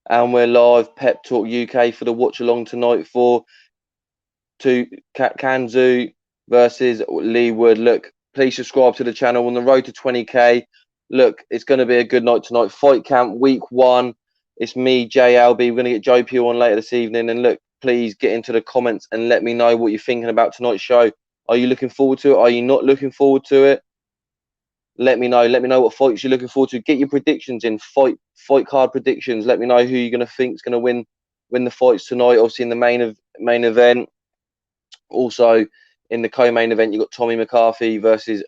And we're live, Pep Talk UK, for the watch along tonight for Kanzu versus Lee Wood. Look, please subscribe to the channel on the road to 20k. Look, it's going to be a good night tonight. Fight camp week 1. It's me, J Alby. We're going to get Joe Pugh on later this evening. And look, please get into the comments and let me know what you're thinking about tonight's show. Are you looking forward to it? Are you not looking forward to it? Let me know. Let me know what fights you're looking forward to. Get your predictions in. Fight card predictions. Let me know who you're gonna think is gonna win the fights tonight. Obviously in the main event. Also in the co-main event, you've got Tommy McCarthy versus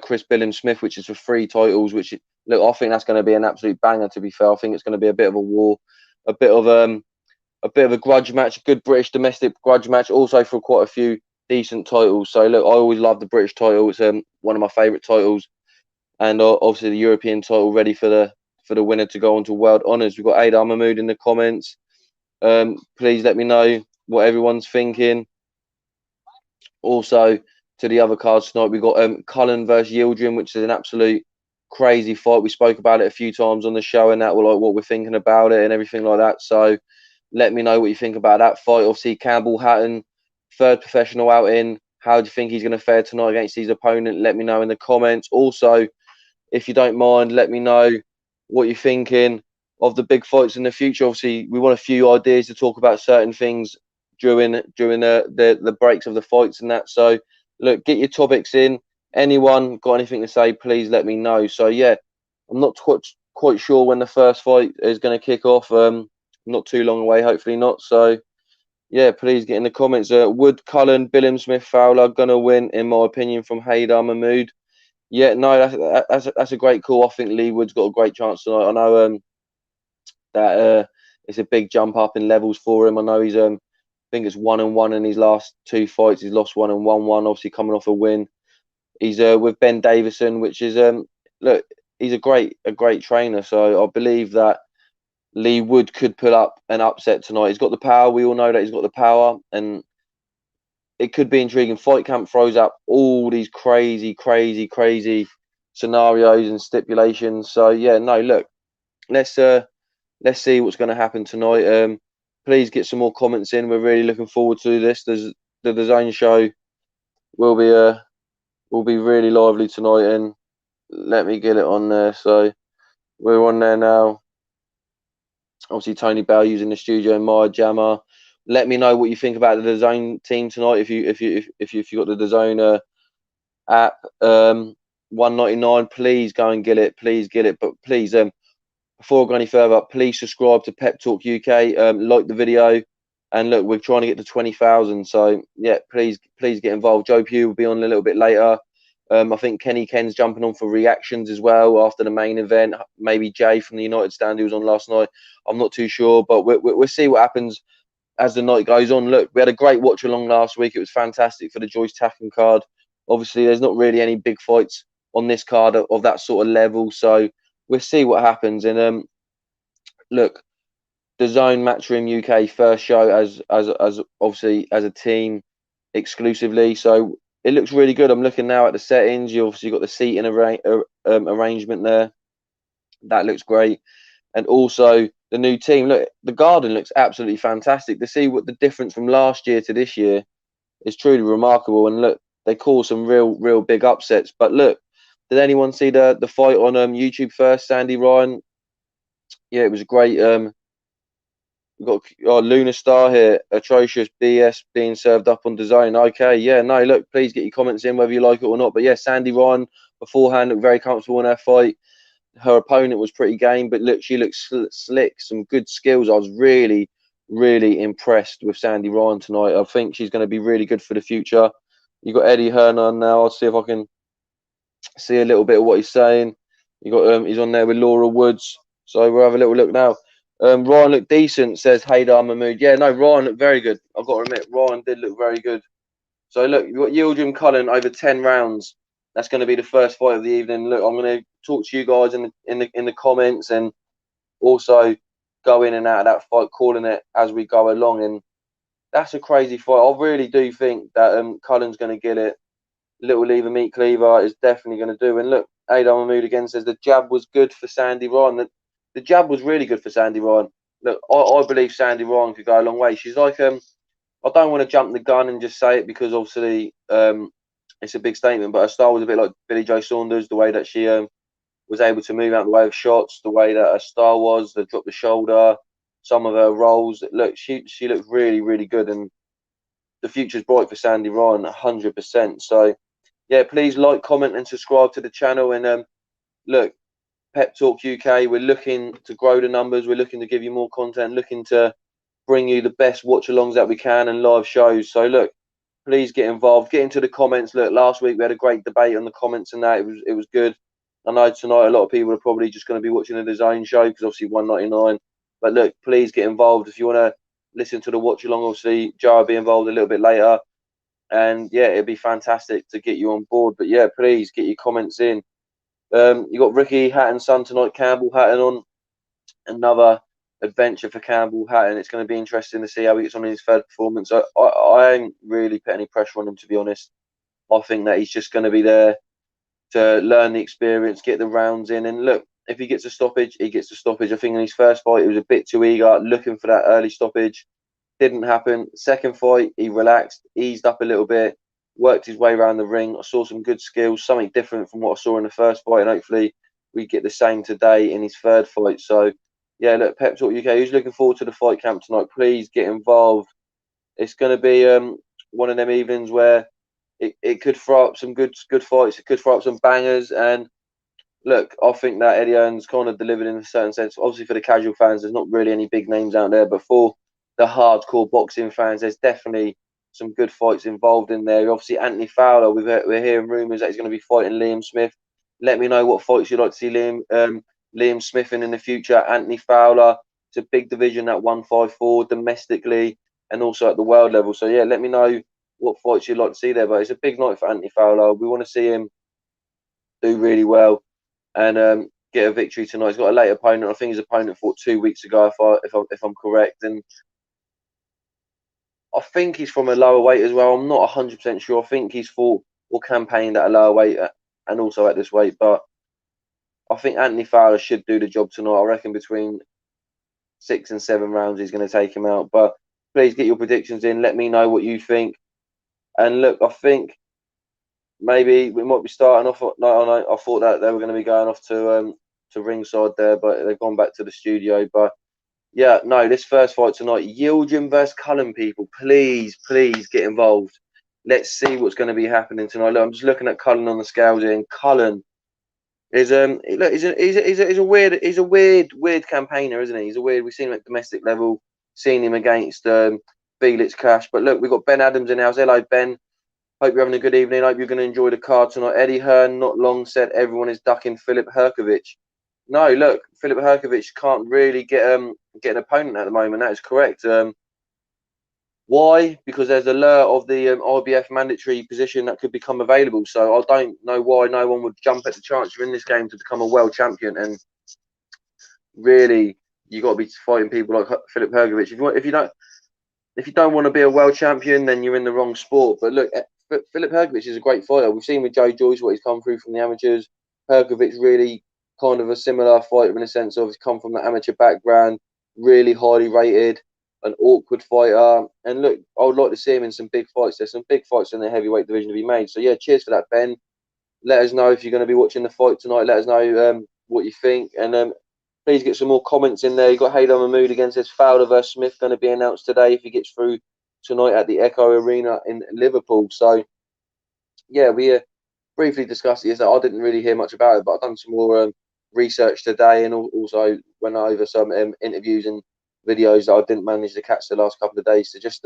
Chris Billam-Smith, which is for 3 titles. Which look, I think that's going to be an absolute banger. To be fair, I think it's going to be a bit of a war, a bit of a grudge match, a good British domestic grudge match. Also for quite a few decent titles. So look, I always love the British title. It's one of my favourite titles. And obviously the European title ready for the winner to go on to world honours. We've got Adar Mahmood in the comments. Please let me know what everyone's thinking. Also, to the other cards tonight, we've got Cullen versus Yildirim, which is an absolute crazy fight. We spoke about it a few times on the show, and that we're like what we're thinking about it and everything like that. So let me know what you think about that fight. Obviously, Campbell Hatton, 3rd professional outing. How do you think he's going to fare tonight against his opponent? Let me know in the comments. Also, if you don't mind, let me know what you're thinking of the big fights in the future. Obviously, we want a few ideas to talk about certain things during the breaks of the fights and that. So, look, get your topics in. Anyone got anything to say, please let me know. So, yeah, I'm not quite sure when the first fight is going to kick off. Not too long away, hopefully not. So, yeah, please get in the comments. Wood, Cullen, Billam-Smith, Fowler going to win, in my opinion, from Haydar Mahmood. Yeah, no, that's a great call. I think Lee Wood's got a great chance tonight. I know that it's a big jump up in levels for him. I know he's I think it's 1-1 in his last 2 fights. He's lost 1 and won 1. Obviously coming off a win. He's with Ben Davison, which is look, he's a great trainer. So I believe that Lee Wood could pull up an upset tonight. He's got the power. We all know that he's got the power, and it could be intriguing. Fight Camp throws up all these crazy scenarios and stipulations. So yeah, no, look, let's see what's going to happen tonight. Please get some more comments in. We're really looking forward to this. The DAZN show will be really lively tonight, and let me get it on there. So we're on there now. Obviously, Tony Bell using the studio, Maya Jammer. Let me know what you think about the DAZN team tonight. If you got the DAZN app, 199, please go and get it. Please get it. But please, before I go any further, please subscribe to Pep Talk UK. Like the video, and look, we're trying to get to 20,000. So yeah, please get involved. Joe Pugh will be on a little bit later. I think Ken's jumping on for reactions as well after the main event. Maybe Jay from the United Stand, who was on last night. I'm not too sure, but we'll see what happens as the night goes on. Look, we had a great watch along last week. It was fantastic for the Joyce Tacken card. Obviously, there's not really any big fights on this card of that sort of level. So we'll see what happens. And look, the Zone Matchroom UK first show as obviously as a team exclusively. So it looks really good. I'm looking now at the settings. You obviously got the seating arrangement there. That looks great. And also the new team. Look, the garden looks absolutely fantastic. To see what the difference from last year to this year is truly remarkable. And look, they caused some real big upsets. But look, did anyone see the fight on YouTube first? Sandy Ryan. Yeah, it was great. We've got Lunar Star here. Atrocious BS being served up on DAZN. Okay, yeah, no, look, please get your comments in whether you like it or not. But yeah, Sandy Ryan beforehand looked very comfortable in her fight. Her opponent was pretty game, but look, she looks slick, some good skills. I was really impressed with Sandy Ryan tonight. I think she's going to be really good for the future. You got Eddie Hearn on now. I'll see if I can see a little bit of what he's saying. You got he's on there with Laura Woods. So we'll have a little look now. Ryan looked decent, says Haydar Mahmood. Yeah, no, Ryan looked very good. I've got to admit, Ryan did look very good. So look, you've got Yildirim Cullen over 10 rounds. That's going to be the first fight of the evening. Look, I'm going to talk to you guys in the comments, and also go in and out of that fight, calling it as we go along. And that's a crazy fight. I really do think that Cullen's going to get it. Little lever, meat cleaver is definitely going to do. And look, Haydar Mahmood again says the jab was good for Sandy Ryan. The jab was really good for Sandy Ryan. look, I believe Sandy Ryan could go a long way. She's like I don't want to jump the gun and just say it because obviously it's a big statement, but her style was a bit like Billie Joe Saunders, the way that she was able to move out the way of shots, the way that her style was, the drop the shoulder, some of her rolls. Look, she looked really, really good, and the future's bright for Sandy Ryan, 100%. So yeah, please like, comment, and subscribe to the channel. And look, Pep Talk UK, we're looking to grow the numbers. We're looking to give you more content, looking to bring you the best watch-alongs that we can and live shows. So look, please get involved, get into the comments. Look, last week we had a great debate on the comments and that. It was good. I know tonight a lot of people are probably just going to be watching the Zone show because obviously 199. But look, please get involved if you want to listen to the watch-along. Obviously, Joe will be involved a little bit later. And yeah, it'd be fantastic to get you on board. But yeah, please get your comments in. You got Ricky Hatton's son tonight, Campbell Hatton, on another adventure for Campbell Hatton. It's going to be interesting to see how he gets on in his third performance. I ain't really put any pressure on him, to be honest. I think that he's just going to be there to learn the experience, get the rounds in, and look, if he gets a stoppage, he gets a stoppage. I think in his first fight, he was a bit too eager, looking for that early stoppage. Didn't happen. Second fight, he relaxed, eased up a little bit, worked his way around the ring. I saw some good skills, something different from what I saw in the first fight, and hopefully we get the same today in his third fight. So yeah, look, Pep Talk UK, who's looking forward to the fight camp tonight, please get involved. It's going to be one of them evenings where it could throw up some good fights. It could throw up some bangers. And look, I think that Eddie Hearn's kind of delivered in a certain sense. Obviously, for the casual fans, there's not really any big names out there. But for the hardcore boxing fans, there's definitely some good fights involved in there. Obviously, Anthony Fowler, we're hearing rumours that he's going to be fighting Liam Smith. Let me know what fights you'd like to see Liam Smith in the future. Anthony Fowler, it's a big division at 154 domestically and also at the world level. So yeah, let me know what fights you'd like to see there. But it's a big night for Anthony Fowler. We want to see him do really well and get a victory tonight. He's got a late opponent. I think his opponent fought 2 weeks ago, if I'm correct. And I think he's from a lower weight as well. I'm not 100% sure. I think he's fought or campaigned at a lower weight and also at this weight. But I think Anthony Fowler should do the job tonight. I reckon between 6 and 7 rounds he's going to take him out. But please get your predictions in. Let me know what you think. And look, I think maybe we might be starting off. No, I thought that they were going to be going off to Ringside there, but they've gone back to the studio. But yeah, no, this first fight tonight, Yildirim versus Cullen, people, please get involved. Let's see what's going to be happening tonight. Look, I'm just looking at Cullen on the scales here, and Cullen is look, he's a weird campaigner, isn't he? He's a weird. We've seen him at domestic level, seen him against Felix Cash. But look, we've got Ben Adams in the house. Hello, Ben. Hope you're having a good evening. Hope you're going to enjoy the card tonight. Eddie Hearn, not long said everyone is ducking Filip Hrgovic. No, look, Filip Hrgovic can't really get an opponent at the moment. That is correct. Why? Because there's a lure of the IBF mandatory position that could become available. So I don't know why no one would jump at the chance you're in this game to become a world champion. And really, you got to be fighting people like Filip Hrgovic. If you don't want to be a world champion, then you're in the wrong sport. But look, Filip Hrgovic is a great fighter. We've seen with Joe Joyce what he's come through from the amateurs. Hrgovic really kind of a similar fighter in the sense of he's come from the amateur background, really highly rated, an awkward fighter. And look, I would like to see him in some big fights. There's some big fights in the heavyweight division to be made. So yeah, cheers for that, Ben. Let us know if you're going to be watching the fight tonight. Let us know what you think. And please get some more comments in there. You've got Haydar Mahmood again, says Fowler versus Smith going to be announced today if he gets through tonight at the Echo Arena in Liverpool. So yeah, we briefly discussed it. I didn't really hear much about it, but I've done some more research today and also went over some interviews and videos that I didn't manage to catch the last couple of days to just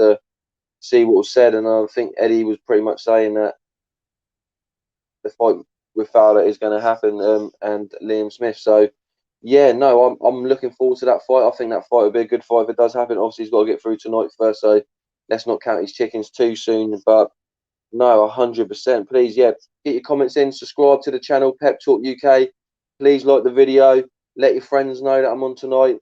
see what was said. And I think Eddie was pretty much saying that the fight with Fowler is going to happen and Liam Smith. So yeah, no, I'm looking forward to that fight. I think that fight will be a good fight if it does happen. Obviously, he's got to get through tonight first, so let's not count his chickens too soon. But no, 100%. Please, yeah, get your comments in. Subscribe to the channel, Pep Talk UK. Please like the video. Let your friends know that I'm on tonight.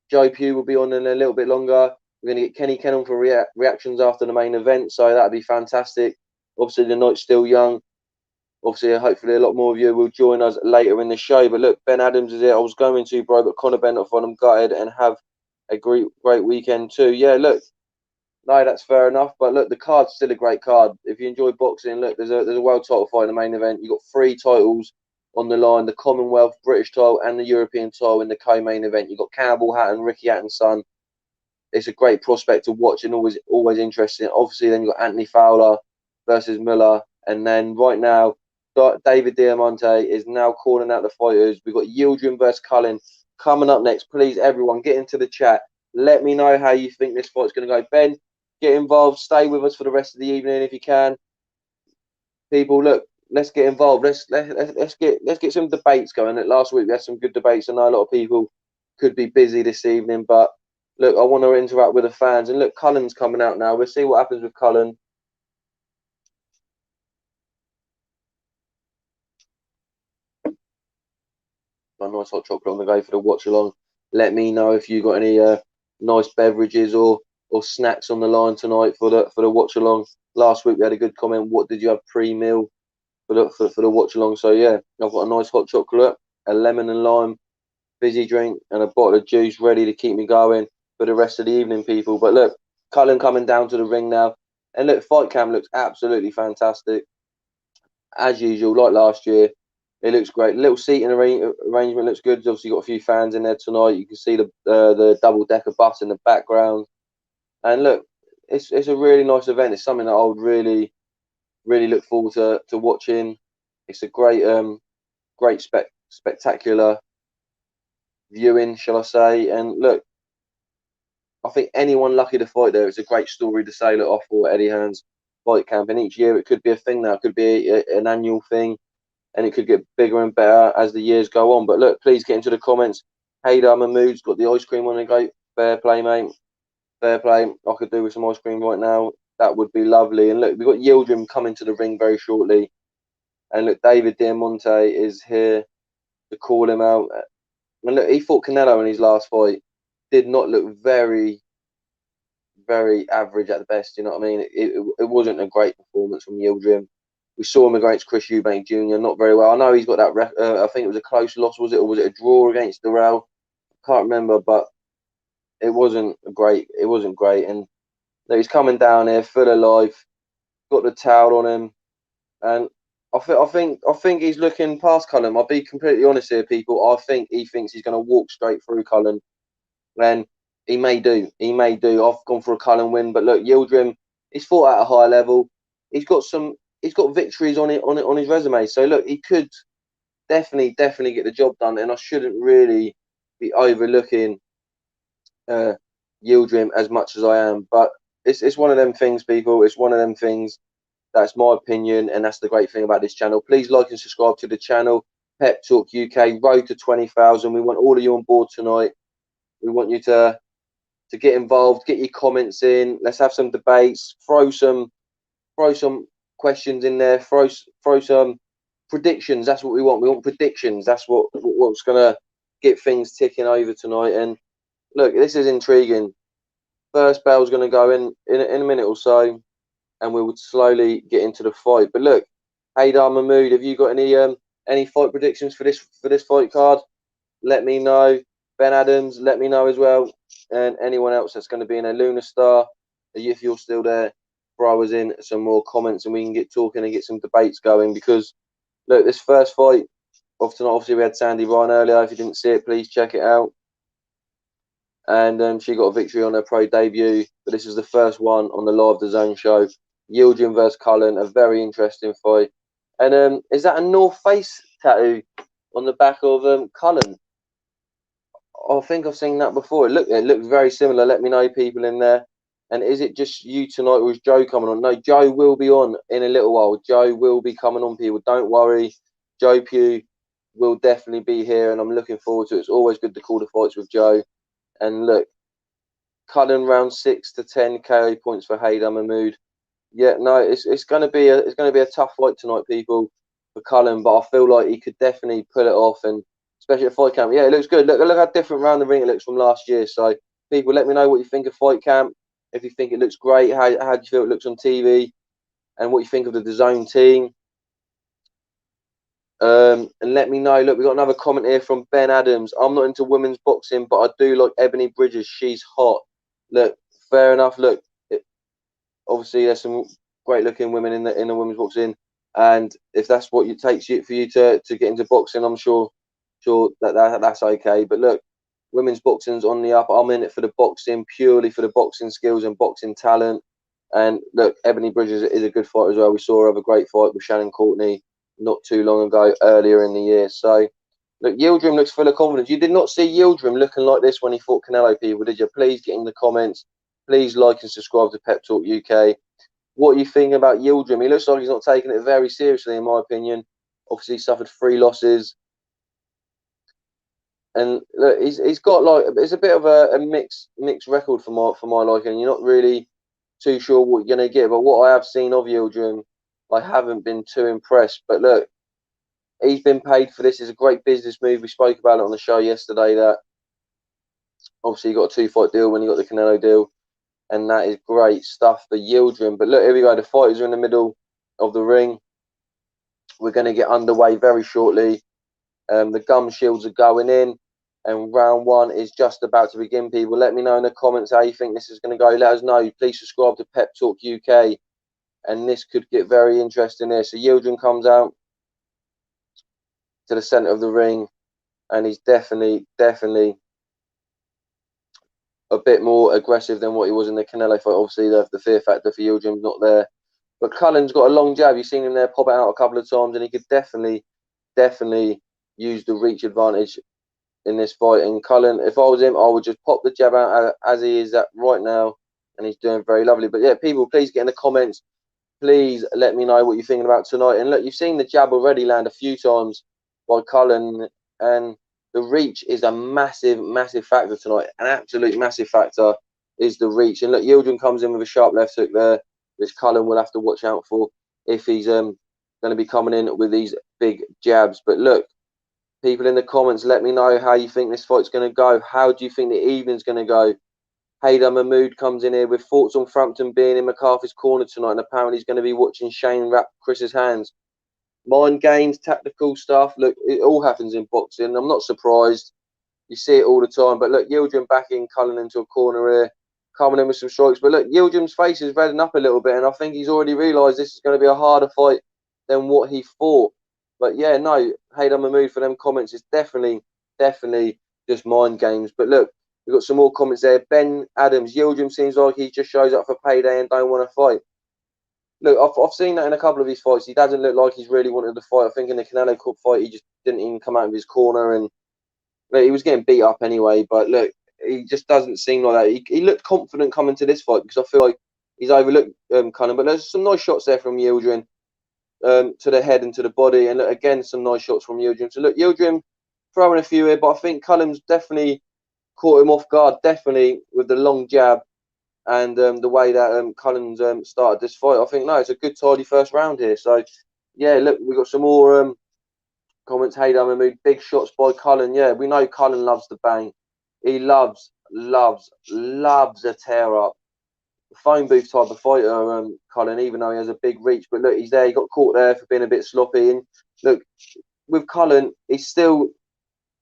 Joe Pugh will be on in a little bit longer. We're going to get Kenny Kennon for reactions after the main event, so that'd be fantastic. Obviously, the night's still young. Obviously, hopefully a lot more of you will join us later in the show. But look, Ben Adams is here. I was going to, bro, but Conor Bennett, I'm gutted and have a great weekend too. Yeah, look, no, that's fair enough. But look, the card's still a great card. If you enjoy boxing, look, there's a world title fight in the main event. You've got 3 titles on the line: the Commonwealth, British title, and the European title in the co-main event. You've got Campbell Hatton, Ricky Hatton's son. It's a great prospect to watch and always interesting. Obviously, then you've got Anthony Fowler versus Muller, and then right now, David Diamante is now calling out the fighters. We've got Yildirim versus Cullen coming up next. Please, everyone, get into the chat. Let me know how you think this fight's going to go. Ben, get involved. Stay with us for the rest of the evening if you can. People, look, let's get involved. Let's get some debates going. Last week we had some good debates. I know a lot of people could be busy this evening, but look, I want to interact with the fans. And look, Cullen's coming out now. We'll see what happens with Cullen. A nice hot chocolate on the go for the watch along. Let me know if you got any nice beverages or snacks on the line tonight for the watch along. Last week we had a good comment. What did you have pre-meal for the watch along? So yeah, I've got a nice hot chocolate, a lemon and lime fizzy drink, and a bottle of juice ready to keep me going for the rest of the evening, people. But look, Cullen coming down to the ring now, and look, fight camp looks absolutely fantastic as usual, like last year. It looks great. Little seating arrangement looks good. Obviously, got a few fans in there tonight. You can see the double decker bus in the background. And look, it's a really nice event. It's something that I would really look forward to watching. It's a great spectacular viewing, shall I say? And look, I think anyone lucky to fight there, it's a great story to say. Look, off for Eddie Hearn's fight camp, and each year it could be a thing now. It could be an annual thing, and it could get bigger and better as the years go on. But look, please get into the comments. Haydar Mahmood's got the ice cream on the go. Fair play, mate. Fair play. I could do with some ice cream right now. That would be lovely. And look, we've got Yildirim coming to the ring very shortly. And look, David Diamante is here to call him out. And look, he fought Canelo in his last fight. Did not look very average at the best. You know what I mean? It wasn't a great performance from Yildirim. We saw him against Chris Eubank Jr. Not very well. I know he's got that. I think it was a close loss, was it, or was it a draw against Durrell? Can't remember, but it wasn't great. It wasn't great, and he's coming down here full of life. Got the towel on him, and I think he's looking past Cullen. I'll be completely honest here, people. I think he thinks he's going to walk straight through Cullen, and he may do. He may do. I've gone for a Cullen win, but look, Yildirim, he's fought at a high level. He's got victories on his resume. So look, he could definitely get the job done, and I shouldn't really be overlooking Yildirim as much as I am. But it's one of them things, people. It's one of them things. That's my opinion, and that's the great thing about this channel. Please like and subscribe to the channel. Pep Talk UK, road to 20,000. We want all of you on board tonight. We want you to get involved, get your comments in. Let's have some debates. Throw some questions in there. Throw some predictions. That's what we want. We want predictions. That's what's gonna get things ticking over tonight. And look, this is intriguing. First bell's gonna go in a minute or so, and we would slowly get into the fight. But look, Haydar Mahmood, have you got any fight predictions for this fight card? Let me know. Ben Adams, let me know as well. And anyone else that's going to be in a Lunar Star, if you're still there, throw us in some more comments and we can get talking and get some debates going. Because look, this first fight of tonight, obviously we had Sandy Ryan earlier. If you didn't see it, please check it out. And she got a victory on her pro debut. But this is the first one on the Live the Zone show. Yildirim versus Cullen, a very interesting fight. And is that a North Face tattoo on the back of Cullen? I think I've seen that before. It looks very similar. Let me know, people in there. And is it just you tonight, or is Joe coming on? No, Joe will be on in a little while. Joe will be coming on, people. Don't worry. Joe Pugh will definitely be here, and I'm looking forward to it. It's always good to call the fights with Joe. And look, Cullen round 6 to 10 KO points for Haydar Mahmood. Yeah, no, it's gonna be a tough fight tonight, people, for Cullen. But I feel like he could definitely pull it off, and especially at fight camp. Yeah, it looks good. Look how different round the ring it looks from last year. So, people, let me know what you think of fight camp. If you think it looks great, how do you feel it looks on TV, and what you think of the DAZN team. And let me know. Look, we got another comment here from Ben Adams. I'm not into women's boxing, but I do like Ebony Bridges. She's hot. Look, fair enough. Look, obviously there's some great looking women in the women's boxing, and if that's what it takes for you to get into boxing, I'm sure that's okay. But look, women's boxing's on the up. I'm in it for the boxing, purely for the boxing skills and boxing talent. And look, Ebony Bridges is a good fighter as well. We saw her have a great fight with Shannon Courtney not too long ago, earlier in the year. So look, Yildirim looks full of confidence. You did not see Yildirim looking like this when he fought Canelo, people, did you? Please get in the comments. Please like and subscribe to Pep Talk UK. What are you thinking about Yildirim? He looks like he's not taking it very seriously, in my opinion. Obviously, he suffered 3 losses. And look, he's got like, it's a bit of a mixed record for my liking. You're not really too sure what you're going to get. But what I have seen of Yildirim, I haven't been too impressed. But look, he's been paid for this. It's a great business move. We spoke about it on the show yesterday that obviously he got a 2-fight deal when he got the Canelo deal. And that is great stuff for Yildirim. But look, here we go. The fighters are in the middle of the ring. We're going to get underway very shortly. The gum shields are going in. And round 1 is just about to begin, people. Let me know in the comments how you think this is going to go. Let us know. Please subscribe to Pep Talk UK. And this could get very interesting here. So Yildirim comes out to the centre of the ring. And he's definitely a bit more aggressive than what he was in the Canelo fight. Obviously, the fear factor for Yildirim's not there. But Cullen's got a long jab. You've seen him there pop it out a couple of times. And he could definitely use the reach advantage in this fight. And Cullen, if I was him, I would just pop the jab out as he is at right now, and he's doing very lovely. But yeah, people, please get in the comments. Please let me know what you're thinking about tonight. And look, you've seen the jab already land a few times by Cullen, and the reach is a massive factor tonight. An absolute massive factor is the reach. And look, Yildirim comes in with a sharp left hook there, which Cullen will have to watch out for if he's going to be coming in with these big jabs. But look, people in the comments, let me know how you think this fight's going to go. How do you think the evening's going to go? Haydar Mahmood comes in here with thoughts on Frampton being in McCarthy's corner tonight, and apparently he's going to be watching Shane wrap Chris's hands. Mind games, tactical stuff. Look, it all happens in boxing. I'm not surprised. You see it all the time. But look, Yildirim backing Cullen into a corner here, coming in with some strikes. But look, Yildirim's face is reddening up a little bit, and I think he's already realised this is going to be a harder fight than what he thought. But yeah, no, Haydar Mahmood for them comments is definitely just mind games. But look, we've got some more comments there. Ben Adams, Yildirim seems like he just shows up for payday and don't want to fight. Look, I've seen that in a couple of his fights. He doesn't look like he's really wanted to fight. I think in the Canelo Cup fight, he just didn't even come out of his corner, and look, he was getting beat up anyway. But look, he just doesn't seem like that. He looked confident coming to this fight, because I feel like he's overlooked Cullen. But there's some nice shots there from Yildirim. To the head and to the body, and look, again, some nice shots from Yildirim. So look, Yildirim throwing a few here, but I think Cullen's definitely caught him off guard, definitely with the long jab and the way that Cullen's started this fight. I think, no, it's a good tidy first round here. So yeah, look, we've got some more comments. Haydar Mahmood, big shots by Cullen. Yeah, we know Cullen loves the bang. He loves a tear up. Phone booth type of fighter, Cullen, even though he has a big reach. But look, he's there. He got caught there for being a bit sloppy. And look, with Cullen, he's still,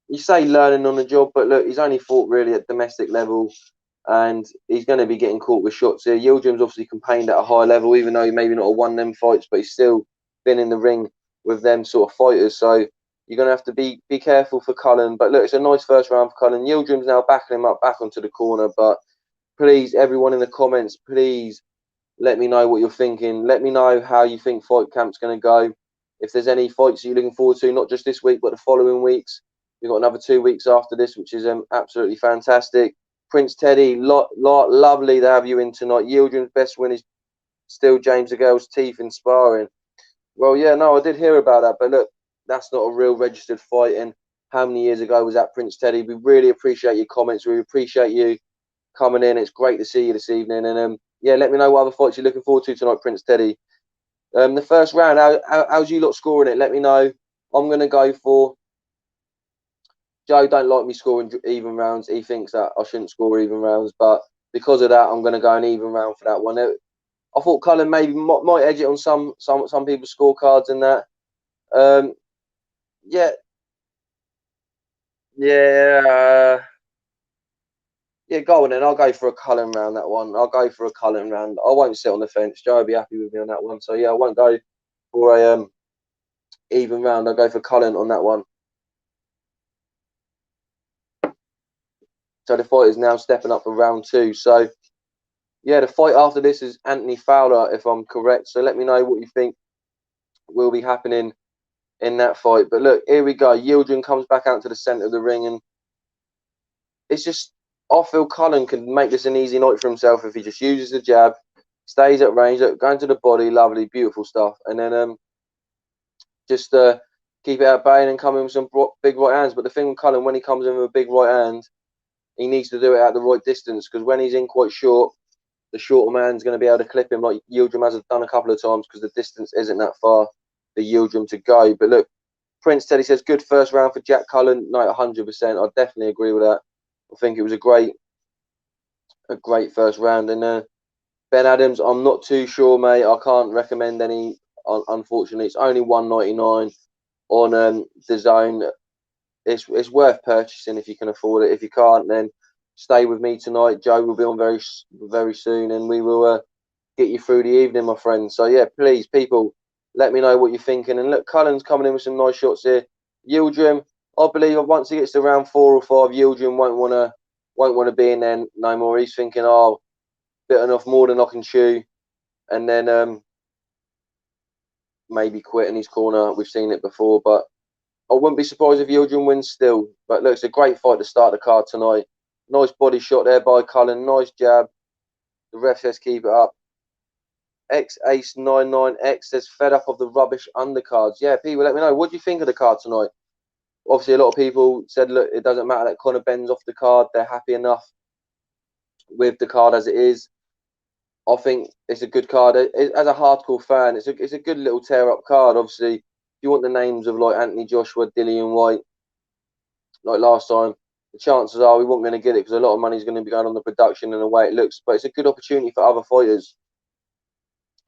you say learning on the job, but look, he's only fought really at domestic level, and he's going to be getting caught with shots here. Yildirim's obviously campaigned at a high level, even though he maybe not won them fights, but he's still been in the ring with them sort of fighters. So you're going to have to be careful for Cullen. But look, it's a nice first round for Cullen. Yildirim's now backing him up back onto the corner, but please, everyone in the comments, please let me know what you're thinking. Let me know how you think Fight Camp's going to go. If there's any fights you're looking forward to, not just this week, but the following weeks. We've got another 2 weeks after this, which is absolutely fantastic. Prince Teddy, lovely to have you in tonight. Yildirim's best win is still James DeGale's teeth in sparring. Well, yeah, no, I did hear about that. But look, that's not a real registered fight. And how many years ago was that, Prince Teddy? We really appreciate your comments. We appreciate you coming in. It's great to see you this evening, and yeah, let me know what other fights you're looking forward to tonight, Prince Teddy. The first round, how's you lot scoring it? Let me know. I'm going to go for Joe. Don't like me scoring even rounds. He thinks that I shouldn't score even rounds, but because of that, I'm going to go an even round for that one. I thought Cullen maybe might edge it on some people's scorecards and that. Yeah, yeah, yeah. Go on then. I'll go for a Cullen round that one. I'll go for a Cullen round. I won't sit on the fence. Joe will be happy with me on that one. So yeah, I won't go for a even round. I'll go for Cullen on that one. So the fight is now stepping up for round two. So yeah, the fight after this is Anthony Fowler, if I'm correct. So let me know what you think will be happening in that fight. But look, here we go. Yildirim comes back out to the centre of the ring, and it's just, I feel Cullen can make this an easy night for himself if he just uses the jab, stays at range, look, going to the body, lovely, beautiful stuff, and then just keep it at bay and come in with some big right hands. But the thing with Cullen, when he comes in with a big right hand, he needs to do it at the right distance, because when he's in quite short, the shorter man's going to be able to clip him like Yildirim has done a couple of times, because the distance isn't that far for Yildirim to go. But look, Prince Teddy says good first round for Jack Cullen. No, 100%. I definitely agree with that. I think it was a great first round. And Ben Adams, I'm not too sure, mate. I can't recommend any. Unfortunately, it's only $1.99 on the Zone. It's worth purchasing if you can afford it. If you can't, then stay with me tonight. Joe will be on very soon, and we will get you through the evening, my friend. So yeah, please, people, let me know what you're thinking. And look, Cullen's coming in with some nice shots here. Yildirim, I believe once he gets to round 4 or 5, Yildirim won't want to be in there no more. He's thinking, oh, bitten off more than I can chew, and then maybe quit in his corner. We've seen it before, but I wouldn't be surprised if Yildirim wins still. But look, it's a great fight to start the card tonight. Nice body shot there by Cullen. Nice jab. The ref says keep it up. X Ace 99X says fed up of the rubbish undercards. Yeah, people, let me know. What do you think of the card tonight? Obviously, a lot of people said, look, it doesn't matter that Conor Ben's off the card. They're happy enough with the card as it is. I think it's a good card. As a hardcore fan, it's a good little tear up card. Obviously, if you want the names of like Anthony Joshua, Dillian White, like last time, the chances are we weren't going to get it, because a lot of money is going to be going on the production and the way it looks. But it's a good opportunity for other fighters,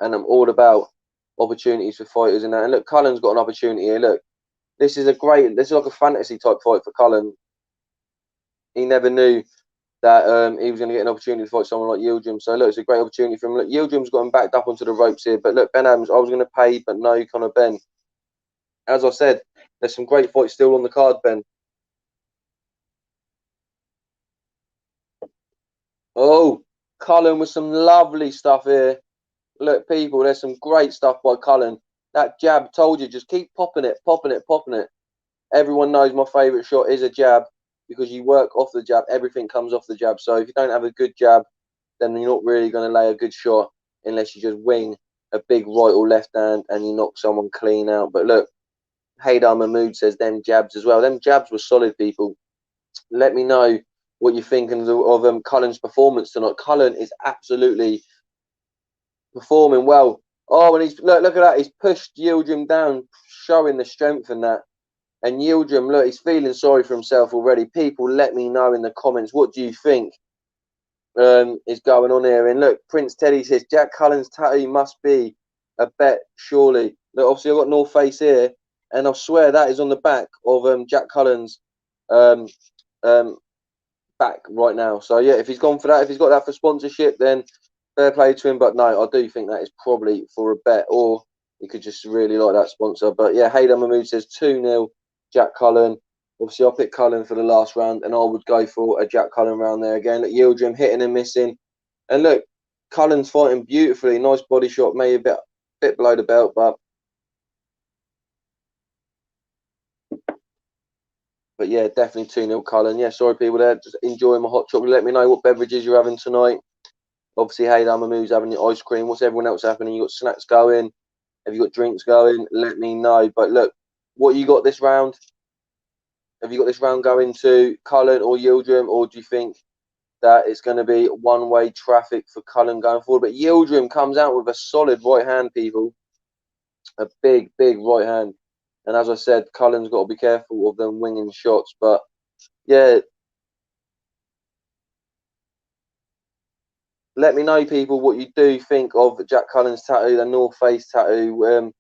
and I'm all about opportunities for fighters in that. And look, Cullen's got an opportunity here. Look, this is like a fantasy type fight for Cullen. He never knew that he was going to get an opportunity to fight someone like Yildirim. So look, it's a great opportunity for him. Look, Yildirim's got him backed up onto the ropes here. But look, Ben Adams, I was going to pay, but no, Conor Ben. As I said, there's some great fights still on the card, Ben. Oh, Cullen with some lovely stuff here. Look, people, there's some great stuff by Cullen. That jab, told you, just keep popping it, popping it, popping it. Everyone knows my favourite shot is a jab, because you work off the jab. Everything comes off the jab. So if you don't have a good jab, then you're not really going to lay a good shot unless you just wing a big right or left hand and you knock someone clean out. But look, Haydar Mahmood says them jabs as well. Them jabs were solid, people. Let me know what you're thinking of Cullen's performance tonight. Cullen is absolutely performing well. Oh, and he's look at that. He's pushed Yildirim down, showing the strength in that. And Yildirim, look, he's feeling sorry for himself already. People, let me know in the comments, what do you think is going on here? And look, Prince Teddy says Jack Cullen's tattoo must be a bet, surely. Look, obviously I've got North Face here, and I swear that is on the back of Jack Cullen's um, um, back right now. So yeah, if he's gone for that, if he's got that for sponsorship, then fair play to him. But no, I do think that is probably for a bet, or he could just really like that sponsor. But yeah, Haydar Mahmood says 2-0 Jack Cullen. Obviously, I picked Cullen for the last round, and I would go for a Jack Cullen round there again. Look, Yildirim hitting and missing, and look, Cullen's fighting beautifully. Nice body shot, maybe a bit below the belt, but yeah, definitely 2-0 Cullen. Yeah, sorry people there, just enjoying my hot chocolate. Let me know what beverages you're having tonight. Obviously, Haydar Mahmood's having your ice cream. What's everyone else happening? You got snacks going? Have you got drinks going? Let me know. But look, what you got this round? Have you got this round going to Cullen or Yildirim, or do you think that it's going to be one-way traffic for Cullen going forward? But Yildirim comes out with a solid right hand, people. A big right hand. And as I said, Cullen's got to be careful of them winging shots. But yeah, let me know, people, what you do think of Jack Cullen's tattoo, the North Face tattoo.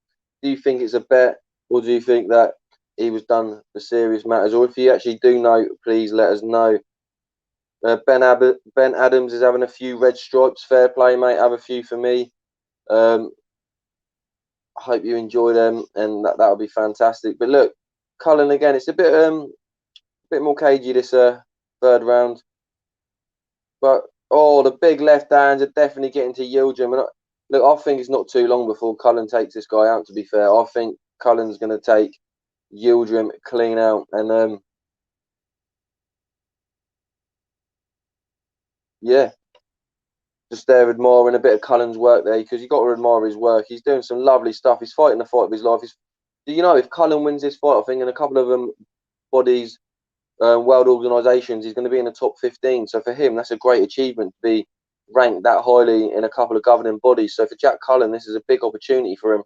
Do you think it's a bet, or do you think that he was done for serious matters. Or if you actually do know, please let us know. Ben Adams is having a few red stripes. Fair play, mate. Have a few for me. I hope you enjoy them, and that'll be fantastic. But look, Cullen again. It's a bit more cagey this third round. But oh, the big left hands are definitely getting to Yildirim. And look, I think it's not too long before Cullen takes this guy out. To be fair, I think Cullen's going to take Yildirim clean out, and yeah, just there admiring a bit of Cullen's work there, because you got to admire his work. He's doing some lovely stuff. He's fighting the fight of his life. Do you know, if Cullen wins this fight, I think in a couple of bodies, world organisations, he's going to be in the top 15. So for him, that's a great achievement to be ranked that highly in a couple of governing bodies. So for Jack Cullen, this is a big opportunity for him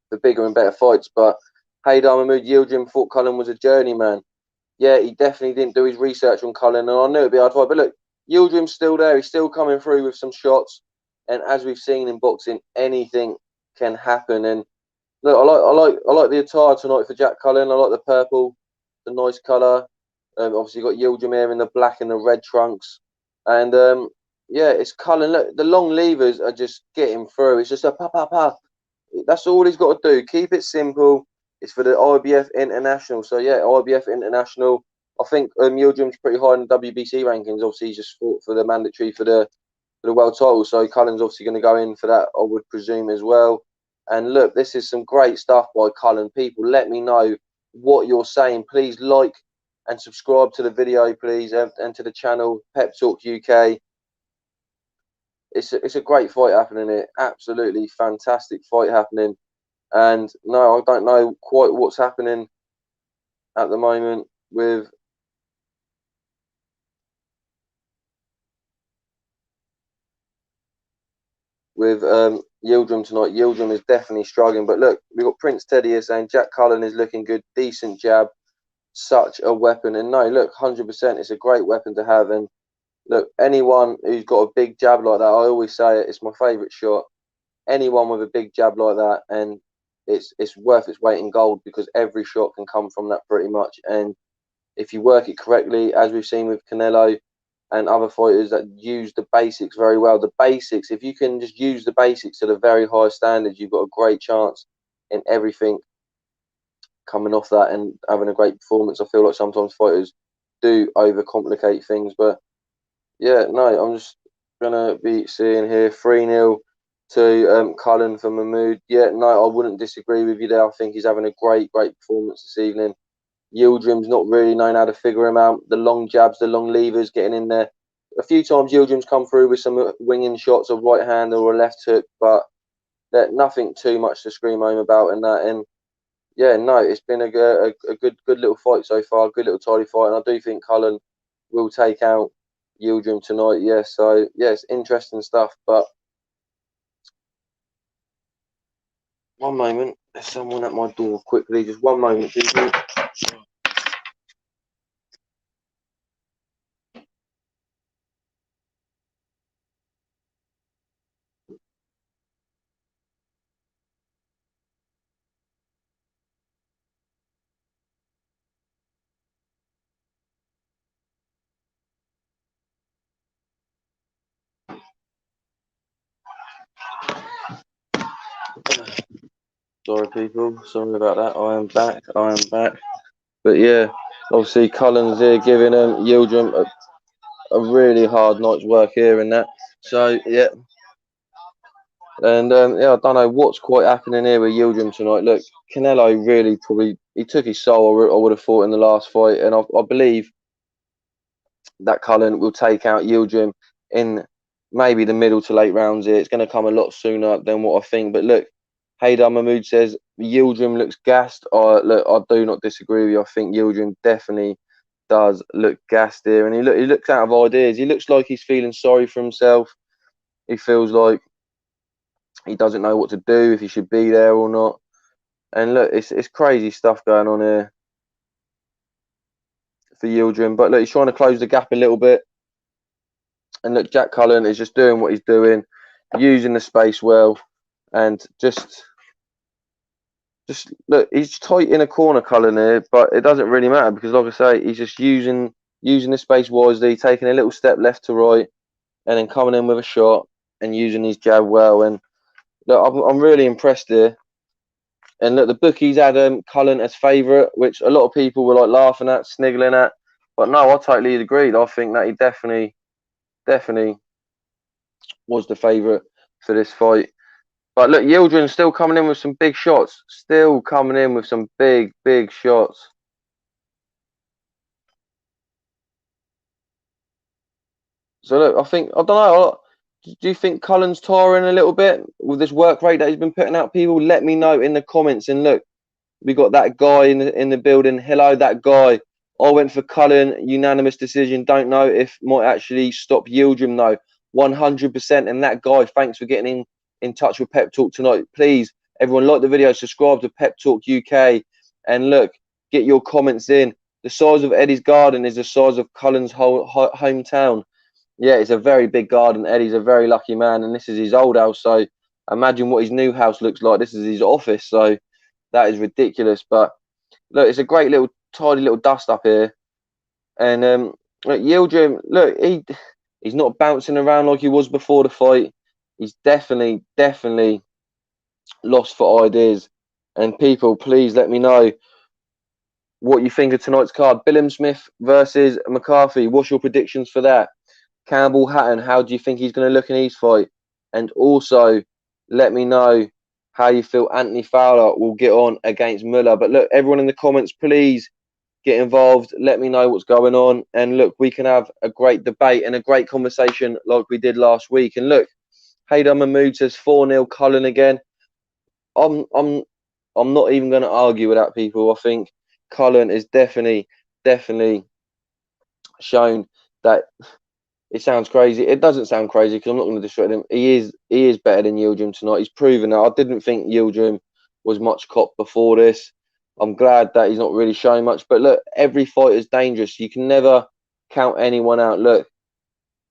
for bigger and better fights. But Haydar Mahmoud Yildirim thought Cullen was a journeyman. Yeah, he definitely didn't do his research on Cullen, and I knew it'd be hard fight. But look, Yildirim's still there. He's still coming through with some shots, and as we've seen in boxing, anything can happen. And look, I like the attire tonight for Jack Cullen. I like the purple, the nice colour. Obviously, you've got Yildirim here in the black and the red trunks, and yeah, it's Cullen. Look, the long levers are just getting through. It's just a pa pa pa. That's all he's got to do. Keep it simple. It's for the IBF International. So yeah, IBF International. I think Yildirim's pretty high in the WBC rankings. Obviously, he's just fought for the mandatory for the world title. So Cullen's obviously going to go in for that, I would presume, as well. And look, this is some great stuff by Cullen. People, let me know what you're saying. Please like and subscribe to the video, please, and to the channel Pep Talk UK. It's a great fight happening here. Absolutely fantastic fight happening. And no, I don't know quite what's happening at the moment with Yildirim tonight. Yildirim is definitely struggling. But look, we've got Prince Teddy here saying Jack Cullen is looking good. Decent jab. Such a weapon. And no, look, 100%. It's a great weapon to have. And look, anyone who's got a big jab like that, I always say it, it's my favourite shot. Anyone with a big jab like that, and it's worth its weight in gold, because every shot can come from that pretty much. And if you work it correctly, as we've seen with Canelo and other fighters that use the basics very well, the basics, if you can just use the basics to the very high standards, you've got a great chance in everything coming off that and having a great performance. I feel like sometimes fighters do overcomplicate things, but yeah, no, I'm just gonna be seeing here 3-0 to Cullen for Mahmoud. Yeah, no, I wouldn't disagree with you there. I think he's having a great performance this evening. Yildirim's not really known how to figure him out. The long jabs, the long levers, getting in there. A few times Yildirim's come through with some winging shots, a right hand or a left hook, but nothing too much to scream home about in that. And yeah, no, it's been a good little fight so far, good little tidy fight, and I do think Cullen will take out Yildirim tonight. Yeah, so yeah, it's interesting stuff. But one moment, there's someone at my door. Quickly, just one moment, people. Sorry, people. Sorry about that. I am back. I am back. But yeah, obviously Cullen's here giving Yildirim a really hard night's work here and that. So yeah, and yeah, I don't know what's quite happening here with Yildirim tonight. Look, Canelo really probably he took his soul. I would have thought in the last fight, and I believe that Cullen will take out Yildirim in maybe the middle to late rounds here. It's going to come a lot sooner than what I think. But look, Haydar Mahmoud says Yildirim looks gassed. Look, I do not disagree with you. I think Yildirim definitely does look gassed here, and he looks out of ideas. He looks like he's feeling sorry for himself. He feels like he doesn't know what to do, if he should be there or not. And look, it's crazy stuff going on here for Yildirim. But look, he's trying to close the gap a little bit. And look, Jack Cullen is just doing what he's doing, using the space well, and just just look, he's tight in a corner, Cullen here, but it doesn't really matter because, like I say, he's just using the space wisely, taking a little step left to right, and then coming in with a shot and using his jab well. And look, I'm really impressed here. And look, the bookies had Cullen as favourite, which a lot of people were like laughing at, sniggling at. But no, I totally agreed. I think that he definitely was the favourite for this fight. But look, Yildirim's still coming in with some big shots. Still coming in with some big shots. So look, I don't know. Do you think Cullen's tiring a little bit with this work rate that he's been putting out? People, let me know in the comments. And look, we got that guy in the building. Hello, that guy. I went for Cullen, unanimous decision. Don't know if might actually stop Yildirim though. 100%. And that guy, thanks for getting in touch with Pep Talk tonight. Please, everyone, like the video, subscribe to Pep Talk UK, and look, get your comments in. The size of Eddie's garden is the size of Cullen's whole hometown. Yeah, it's a very big garden. Eddie's a very lucky man, and this is his old house. So imagine what his new house looks like. This is his office. So that is ridiculous. But look, it's a great little, tidy little dust up here. And look, Yildirim, look, he's not bouncing around like he was before the fight. He's definitely lost for ideas. And people, please let me know what you think of tonight's card. Billam-Smith versus McCarthy. What's your predictions for that? Campbell Hatton, how do you think he's going to look in his fight? And also, let me know how you feel Anthony Fowler will get on against Muller. But look, everyone in the comments, please get involved. Let me know what's going on. And look, we can have a great debate and a great conversation like we did last week. And look, Haydar Mahmood says 4-0 Cullen again. I'm not even going to argue with that, people. I think Cullen is definitely shown that. It sounds crazy. It doesn't sound crazy because I'm not going to destroy him. He is better than Yildirim tonight. He's proven that. I didn't think Yildirim was much cop before this. I'm glad that he's not really showing much. But look, every fight is dangerous. You can never count anyone out. Look,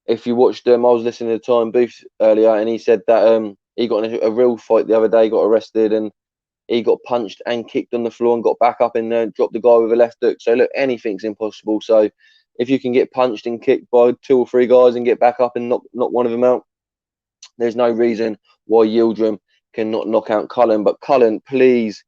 if you watched I was listening to Time Booth earlier, and he said that he got in a real fight the other day, got arrested, and he got punched and kicked on the floor and got back up in there and dropped the guy with a left hook. So look, anything's impossible. So if you can get punched and kicked by 2 or 3 guys and get back up and knock one of them out, there's no reason why Yildirim cannot knock out Cullen. But Cullen, please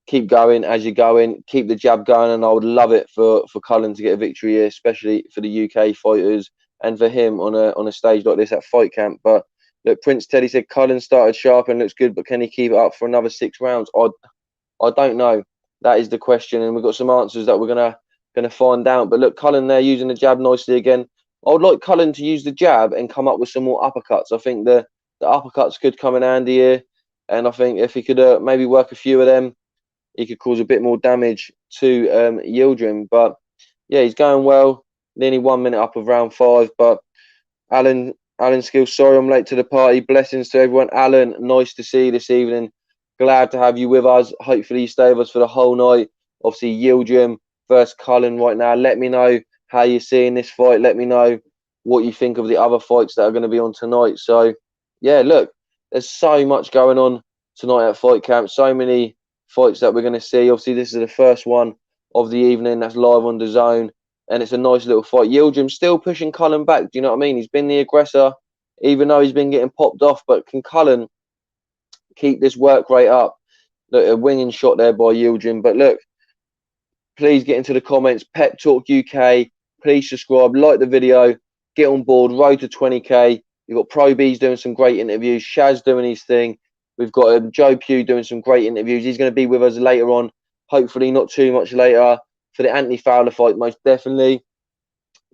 keep going as you're going. Keep the jab going, and I would love it for Cullen to get a victory here, especially for the UK fighters and for him on a stage like this at Fight Camp. But look, Prince Teddy said Cullen started sharp and looks good, but can he keep it up for another 6 rounds? I don't know. That is the question, and we've got some answers that we're gonna find out. But look, Cullen there using the jab nicely again. I would like Cullen to use the jab and come up with some more uppercuts. I think the uppercuts could come in handy here, and I think if he could maybe work a few of them, he could cause a bit more damage to Yildirim. But yeah, he's going well. Nearly 1 minute up of round 5. But Alan Skills, sorry I'm late to the party. Blessings to everyone. Alan, nice to see you this evening. Glad to have you with us. Hopefully you stay with us for the whole night. Obviously, Yildirim versus Cullen right now. Let me know how you're seeing this fight. Let me know what you think of the other fights that are going to be on tonight. So, yeah, look, there's so much going on tonight at Fight Camp. So many fights that we're going to see. Obviously, this is the first one of the evening that's live on DAZN, and it's a nice little fight. Yildirim still pushing Cullen back. Do you know what I mean? He's been the aggressor, even though he's been getting popped off. But can Cullen keep this work rate up? Look, a winging shot there by Yildirim. But look, please get into the comments. Pep Talk UK. Please subscribe, like the video, get on board. Road to 20k. You've got Pro B's doing some great interviews. Shaz doing his thing. We've got Joe Pugh doing some great interviews. He's going to be with us later on. Hopefully not too much later for the Anthony Fowler fight, most definitely.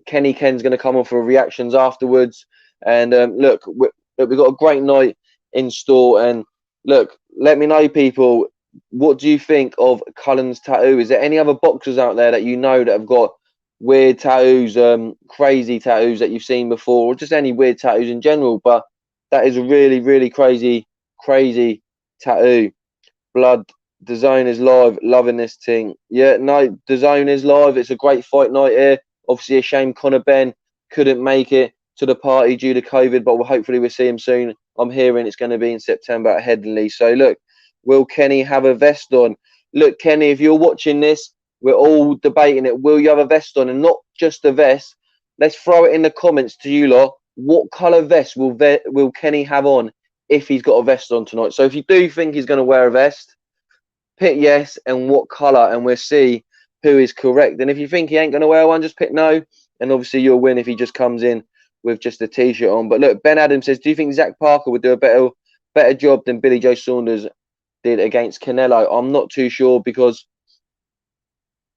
Ken's going to come on for reactions afterwards. And look, we've got a great night in store. And look, let me know, people, what do you think of Cullen's tattoo? Is there any other boxers out there that you know that have got weird tattoos, crazy tattoos that you've seen before, or just any weird tattoos in general? But that is a really crazy tattoo. Blood, DAZN is live, loving this thing. Yeah, no, DAZN is live. It's a great fight night here. Obviously a shame Conor Benn couldn't make it to the party due to COVID, but hopefully we'll see him soon. I'm hearing it's going to be in September at Headingley. So look, Will Kenny have a vest on? Look, Kenny, if you're watching this, we're all debating it. Will you have a vest on? And not just a vest. Let's throw it in the comments to you lot. What colour vest will Kenny have on if he's got a vest on tonight? So if you do think he's going to wear a vest, pick yes and what colour, and we'll see who is correct. And if you think he ain't going to wear one, just pick no. And obviously you'll win if he just comes in with just a t-shirt on. But look, Ben Adams says, do you think Zach Parker would do a better job than Billy Joe Saunders did against Canelo? I'm not too sure, because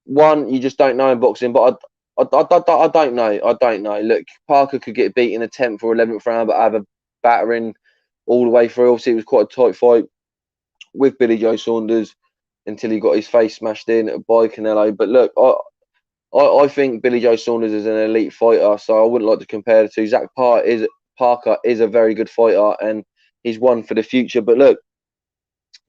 one, you just don't know in boxing, but I don't know. I don't know. Look, Parker could get beat in the 10th or 11th round, but have a battering all the way through. Obviously, it was quite a tight fight with Billy Joe Saunders until he got his face smashed in by Canelo. But look, I think Billy Joe Saunders is an elite fighter, so I wouldn't like to compare the two. Zach Parker is a very good fighter, and he's one for the future. But look,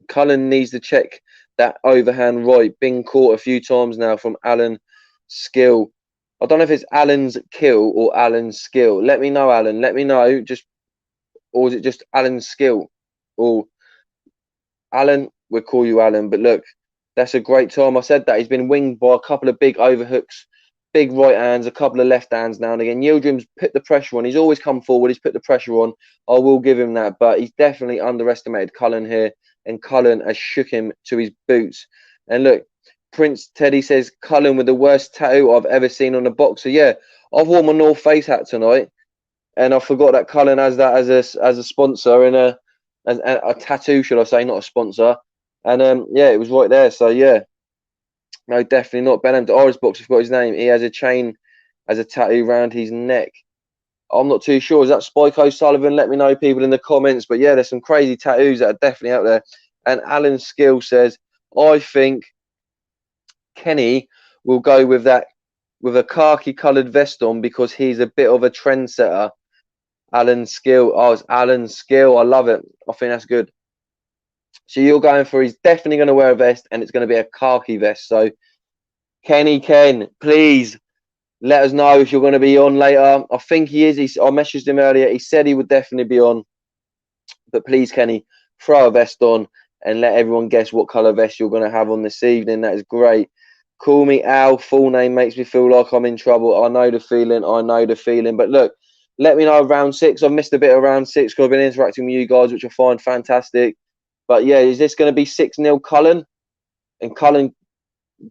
Cullen needs to check that overhand right. Been caught a few times now from Alan Skill. I don't know if it's Alan's Kill or Alan's Skill. Let me know, Alan. Let me know. Or is it just Alan's Skill? Or Alan, we'll call you Alan. But look, that's a great time. I said that he's been winged by a couple of big overhooks, big right hands, a couple of left hands now and again. Yildirim's put the pressure on. He's always come forward. He's put the pressure on. I will give him that. But he's definitely underestimated Cullen here. And Cullen has shook him to his boots. And look, Prince Teddy says, Cullen with the worst tattoo I've ever seen on a boxer. Yeah, I've worn my North Face hat tonight, and I forgot that Cullen has that as a sponsor and a tattoo, should I say, not a sponsor. And yeah, it was right there. So yeah, no, definitely not. Ben Doris boxer, forgot his name. He has a chain as a tattoo round his neck. I'm not too sure. Is that Spike O'Sullivan? Let me know, people, in the comments. But yeah, there's some crazy tattoos that are definitely out there. And Alan Skill says, I think Kenny will go with that, with a khaki coloured vest on, because he's a bit of a trendsetter. Alan Skill. Oh, it's Alan Skill. I love it. I think that's good. So you're going for, he's definitely going to wear a vest, and it's going to be a khaki vest. So Ken, please let us know if you're going to be on later. I think he is. I messaged him earlier. He said he would definitely be on. But please, Kenny, throw a vest on and let everyone guess what colour vest you're going to have on this evening. That is great. Call me Al. Full name makes me feel like I'm in trouble. I know the feeling. I know the feeling. But look, let me know round 6. I've missed a bit of round 6 because I've been interacting with you guys, which I find fantastic. But yeah, is this going to be 6-0 Cullen? And Cullen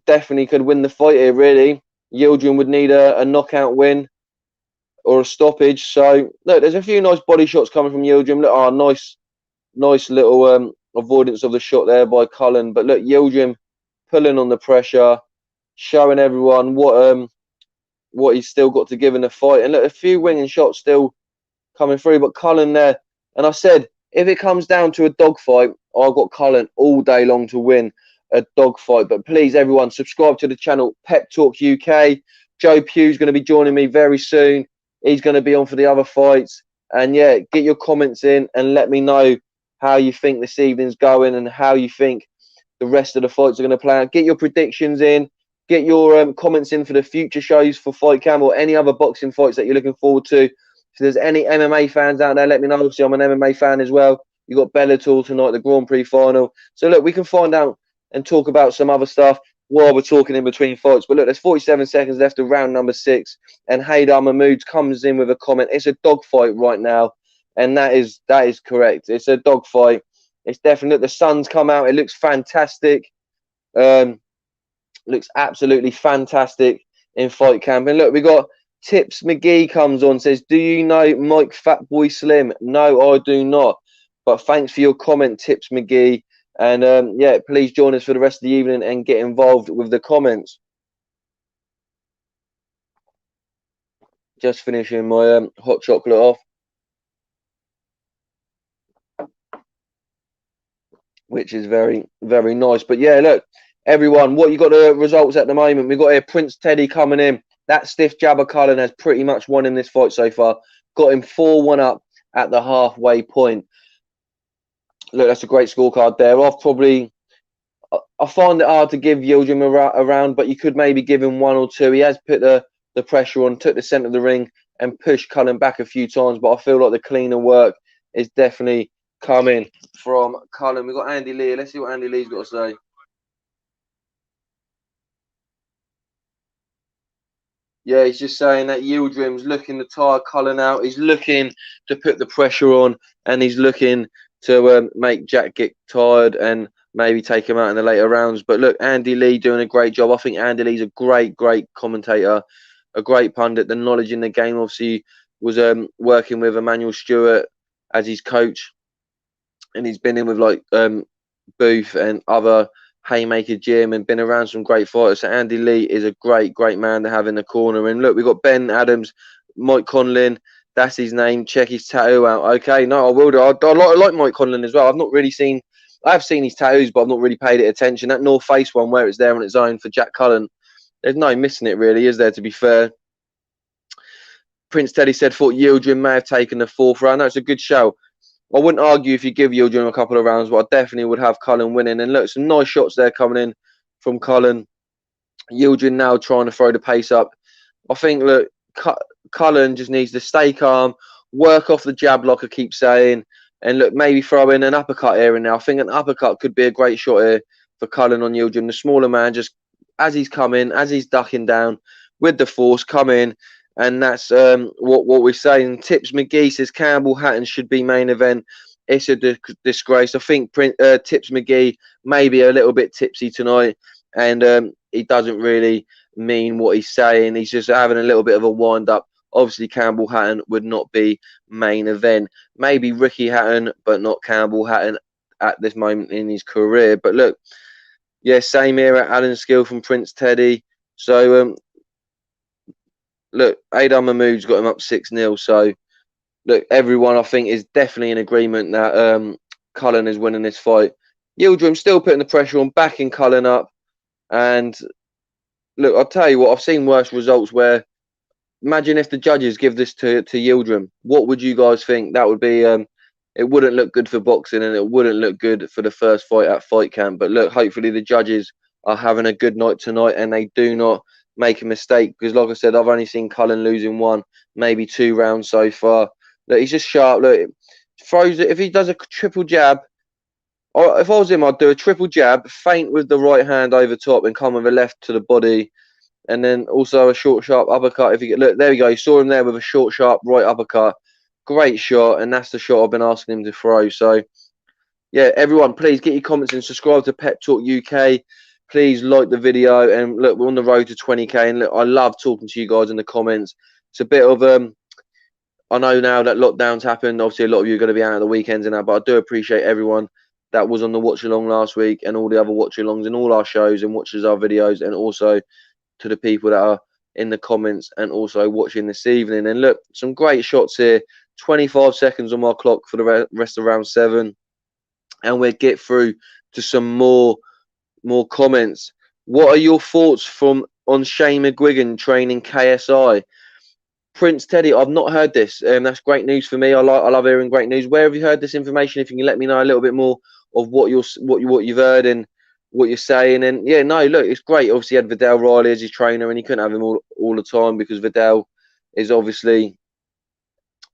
definitely could win the fight here, really. Yildirim would need a knockout win or a stoppage. So look, there's a few nice body shots coming from Yildirim. Look, oh, nice little avoidance of the shot there by Cullen. But look, Yildirim pulling on the pressure, showing everyone what he's still got to give in the fight. And look, a few winging shots still coming through, but Cullen there. And I said, if it comes down to a dogfight, I've got Cullen all day long to win a dogfight. But please, everyone, subscribe to the channel, Pep Talk UK. Joe Pugh's going to be joining me very soon. He's going to be on for the other fights. And yeah, get your comments in and let me know how you think this evening's going and how you think the rest of the fights are going to play out. Get your predictions in. Get your comments in for the future shows for Fight Cam or any other boxing fights that you're looking forward to. If there's any MMA fans out there, let me know. Obviously, I'm an MMA fan as well. You got Bellator tonight, the Grand Prix final. So look, we can find out and talk about some other stuff while we're talking in between fights. But look, there's 47 seconds left of round number 6, and Haydar Mahmood comes in with a comment. It's a dogfight right now, and that is correct. It's a dogfight. It's definitely, the sun's come out. It looks fantastic. Looks absolutely fantastic in Fight Camp. And look, we got Tips McGee comes on, says, do you know Mike Fatboy Slim? No, I do not. But thanks for your comment, Tips McGee. And yeah, please join us for the rest of the evening and get involved with the comments. Just finishing my hot chocolate off, which is very, very nice. But yeah, look, everyone, what you got the results at the moment? We've got here Prince Teddy coming in. That stiff jabber Cullen has pretty much won in this fight so far. Got him 4-1 up at the halfway point. Look, that's a great scorecard there. I find it hard to give Yildirim a round, but you could maybe give him 1 or 2. He has put the pressure on, took the centre of the ring and pushed Cullen back a few times. But I feel like the cleaner work is definitely coming from Cullen. We've got Andy Lee. Let's see what Andy Lee's got to say. Yeah, he's just saying that Yildirim's looking to tire Cullen out. He's looking to put the pressure on, and he's looking to make Jack get tired and maybe take him out in the later rounds. But look, Andy Lee doing a great job. I think Andy Lee's a great commentator, a great pundit. The knowledge in the game, obviously, was working with Emmanuel Stewart as his coach, and he's been in with like Booth and other Haymaker Jim and been around some great fighters. So Andy Lee is a great man to have in the corner. And look, we've got Ben Adams, Mike Conlon. That's his name. Check his tattoo out. Okay, no, I will do. I like Mike Conlon as well. I've not really seen. I have seen his tattoos, but I've not really paid it attention. That North Face one where it's there on its own for Jack Cullen. There's no missing it really, is there? To be fair. Prince Teddy said thought Yildirim may have taken the 4th round. That's a good show. I wouldn't argue if you give Yildirim a couple of rounds, but I definitely would have Cullen winning. And look, some nice shots there coming in from Cullen. Yildirim now trying to throw the pace up. I think, look, Cullen just needs to stay calm, work off the jab like I keep saying, and look, maybe throw in an uppercut here and now. I think an uppercut could be a great shot here for Cullen on Yildirim. The smaller man, just as he's coming, as he's ducking down with the force, come in. And that's what we're saying. Tips McGee says Campbell Hatton should be main event. It's a disgrace. I think Tips McGee may be a little bit tipsy tonight, and he doesn't really mean what he's saying. He's just having a little bit of a wind up. Obviously, Campbell Hatton would not be main event. Maybe Ricky Hatton, but not Campbell Hatton at this moment in his career. But look, yeah, same here at Alan Skill from Prince Teddy. So look, Adam Mahmood's got him up 6-0. So, look, everyone, I think, is definitely in agreement that Cullen is winning this fight. Yildirim still putting the pressure on, backing Cullen up. And, look, I'll tell you what, I've seen worse results where, imagine if the judges give this to Yildirim. What would you guys think? That would be, it wouldn't look good for boxing and it wouldn't look good for the first fight at Fight Camp. But, look, hopefully the judges are having a good night tonight and they do not make a mistake, because like I said, I've only seen Cullen losing 1, maybe 2 rounds so far. Look, he's just sharp. Look, throws it. If he does a triple jab, or if I was him, I'd do a triple jab, feint with the right hand over top, and come with a left to the body, and then also a short, sharp uppercut. If you get, look, there we go. You saw him there with a short, sharp right uppercut. Great shot, and that's the shot I've been asking him to throw. So, yeah, everyone, please get your comments and subscribe to Pep Talk UK. Please like the video, and look, we're on the road to 20k, and look, I love talking to you guys in the comments. It's a bit of I know now that lockdown's happened, obviously a lot of you are going to be out at the weekends and that, but I do appreciate everyone that was on the watch along last week and all the other watch alongs and all our shows and watches our videos, and also to the people that are in the comments and also watching this evening. And look, some great shots here. 25 seconds on my clock for the rest of round 7, and we'll get through to some more comments. What are your thoughts on Shane McGuigan training KSI? Prince Teddy, I've not heard this. That's great news for me. I love hearing great news. Where have you heard this information? If you can let me know a little bit more of what you've heard and what you're saying. And yeah, no, look, it's great. Obviously, he had Vidal Riley as his trainer, and he couldn't have him all the time because Vidal is obviously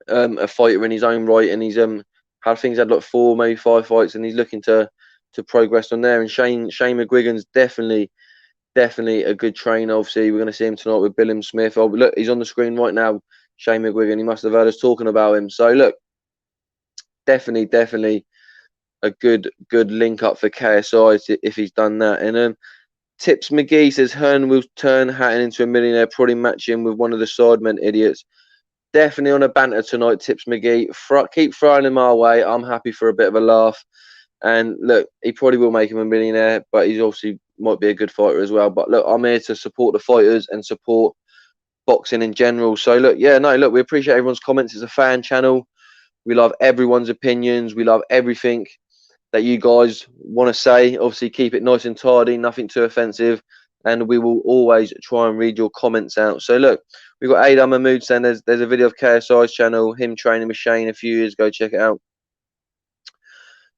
a fighter in his own right, and he's had like 4, maybe 5 fights, and he's looking to progress on there. And Shane McGuigan's definitely a good trainer. Obviously, we're going to see him tonight with Billam Smith. Oh, look, he's on the screen right now. Shane McGuigan. He must have heard us talking about him. So look, definitely a good link up for KSI if he's done that. And Tips McGee says Hearn will turn Hatton into a millionaire, probably match him with one of the Sidemen idiots. Definitely on a banter tonight, Tips McGee. Keep throwing him our way. I'm happy for a bit of a laugh. And look, he probably will make him a millionaire, but he's obviously might be a good fighter as well. But look, I'm here to support the fighters and support boxing in general. So look, yeah, no, look, we appreciate everyone's comments. It's a fan channel. We love everyone's opinions. We love everything that you guys want to say. Obviously, keep it nice and tidy, nothing too offensive, and we will always try and read your comments out. So look, we've got Adam Mahmood saying there's a video of KSI's channel, him training with Shane a few years ago. Check it out.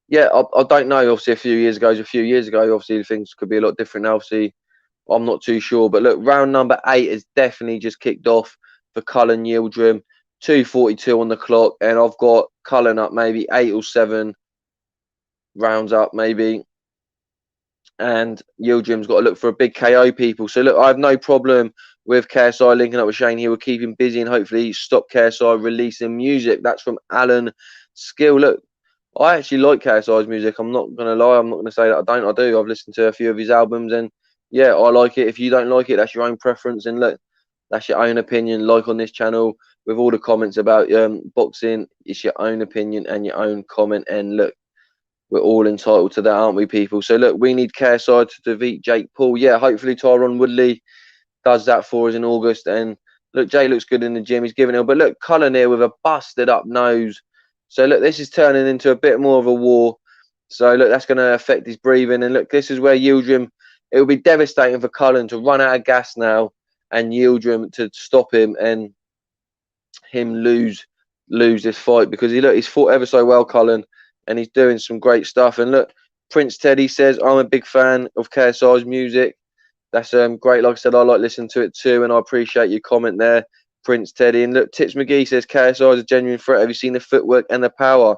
Yeah, I don't know. Obviously, a few years ago is a few years ago. Obviously, things could be a lot different now. Obviously, I'm not too sure. But look, round number 8 is definitely just kicked off for Cullen Yildirim. 2:42 on the clock, and I've got Cullen up maybe 8 or 7 rounds up maybe, and Yildirim's got to look for a big KO, people. So look, I have no problem with KSI linking up with Shane. He will keep him busy and hopefully stop KSI releasing music. That's from Alan Skill. Look, I actually like KSI's music. I'm not going to lie. I'm not going to say that I don't. I do. I've listened to a few of his albums, and yeah, I like it. If you don't like it, that's your own preference. And look, that's your own opinion. Like on this channel, with all the comments about boxing, it's your own opinion and your own comment. And look, we're all entitled to that, aren't we, people? So look, we need KSI to defeat Jake Paul. Yeah, hopefully Tyron Woodley does that for us in August. And look, Jay looks good in the gym. He's giving it. But look, Cullen here with a busted up nose. So look, this is turning into a bit more of a war. So look, that's going to affect his breathing. And look, this is where Yildirim, it will be devastating for Cullen to run out of gas now and Yildirim to stop him and him lose this fight, because he's fought ever so well, Cullen, and he's doing some great stuff. And look, Prince Teddy says, I'm a big fan of KSI's music. That's great. Like I said, I like listening to it too, and I appreciate your comment there, Prince Teddy. And look, Tits McGee says KSI is a genuine threat. Have you seen the footwork and the power?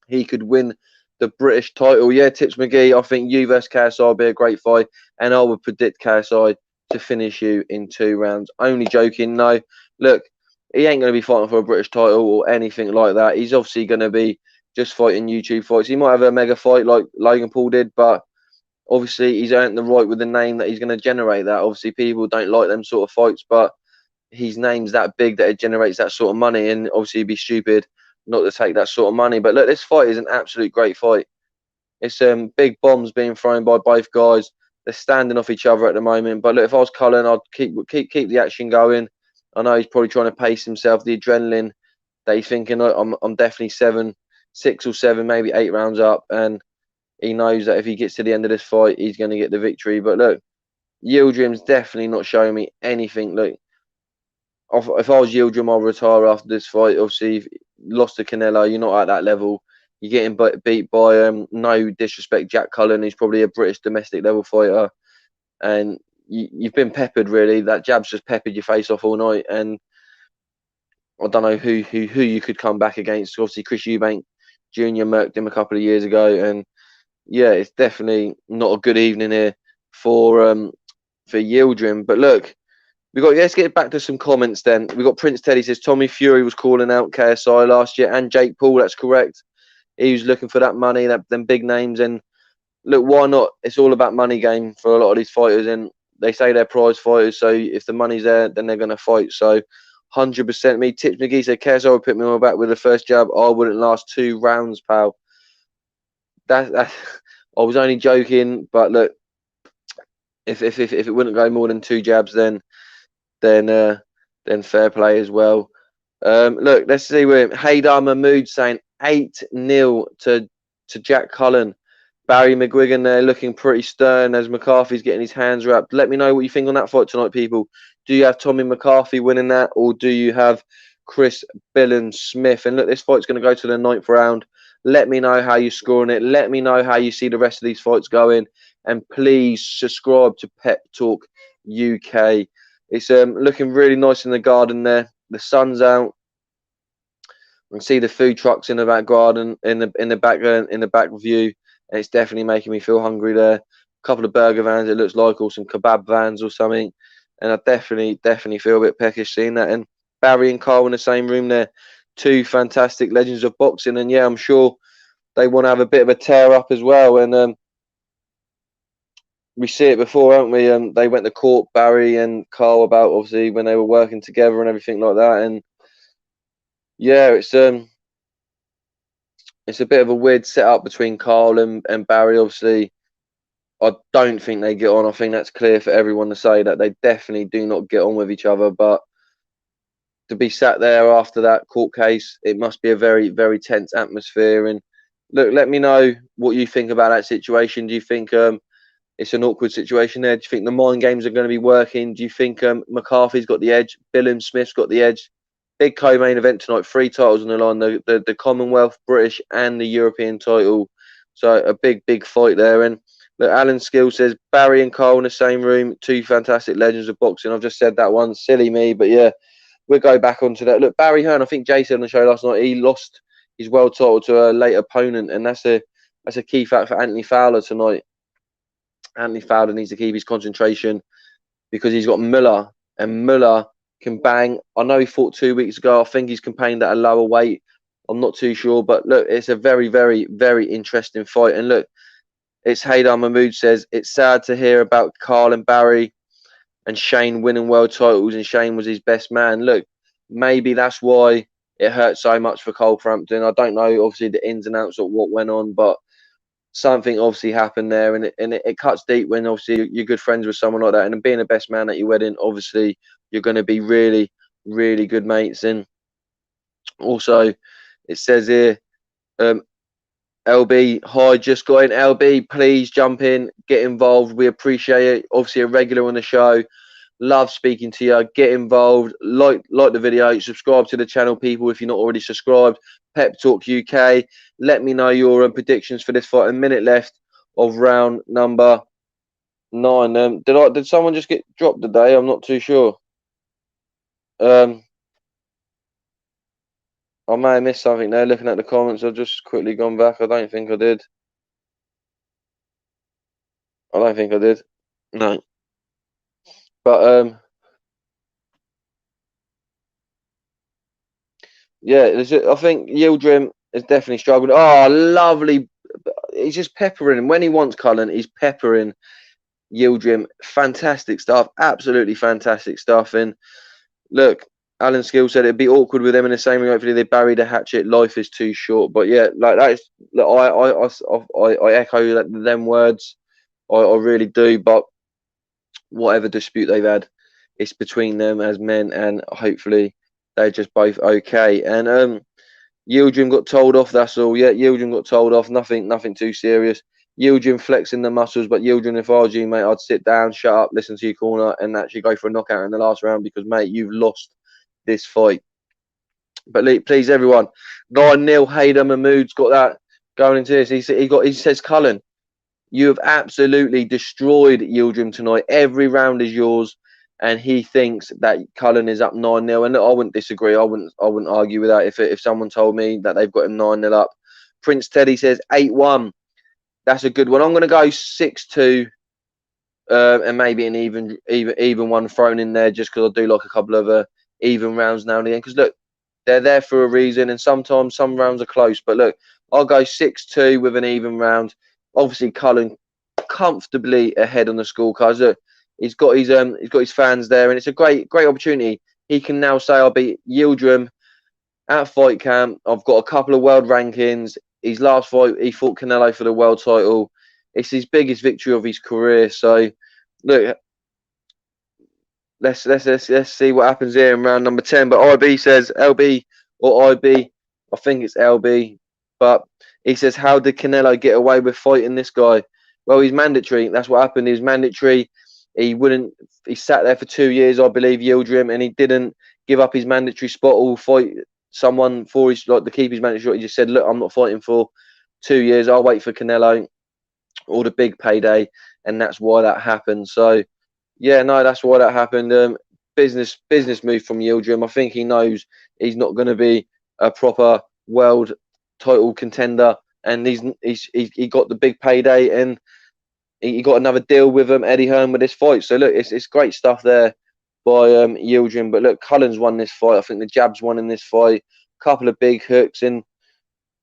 He could win the British title. Yeah, Tips McGee, I think you versus KSI will be a great fight, and I would predict KSI to finish you in 2 rounds. Only joking. No, look, he ain't going to be fighting for a British title or anything like that. He's obviously going to be just fighting YouTube fights. He might have a mega fight like Logan Paul did, but obviously he's earned the right with the name that he's going to generate that. Obviously people don't like them sort of fights, but his name's that big that it generates that sort of money, and obviously it'd be stupid not to take that sort of money. But look, this fight is an absolute great fight. It's big bombs being thrown by both guys. They're standing off each other at the moment. But look, if I was Cullen, I'd keep the action going. I know he's probably trying to pace himself. The adrenaline that he's thinking, I'm definitely 6 or 7, maybe 8 rounds up, and he knows that if he gets to the end of this fight, he's going to get the victory. But look, Yildirim's definitely not showing me anything. Look, if I was Yildirim, I'll retire after this fight. Obviously, if you lost to Canelo, you're not at that level. You're getting beat by, no disrespect, Jack Cullen. He's probably a British domestic level fighter. And you've been peppered, really. That jab's just peppered your face off all night. And I don't know who you could come back against. Obviously, Chris Eubank Jr. murked him a couple of years ago. And yeah, it's definitely not a good evening here for Yildirim. But look, let's get back to some comments then. We got Prince Teddy says Tommy Fury was calling out KSI last year and Jake Paul. That's correct. He was looking for that money, them big names. And look, why not? It's all about money game for a lot of these fighters, and they say they're prize fighters. So if the money's there, then they're going to fight. So 100% me. Tips McGee said KSI would put me on my back with the first jab. I wouldn't last 2 rounds, pal. That I was only joking, but look, if it wouldn't go more than 2 jabs, then fair play as well. Look, let's see where Haydar Mahmood saying 8-0 to Jack Cullen. Barry McGuigan there looking pretty stern as McCarthy's getting his hands wrapped. Let me know what you think on that fight tonight, people. Do you have Tommy McCarthy winning that, or do you have Chris Billen-Smith? And look, this fight's going to go to the 9th round. Let me know how you're scoring it. Let me know how you see the rest of these fights going. And please subscribe to Pep Talk UK. It's looking really nice in the garden there. The sun's out. I can see the food trucks in the back garden, in the back view, and it's definitely making me feel hungry there. A couple of burger vans, it looks like, or some kebab vans or something, and I definitely feel a bit peckish seeing that. And Barry and Carl in the same room there, 2 fantastic legends of boxing, and yeah, I'm sure they want to have a bit of a tear up as well. And we see it before, haven't we? They went to court, Barry and Carl, about obviously when they were working together and everything like that. And yeah, it's a bit of a weird setup between Carl and Barry. Obviously, I don't think they get on. I think that's clear for everyone to say that they definitely do not get on with each other. But to be sat there after that court case, it must be a very, very tense atmosphere. And look, let me know what you think about that situation. Do you think it's an awkward situation there? Do you think the mind games are going to be working? Do you think McCarthy's got the edge? Billen-Smith's got the edge? Big co-main event tonight, 3 titles on the line, the Commonwealth, British and the European title. So a big fight there. And look, Alan Skill says Barry and Carl in the same room, 2 fantastic legends of boxing. I've just said that one, silly me, but yeah, we'll go back onto that. Look, Barry Hearn, I think Jay said on the show last night, he lost his world title to a late opponent, and that's a key fact for Anthony Fowler tonight. Anthony Fowler needs to keep his concentration because he's got Muller, and Muller can bang. I know he fought 2 weeks ago. I think he's campaigned at a lower weight. I'm not too sure, but look, it's a very, very, very interesting fight. And look, it's Haydar Mahmoud says, it's sad to hear about Carl and Barry and Shane winning world titles, and Shane was his best man. Look, maybe that's why it hurt so much for Cole Frampton. I don't know, obviously, the ins and outs of what went on, but something obviously happened there, and it cuts deep when obviously you're good friends with someone like that, and being a best man at your wedding, obviously you're going to be really, really good mates. And also, it says here, LB, hi, just got in. LB, please jump in, get involved. We appreciate it. Obviously, a regular on the show. Love speaking to you. Get involved. Like the video. Subscribe to the channel, people, if you're not already subscribed. Pep Talk UK. Let me know your predictions for this fight. A minute left of round number 9. Did someone just get dropped today? I'm not too sure. I may have missed something there. Looking at the comments, I've just quickly gone back. I don't think I did. I don't think I did. No. But yeah, I think Yildirim has definitely struggled. Oh, lovely. He's just peppering him. When he wants Cullen, he's peppering Yildirim. Fantastic stuff. Absolutely fantastic stuff. And look, Alan Skill said it'd be awkward with them in the same way. Hopefully they bury the hatchet. Life is too short. But yeah, like that is. Look, I echo them words. I really do. But whatever dispute they've had, it's between them as men, and hopefully they're just both okay. And Yildirim got told off. That's all. Yeah, Yildirim got told off. Nothing too serious. Yildirim flexing the muscles, but Yildirim, if I was you, mate, I'd sit down, shut up, listen to your corner, and actually go for a knockout in the last round, because, mate, you've lost this fight. But please, everyone, 9-0. Haydar Mahmoud's got that going into this. He says, Cullen, you have absolutely destroyed Yildirim tonight. Every round is yours. And he thinks that Cullen is up 9-0. And look, I wouldn't disagree. I wouldn't argue with that if someone told me that they've got him 9-0 up. Prince Teddy says 8-1. That's a good one. I'm going to go 6-2, and maybe an even one thrown in there, just because I do like a couple of even rounds now and again. Because look, they're there for a reason, and sometimes some rounds are close. But look, I'll go 6-2 with an even round. Obviously, Cullen comfortably ahead on the scorecards. Look, he's got his fans there, and it's a great opportunity. He can now say, I'll beat Yildirim at fight camp. I've got a couple of world rankings. His last fight, he fought Canelo for the world title. It's his biggest victory of his career. So, look, let's see what happens here in round number 10. But IB says LB or IB. I think it's LB. But he says, how did Canelo get away with fighting this guy? Well, he's mandatory. That's what happened. He was mandatory. He sat there for 2 years, I believe, Yildirim, and he didn't give up his mandatory spot or fight someone for his, like, to keep his mandatory. He just said, look, I'm not fighting for 2 years. I'll wait for Canelo or the big payday. And that's why that happened. So, yeah, no, that's why that happened. Business move from Yildirim. I think he knows he's not going to be a proper world title contender. And he got the big payday, and he got another deal with Eddie Hearn with this fight. So look, it's great stuff there by Yildirim. But look, Cullen's won this fight. I think the jab's won in this fight. A couple of big hooks, and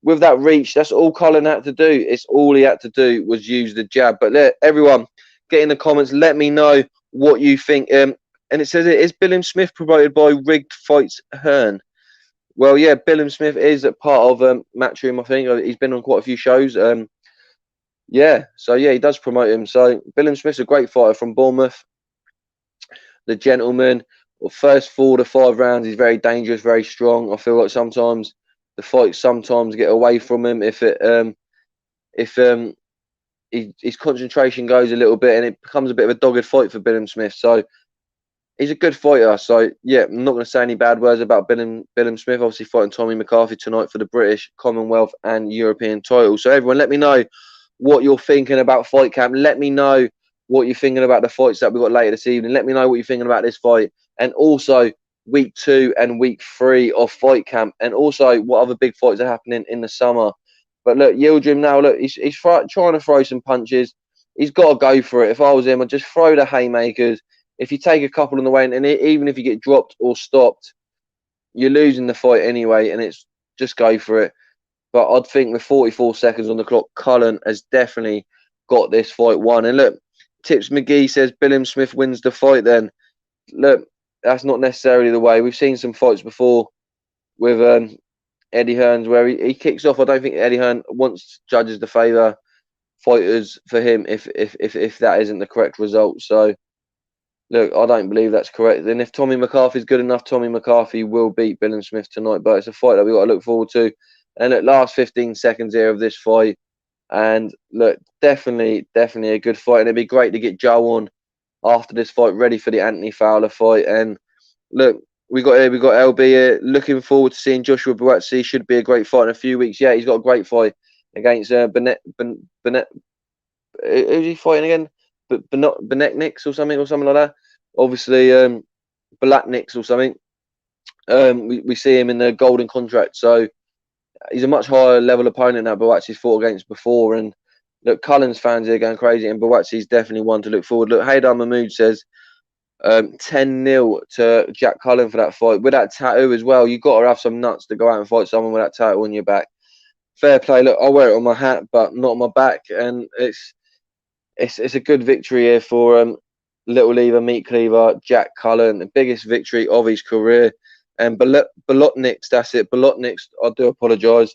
with that reach, that's all Cullen had to do. It's all he had to do was use the jab. But let everyone get in the comments. Let me know what you think. And it says, is Bilham Smith promoted by Rigged Fights Hearn? Well, yeah, Bilham Smith is a part of Matchroom. I think he's been on quite a few shows. Yeah, so yeah, he does promote him. So Bilham Smith's a great fighter from Bournemouth. The gentleman, first 4 to 5 rounds, he's very dangerous, very strong. I feel like sometimes the fights get away from him if his concentration goes a little bit, and it becomes a bit of a dogged fight for Bilham Smith. So he's a good fighter. So yeah, I'm not going to say any bad words about Bilham Smith. Obviously fighting Tommy McCarthy tonight for the British, Commonwealth and European title. So everyone, let me know what you're thinking about fight camp. Let me know what you're thinking about the fights that we've got later this evening. Let me know what you're thinking about this fight. And also, week 2 and week 3 of fight camp, and also what other big fights are happening in the summer. But look, Yildirim now, look, he's trying to throw some punches. He's got to go for it. If I was him, I'd just throw the haymakers. If you take a couple on the way, and even if you get dropped or stopped, you're losing the fight anyway, and it's just go for it. But I'd think with 44 seconds on the clock, Cullen has definitely got this fight won. And look, Tips McGee says Billam Smith wins the fight then. Look, that's not necessarily the way. We've seen some fights before with Eddie Hearns where he kicks off. I don't think Eddie Hearn wants judges to favour fighters for him if that isn't the correct result. So, look, I don't believe that's correct. And if Tommy McCarthy's good enough, Tommy McCarthy will beat Billam Smith tonight. But it's a fight that we've got to look forward to. And look, last 15 seconds here of this fight. And look, definitely a good fight. And it'd be great to get Joe on after this fight, ready for the Anthony Fowler fight. And look, we got Alby here. Looking forward to seeing Joshua Buatsi. Should be a great fight in a few weeks. Yeah, he's got a great fight against Bennett. Who's he fighting again? Bennett Nix or something like that. Obviously, Black Nix or something. We see him in the golden contract. So he's a much higher level opponent that Buatsi's fought against before. And look, Cullen's fans are going crazy, and Buatsi's definitely one to look forward. Look, Haydar Mahmood says 10-0 to Jack Cullen for that fight. With that tattoo as well, you've got to have some nuts to go out and fight someone with that tattoo on your back. Fair play. Look, I wear it on my hat, but not on my back. And it's a good victory here for Little Lever, Meat Cleaver, Jack Cullen. The biggest victory of his career. And Bolotniks, that's it. Bolotniks, I do apologise.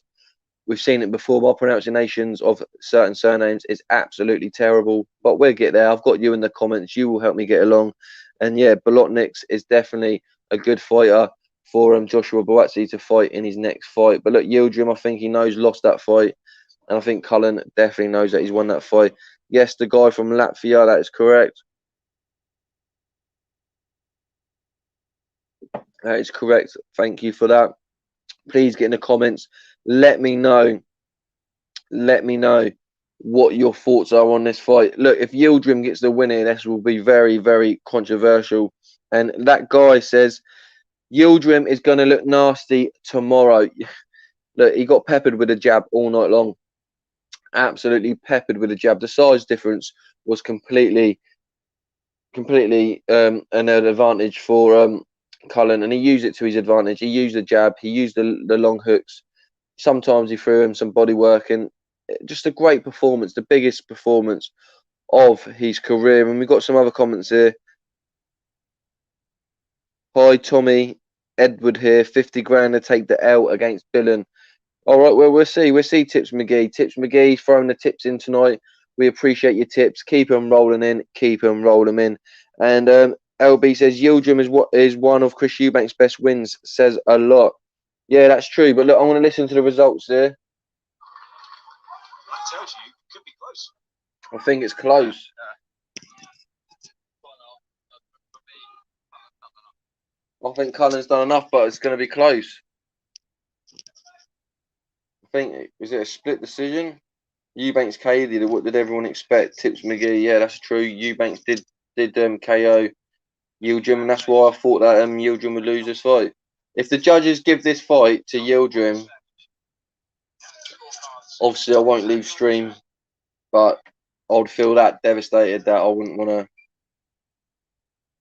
We've seen it before. My pronunciations of certain surnames is absolutely terrible. But we'll get there. I've got you in the comments. You will help me get along. And yeah, Bolotniks is definitely a good fighter for Joshua Buatsi to fight in his next fight. But look, Yildirim, I think he knows lost that fight. And I think Cullen definitely knows that he's won that fight. Yes, the guy from Latvia, that is correct. That is correct. Thank you for that. Please get in the comments. Let me know what your thoughts are on this fight. Look, if Yildirim gets the win here, this will be very, very controversial. And that guy says Yildirim is going to look nasty tomorrow. Look, he got peppered with a jab all night long. Absolutely peppered with a jab. The size difference was completely an advantage for Cullen, and he used it to his advantage. He used the jab. He used the long hooks. Sometimes he threw him some body work, and just a great performance, the biggest performance of his career. And we've got some other comments here. Hi, Tommy Edward here. 50 grand to take the L against Billen. All right, well, we'll see. We'll see Tips McGee. Tips McGee throwing the tips in tonight. We appreciate your tips. Keep them rolling in. Keep them rolling in. And LB says Yildirim is one of Chris Eubank's best wins. Says a lot. Yeah, that's true. But look, I want to listen to the results here. That tells you it could be close. I think it's close. I think Cullen's done enough, but it's going to be close. I think, is it a split decision? Eubanks KO'd. What did everyone expect? Tips McGee. Yeah, that's true. Eubanks did KO Yildirim, and that's why I thought that Yildirim would lose this fight. If the judges give this fight to Yildirim, obviously I won't leave stream, but I would feel that devastated that I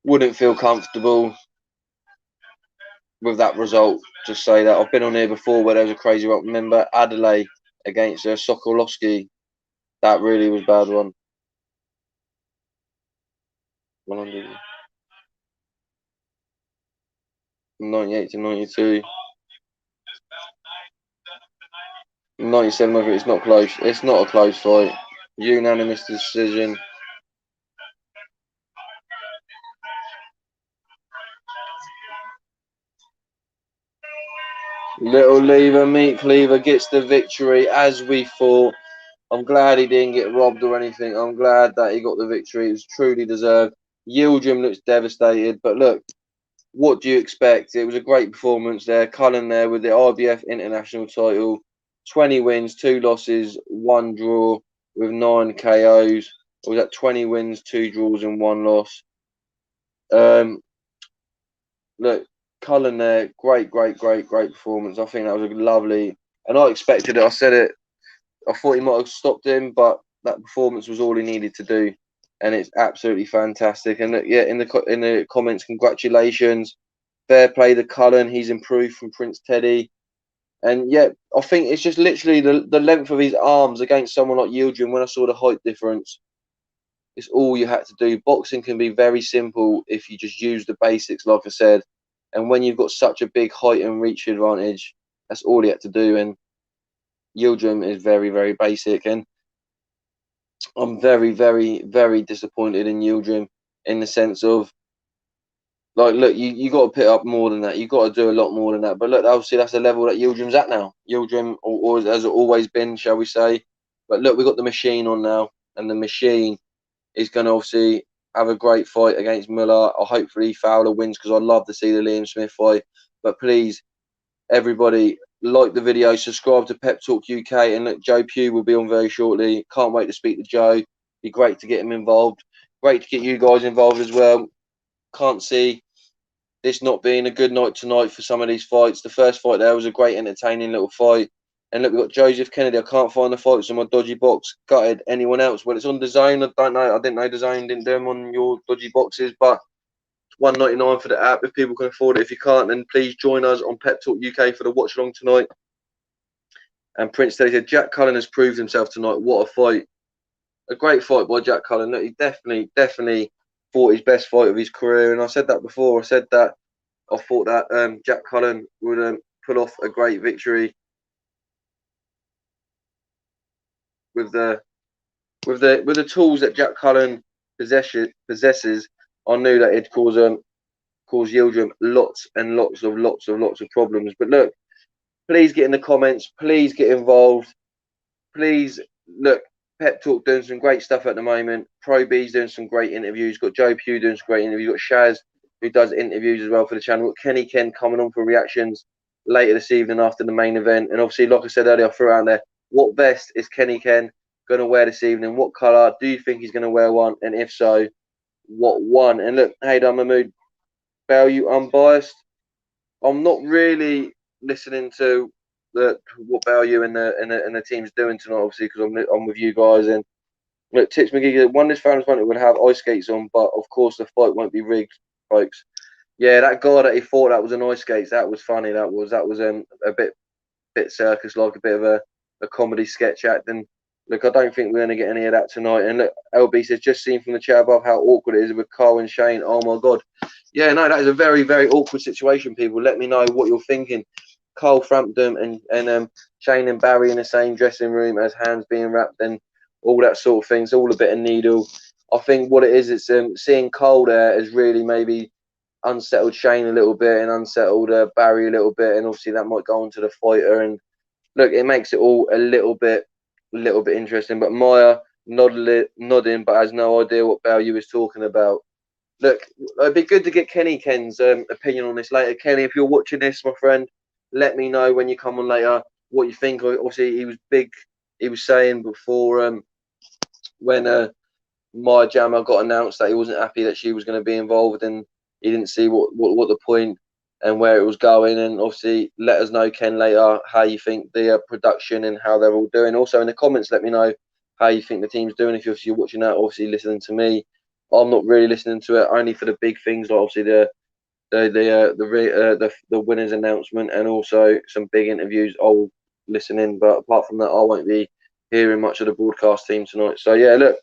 wouldn't feel comfortable with that result. Just say that I've been on here before where there was a crazy one. Remember Adelaide against Sokolowski? That really was a bad one. 100. 98 to 92. 97. It's not close. It's not a close fight. Unanimous decision. Little Lever, Meat Cleaver gets the victory as we thought. I'm glad he didn't get robbed or anything. I'm glad that he got the victory. It was truly deserved. Yildirim looks devastated, but look, what do you expect? It was a great performance there. Cullen there with the IBF international title. 20 wins, 2 losses, 1 draw with 9 KOs. Or was that 20 wins, 2 draws and 1 loss? Look, Cullen there, great performance. I think that was a lovely, and I expected it. I said it. I thought he might have stopped him, but that performance was all he needed to do, and it's absolutely fantastic. And yeah, in the comments, congratulations, fair play to Cullen. He's improved from Prince Teddy, and yeah, I think it's just literally the length of his arms against someone like Yildirim. When I saw the height difference, it's all you had to do. Boxing can be very simple if you just use the basics, like I said. And when you've got such a big height and reach advantage, that's all he had to do. And Yildirim is very basic. And I'm very disappointed in Yildirim in the sense of, like, look, you got to put up more than that. You got to do a lot more than that. But look, obviously that's the level that Yildirim's at now. Yildirim, or has always been, shall we say? But look, we've got the machine on now, and the machine is going to obviously have a great fight against Muller. Or hopefully Fowler wins, because I'd love to see the Liam Smith fight. But please, everybody, like the video, subscribe to Pep Talk UK, and look, Joe Pugh will be on very shortly. Can't wait to speak to Joe. Be great to get him involved. Great to get you guys involved as well. Can't see this not being a good night tonight for some of these fights. The first fight there was a great, entertaining little fight. And look, we've got Joseph Kennedy. I can't find the fights on my dodgy box. Gutted. Anyone else? Well, it's on the Zone. I don't know. I didn't know the Zone didn't do them on your dodgy boxes, but $1.99 for the app if people can afford it. If you can't, then please join us on Pep Talk UK for the watch along tonight. And Prince Teddy said, Jack Cullen has proved himself tonight. What a fight. A great fight by Jack Cullen. Look, he definitely fought his best fight of his career. And I said that before. I said that I thought that Jack Cullen would pull off a great victory with the tools that Jack Cullen possesses. I knew that it'd cause Yildirim lots of problems. But look, please get in the comments. Please get involved. Please look. Pep Talk doing some great stuff at the moment. Pro B's doing some great interviews. Got Joe Pugh doing some great interviews. Got Shaz, who does interviews as well for the channel. Got Kenny Ken coming on for reactions later this evening after the main event. And obviously, like I said earlier, I threw out there, what vest is Kenny Ken going to wear this evening? What colour do you think he's going to wear one? And if so, what one? And look, Haydar Mahmood, value unbiased. I'm not really listening to what value and the team's doing tonight, obviously, because I'm with you guys. And look, Tix McGee, one this fans want would have ice skates on, but of course the fight won't be rigged, folks. Yeah, that guy that he thought that was an ice skates, that was funny. That was a bit circus like, a bit of a comedy sketch act. And look, I don't think we're going to get any of that tonight. And look, LB says, just seen from the chat above how awkward it is with Carl and Shane. Oh my god. Yeah, no, that is a very awkward situation. People, let me know what you're thinking. Carl Frampton and Shane and Barry in the same dressing room as hands being wrapped and all that sort of thing. It's all a bit of needle. I think what it is, it's seeing Cole there has really maybe unsettled Shane a little bit and unsettled Barry a little bit, and obviously that might go on to the fighter. And look, it makes it all a little bit interesting. But Maya nodding, but has no idea what value is talking about. Look, it'd be good to get Kenny Ken's opinion on this later. Kenny, if you're watching this, my friend, let me know when you come on later what you think. Obviously, he was big. He was saying before when Maya Jama got announced that he wasn't happy that she was going to be involved, and he didn't see what the point and where it was going. And obviously, let us know, Ken, later how you think the production and how they're all doing. Also, in the comments, let me know how you think the team's doing. If you're watching that, obviously listening to me, I'm not really listening to it, only for the big things, like obviously the winners announcement and also some big interviews. I'll listen in, but apart from that, I won't be hearing much of the broadcast team tonight. So yeah, look,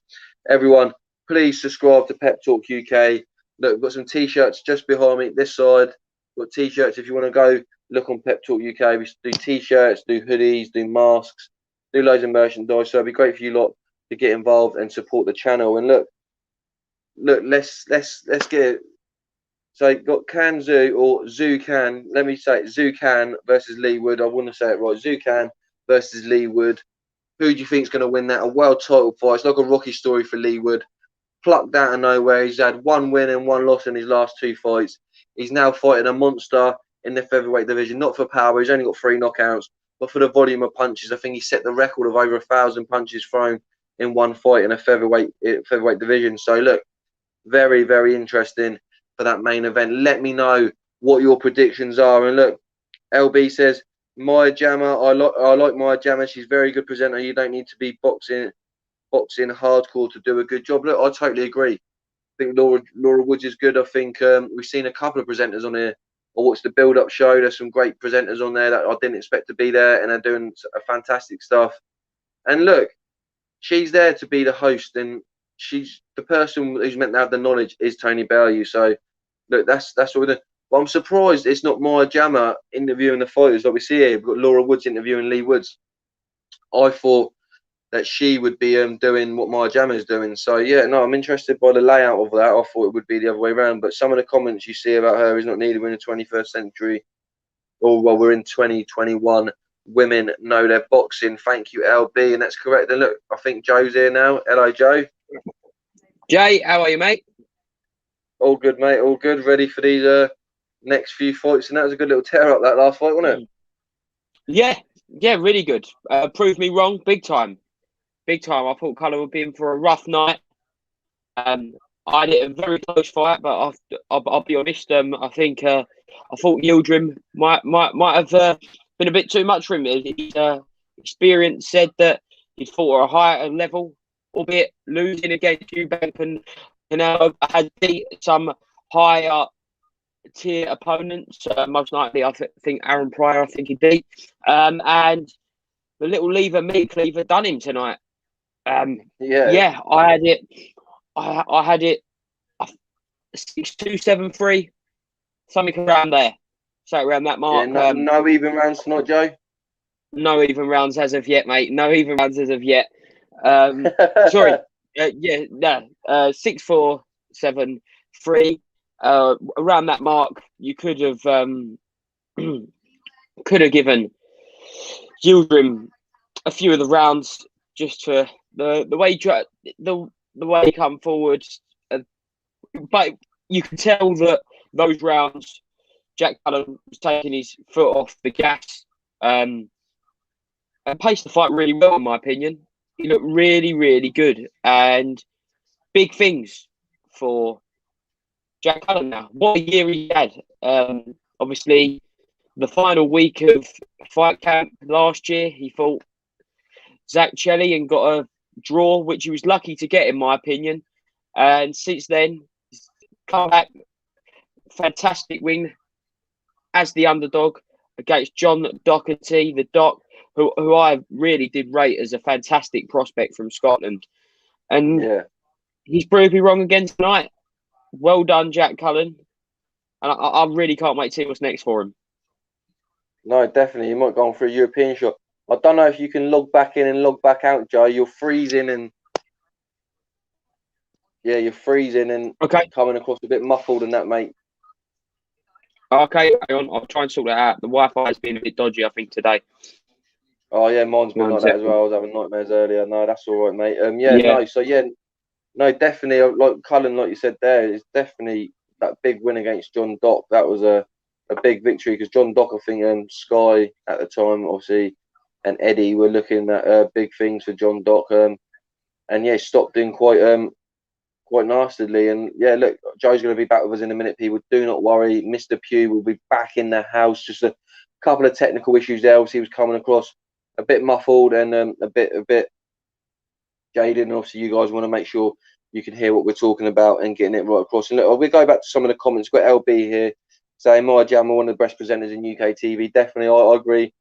everyone, please subscribe to Pep Talk UK. Look, we've got some t-shirts just behind me this side. We've got t-shirts. If you want to go look on Pep Talk UK, we do t-shirts, do hoodies, do masks, do loads of merchandise. So it'd be great for you lot to get involved and support the channel. And look, let's get it. So you've got Kanzu or Zucan. Let me say it, Zucan versus Lee Wood. I want to say it right. Zucan versus Lee Wood. Who do you think is going to win that? A world title fight. It's like a Rocky story for Lee Wood. Plucked out of nowhere. He's had one win and one loss in his last two fights. He's now fighting a monster in the featherweight division. Not for power. He's only got 3 knockouts. But for the volume of punches, I think he set the record of over 1,000 punches thrown in one fight in a featherweight division. So look, very interesting for that main event. Let me know what your predictions are. And look, LB says, Maya Jama, I like Maya Jama. She's a very good presenter. You don't need to be boxing hardcore to do a good job. Look, I totally agree. I think Laura Woods is good. I think we've seen a couple of presenters on here. I watched the build-up show. There's some great presenters on there that I didn't expect to be there, and they're doing fantastic stuff. And look, she's there to be the host, and she's the person who's meant to have the knowledge is Tony Bellew. So look, that's what we're doing. But I'm surprised it's not Maya Jama interviewing the fighters like we see here. We've got Laura Woods interviewing Lee Woods. I thought that she would be doing what Maya Jama is doing. So yeah, no, I'm interested by the layout of that. I thought it would be the other way around. But some of the comments you see about her is not needed. We're in the 21st century, or well, we're in 2021. Women know their boxing. Thank you, LB, and that's correct. And look, I think Joe's here now. Hello, Joe. Jay, how are you, mate? All good, mate. All good. Ready for these next few fights. And that was a good little tear up that last fight, wasn't it? Yeah, really good. Proved me wrong, big time. Big time. I thought Cullen would be in for a rough night. I had it a very close fight, but I'll be honest. I think I thought Yildirim might have been a bit too much for him. His experience said that he fought at a higher level, albeit losing against Eubank and had beat some higher tier opponents. Most likely, I think Aaron Pryor. I think he beat. And the little meat cleaver done him tonight. Yeah, I had it. I had it 6-2, 7-3, something around there. So around that mark. Yeah, no even rounds tonight, Joe. No even rounds as of yet, mate. No even rounds as of yet. Sorry. 6-4, 7-3. Around that mark, you could have given Yildirim a few of the rounds just for the way he come forward. But you can tell that those rounds, Jack Cullen was taking his foot off the gas and paced the fight really well, in my opinion. He looked really, really good, and big things for Jack Cullen now. What a year he had. Obviously, the final week of fight camp last year, he fought Zach Chelly and got a draw, which he was lucky to get, in my opinion. And since then, he's come back, fantastic win as the underdog against John Doherty, the Doc, who I really did rate as a fantastic prospect from Scotland. And he's proved me wrong again tonight. Well done, Jack Cullen. And I really can't wait to see what's next for him. No, definitely. He might go on for a European shot. I don't know if you can log back in and log back out, Joe. You're freezing and... Yeah, you're freezing and coming across a bit muffled and that, mate. Okay, hang on. I'll try and sort that out. The Wi-Fi has been a bit dodgy, I think, today. Oh, yeah, mine's been like that as well. I was having nightmares earlier. No, that's all right, mate. No, definitely, like Cullen, like you said there, is definitely that big win against John Dock. That was a big victory because John Dock, I think, Sky at the time, obviously, and Eddie were looking at big things for John Dock. And yeah, stopped in quite nastily. And yeah, look, Joe's going to be back with us in a minute, people. Do not worry. Mr. Pugh will be back in the house. Just a couple of technical issues there. Obviously, he was coming across a bit muffled and a bit jaded. And obviously, you guys want to make sure you can hear what we're talking about and getting it right across. And look, we'll go back to some of the comments. We've got LB here saying Maya Jama, one of the best presenters in UK TV. Definitely, I agree.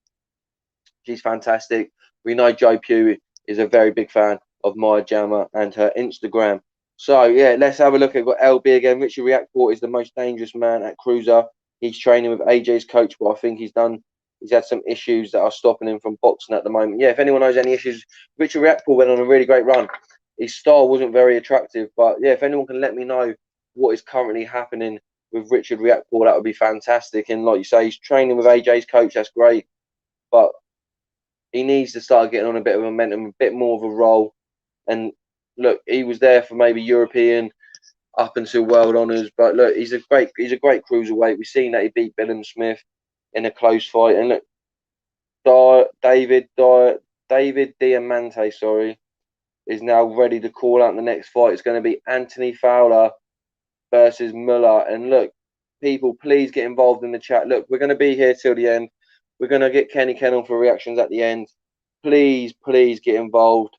She's fantastic. We know Joe Pugh is a very big fan of Maya Jama and her Instagram. So, yeah, let's have a look. I've got LB again. Richard Riakporhe is the most dangerous man at Cruiser. He's training with AJ's coach, but I think he's had some issues that are stopping him from boxing at the moment. Yeah, if anyone knows any issues, Richard Riakporhe went on a really great run. His style wasn't very attractive, but yeah, if anyone can let me know what is currently happening with Richard Riakporhe, that would be fantastic. And like you say, he's training with AJ's coach. That's great, but he needs to start getting on a bit of momentum, a bit more of a roll. And look, he was there for maybe European up until world honours, but look, he's a great cruiserweight. We've seen that he beat Billum Smith in a close fight, and look, David Diamante, is now ready to call out the next fight. It's going to be Anthony Fowler versus Muller, and look, people, please get involved in the chat. Look, we're going to be here till the end. We're going to get Kenny Kennel for reactions at the end. Please, please get involved.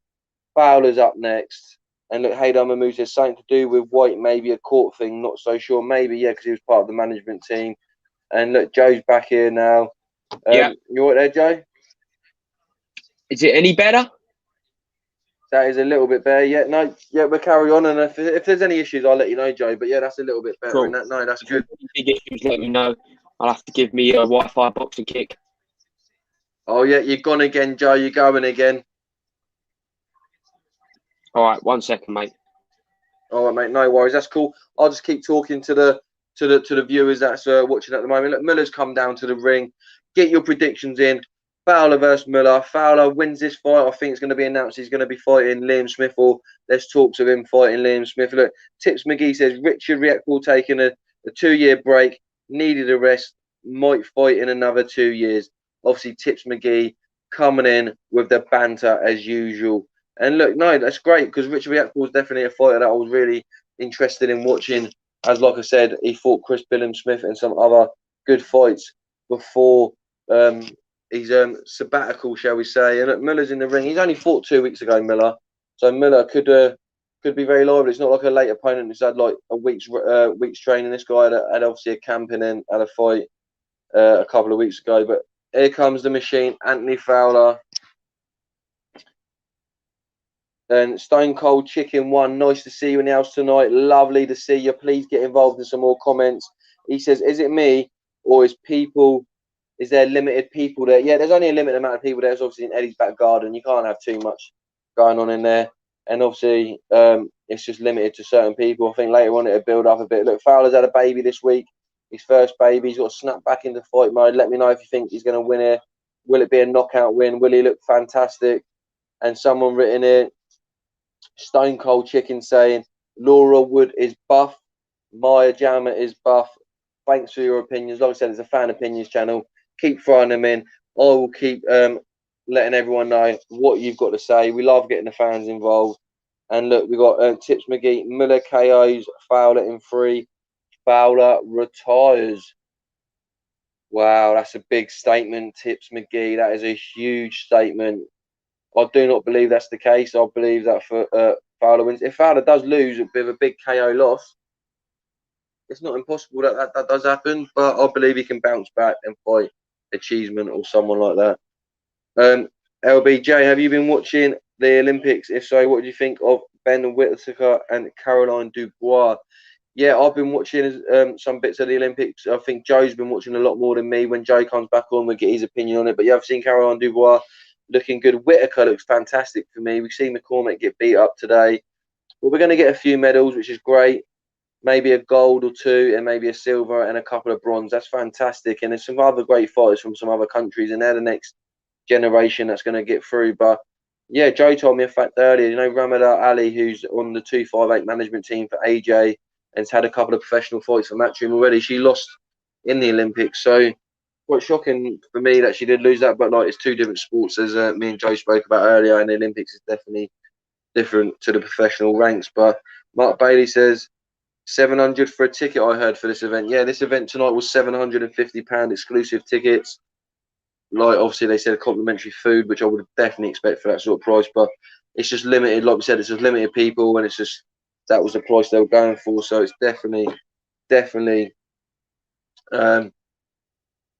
Fowler's up next. And look, Haydar Mahmood says something to do with White, maybe a court thing, not so sure. Maybe, yeah, because he was part of the management team. And look, Joe's back here now. Yeah. You all right there, Joe? Is it any better? That is a little bit better. Yeah, no, yeah, we'll carry on. And if there's any issues, I'll let you know, Joe. But yeah, that's a little bit better. Cool. No, that's good. Big issues, let me know. I'll have to give me a Wi-Fi boxing kick. Oh, yeah, you're gone again, Joe. You're going again. All right, 1 second, mate. All right, mate. No worries. That's cool. I'll just keep talking to the viewers that's watching at the moment. Look, Miller's come down to the ring. Get your predictions in. Fowler versus Miller. Fowler wins this fight. I think it's going to be announced he's going to be fighting Liam Smith, or there's talks of him fighting Liam Smith. Look, Tips McGee says Richard Riekball taking a 2-year break, needed a rest, might fight in another 2 years. Obviously, Tips McGee coming in with the banter as usual. And look, no, that's great, because Richard Riekball is definitely a fighter that I was really interested in watching. As like I said, he fought Chris Billum Smith and some other good fights before his sabbatical, shall we say. And look, Miller's in the ring. He's only fought 2 weeks ago, Miller. So Miller could be very liable. It's not like a late opponent who's had like a week's training. This guy had obviously a camp and then had a fight a couple of weeks ago. But here comes the machine, Anthony Fowler. And Stone Cold Chicken 1, nice to see you in the house tonight. Lovely to see you. Please get involved in some more comments. He says, is it me or is there limited people there? Yeah, there's only a limited amount of people there. It's obviously in Eddie's back garden. You can't have too much going on in there. And obviously, it's just limited to certain people. I think later on it'll build up a bit. Look, Fowler's had a baby this week. His first baby. He's got to snap back into fight mode. Let me know if you think he's going to win here. Will it be a knockout win? Will he look fantastic? And someone written here, Stone Cold Chicken saying Laura Wood is buff, Maya Jama is buff. Thanks for your opinions. Like I said, it's a fan opinions channel. Keep throwing them in. I will keep letting everyone know what you've got to say. We love getting the fans involved. And look, we got Tips McGee, Miller KOs, Fowler in 3, Fowler retires. Wow, that's a big statement, Tips McGee. That is a huge statement. I do not believe that's the case. I believe that for Fowler wins. If Fowler does lose with a big KO loss, it's not impossible that does happen. But I believe he can bounce back and fight Achievement or someone like that. LBJ, have you been watching the Olympics? If so, what do you think of Ben Whittaker and Caroline Dubois? Yeah, I've been watching some bits of the Olympics. I think Joe's been watching a lot more than me. When Joe comes back on, we'll get his opinion on it. But yeah, I've seen Caroline Dubois looking good. Whittaker looks fantastic for me. We've seen McCormick get beat up today. But we're going to get a few medals, which is great. Maybe a gold or 2 and maybe a silver and a couple of bronze. That's fantastic. And there's some other great fighters from some other countries, and they're the next generation that's going to get through. But yeah, Joe told me a fact earlier, you know, Ramadar Ali, who's on the 258 management team for AJ and has had a couple of professional fights for Matchroom already. She lost in the Olympics. So quite shocking for me that she did lose that. But like, it's 2 different sports, as me and Joe spoke about earlier, and the Olympics is definitely different to the professional ranks. But Mark Bailey says, 700 for a ticket, I heard, for this event. Yeah, this event tonight was £750 exclusive tickets. Like, obviously, they said complimentary food, which I would definitely expect for that sort of price. But it's just limited. Like we said, it's just limited people, and it's just that was the price they were going for. So it's definitely an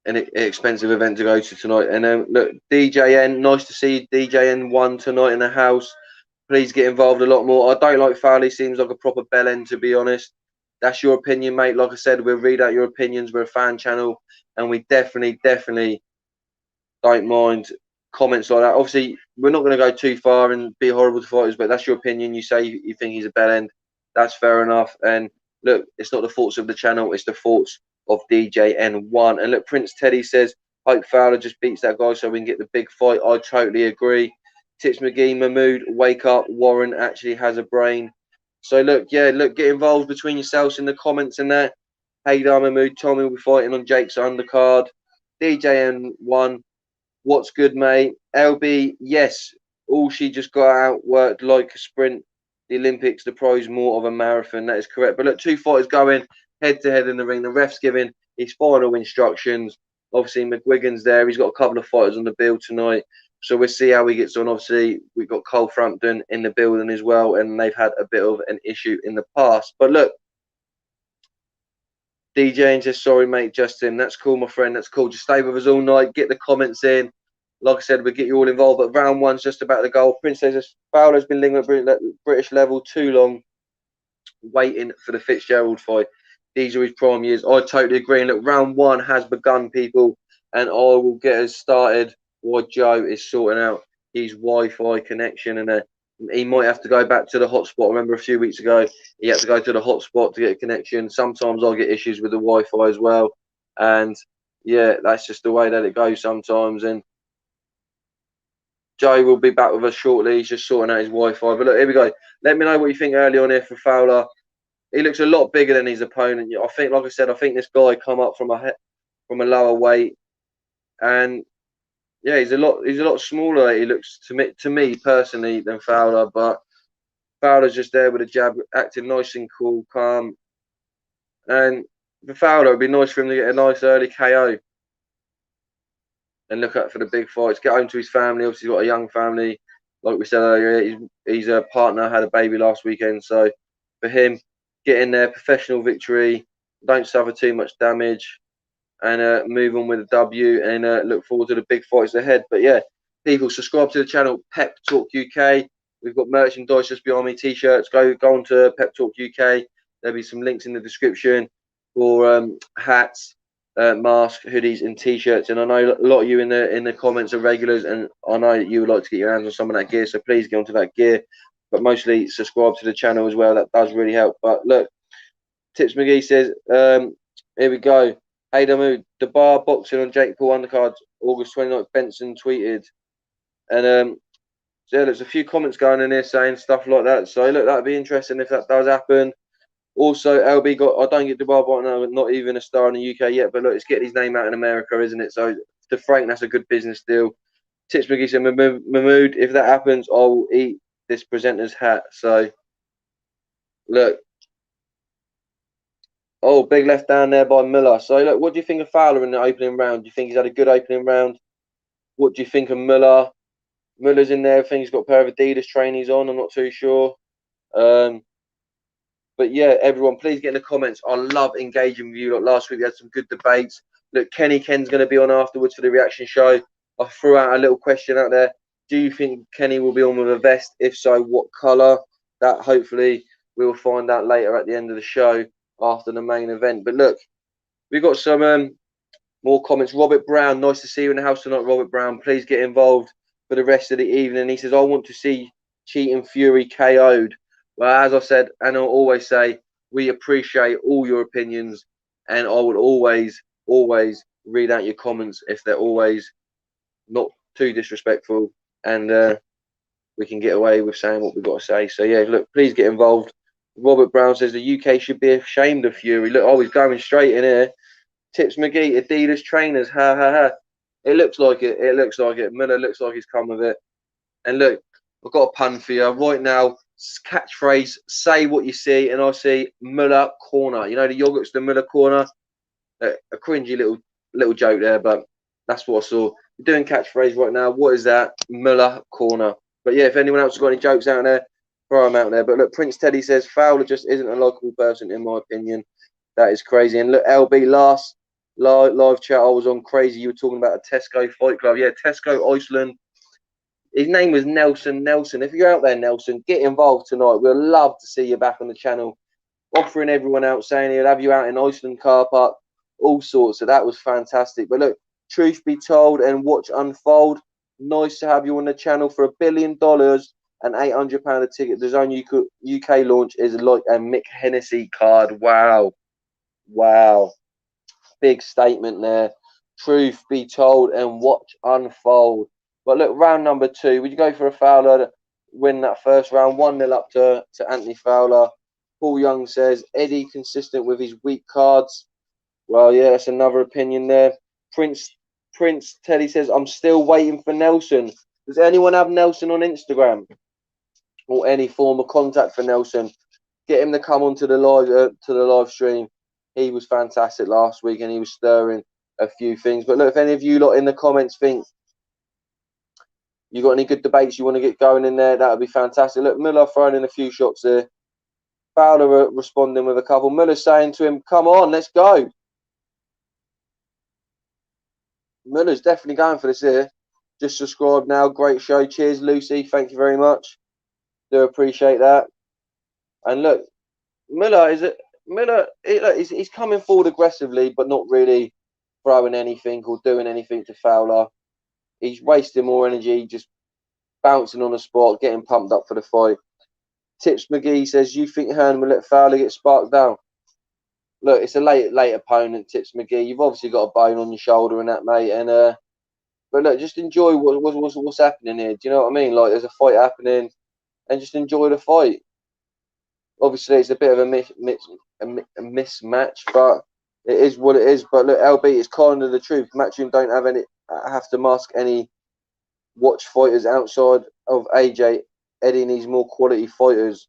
expensive event to go to tonight. And look, DJN, nice to see DJN 1 tonight in the house. Please get involved a lot more. I don't like Fowler. He seems like a proper bellend, to be honest. That's your opinion, mate. Like I said, we'll read out your opinions. We're a fan channel, and we definitely don't mind comments like that. Obviously, we're not going to go too far and be horrible to fighters, but that's your opinion. You say you think he's a bellend. That's fair enough. And look, it's not the faults of the channel. It's the faults of DJN1. And look, Prince Teddy says, hope Fowler just beats that guy so we can get the big fight. I totally agree. Tips McGee, Mahmood, wake up. Warren actually has a brain. So look, yeah, look, get involved between yourselves in the comments and that. Haydar Mahmood, Tommy will be fighting on Jake's undercard. DJN1, what's good, mate? LB, yes, all she just got out worked like a sprint. The Olympics, the prize more of a marathon. That is correct. But look, 2 fighters going. head to head in the ring. The ref's giving his final instructions. Obviously, McGuigan's there. He's got a couple of fighters on the bill tonight. So we'll see how he gets on. Obviously, we've got Cole Frampton in the building as well, and they've had a bit of an issue in the past. But look, DJ says, sorry, mate, Justin. That's cool, my friend. That's cool. Just stay with us all night. Get the comments in. Like I said, we'll get you all involved. But round one's just about to go. Prince says, Fowler's been linked at British level too long, waiting for the Fitzgerald fight. These are his prime years. I totally agree. And look, round one has begun, people. And I will get us started while Joe is sorting out his Wi-Fi connection. And he might have to go back to the hotspot. I remember a few weeks ago, he had to go to the hotspot to get a connection. Sometimes I get issues with the Wi-Fi as well. And yeah, that's just the way that it goes sometimes. And Joe will be back with us shortly. He's just sorting out his Wi-Fi. But look, here we go. Let me know what you think early on here for Fowler. He looks a lot bigger than his opponent. I think, like I said, I think this guy come up from a lower weight, and yeah, he's a lot smaller. He looks to me personally than Fowler, but Fowler's just there with a jab, acting nice and cool, calm. And for Fowler, it'd be nice for him to get a nice early KO and look out for the big fights. Get home to his family. Obviously, he's got a young family. Like we said earlier, he's a partner, had a baby last weekend. So for him, get in there, professional victory, don't suffer too much damage, and move on with a W, and look forward to the big fights ahead. But yeah, people, subscribe to the channel, Pep Talk UK. We've got merchandise just behind me, t-shirts. Go on to Pep Talk UK. There'll be some links in the description for hats, masks, hoodies, and t-shirts. And I know a lot of you in the comments are regulars, and I know that you would like to get your hands on some of that gear. So please get onto that gear. But mostly subscribe to the channel as well. That does really help. But look, Tips McGee says, here we go. Hey, the bar boxing on Jake Paul undercards, August 29th, Benson tweeted. And so yeah, there's a few comments going in here saying stuff like that. So look, that'd be interesting if that does happen. Also, LB I don't get Dubai right now, not even a star in the UK yet. But look, it's getting his name out in America, isn't it? So to Frank, that's a good business deal. Tips McGee said, Mahmood, if that happens, I will eat this presenter's hat. So look. Oh, big left down there by Miller. So, look, what do you think of Fowler in the opening round? Do you think he's had a good opening round? What do you think of Miller? Miller's in there. I think he's got a pair of Adidas trainees on. I'm not too sure. But, yeah, everyone, please get in the comments. I love engaging with you. Like last week, we had some good debates. Look, Ken's going to be on afterwards for the reaction show. I threw out a little question out there. Do you think Kenny will be on with a vest? If so, what colour? That, hopefully, we'll find out later at the end of the show, after the main event. But look, we've got some more comments. Robert Brown, nice to see you in the house tonight, Robert Brown. Please get involved for the rest of the evening. He says, I want to see Cheating Fury KO'd. Well, as I said, and I'll always say, we appreciate all your opinions, and I will always read out your comments if they're always not too disrespectful, and we can get away with saying what we've got to say. So yeah, look, please get involved. Robert Brown says the UK should be ashamed of Fury. Look, oh, he's going straight in here. Tips McGee, Adidas trainers, ha ha ha. It looks like it. It looks like it. Miller looks like he's come with it. And look, I've got a pun for you right now. Catchphrase: say what you see, and I see Miller corner. You know the yogurt's the Miller corner. A cringy little joke there, but that's what I saw. You're doing catchphrase right now. What is that? Miller corner. But yeah, if anyone else has got any jokes out there, throw them out there. But look, Prince Teddy says Fowler just isn't a likable person, in my opinion. That is crazy. And look, LB, last live chat I was on, crazy. You were talking about a Tesco Fight Club. Yeah, Tesco Iceland. His name was Nelson. Nelson, if you're out there, Nelson, get involved tonight. We'd love to see you back on the channel. Offering everyone out, saying he'll have you out in Iceland car park, all sorts. So that was fantastic. But look, truth be told and watch unfold. Nice to have you on the channel for $1 billion and £800 a ticket. The Zone UK launch is like a Mick Hennessy card. Wow. Wow. Big statement there. Truth be told and watch unfold. But look, round number 2. Would you go for a Fowler to win that first round? 1-0 up to Anthony Fowler. Paul Young says, Eddie consistent with his weak cards. Well, yeah, that's another opinion there. Prince Teddy says, I'm still waiting for Nelson. Does anyone have Nelson on Instagram or any form of contact for Nelson? Get him to come onto the live stream. He was fantastic last week, and he was stirring a few things. But look, if any of you lot in the comments think you got any good debates you want to get going in there, that would be fantastic. Look, Müller throwing in a few shots there. Fowler responding with a couple. Müller saying to him, "Come on, let's go." Müller's definitely going for this here. Just subscribe now. Great show. Cheers, Lucy. Thank you very much. Do appreciate that. And look, he's coming forward aggressively, but not really throwing anything or doing anything to Fowler. He's wasting more energy, just bouncing on the spot, getting pumped up for the fight. Tips McGee says, "You think Hearn will let Fowler get sparked down?" Look, it's a late opponent, Tips McGee. You've obviously got a bone on your shoulder and that, mate. And but look, just enjoy what's happening here. Do you know what I mean? Like, there's a fight happening, and just enjoy the fight. Obviously, it's a bit of a mismatch, but it is what it is. But look, LB, it's kind of the truth. Matchroom don't have to mask any watch fighters outside of AJ. Eddie needs more quality fighters.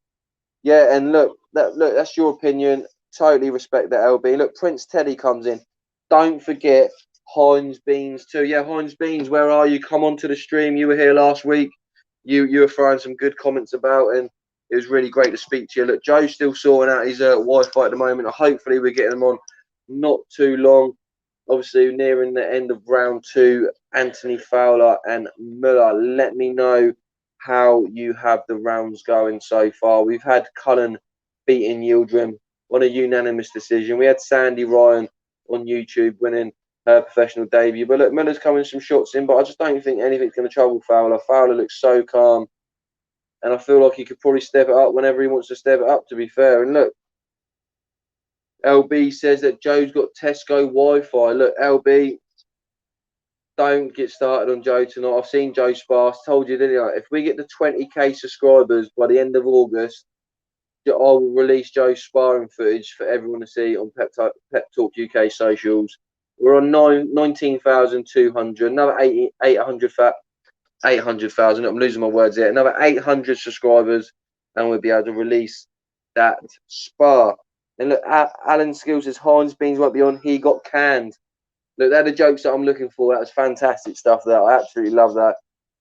Yeah, and look, that's your opinion. Totally respect that, LB. Look, Prince Teddy comes in. Don't forget Heinz Beans too. Yeah, Heinz Beans, where are you? Come onto the stream. You were here last week. You were throwing some good comments about, and it was really great to speak to you. Look, Joe's still sorting out his Wi-Fi at the moment. Hopefully, we're getting him on not too long. Obviously, nearing the end of round 2, Anthony Fowler and Müller. Let me know how you have the rounds going so far. We've had Cullen beating Yildirim on a unanimous decision. We had Sandy Ryan on YouTube winning her professional debut. But look, Müller's coming some shots in, but I just don't think anything's going to trouble Fowler. Fowler looks so calm, and I feel like he could probably step it up whenever he wants to step it up, to be fair. And look, LB says that Joe's got Tesco Wi-Fi. Look, LB, don't get started on Joe tonight. I've seen Joe sparse. Told you, didn't I? If we get to 20k subscribers by the end of August, I will release Joe's sparring footage for everyone to see on Pep Talk UK socials. We're on 19,200. Another 800,000. I'm losing my words here. Another 800 subscribers, and we'll be able to release that spar. And look, Alan Skills says Heinz Beans won't be on. He got canned. Look, they're the jokes that I'm looking for. That was fantastic stuff there. I absolutely love that.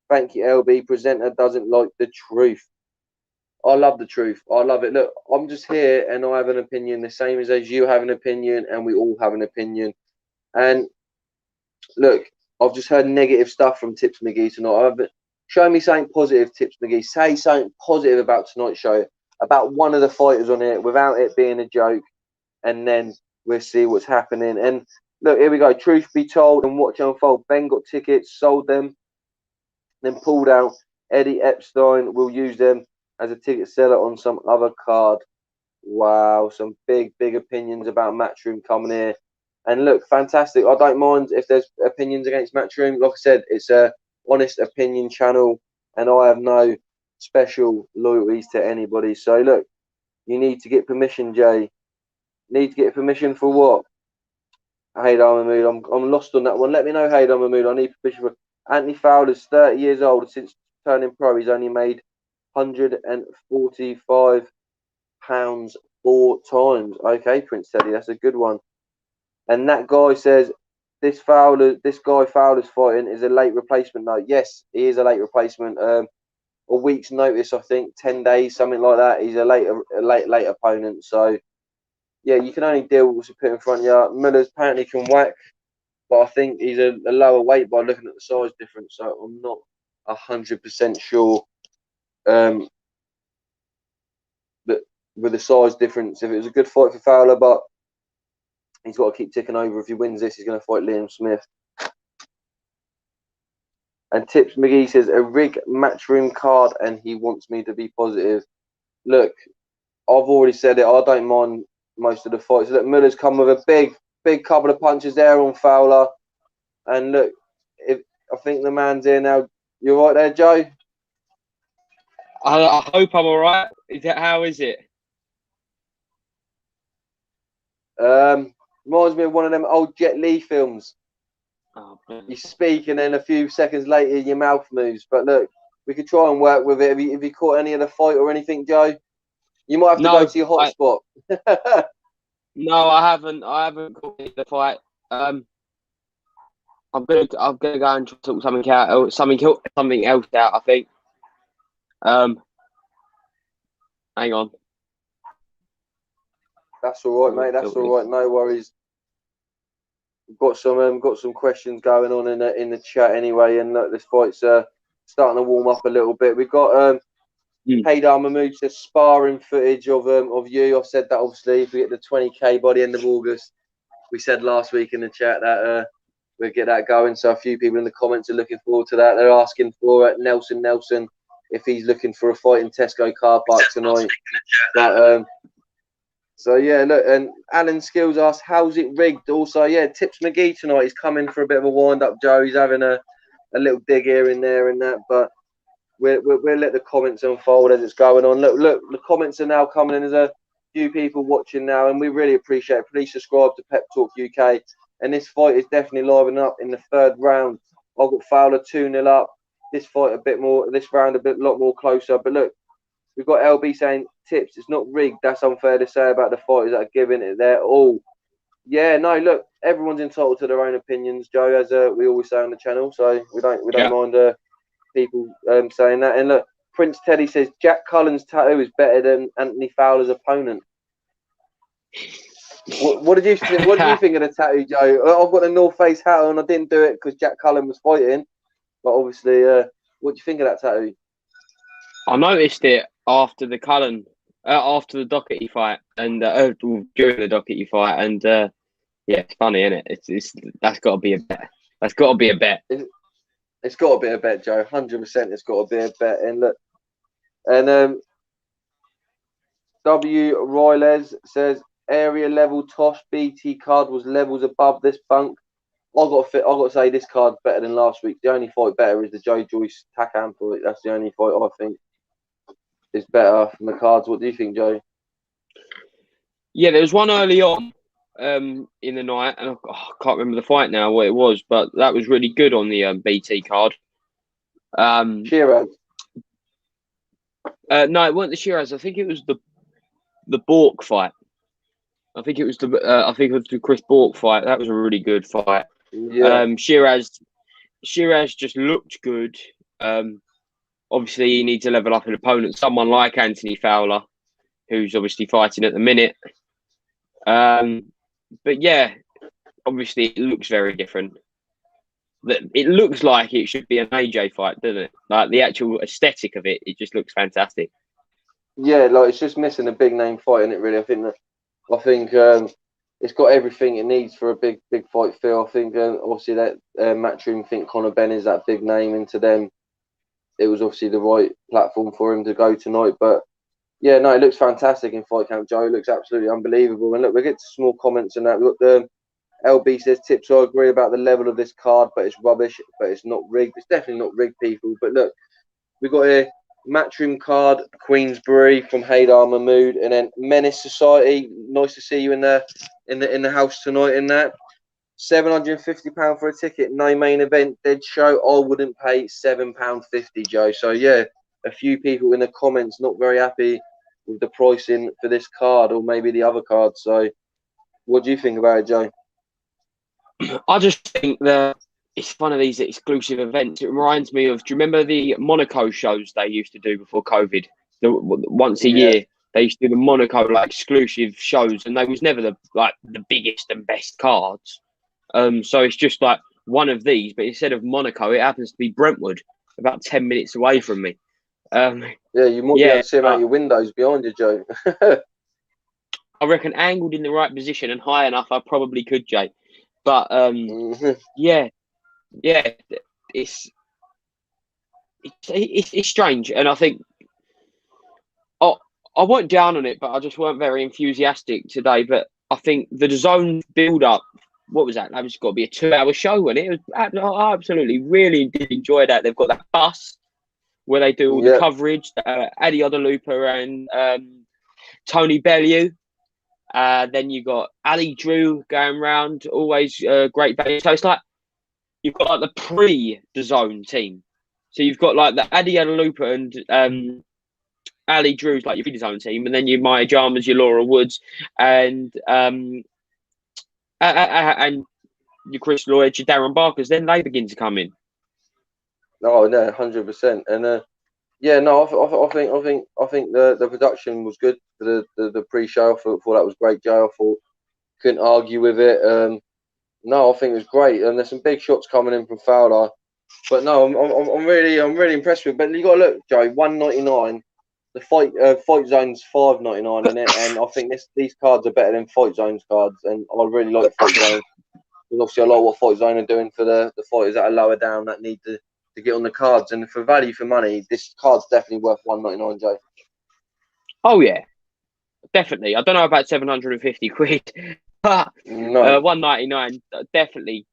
Thank you, LB. Presenter doesn't like the truth. I love the truth. I love it. Look, I'm just here and I have an opinion, the same as you have an opinion, and we all have an opinion. And look, I've just heard negative stuff from Tips McGee tonight. Show me something positive, Tips McGee. Say something positive about tonight's show, about one of the fighters on it, without it being a joke, and then we'll see what's happening. And look, here we go. Truth be told, and watch unfold. Ben got tickets, sold them, then pulled out. Eddie Epstein will use them as a ticket seller on some other card. Wow, some big opinions about Matchroom coming here. And look, fantastic. I don't mind if there's opinions against Matchroom. Like I said, it's a honest opinion channel, and I have no special loyalties to anybody. So look, you need to get permission, Jay. Need to get permission for what? Haydar Mahmood. I'm lost on that one. Let me know, Haydar Mahmood. I need permission for Anthony Fowler's 30 years old. Since turning pro, he's only made £145 4 times. Okay, Prince Teddy, that's a good one. And that guy says this guy Fowler's fighting is a late replacement. No, yes, he is a late replacement. A week's notice, I think, 10 days, something like that. He's a late opponent. So yeah, you can only deal with what's put in front of you. Miller's apparently can whack, but I think he's a lower weight by looking at the size difference. So I'm not 100% sure that with the size difference, if it was a good fight for Fowler, but he's got to keep ticking over. If he wins this, he's going to fight Liam Smith. And Tips McGee says a rig Matchroom card, and he wants me to be positive. Look, I've already said it. I don't mind most of the fights. Look, Miller's come with a big couple of punches there on Fowler. And look, I think the man's here now. You right there, Joe? I hope I'm all right. How is it? Reminds me of one of them old Jet Li films. Oh, you speak, and then a few seconds later, your mouth moves. But look, we could try and work with it. Have you caught any of the fight or anything, Joe? You might have to go to your hotspot. No, I haven't. I haven't caught the fight. I'm gonna go and sort something out, or something else out. I think. Um, Hang on. That's all right, mate. That's all right. No worries. We've got some questions going on in the chat anyway, and this fight's starting to warm up a little bit. We've got Haydar Mahmood says sparring footage of you. I've said that obviously if we get the 20k by the end of August, we said last week in the chat that we'll get that going. So a few people in the comments are looking forward to that. They're asking for Nelson if he's looking for a fight in Tesco car park tonight. But so yeah, look, and Alan Skills asks, how's it rigged? Also, yeah, Tips McGee tonight. He's coming for a bit of a wind up, Joe. He's having a little dig here and there and that, but we'll let the comments unfold as it's going on. Look, the comments are now coming in. There's a few people watching now, and we really appreciate it. Please subscribe to Pep Talk UK. And this fight is definitely livening up in the third round. I've got Fowler 2-0 up. This fight this round a lot more closer. But look, we've got LB saying, Tips, it's not rigged. That's unfair to say about the fighters that are giving it their all. Yeah, no, look, everyone's entitled to their own opinions, Joe, as we always say on the channel. So we don't mind people saying that. And look, Prince Teddy says Jack Cullen's tattoo is better than Anthony Fowler's opponent. What did you think of the tattoo, Joe? I've got a North Face hat on. I didn't do it because Jack Cullen was fighting, but obviously, what do you think of that tattoo? I noticed it after the Doherty fight, and during the Doherty fight, and yeah, it's funny, isn't it? It's that's got to be a bet. That's got to be a bet. It's got to be a bet, Joe. 100%. It's got to be a bet. And look, and W. Riles says area level toss BT card was levels above this bunk. I got to say this card's better than last week. The only fight better is the Joe Joyce Takam fight. That's the only fight I think is better from the cards. What do you think, Joe? Yeah, there was one early on in the night, and I can't remember the fight now what it was, but that was really good on the BT card. Shiraz. No, it wasn't the Shiraz. I think it was the Bork fight. I think it was the Chris Bork fight. That was a really good fight. Yeah. Shiraz just looked good. Obviously, you need to level up an opponent, someone like Anthony Fowler, who's obviously fighting at the minute. But yeah, obviously it looks very different. It looks like it should be an AJ fight, doesn't it? Like the actual aesthetic of it just looks fantastic. Yeah, like it's just missing a big name fight in it. Really, I think it's got everything it needs for a big fight feel. I think obviously that Matchroom think Conor Benn is that big name, and to them, it was obviously the right platform for him to go tonight. But yeah, no, it looks fantastic in Fight Camp Joe. It looks absolutely unbelievable. And look, we'll get to small comments on that. We've got the LB says, Tips, I agree about the level of this card, but it's rubbish, but it's not rigged. It's definitely not rigged, people. But look, we've got a Matchroom card, Queensbury from Haydar Mahmood, and then Menace Society. Nice to see you in the house tonight in that. £750 for a ticket, no main event, dead show. I wouldn't pay £7.50, Joe. So yeah, a few people in the comments not very happy with the pricing for this card, or maybe the other card. So what do you think about it, Joe? I just think that it's one of these exclusive events. It reminds me of, do you remember the Monaco shows they used to do before COVID? Once a year, they used to do the Monaco exclusive shows, and they was never the biggest and best cards. So it's just like one of these, but instead of Monaco, it happens to be Brentwood, about 10 minutes away from me. Yeah, you might be able to see out your windows behind you, Joe. I reckon angled in the right position and high enough, I probably could, Jay. But yeah, it's strange, and I think I weren't down on it, but I just weren't very enthusiastic today. But I think the DAZN build up, what was that? That was got to be a 2-hour show, and it was. I absolutely really did enjoy that. They've got that bus where they do all the coverage. Adi Odalupa and Tony Bellew. Then you got Ali Drew going round, always great value. So it's like you've got the pre-DAZN team. So you've got the Adi Odalupa Ali Drew's like your zone team, and then your Maya Jarmas, your Laura Woods, and your Chris Lloyd, your Darren Barkers. Then they begin to come in. Oh no, 100%. And yeah, no, I think the production was good for the pre-show. I thought that was great, Joe. I thought couldn't argue with it. No, I think it was great, and there's some big shots coming in from Fowler. But no, I'm really impressed with it. But you got to look, Joe, 199. The fight zone's 5.99 in it, and I think these cards are better than Fight Zone's cards, and I really like Fight Zone. There's obviously a lot of what Fight Zone are doing for the fighters that are lower down that need to get on the cards, and for value for money, this card's definitely worth 199, Joe. Oh yeah, definitely. I don't know about 750 quid, but No. 199 definitely.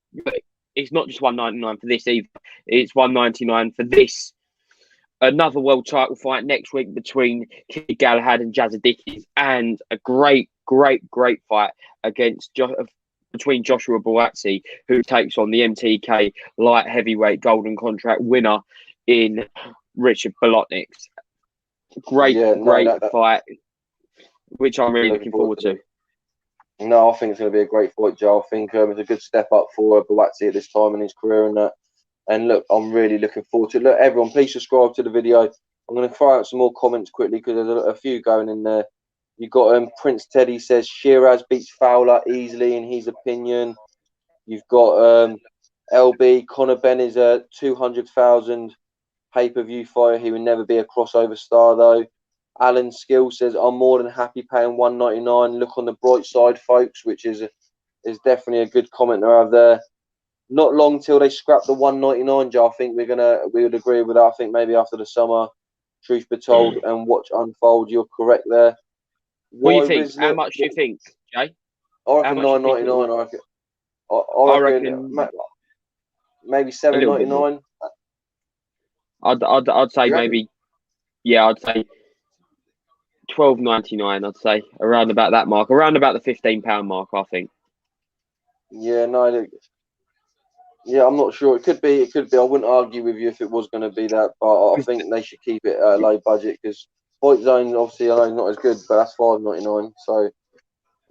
It's not just 199 for this either. It's 199 for this. Another world title fight next week between Kid Galahad and Jazza Dickies, and a great fight between Joshua Buatsi, who takes on the MTK light heavyweight golden contract winner in Richard Bolotnick. Great fight, which I'm really looking forward to. No, I think it's going to be a great fight, Joe. I think it's a good step up for Buatsi at this time in his career and that. And look, I'm really looking forward to it. Look, everyone, please subscribe to the video. I'm going to throw out some more comments quickly because there's a few going in there. You got Prince Teddy says Shiraz beats Fowler easily in his opinion. You've got LB Conor Benn is a 200,000 pay-per-view fighter. He would never be a crossover star though. Alan Skill says I'm more than happy paying 199. Look on the bright side, folks, which is definitely a good comment to have there. Not long till they scrap the 199, Joe. I think we would agree with that. I think maybe after the summer, truth be told, and watch unfold. You're correct there. What do you think? How much do you think, Jay? I reckon 9.99. I reckon maybe 7.99. I'd say maybe. Yeah, I'd say 12.99. I'd say around about that mark, around about the £15 mark. I think. Yeah, no. Yeah, I'm not sure. It could be. I wouldn't argue with you if it was going to be that, but I think they should keep it at a low budget because Fight Zone, obviously, I know is not as good, but that's $5.99. So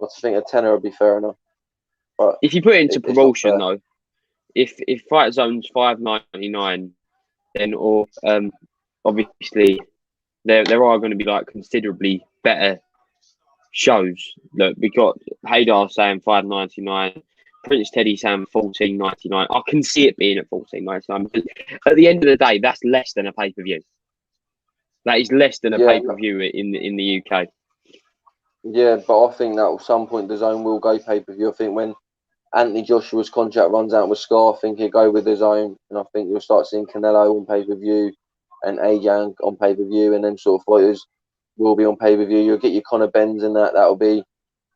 I think a tenner would be fair enough. But if you put it into promotion though, if Fight Zone's $5.99, then obviously there are going to be like considerably better shows. Look, we got Haydar saying $5.99. Prince Teddy saying $14.99. I can see it being at $14.99. At the end of the day, that's less than a pay-per-view. That is less than a pay-per-view in the UK. Yeah, but I think that at some point the Zone will go pay-per-view. I think when Anthony Joshua's contract runs out with Scar, I think he'll go with the Zone, and I think you'll start seeing Canelo on pay-per-view and AJ on pay-per-view, and then sort of fighters will be on pay-per-view. You'll get your Conor Benns and that'll be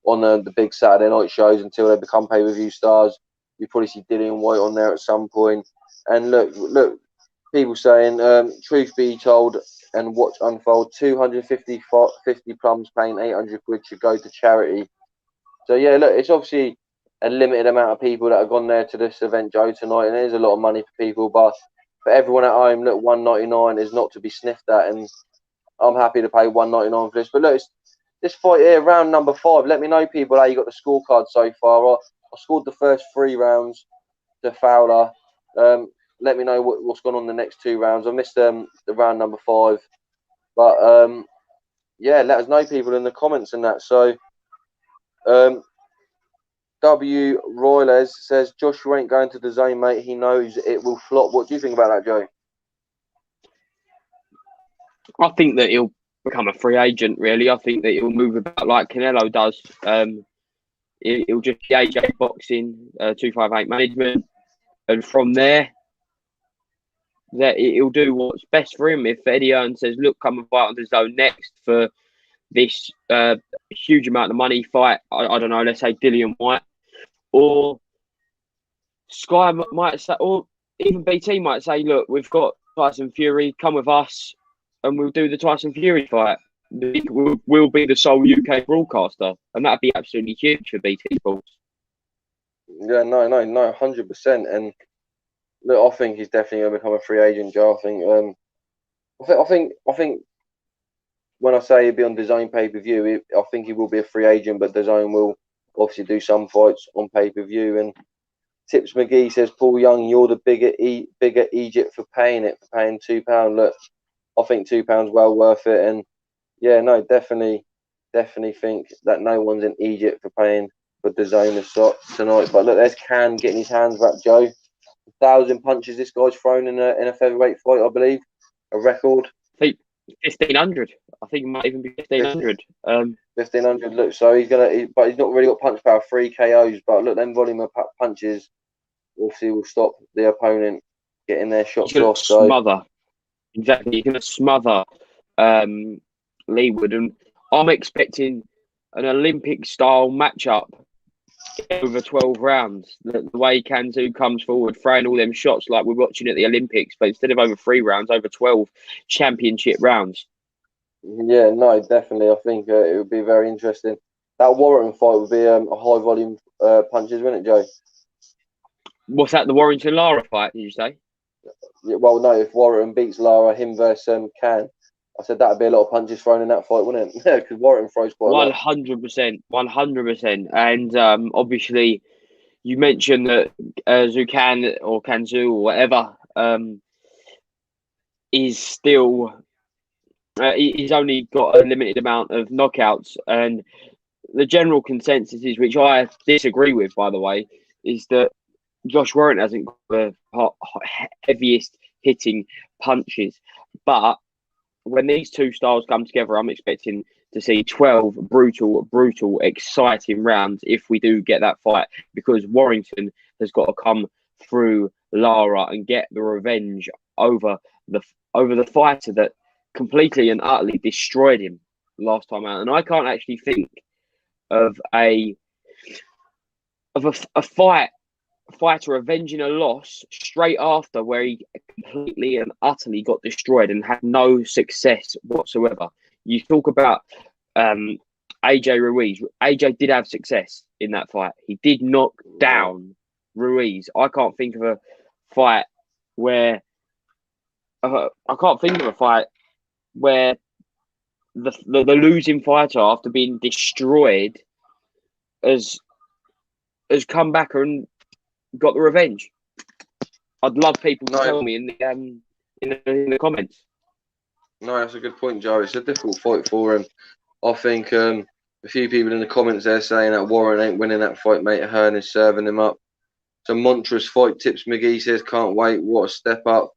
on the big Saturday night shows until they become pay-per-view stars. You probably see Dillian White on there at some point. And look, people saying, truth be told, and watch unfold, 250 plums paying 800 quid should go to charity. So yeah, look, it's obviously a limited amount of people that have gone there to this event, Joe, tonight, and it is a lot of money for people, but for everyone at home, look, 199 is not to be sniffed at, and I'm happy to pay 199 for this. But look, this fight here, round number 5. Let me know, people, how you got the scorecard so far. I scored the first 3 rounds to Fowler. Let me know what's gone on the next 2 rounds. I missed the round number 5. But, yeah, let us know, people, in the comments and that. So, W. Royles says, Joshua ain't going to the Zone, mate. He knows it will flop. What do you think about that, Joe? I think that he'll become a free agent, really. I think that he'll move about like Canelo does. He'll just be AJ Boxing, 258 management. And from there, that he'll do what's best for him. If Eddie Hearn says, look, come and fight on the Zone next for this huge amount of money fight, I don't know, let's say Dillian White, or Sky might say, or even BT might say, look, we've got Tyson Fury, come with us and we'll do the Tyson Fury fight. We'll be the sole UK broadcaster, and that'd be absolutely huge for BT Sports. Yeah, no, 100%. And look, I think he's definitely going to become a free agent, Joe. I think when I say he'll be on DAZN pay-per-view, I think he will be a free agent, but DAZN will obviously do some fights on pay-per-view. And Tips McGee says, Paul Young, you're the bigger Egypt for paying £2. Look, I think £2 well worth it. And yeah, no, definitely think that no one's in Egypt for paying for DAZN tonight. But look, there's Can getting his hands wrapped, Joe. 1,000 punches this guy's thrown in a featherweight fight, I believe. A record. I think 1,500. I think it might even be 1,500. 1,500. Look, so but he's not really got punch power. 3 KOs, but look, them volume of punches obviously will stop the opponent getting their shots off. Smother. Exactly, he's going to smother Leewood, and I'm expecting an Olympic-style matchup over 12 rounds. The way Kanzu comes forward, throwing all them shots like we're watching at the Olympics, but instead of over 3 rounds, over 12 championship rounds. Yeah, no, definitely. I think it would be very interesting. That Warrington fight would be a high-volume punches, wouldn't it, Joe? What's that, the Warrington-Lara fight, did you say? Yeah, well, no, if Warrington beats Lara, him versus Can, I said that would be a lot of punches thrown in that fight, wouldn't it? Because Warrington throws quite a lot. 100%. And obviously, you mentioned that Zukan or Kanzu or whatever is still... he's only got a limited amount of knockouts. And the general consensus is, which I disagree with, by the way, is that Josh Warrington hasn't got the heaviest hitting punches. But when these two styles come together, I'm expecting to see 12 brutal, exciting rounds if we do get that fight, because Warrington has got to come through Lara and get the revenge over the fighter that completely and utterly destroyed him last time out. And I can't actually think of a fighter avenging a loss straight after where he completely and utterly got destroyed and had no success whatsoever. You talk about AJ Ruiz. AJ did have success in that fight. He did knock down Ruiz. I can't think of a fight where the losing fighter, after being destroyed, has come back and got the revenge. I'd love people to tell me in the comments. No, that's a good point, Joe. It's a difficult fight for him. I think a few people in the comments there saying that Warren ain't winning that fight, mate. Hearn is serving him up. It's a monstrous fight. Tips McGee says, can't wait. What a step up.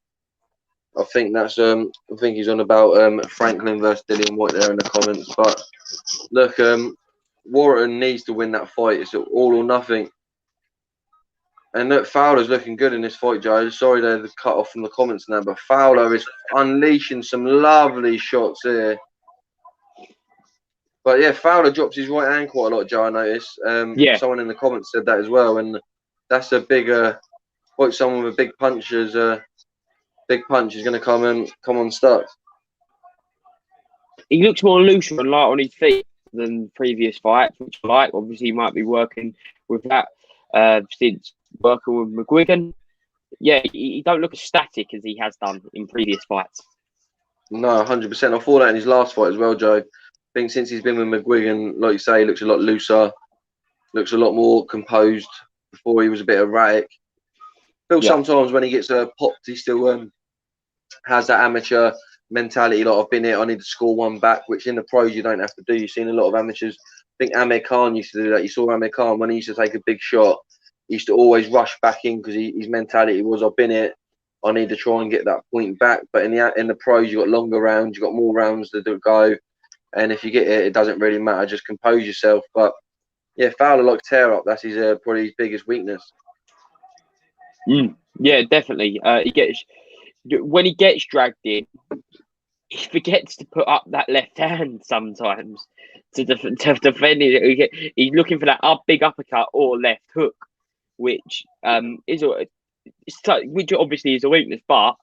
I think that's I think he's on about Franklin versus Dillian White there in the comments. But look, Warren needs to win that fight. It's all or nothing. And look, Fowler's looking good in this fight, Joe. Sorry to cut off from the comments now, but Fowler is unleashing some lovely shots here. But yeah, Fowler drops his right hand quite a lot, Joe, I noticed. Someone in the comments said that as well. And that's a bigger, like someone with a big punch is going to come unstuck. He looks more looser and light on his feet than previous fights, which I like. Obviously, he might be working with that since working with McGuigan. Yeah, he don't look as static as he has done in previous fights. No, 100%. I thought that in his last fight as well, Joe. I think since he's been with McGuigan, like you say, he looks a lot looser, looks a lot more composed. Before he was a bit erratic. Sometimes when he gets popped, he still has that amateur mentality. Like, I've been here, I need to score one back, which in the pros you don't have to do. You've seen a lot of amateurs. I think Amir Khan used to do that. You saw Amir Khan when he used to take a big shot, he used to always rush back in because his mentality was, I've been here, I need to try and get that point back. But in the pros, you've got longer rounds, you've got more rounds to go. And if you get it, it doesn't really matter. Just compose yourself. But yeah, Fowler like tear up. That's his probably his biggest weakness. Yeah, definitely. When he gets dragged in, he forgets to put up that left hand sometimes to defend it. He's looking for that big uppercut or left hook, which which obviously is a weakness. But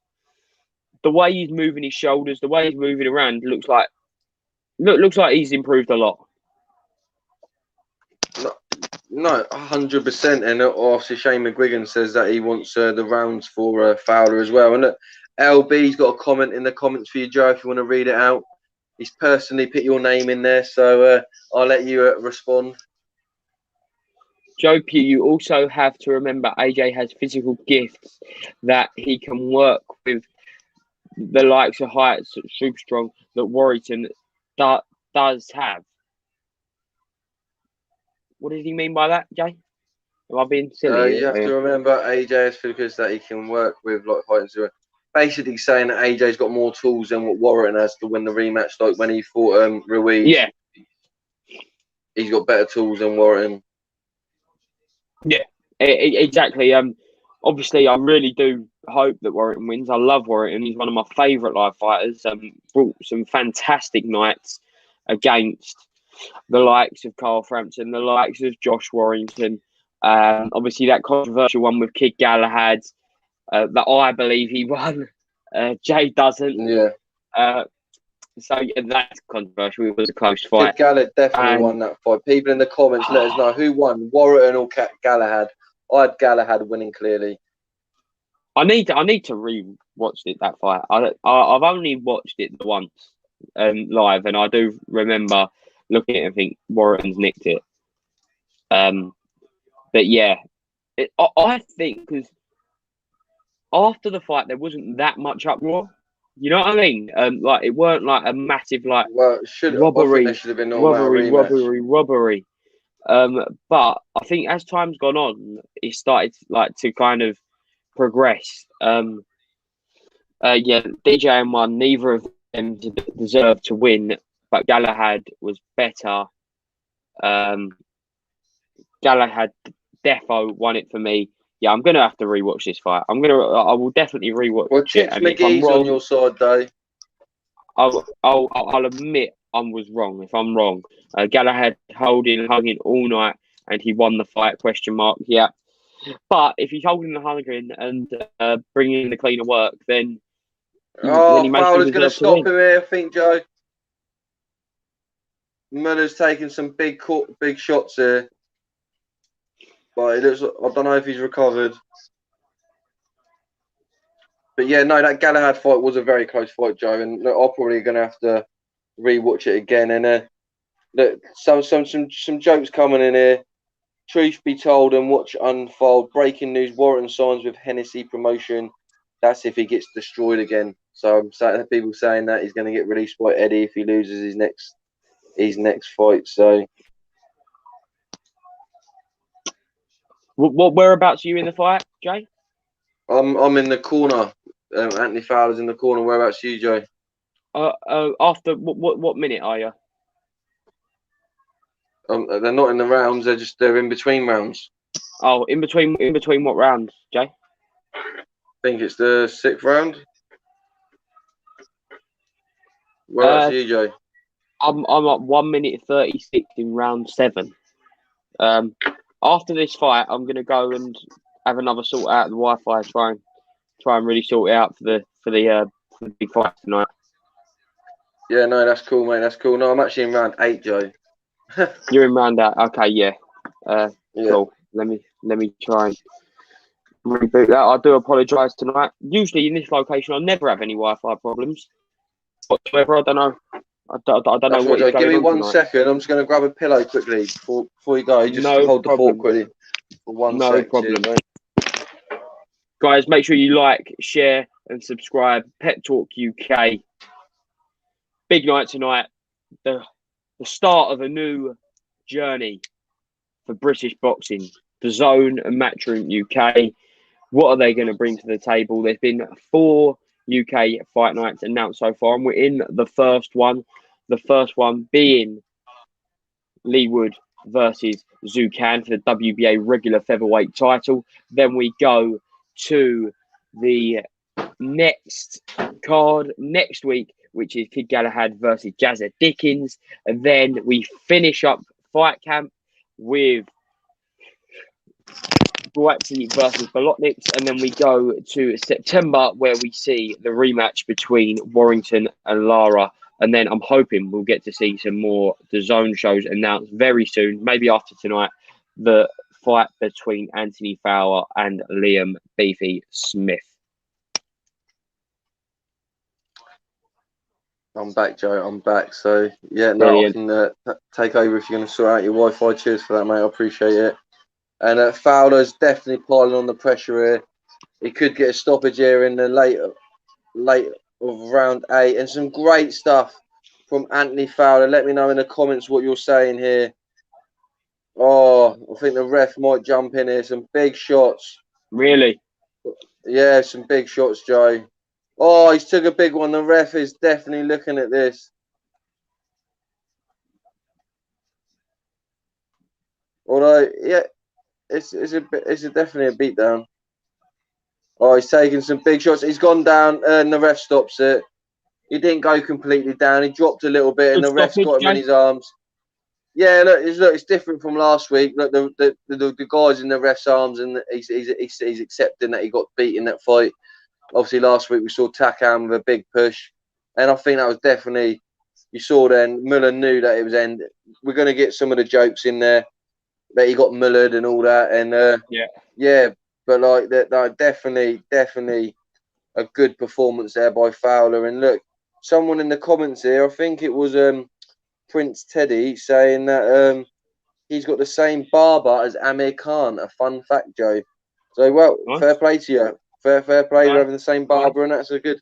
the way he's moving his shoulders, the way he's moving around, looks like he's improved a lot. No, 100%. And obviously Shane McGuigan says that he wants the rounds for Fowler as well. And look, LB's got a comment in the comments for you, Joe, if you want to read it out. he's personally put your name in there, so I'll let you respond. Joe Pugh, you also have to remember AJ has physical gifts that he can work with the likes of heights, super strong, that Warrington does have. What does he mean by that, Jay? Am I being silly? You have to remember AJ has figures that he can work with, like heights. Basically saying that AJ's got more tools than what Warrington has to win the rematch. Like when he fought Ruiz, yeah, he's got better tools than Warrington. Yeah, exactly. Obviously, I really do hope that Warrington wins. I love Warrington. He's one of my favourite live fighters. Brought some fantastic nights against the likes of Carl Frampton, the likes of Josh Warrington. Obviously, that controversial one with Kid Galahad that I believe he won. Jay doesn't. Yeah. So yeah, that's controversial. It was a close fight. Kid Galahad definitely won that fight. People in the comments, let us know who won, Warrington or Galahad. I had Galahad winning clearly. I need to re-watch it, that fight. I've only watched it once live, and I do remember looking at it and think Warrington's nicked it. But yeah, I think because after the fight there wasn't that much uproar. You know what I mean? Like it weren't like a massive like robbery. I think there should have been no robbery. But I think as time's gone on, it started like to kind of progress. DJ won. Neither of them deserved to win, but Galahad was better. Galahad defo won it for me. Yeah, I'm gonna have to rewatch this fight. I will definitely rewatch it. And McGee's on your side, though. I'll admit I was wrong. If I'm wrong, Galahad hugging all night, and he won the fight. ? Yeah, but if he's holding the hugging and bringing in the cleaner work, then Fowler's going to stop him here. I think Joe Miller's taking some big shots here. But it looks, I don't know if he's recovered. But yeah, no, that Galahad fight was a very close fight, Joe. And look, I'm probably going to have to rewatch it again. And look, some jokes coming in here. Truth be told and watch unfold. Breaking news: Warrington signs with Hennessy Promotion. That's if he gets destroyed again. So I'm saying people saying that he's going to get released by Eddie if he loses his next fight. So. What whereabouts are you in the fight, Jay? I'm in the corner. Anthony Fowler's in the corner. Whereabouts are you, Joe? After what minute are you? They're not in the rounds. They're in between rounds. Oh, in between what rounds, Jay? I think it's the 6th round. Whereabouts are you, Joe? I'm at 1 minute 36 in round 7. After this fight, I'm gonna go and have another sort out of the Wi-Fi. Try and really sort it out for the big fight tonight. Yeah, no, that's cool, mate. That's cool. No, I'm actually in round 8, Joe. You're in round 8. Okay, yeah. Cool. Let me try and reboot that. I do apologise tonight. Usually in this location, I never have any Wi-Fi problems whatsoever. I don't know. I don't know what is going on. Give me 1 tonight. second. I'm just going to grab a pillow quickly before you go. Just hold the fort quickly for 1 second. No problem. Cheers, guys, make sure you like, share, and subscribe. Pet Talk UK. Big night tonight. The start of a new journey for British boxing. The Zone and Matchroom UK. What are they going to bring to the table? There's been 4 UK fight nights announced so far, and we're in the first one. The first one being Lee Wood versus Zucan for the WBA regular featherweight title. Then we go to the next card next week, which is Kid Galahad versus Jazza Dickens. And then we finish up Fight Camp with Boatsy versus Bolotniks, and then we go to September where we see the rematch between Warrington and Lara. And then I'm hoping we'll get to see some more DAZN shows announced very soon, maybe after tonight, the fight between Anthony Fowler and Liam Beefy Smith. I'm back, Joe. I'm back. So yeah, no, I Brilliant. can take over if you're going to sort out your Wi-Fi. Cheers for that, mate. I appreciate it. And Fowler's definitely piling on the pressure here. He could get a stoppage here in the late of round 8, and some great stuff from Anthony Fowler. Let me know in the comments what you're saying here. Oh, I think the ref might jump in here. Some big shots. Really? Yeah, some big shots, Joe. Oh, he's took a big one. The ref is definitely looking at this. Although, yeah, it's definitely a beatdown. Oh, he's taking some big shots. He's gone down, and the ref stops it. He didn't go completely down. He dropped a little bit, and Good the ref's stoppage, got him in Jay. his arms. Yeah, look, it's different from last week. Look, the guy's in the ref's arms, and he's accepting that he got beat in that fight. Obviously, last week we saw Takam with a big push, and I think that was definitely, you saw then Muller knew that it was end. We're going to get some of the jokes in there that he got mullered and all that, and yeah, but like that definitely a good performance there by Fowler. And look, someone in the comments here, I think it was Prince Teddy, saying that he's got the same barber as Amir Khan. A fun fact, Joe. So well, Nice. fair play to you. Fair play. We're Nice. having the same barber, and that's a good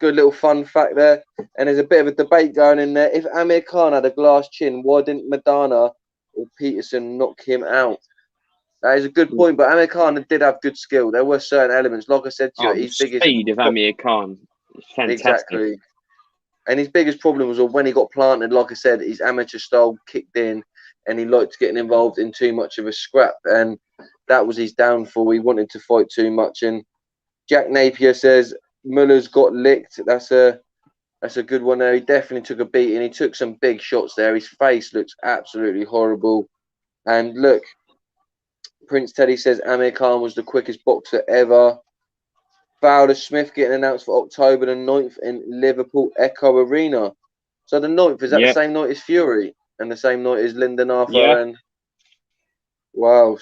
little fun fact there. And there's a bit of a debate going in there. If Amir Khan had a glass chin, why didn't Madonna or Peterson knock him out? That is a good point, but Amir Khan did have good skill. There were certain elements. Like I said to you, The his biggest speed of Amir Khan is fantastic. exactly, and his biggest problem was when he got planted. Like I said, his amateur style kicked in, and he liked getting involved in too much of a scrap, and that was his downfall. He wanted to fight too much. And Jack Napier says Muller's got licked. That's a good one there. He definitely took a beating. He took some big shots there. His face looks absolutely horrible. And look, Prince Teddy says Amir Khan was the quickest boxer ever. Fowler Smith getting announced for October the 9th in Liverpool Echo Arena. So the 9th, is that the same night as Fury and the same night as Lyndon Arthur? And wow,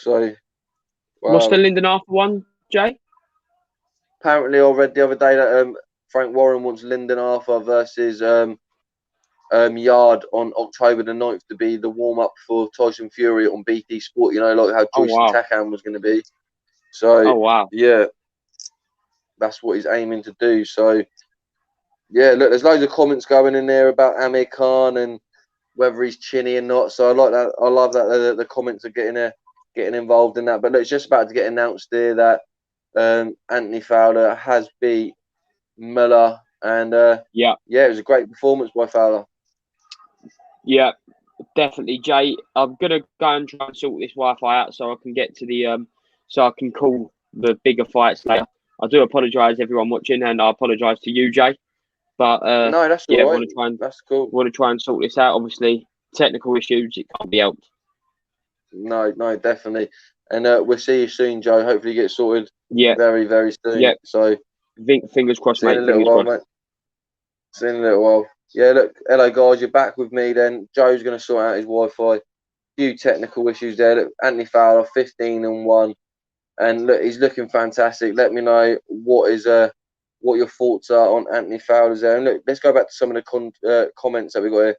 What's the Lyndon Arthur one, Jay? Apparently, I read the other day that Frank Warren wants Lyndon Arthur versus Yard on October the 9th to be the warm up for Tyson Fury on BT Sport. You know, like how Joyce and Takam was going to be. So yeah, that's what he's aiming to do. So yeah, look, there's loads of comments going in there about Amir Khan and whether he's chinny or not. So I like that. I love that the comments are getting involved in that. But look, it's just about to get announced there that Anthony Fowler has beat Muller, and it was a great performance by Fowler. Yeah, definitely, Jay. I'm gonna go and try and sort this Wi-Fi out so I can get to the so I can call the bigger fights later. I do apologise, everyone watching, and I apologise to you, Jay. But no, that's all right. That's cool. Want to try and sort this out. Obviously, technical issues, it can't be helped. No, definitely. And we'll see you soon, Joe. Hopefully, you get sorted. Yeah, very, very soon. Yeah. So, fingers crossed, mate. See you in a little while, mate. See you in a little while. Yeah, look, hello guys, you're back with me. Then Joe's going to sort out his Wi-Fi. Few technical issues there. Look, Anthony Fowler, 15-1, and look, he's looking fantastic. Let me know what your thoughts are on Anthony Fowler's there. And look, let's go back to some of the comments that we got here.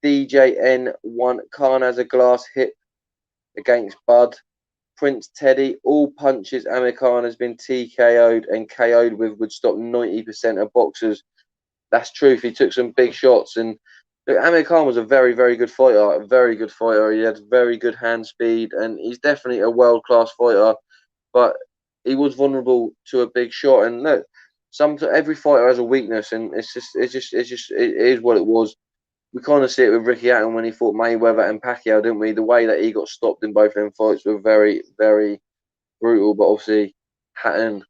DJN1, Khan has a glass hip against Bud. Prince Teddy, all punches Amir Khan has been TKO'd and KO'd with would stop 90% of boxers. That's true. He took some big shots, and look, Amir Khan was a very, very good fighter. A very good fighter. He had very good hand speed, and he's definitely a world-class fighter. But he was vulnerable to a big shot. And look, every fighter has a weakness, and it is what it was. We kind of see it with Ricky Hatton when he fought Mayweather and Pacquiao, didn't we? The way that he got stopped in both of them fights were very, very brutal. But obviously, Hatton.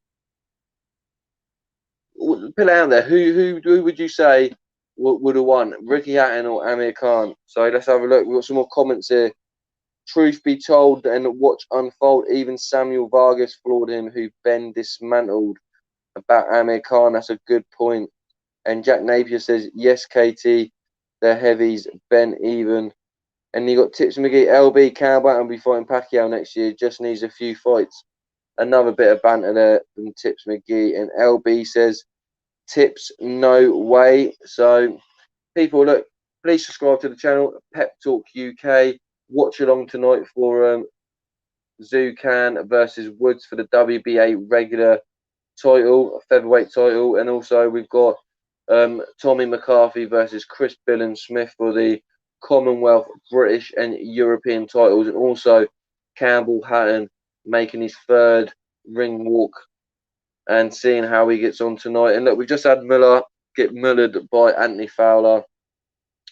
Put it out there. Who would you say would have won, Ricky Hatton or Amir Khan? So let's have a look. We've got some more comments here. Truth be told, and watch unfold. Even Samuel Vargas floored him, who Ben dismantled. About Amir Khan, that's a good point. And Jack Napier says, yes, KT, they're heavies, Ben even. And you got Tips McGee, LB, Cowboy, and be fighting Pacquiao next year. Just needs a few fights. Another bit of banter there from Tips McGee. And LB says, Tips, no way. So people, look, please subscribe to the channel, Pep Talk UK. Watch along tonight for Zucan versus Woods for the WBA regular title, featherweight title, and also we've got Tommy McCarthy versus Chris Billen Smith for the Commonwealth, British, and European titles, and also Campbell Hatton making his third ring walk and seeing how he gets on tonight. And look, we just had Miller get mullered by Anthony Fowler.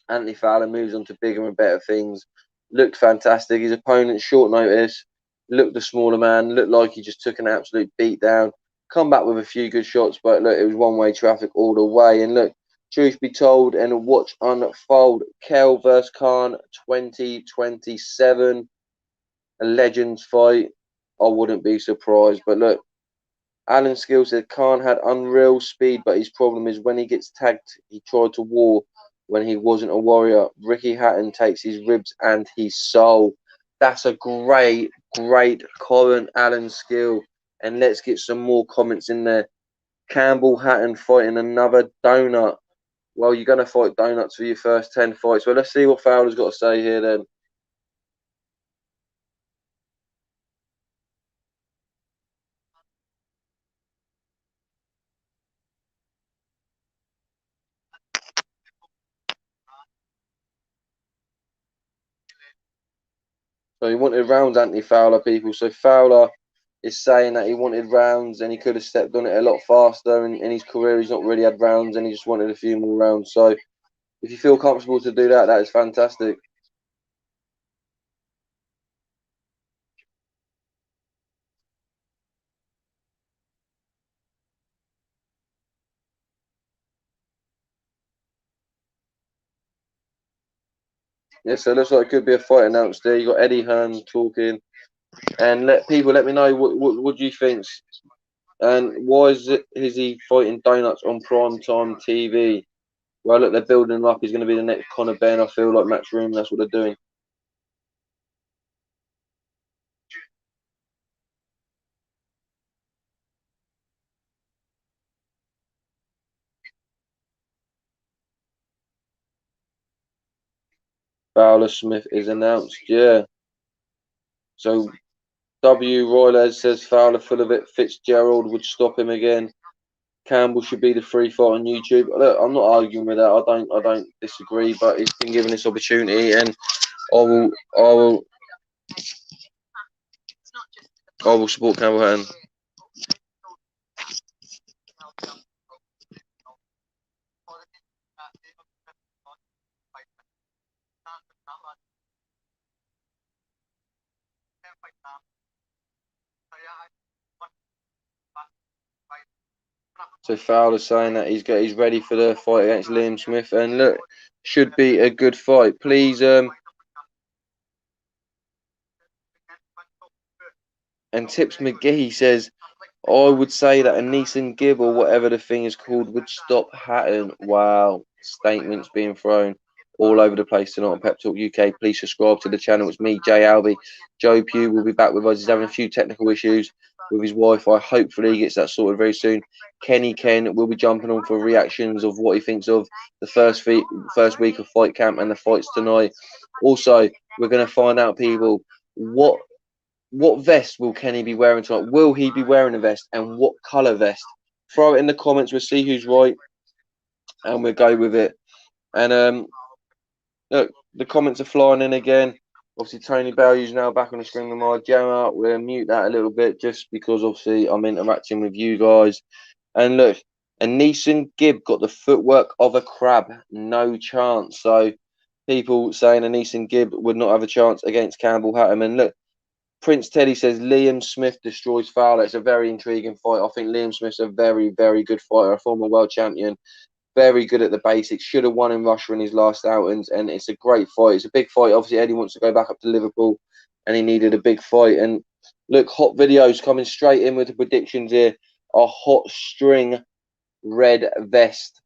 Anthony Fowler moves on to bigger and better things. Looked fantastic. His opponent, short notice, looked the smaller man, looked like he just took an absolute beat down. Come back with a few good shots, but look, it was one-way traffic all the way. And look, truth be told, and watch unfold, Kell vs. Khan 2027, a Legends fight. I wouldn't be surprised. But look, Alan Skill said Khan had unreal speed, but his problem is when he gets tagged, he tried to war when he wasn't a warrior. Ricky Hatton takes his ribs and his soul. That's a great, great comment, Alan Skill. And let's get some more comments in there. Campbell Hatton fighting another donut. Well, you're going to fight donuts for your first 10 fights. Well, let's see what Fowler's got to say here then. So he wanted rounds, Anthony Fowler, people. So Fowler is saying that he wanted rounds and he could have stepped on it a lot faster. And in his career, he's not really had rounds and he just wanted a few more rounds. So if you feel comfortable to do that, that is fantastic. Yeah, so it looks like it could be a fight announced there. You got Eddie Hearn talking. And let me know what do you think. And why is he fighting donuts on primetime TV? Well, look, they're building him up. He's going to be the next Conor Benn. I feel like Matchroom. That's what they're doing. Fowler Smith is announced. Yeah. So W. Roylez says Fowler full of it. Fitzgerald would stop him again. Campbell should be the free fight on YouTube. Look, I'm not arguing with that. I don't disagree. But he's been given this opportunity, and I will support Campbell Hatton. So Fowler saying that he's ready for the fight against Liam Smith, and look, should be a good fight. Please, and Tips McGee says, I would say that a Neeson Gibb or whatever the thing is called would stop Hatton. Wow, statements being thrown all over the place tonight on Pep Talk UK. Please subscribe to the channel. It's me, J Alby. Joe Pugh will be back with us. He's having a few technical issues with his Wi-Fi. Hopefully he gets that sorted very soon. Kenny Ken will be jumping on for reactions of what he thinks of the first week of fight camp and the fights tonight. Also, we're going to find out, people, what vest will Kenny be wearing tonight? Will he be wearing a vest, and what colour vest? Throw it in the comments. We'll see who's right, and we'll go with it. And look, the comments are flying in again. Obviously, Tony Bailey's now back on the screen with my Gemma. We'll mute that a little bit just because obviously I'm interacting with you guys. And look, and Neeson Gibb got the footwork of a crab. No chance. So people saying a Neeson Gibb would not have a chance against Campbell Hatton. And look, Prince Teddy says Liam Smith destroys Fowler. It's a very intriguing fight. I think Liam Smith's a very, very good fighter, a former world champion, very good at the basics. Should have won in Russia in his last outings, and it's a great fight. It's a big fight. Obviously, Eddie wants to go back up to Liverpool, and he needed a big fight. And look, hot videos coming straight in with the predictions here. A hot string red vest.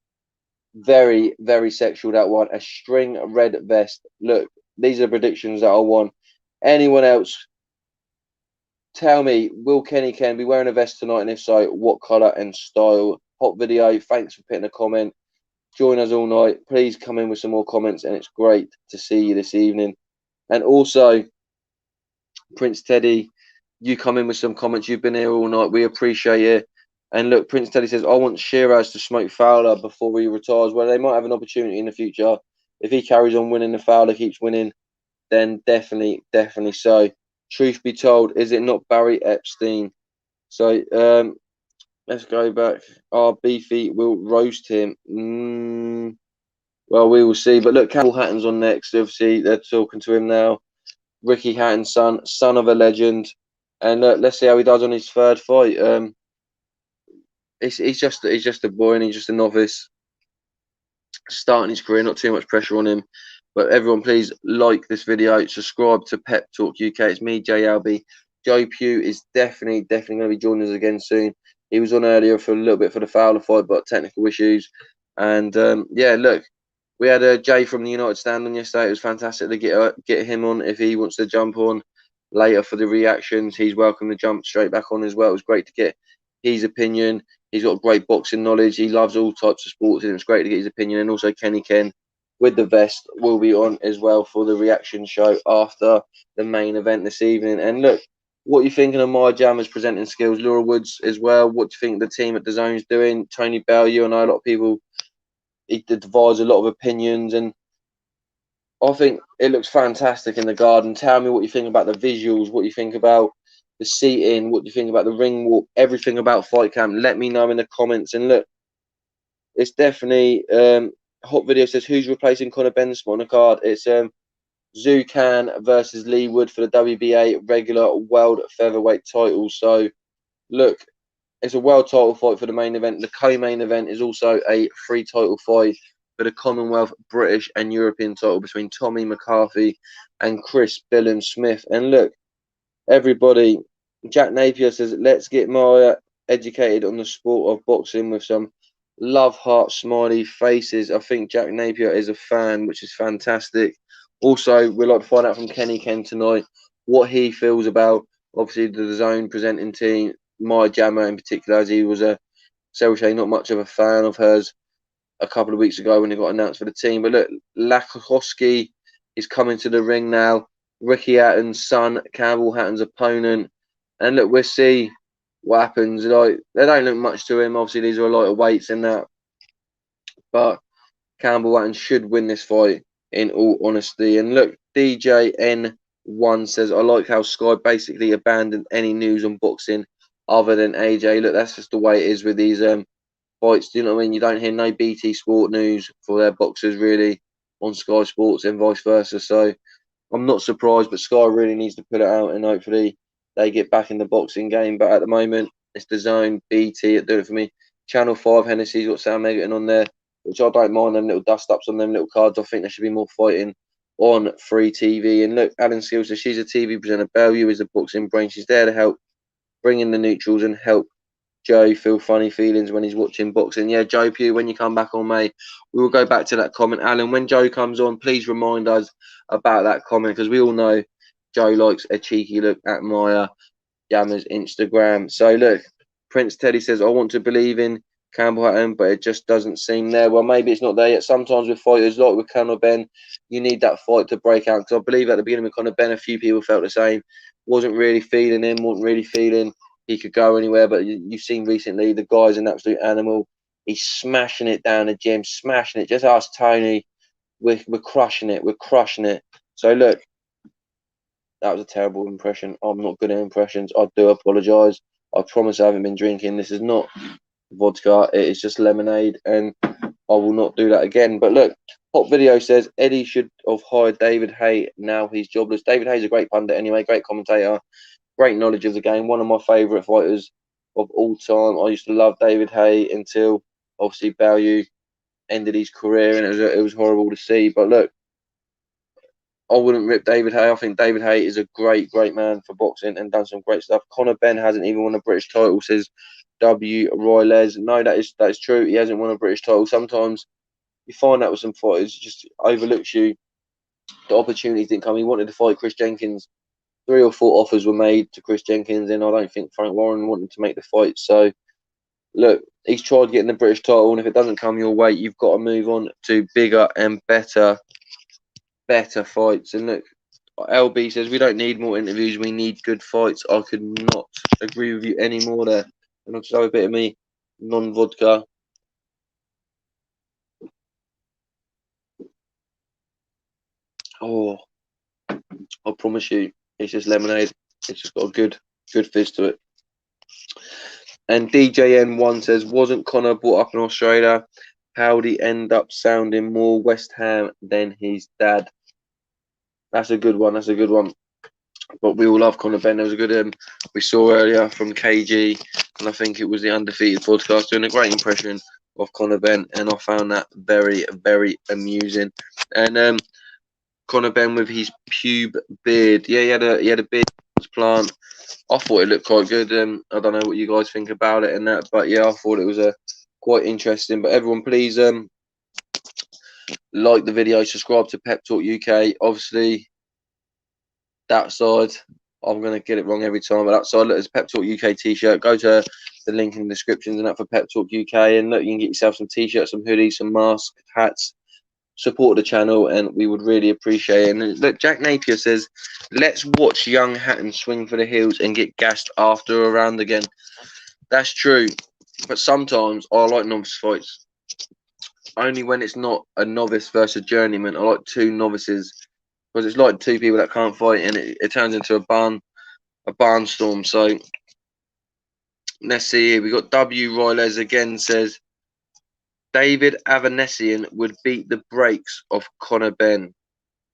Very, very sexual, that one. A string red vest. Look, these are predictions that I want. Anyone else? Tell me, will Kenny Ken be wearing a vest tonight? And if so, what colour and style? Hot video. Thanks for putting a comment. join us all night. Please come in with some more comments, and it's great to see you this evening. And also, Prince Teddy, you come in with some comments. You've been here all night. We appreciate it. And look, Prince Teddy says, I want Shiraz to smoke Fowler before he retires. Well, they might have an opportunity in the future. If he carries on winning, the Fowler keeps winning, then definitely so. Truth be told, is it not Barry Epstein? So let's go back. Our Beefy will roast him. Well, we will see. But look, Campbell Hatton's on next. Obviously, they're talking to him now. Ricky Hatton's son of a legend. And let's see how he does on his third fight. He's just a boy, and he's just a novice starting his career. Not too much pressure on him. But everyone, please like this video. Subscribe to Pep Talk UK. It's me, J Alby. Joe Pugh is definitely going to be joining us again soon. He was on earlier for a little bit for the Fowler fight, but technical issues. And yeah, look, we had Jay from the United Stand on yesterday. It was fantastic to get him on if he wants to jump on later for the reactions. He's welcome to jump straight back on as well. It was great to get his opinion. He's got great boxing knowledge. He loves all types of sports, and it was great to get his opinion. And also Kenny Ken with the vest will be on as well for the reaction show after the main event this evening. And look, what are you thinking of my Jammer's presenting skills? Laura Woods as well. What do you think the team at the Zone's doing? Tony Bell, you know, a lot of people, it divides a lot of opinions, and I think it looks fantastic in the garden. Tell me what you think about the visuals, what you think about the seating, what do you think about the ring walk, everything about Fight Camp. Let me know in the comments. And look, it's definitely Hot Video says, who's replacing Conor Ben's spot on the card? It's Zucan versus Lee Wood for the WBA regular world featherweight title. So look, it's a world title fight for the main event. The co-main event is also a free title fight for the Commonwealth, British and European title between Tommy McCarthy and Chris Billam-Smith. And look, everybody, Jack Napier says, let's get Maya educated on the sport of boxing with some love heart smiley faces. I think Jack Napier is a fan, which is fantastic. Also, we'd like to find out from Kenny Ken tonight what he feels about, obviously, the Zone presenting team, my Jammer in particular, as he was not much of a fan of hers a couple of weeks ago when he got announced for the team. But look, Lakowski is coming to the ring now. Ricky Hatton's son, Campbell Hatton's opponent. And look, we'll see what happens. Like, they don't look much to him. Obviously, these are a lot of weights in that. But Campbell Hatton should win this fight, in all honesty. And look, DJN1 says, I like how Sky basically abandoned any news on boxing other than AJ. Look, that's just the way it is with these fights. Do you know what I mean? You don't hear no BT Sport news for their boxers really on Sky Sports and vice versa. So I'm not surprised, but Sky really needs to put it out, and hopefully they get back in the boxing game. But at the moment, it's the Zone, BT that do it for me. Channel 5, Hennessy's got Sam Egerton on there, which I don't mind them little dust-ups on them little cards. I think there should be more fighting on free TV. And look, Alan Skills says she's a TV presenter. Bellew is a boxing brain. She's there to help bring in the neutrals and help Joe feel funny feelings when he's watching boxing. Yeah, Joe Pugh, when you come back on, mate, we will go back to that comment. Alan, when Joe comes on, please remind us about that comment, because we all know Joe likes a cheeky look at my Jammer's Instagram. So look, Prince Teddy says, I want to believe in Campbell Hatton, but it just doesn't seem there. Well, maybe it's not there yet. Sometimes with fighters like with Conor Ben, you need that fight to break out. Because I believe at the beginning with Conor Ben, a few people felt the same. Wasn't really feeling him, wasn't really feeling he could go anywhere. But you've seen recently, the guy's an absolute animal. He's smashing it down the gym, smashing it. Just ask Tony. We're crushing it. We're crushing it. So look, that was a terrible impression. I'm not good at impressions. I do apologise. I promise I haven't been drinking. This is not vodka. It is just lemonade, and I will not do that again. But look, Hot Video says Eddie should have hired David Hay. Now he's jobless. David Hay's a great pundit anyway, great commentator, great knowledge of the game. One of my favourite fighters of all time. I used to love David Hay until obviously Bellew ended his career, and it was horrible to see. But look, I wouldn't rip David Hay. I think David Hay is a great man for boxing and done some great stuff. Conor Ben hasn't even won a British title, says W. Roy Les. No, that is true. He hasn't won a British title. Sometimes you find that with some fighters, just overlooks you. The opportunities didn't come. He wanted to fight Chris Jenkins. 3 or 4 offers were made to Chris Jenkins, and I don't think Frank Warren wanted to make the fight. So, look, He's tried getting the British title, and if it doesn't come your way, you've got to move on to bigger and better fights. And look, LB says we don't need more interviews, we need good fights. I could not agree with you any more there. And I'll just have a bit of me non-vodka. Oh, I promise you, it's just lemonade. It's just got a good fizz to it. And DJN1 says, wasn't Connor brought up in Australia? How'd he end up sounding more West Ham than his dad? That's a good one. That's a good one. But we all love Conor Benn. There was a good we saw earlier from KG, and I think it was the Undefeated podcast, doing a great impression of Conor Benn, and I found that very, very amusing. And Conor Benn with his pube beard. Yeah, he had a beard transplant. I thought it looked quite good. I don't know what you guys think about it and that, but yeah, I thought it was quite interesting. But everyone, please like the video, subscribe to Pep Talk UK. Obviously, that side, I'm going to get it wrong every time, but that side, look, there's a Pep Talk UK t-shirt. Go to the link in the descriptions and that for Pep Talk UK, and look, you can get yourself some t-shirts, some hoodies, some masks, hats. Support the channel, and we would really appreciate it. And look, Jack Napier says, let's watch young Hatton swing for the heels and get gassed after a round again. That's true, but sometimes I like novice fights. Only when it's not a novice versus journeyman. I like two novices, because it's like two people that can't fight, and it turns into a barnstorm. So let's see here. We got W. Riles again says, David Avanesian would beat the brakes of Conor Benn.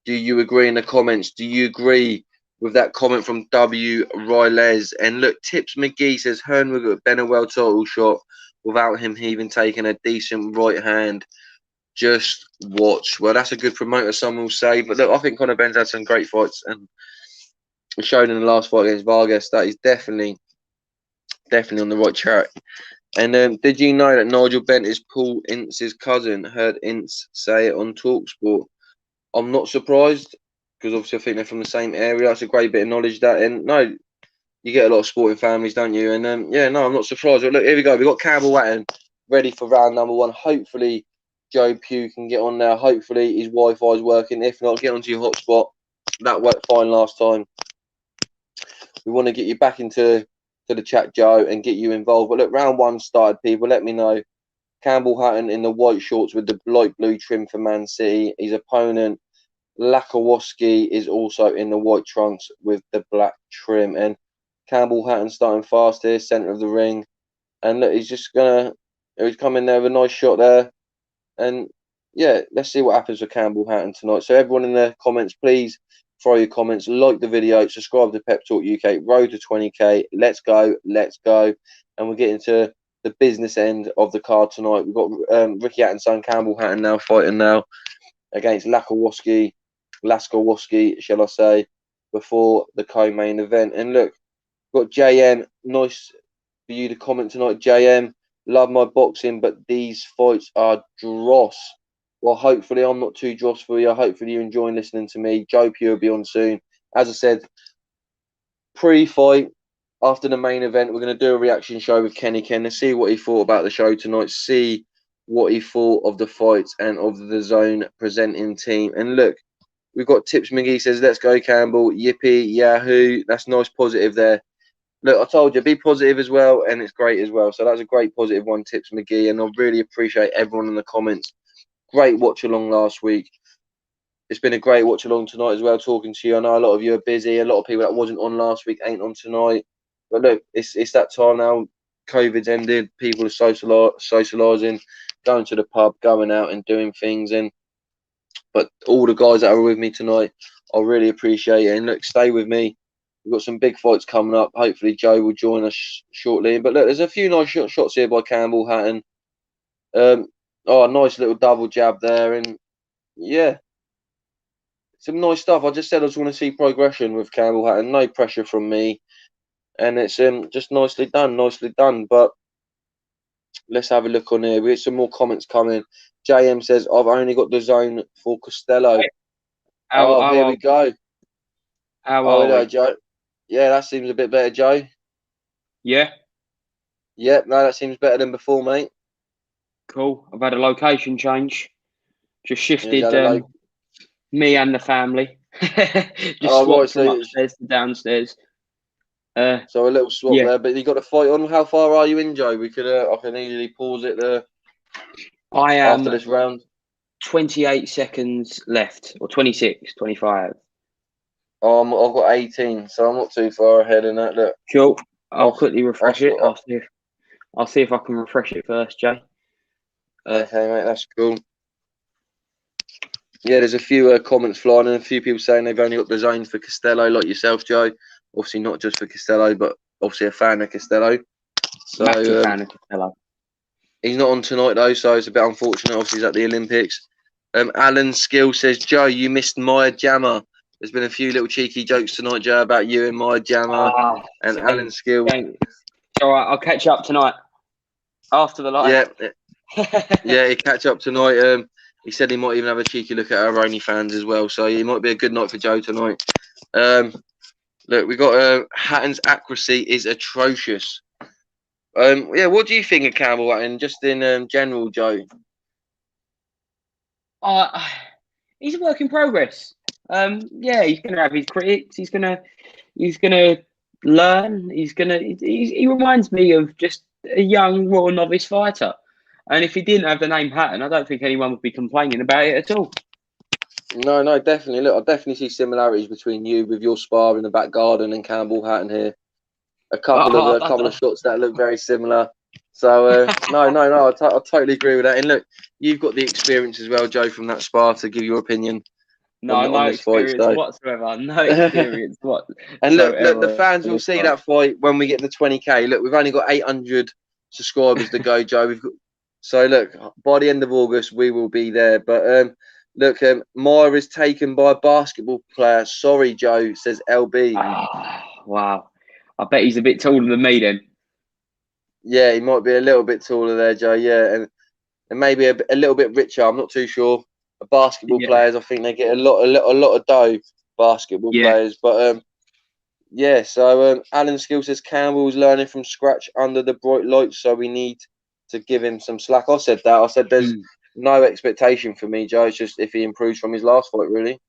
Do you agree in the comments? Do you agree with that comment from W. Riles? And look, Tips McGee says Hearn will get Ben a well title shot without him even taking a decent right hand. Just watch. Well, that's a good promoter, some will say. But look, I think Conor Benn's had some great fights, and shown in the last fight against Vargas that he's definitely on the right track. And did you know that Nigel Bent is Paul Ince's cousin? Heard Ince say it on TalkSport. I'm not surprised, because obviously I think they're from the same area. That's a great bit of knowledge. That, and no, you get a lot of sporting families, don't you? And yeah, no, I'm not surprised. But look, here we go. We've got Campbell Watton ready for round number one. Hopefully, Joe Pugh can get on there. Hopefully, his Wi-Fi is working. If not, get onto your hotspot. That worked fine last time. We want to get you back into the chat, Joe, and get you involved. But look, round one started, people. Let me know. Campbell Hatton in the white shorts with the light blue trim for Man City. His opponent, Lakawoski, is also in the white trunks with the black trim. And Campbell Hatton starting fast here, centre of the ring. And look, he's come in there with a nice shot there. And yeah, let's see what happens with Campbell Hatton tonight. So everyone in the comments, please throw your comments, like the video, subscribe to Pep Talk UK, road to 20k. Let's go. And we'll get into the business end of the card tonight. We've got Ricky Hatton's son, Campbell Hatton, now fighting now against Lakawoski, shall I say, before the co-main event. And look, we've got JM. Nice for you to comment tonight, JM. Love my boxing, but these fights are dross. Well, hopefully I'm not too dross for you. Hopefully you're enjoying listening to me. Joe Pugh will be on soon. As I said, pre-fight, after the main event, we're going to do a reaction show with Kenny Ken to see what he thought about the show tonight, see what he thought of the fights and of the Zone presenting team. And look, we've got Tips McGee says, let's go, Campbell. Yippee, yahoo. That's nice positive there. Look, I told you, be positive as well, and it's great as well. So that's a great positive one, Tips McGee, and I really appreciate everyone in the comments. Great watch along last week. It's been a great watch along tonight as well, talking to you. I know a lot of you are busy. A lot of people that wasn't on last week ain't on tonight. But look, it's that time now. COVID's ended. People are socialising, going to the pub, going out and doing things. But all the guys that are with me tonight, I really appreciate it. And look, stay with me. We've got some big fights coming up. Hopefully, Joe will join us shortly. But look, there's a few nice shots here by Campbell Hatton. Oh, a nice little double jab there. And yeah, some nice stuff. I just said I just want to see progression with Campbell Hatton. No pressure from me. And it's just nicely done. But let's have a look on here. We get some more comments coming. JM says, I've only got the Zone for Costello. Here we go. How are hello, we? Joe. Yeah, that seems a bit better, Joe. Yeah. Yep, no, that seems better than before, mate. Cool. I've had a location change. Just Yeah, you shifted had a low. me and the family. Just Oh, right, swapped so from upstairs to downstairs. so a little swap Yeah, there, but you got the fight on. How far are you in, Joe? We could, I can easily pause it there I after am this round. 28 seconds left, or 26, 25. I've got 18, so I'm not too far ahead in that. Look, Cool. I'll I'll, quickly I'll, refresh it. I'll see if I can refresh it first, Jay. okay, mate, that's cool. Yeah, there's a few comments flying and a few people saying they've only got the zones for Costello, like yourself, Joe. Obviously, not just for Costello, but obviously a fan of Costello. Massive So fan of Costello. he's not on tonight, though, so it's a bit unfortunate. Obviously, he's at the Olympics. Alan Skill says, Joe, you missed Maya Jammer. There's been a few little cheeky jokes tonight, Joe, about you and Maya Jammer and Alan Skill. All right, I'll catch you up tonight after the live. Yeah, he catch up tonight. He said he might even have a cheeky look at our OnlyFans as well, so it might be a good night for Joe tonight. Look, we got Hatton's accuracy is atrocious. Yeah, what do you think of Campbell Hatton, just in general, Joe? He's a work in progress. Yeah, he's gonna have his critics. He's gonna learn. He reminds me of just a young raw novice fighter. And if he didn't have the name Hatton, I don't think anyone would be complaining about it at all. No, definitely. Look, I definitely see similarities between you with your spar in the back garden and Campbell Hatton here. A couple of shots that look very similar. So no, I totally agree with that. And look, you've got the experience as well, Joe, from that spar to give your opinion on this fight. Experience whatsoever. No experience whatsoever. And look, the fans will see that fight when we get the 20K. Look, we've only got 800 subscribers to go, Joe. So look, by the end of August, we will be there. But look, Maya is taken by a basketball player. Sorry, Joe, says LB. Oh, wow. I bet he's a bit taller than me then. Yeah, he might be a little bit taller there, Joe. Yeah, and maybe a little bit richer. I'm not too sure. Basketball players, I think they get a lot of dough. Basketball players, but yeah. So Alan Skill says Campbell's learning from scratch under the bright lights, so we need to give him some slack. I said that. I said there's no expectation for me, Joe. It's just if he improves from his last fight, really.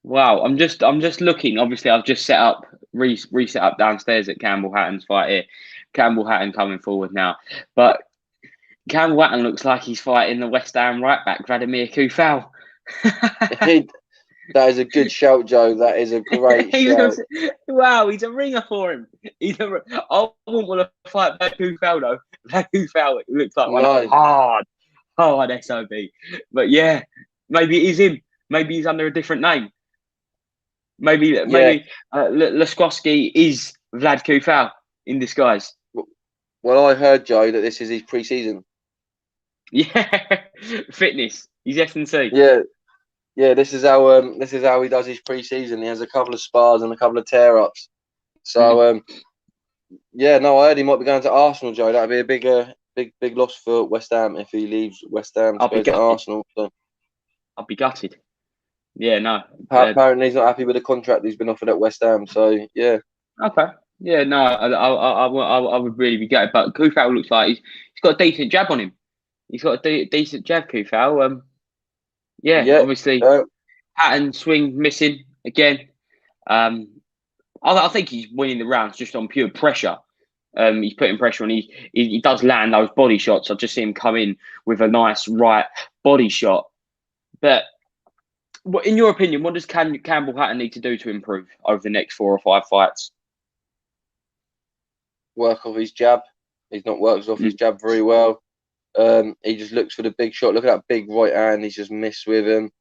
Wow, I'm just looking. Obviously, I've just set up reset up downstairs at Campbell Hatton's fight here. Campbell Hatton coming forward now, but Campbell Hatton looks like he's fighting the West Ham right back Vladimir Kufal. That is a good shout, Joe. That is a great shout. Wow, he's a ringer for him. I wouldn't want to fight Vlad Kufal though. Vlad Kufal, it looks like one hard SOB. But yeah, maybe it is him. Maybe he's under a different name. Maybe Laskowski is Vlad Kufal in disguise. Well, I heard, Joe, that this is his pre-season. Yeah, fitness. He's S&C. Yeah. This is how he does his pre-season. He has a couple of spars and a couple of tear-ups. So yeah, no, I heard he might be going to Arsenal, Joe. That'd be a big loss for West Ham if he leaves West Ham to go to Arsenal. So. I'll be gutted. Yeah, no. Apparently, he's not happy with the contract he's been offered at West Ham. So yeah. Okay. Yeah, no, I would really be gutted. But Kufal looks like he's got a decent jab on him. He's got a decent jab, Kufal. Yeah, obviously, Hatton swing missing again. I think he's winning the rounds just on pure pressure. He's putting pressure on. He does land those body shots. I just see him come in with a nice right body shot. But in your opinion, what does Campbell Hatton need to do to improve over the next 4 or 5 fights? Work off his jab. He's not worked off his jab very well. He just looks for the big shot. Look at that big right hand. He's just missed with him.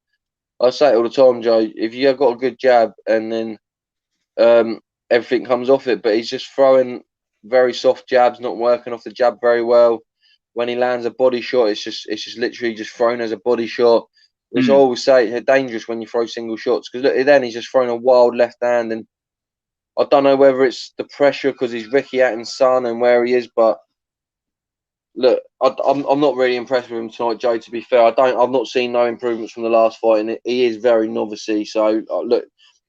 I say it all the time, Joe. If you have got a good jab and then everything comes off it, but he's just throwing very soft jabs, not working off the jab very well. When he lands a body shot, it's just literally just thrown as a body shot. Which I always say it's dangerous when you throw single shots because look, then he's just throwing a wild left hand, and I don't know whether it's the pressure because he's Ricky Hatton's son and where he is, but look, I'm not really impressed with him tonight, Joe. To be fair, I've not seen no improvements from the last fight, and he is very novicey. So look,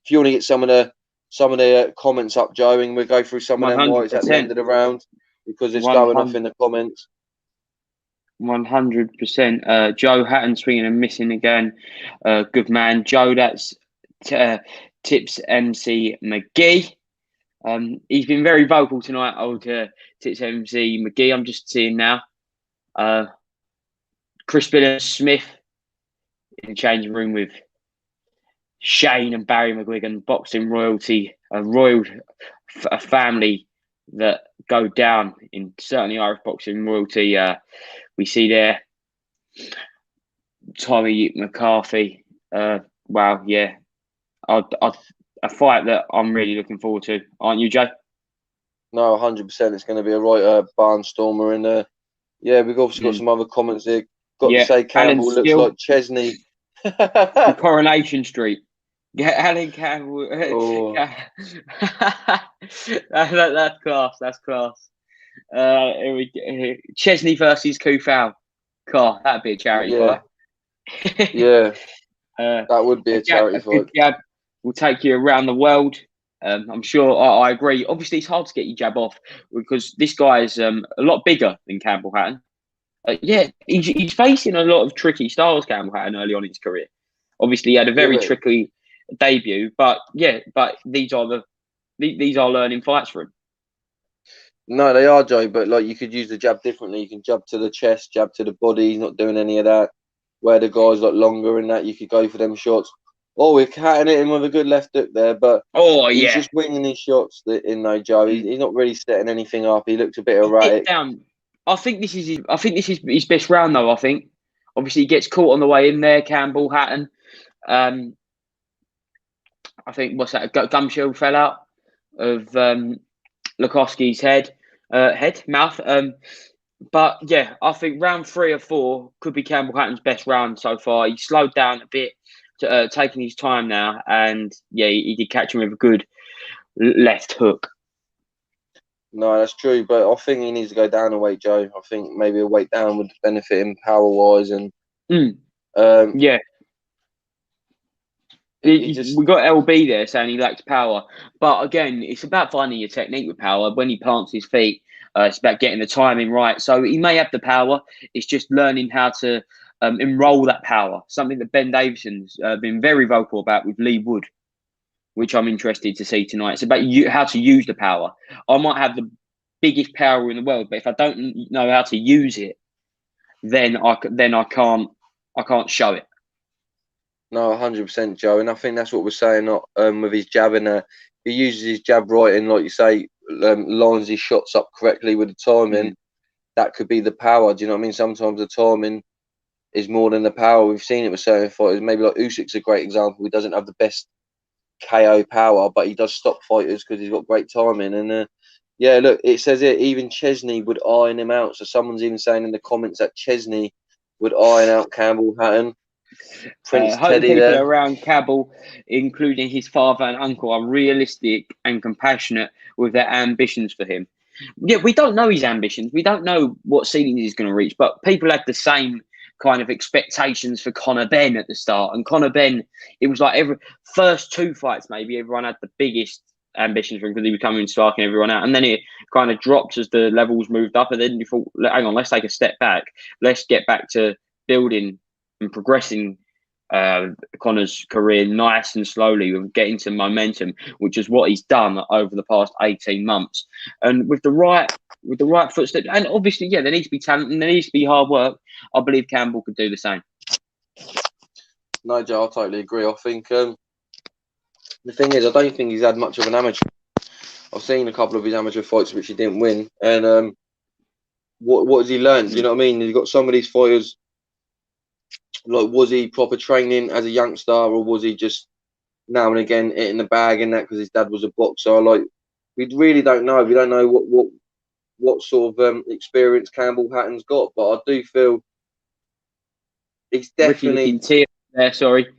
if you want to get some of the comments up, Joe, and we'll go through some of them whites at the end of the round. because it's going off in the comments. 100%. Joe Hatton swinging and missing again. Good man, Joe. That's Tips MC McGee. He's been very vocal tonight, old Tips MC McGee. I'm just seeing now. Chris Billings Smith in the changing room with Shane and Barry McGuigan, boxing royalty, a family that go down in certainly Irish boxing royalty. We see there Tommy McCarthy. Wow, yeah. A fight that I'm really looking forward to, aren't you, Jay? No, 100%. It's going to be a right barnstormer. And yeah, we've obviously got some other comments here. Got to say, Campbell looks like Chesney. Coronation Street. Yeah, Alan Campbell. Oh. That's class. That's class. Here we go. Chesney versus Kufau. God, that'd be a charity fight. Yeah, that would be a charity fight. Jab will take you around the world. I'm sure. I agree. Obviously, it's hard to get your jab off because this guy is a lot bigger than Campbell Hatton. Yeah, he's facing a lot of tricky styles, Campbell Hatton, early on in his career. Obviously, he had a very tricky debut, but these are learning fights for him. No, they are, Joe. But like, you could use the jab differently. You can jab to the chest, jab to the body. He's not doing any of that. Where the guy's like longer and that, you could go for them shots. Oh, we're catting it in with a good left hook there, but he's just winging his shots in though, Joe. He's not really setting anything up. He looks a bit erratic. I think this is his best round though. I think obviously he gets caught on the way in there. Campbell Hatton. I think what's that? A gum shield fell out of Lukowski's mouth. But yeah, I think round 3 or 4 could be Campbell Hatton's best round so far. He slowed down a bit, taking his time now, and yeah, he did catch him with a good left hook. No, that's true, but I think he needs to go down a weight, Joe. I think maybe a weight down would benefit him power-wise, and yeah. We got LB there saying he lacks power, but again, it's about finding your technique with power. When he plants his feet, it's about getting the timing right. So he may have the power. It's just learning how to enroll that power. Something that Ben Davison's been very vocal about with Lee Wood, which I'm interested to see tonight. It's about how to use the power. I might have the biggest power in the world, but if I don't know how to use it, then I can't show it. No, 100%, Joe, and I think that's what we're saying. With his jab, and if he uses his jab right, and like you say, lines his shots up correctly with the timing, that could be the power. Do you know what I mean? Sometimes the timing is more than the power. We've seen it with certain fighters. Maybe like Usyk's a great example. He doesn't have the best KO power, but he does stop fighters because he's got great timing. And yeah, look, it says it. Even Chesney would iron him out. So someone's even saying in the comments that Chesney would iron out Campbell Hatton. Prince Teddy people there. Around Campbell, including his father and uncle, are realistic and compassionate with their ambitions for him. Yeah, we don't know his ambitions. We don't know what ceiling he's going to reach, but people had the same kind of expectations for Conor Benn at the start. And Conor Benn, it was like first 2 fights, maybe everyone had the biggest ambitions for him because he was coming and striking everyone out. And then it kind of dropped as the levels moved up. And then you thought, hang on, let's take a step back. Let's get back to building and progressing Conor's career nice and slowly, with getting some momentum, which is what he's done over the past 18 months. And with the right footsteps, and obviously, yeah, there needs to be talent and there needs to be hard work. I believe Campbell could do the same. No, Joe, I totally agree. I think the thing is, I don't think he's had much of an amateur. I've seen a couple of his amateur fights which he didn't win, and what has he learned? You know what I mean? You've got some of these fighters. Like, was he proper training as a youngster, or was he just now and again hitting the bag and that because his dad was a boxer? Like, we really don't know. We don't know what sort of experience Campbell Hatton's got, but I do feel he's definitely Ricky looking there. Sorry,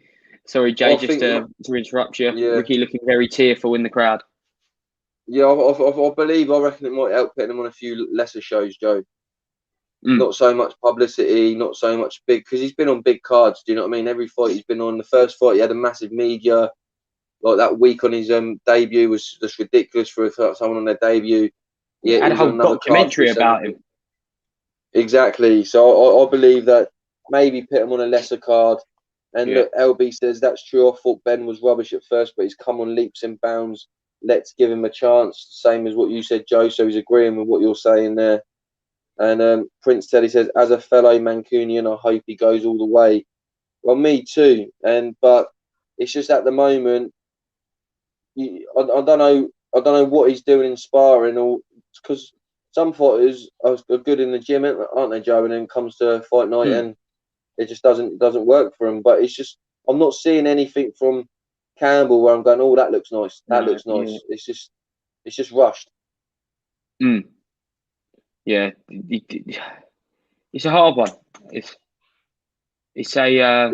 Jay, just to interrupt you. Yeah. Ricky looking very tearful in the crowd. Yeah, I reckon it might help putting him on a few lesser shows, Joe. Not so much publicity, not so much big, because he's been on big cards. Do you know what I mean? Every fight he's been on. The first fight he had a massive media. Like, that week on his debut was just ridiculous for someone on their debut. Yeah, he Had a was on whole another card for documentary the about 17th. him. Exactly. So I believe that maybe put him on a lesser card. And Yeah. look, LB says that's true. I thought Ben was rubbish at first, but he's come on leaps and bounds. Let's give him a chance. Same as what you said, Joe. So he's agreeing with what you're saying there. And Prince Teddy says, as a fellow Mancunian, I hope he goes all the way. Well, me too. But it's just at the moment, I don't know. I don't know what he's doing in sparring, or because some fighters are good in the gym, aren't they, Joe? And then comes to fight night, and it just doesn't work for him. But it's just I'm not seeing anything from Campbell where I'm going, oh, that looks nice. That No, looks nice. It's just rushed. yeah. Yeah. It's a hard one. It's a.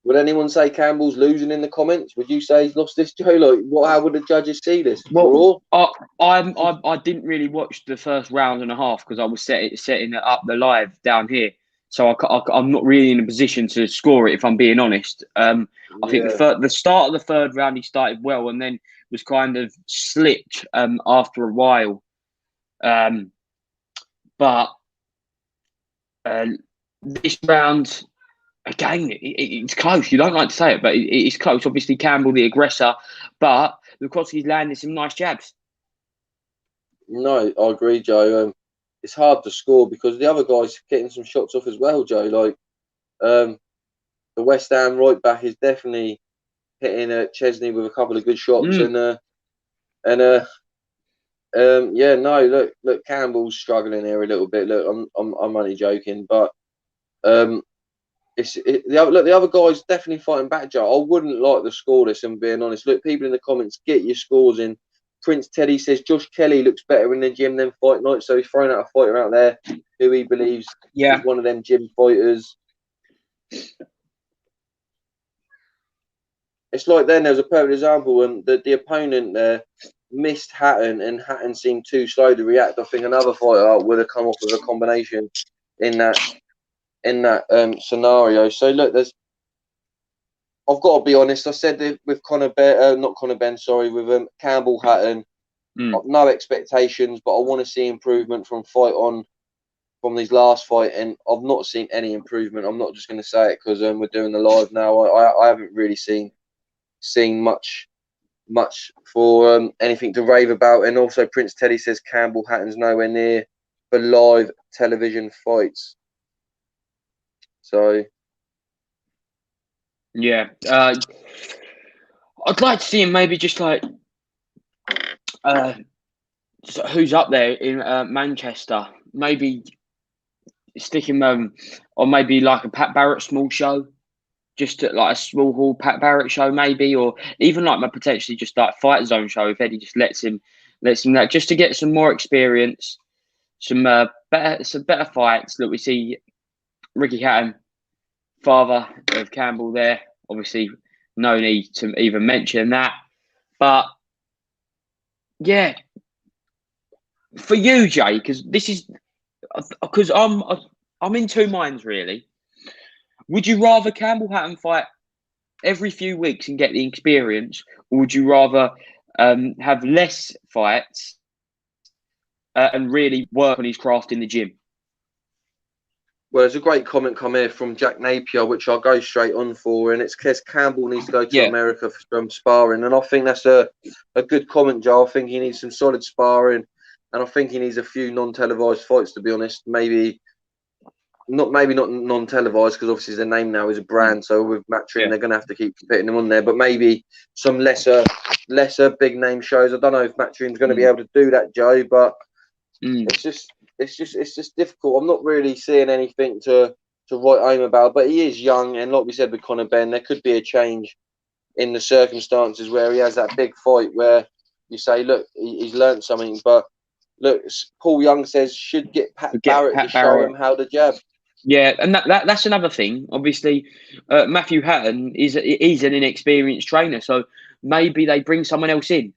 Would anyone say Campbell's losing in the comments? Would you say he's lost this, Joe? Like, how would the judges see this? Well, Draw? I didn't really watch the first round and a half because I was setting it up the live down here, so I'm not really in a position to score it if I'm being honest. I think Yeah. the start of the third round he started well and then was kind of slipped after a while, but this round. Again, it's close. You don't like to say it, but it's close. Obviously, Campbell the aggressor, but Lukowski's landed some nice jabs. No, I agree, Joe. It's hard to score because the other guy's getting some shots off as well, Joe. Like the West Ham right back is definitely hitting Chesney with a couple of good shots, and yeah, no, look, Campbell's struggling here a little bit. Look, I'm only joking, but the other guy's definitely fighting back, Joe. I wouldn't like the score this, and being honest. Look, people in the comments, get your scores in. Prince Teddy says Josh Kelly looks better in the gym than fight night, so he's throwing out a fighter out there who he believes is one of them gym fighters. It's like then there was a perfect example when the opponent there missed Hatton, and Hatton seemed too slow to react. I think another fighter would have come off with a combination in that scenario. So look, I've got to be honest. I said that with not Conor Ben, sorry, with Campbell Hatton. No expectations, but I want to see improvement from these last fight, and I've not seen any improvement. I'm not just going to say it because we're doing the live now. I haven't really seen much for anything to rave about. And also, Prince Teddy says Campbell Hatton's nowhere near for live television fights. So yeah, I'd like to see him maybe just like who's up there in Manchester. Maybe stick him or maybe like a Pat Barrett small show. Just at like a small hall Pat Barrett show, maybe, or even like potentially just like Fight Zone show if Eddie just lets him that just to get some more experience, some better fights. Look, we see Ricky Hatton, father of Campbell there. Obviously, no need to even mention that. But yeah, for you, Jay, because I'm in two minds really. Would you rather Campbell Hatton fight every few weeks and get the experience, or would you rather have less fights and really work on his craft in the gym? well, there's a great comment come here from Jack Napier, which I'll go straight on for, and it's because Campbell needs to go to America for some sparring, and I think that's a good comment, Joe. I think he needs some solid sparring, and I think he needs a few non-televised fights, to be honest. Maybe not non-televised because obviously the name now is a brand, so with Matchroom they're going to have to keep putting them on there, but maybe some lesser big name shows. I don't know if Matchroom's going to be able to do that, Joe, but it's just difficult. I'm not really seeing anything to write home about, but he is young, and like we said with Conor Ben, there could be a change in the circumstances where he has that big fight where you say, look, he's learned something. But look, Paul Young says should get Pat Barrett to show him how to jab. Yeah, and that's another thing. Obviously, Matthew Hatton is an inexperienced trainer, so maybe they bring someone else in,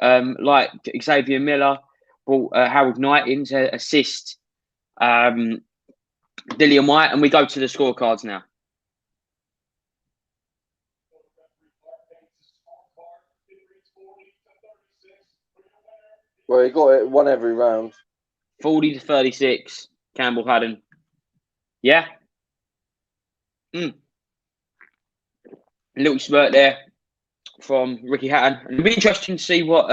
like Xavier Miller, brought Harold Knight in to assist Dillian White, and we go to the scorecards now. Well, he got it, won every round. 40-36, Campbell had him. Yeah. A little smirk there from Ricky Hatton. It'll be interesting to see what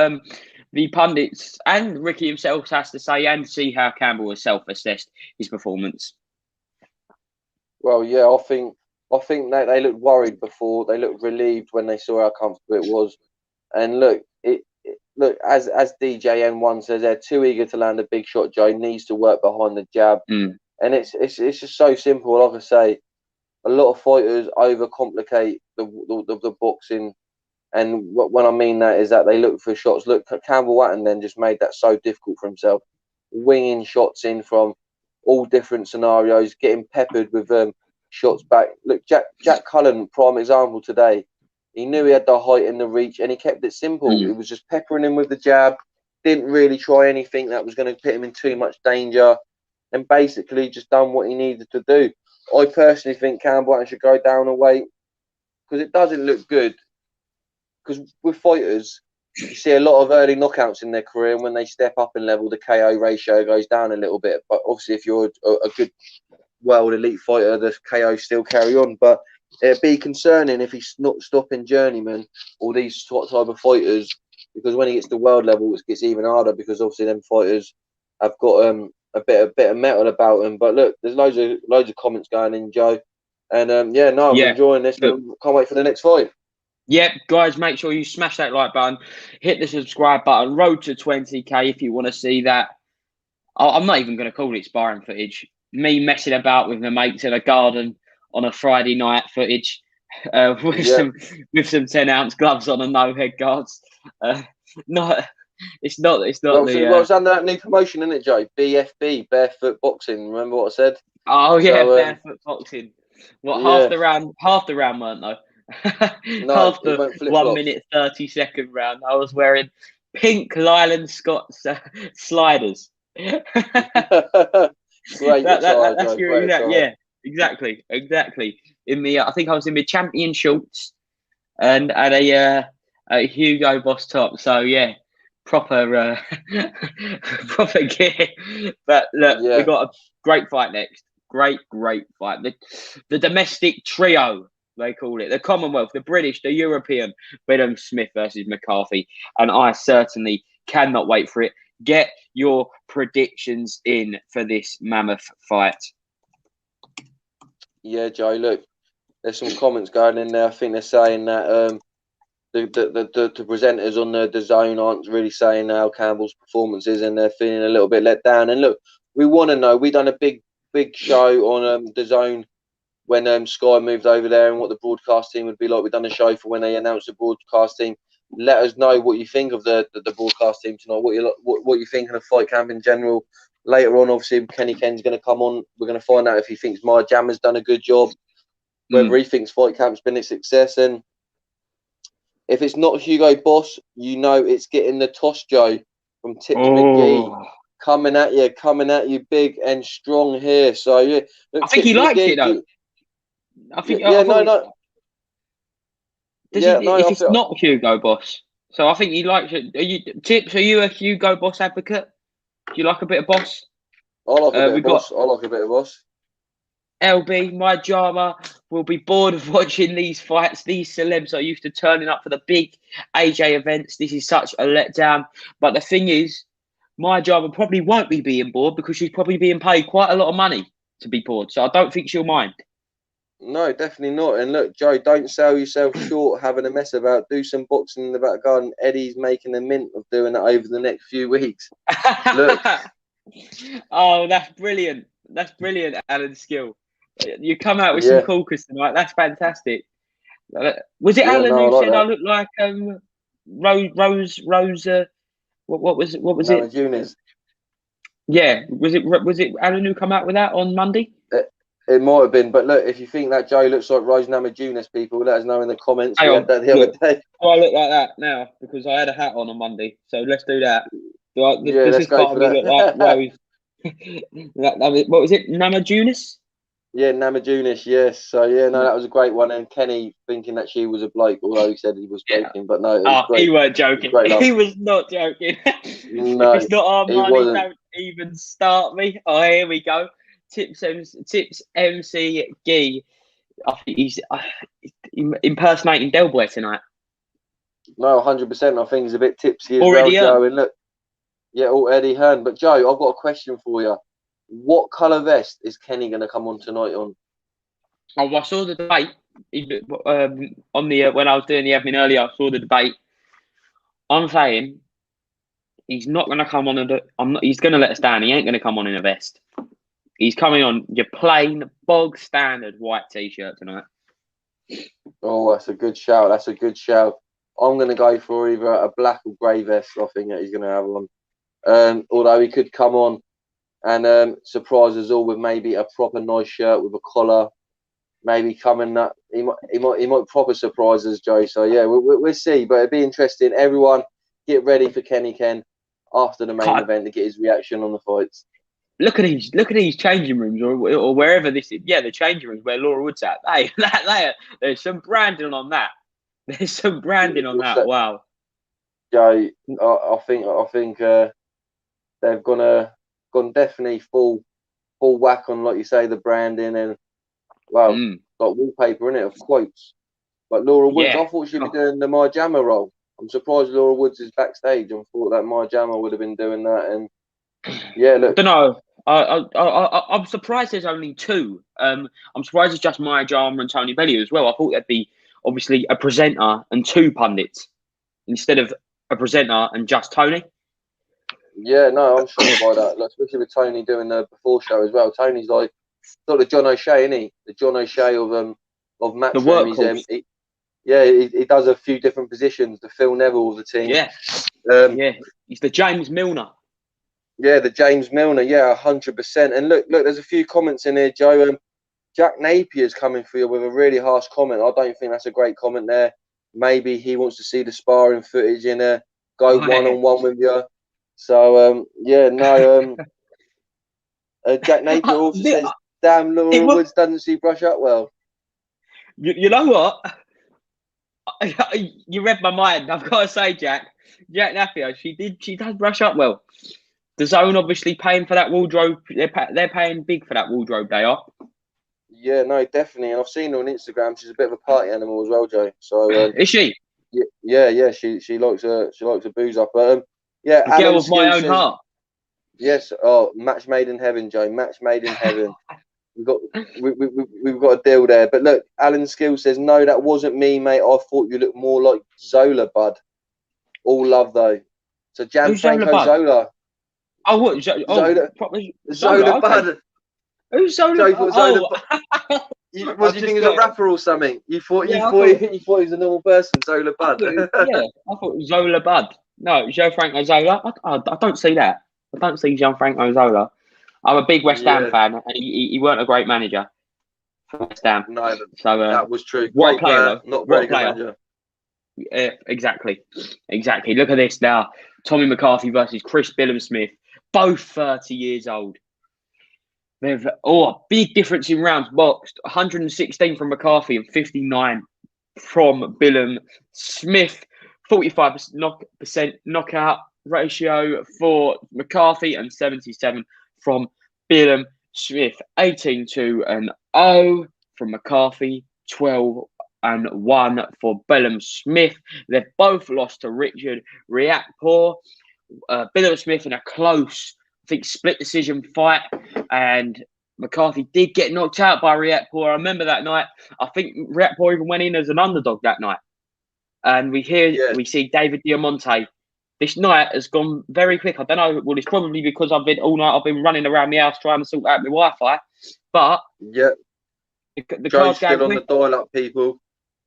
the pundits and Ricky himself has to say, and see how Campbell has self-assessed his performance. Well, yeah, I think they looked worried before. They looked relieved when they saw how comfortable it was. And look, look, as DJN1 says, they're too eager to land a big shot. Joe needs to work behind the jab, and it's just so simple. Like I say, a lot of fighters overcomplicate the boxing, and when I mean that is that they look for shots. Look, Campbell Watton then just made that so difficult for himself, winging shots in from all different scenarios, getting peppered with shots back. Look, Jack Cullen, prime example today. He knew he had the height and the reach, and he kept it simple. It was just peppering him with the jab. Didn't really try anything that was going to put him in too much danger, and basically just done what he needed to do. I personally think Campbell should go down a weight because it doesn't look good. Because with fighters, you see a lot of early knockouts in their career, and when they step up in level, the KO ratio goes down a little bit. But obviously, if you're a good world elite fighter, the KO still carry on. But it'd be concerning if he's not stopping journeyman or these type of fighters, because when he gets to world level, it gets even harder because obviously them fighters have got a bit of metal about them. But look, there's loads of comments going in, Joe, and I'm enjoying this. Can't wait for the next fight. Yep, guys, make sure you smash that like button, hit the subscribe button, road to 20k if you want to see that. I'm not even going to call it sparring footage. Me messing about with my mates in a garden on a Friday night footage with some 10-ounce gloves on and no head guards. It's not. Well, it's under that new promotion, isn't it, Joe? BFB, barefoot boxing. Remember what I said? Oh yeah, so, barefoot boxing. What half the round weren't though. No, half the 1 minute 30-second round. I was wearing pink Lyland Scott sliders. Great that's your exact, yeah, exactly. In me, I think I was in my champion shorts and a Hugo Boss top. So yeah, proper gear. But look, we got a great fight next. Great fight. The domestic trio, they call it, the Commonwealth, the British, the European, Bedham Smith versus McCarthy, and I certainly cannot wait for it. Get your predictions in for this mammoth fight. Yeah, Joe, look, there's some comments going in there. I think they're saying that the presenters on the zone aren't really saying how Campbell's performance is, and they're feeling a little bit let down. And look, we want to know. We done a big show on the zone when Sky moved over there, and what the broadcast team would be like. We've done a show for when they announced the broadcast team. Let us know what you think of the broadcast team tonight. What you think of the fight camp in general. Later on, obviously, Kenny Ken's going to come on. We're going to find out if he thinks My Jammer's done a good job, whether he thinks fight camp's been a success, and if it's not Hugo Boss, you know it's getting the toss, Joe, from Tips McGee. Coming at you big and strong here. So yeah, look, I think he likes it though. I think no. If it's not Hugo Boss, so I think he likes it. Tips, are you a Hugo Boss advocate? Do you like a bit of Boss? I like a bit of Boss. I like a bit of Boss. LB, my drama, will be bored of watching these fights. These celebs are used to turning up for the big AJ events. This is such a letdown. But the thing is, my drama probably won't be being bored because she's probably being paid quite a lot of money to be bored. So I don't think she'll mind. No, definitely not. And look, Joe, don't sell yourself short having a mess about. Do some boxing in the back garden. Eddie's making a mint of doing that over the next few weeks. Look. Oh, that's brilliant. That's brilliant, Alan Skill. You come out with some corkers tonight. That's fantastic. Was it Alan who said I look like Rose? What was it? Juniors. Yeah, was it Alan who come out with that on Monday? It might have been, but look, if you think that Joe looks like Rose Namajunas, people, let us know in the comments. We had that the other day. Oh, I look like that now because I had a hat on Monday. So let's do that. Let's go for that. Look like Rose. What was it? Namajunas? Yeah, Namajunas, yes. So yeah, no, that was a great one. And Kenny thinking that she was a bloke, although he said he was Yeah. joking, but no, it was Oh, great. he weren't It was joking. great laugh. He was not joking. If No, it's not he Armani, wasn't. don't even start me. Oh, here we go. Tips MC Gee. I think he's impersonating Del Boy tonight. No, 100%. I think he's a bit tipsy as well, Already Joe. earned. And look, yeah, all Eddie Hearn. But Joe, I've got a question for you. What colour vest is Kenny going to come on tonight on? Oh, I saw the debate on the when I was doing the admin earlier. I saw the debate. I'm saying he's not going to come on. He's going to let us down. He ain't going to come on in a vest. He's coming on your plain bog standard white t-shirt tonight. Oh, that's a good shout. That's a good shout. I'm going to go for either a black or grey vest. I think that he's going to have on. Although he could come on and surprise us all with maybe a proper nice shirt with a collar. Maybe coming that he might proper surprise us, Joe. So yeah, we'll see. But it'd be interesting. Everyone, get ready for Kenny Ken after the main event to get his reaction on the fights. Look at these changing rooms or wherever this is. Yeah, the changing rooms where Laura Wood's at. There's some branding on that. There's some branding on that. Wow. Joe, I think they've gone definitely full whack on, like you say, the branding and got wallpaper in it of quotes. But Laura Woods, I thought she'd be doing the My Jammer role. I'm surprised Laura Woods is backstage. I thought that My Jammer would have been doing that. And yeah, look, I don't know. I'm surprised there's only two. I'm surprised it's just Maya Jama and Tony Bellew as well. I thought there'd be obviously a presenter and two pundits instead of a presenter and just Tony. Yeah, no, I'm shocked by that. Like, especially with Tony doing the before show as well. Tony's like sort of John O'Shea, isn't he? The John O'Shea of Matchroom. He does a few different positions. The Phil Neville of the team. Yeah, he's the James Milner. Yeah, the James Milner. Yeah, 100%. And look, there's a few comments in here, Joe. Jack Napier's coming for you with a really harsh comment. I don't think that's a great comment there. Maybe he wants to see the sparring footage in a go one-on-one with you. So, Jack Napier also says, damn, Laura Woods doesn't see Brush up well. You know what? You read my mind. I've got to say, Jack Napier, she does brush up well. The Zone obviously paying for that wardrobe. They're paying big for that wardrobe day off. Yeah, no, definitely. And I've seen her on Instagram. She's a bit of a party animal as well, Joe. So is she? Yeah. She likes a booze up. Yeah, a girl of my own heart. Yes. Oh, match made in heaven, Joe. Match made in heaven. we've got a deal there. But look, Alan Skill says, no, that wasn't me, mate. I thought you looked more like Zola, bud. All love though. So Gianfranco Zola. Oh, what? Zola Zola Bud. Okay. Who's Zola? Zola Bud. Was you think he was a rapper or something? You thought he was a normal person, Zola Bud. I thought Zola Bud. No, Gianfranco Zola. I don't see that. I don't see Gianfranco Zola. I'm a big West Ham fan, and he weren't a great manager for West Ham. No, so that was true. What player, though? Not very good manager. Exactly. Look at this now. Tommy McCarthy versus Chris Billam-Smith. Both 30 years old. They've a big difference in rounds boxed. 116 from McCarthy and 59 from Billam-Smith. 45% knockout ratio for McCarthy and 77 from Billam-Smith. 18-2-0 from McCarthy. 12-1 for Billam-Smith. They've both lost to Richard Riakporhe. Billam-Smith in a close, I think, split decision fight, and McCarthy did get knocked out by Riakporhe. I remember that night. I think Riakporhe even went in as an underdog that night. And we see David Diamante. This night has gone very quick. I don't know. Well, it's probably because I've been running around my house trying to sort out my Wi-Fi. But the Joe's still on the dial-up, people.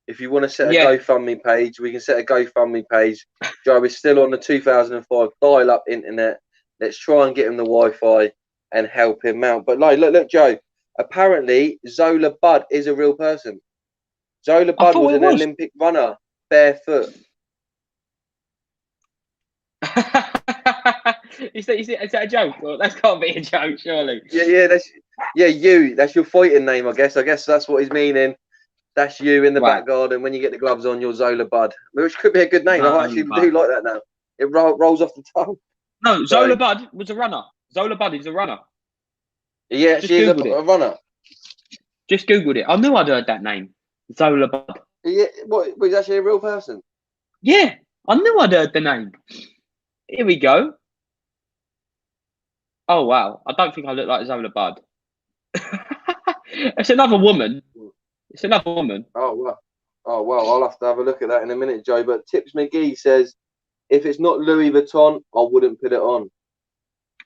If you want to set a GoFundMe page, we can set a GoFundMe page. Joe is still on the 2005 dial-up internet. Let's try and get him the Wi-Fi and help him out. But look, Joe. Apparently, Zola Bud is a real person. Zola Bud was an Olympic runner, barefoot. Is that a joke? Well, that's got to be a joke, surely. Yeah. Yeah, you. That's your fighting name, I guess. I guess that's what he's meaning. That's you in the Right. back garden when you get the gloves on. You're Zola Bud, which could be a good name. I Zola actually Bud. do like that now. It rolls off the tongue. No, So Zola Bud was a runner. Zola Bud is a runner. he Just actually is Googled it. a runner. Just Googled it. I knew I'd heard that name. Zola Bud. What? He's actually a real person. Yeah, I knew I'd heard the name. Here we go. Oh, wow. I don't think I look like Zola Bud. It's another woman. It's another woman. Oh well. Oh well. I'll have to have a look at that in a minute, Joe. But Tips McGee says if it's not Louis Vuitton, I wouldn't put it on.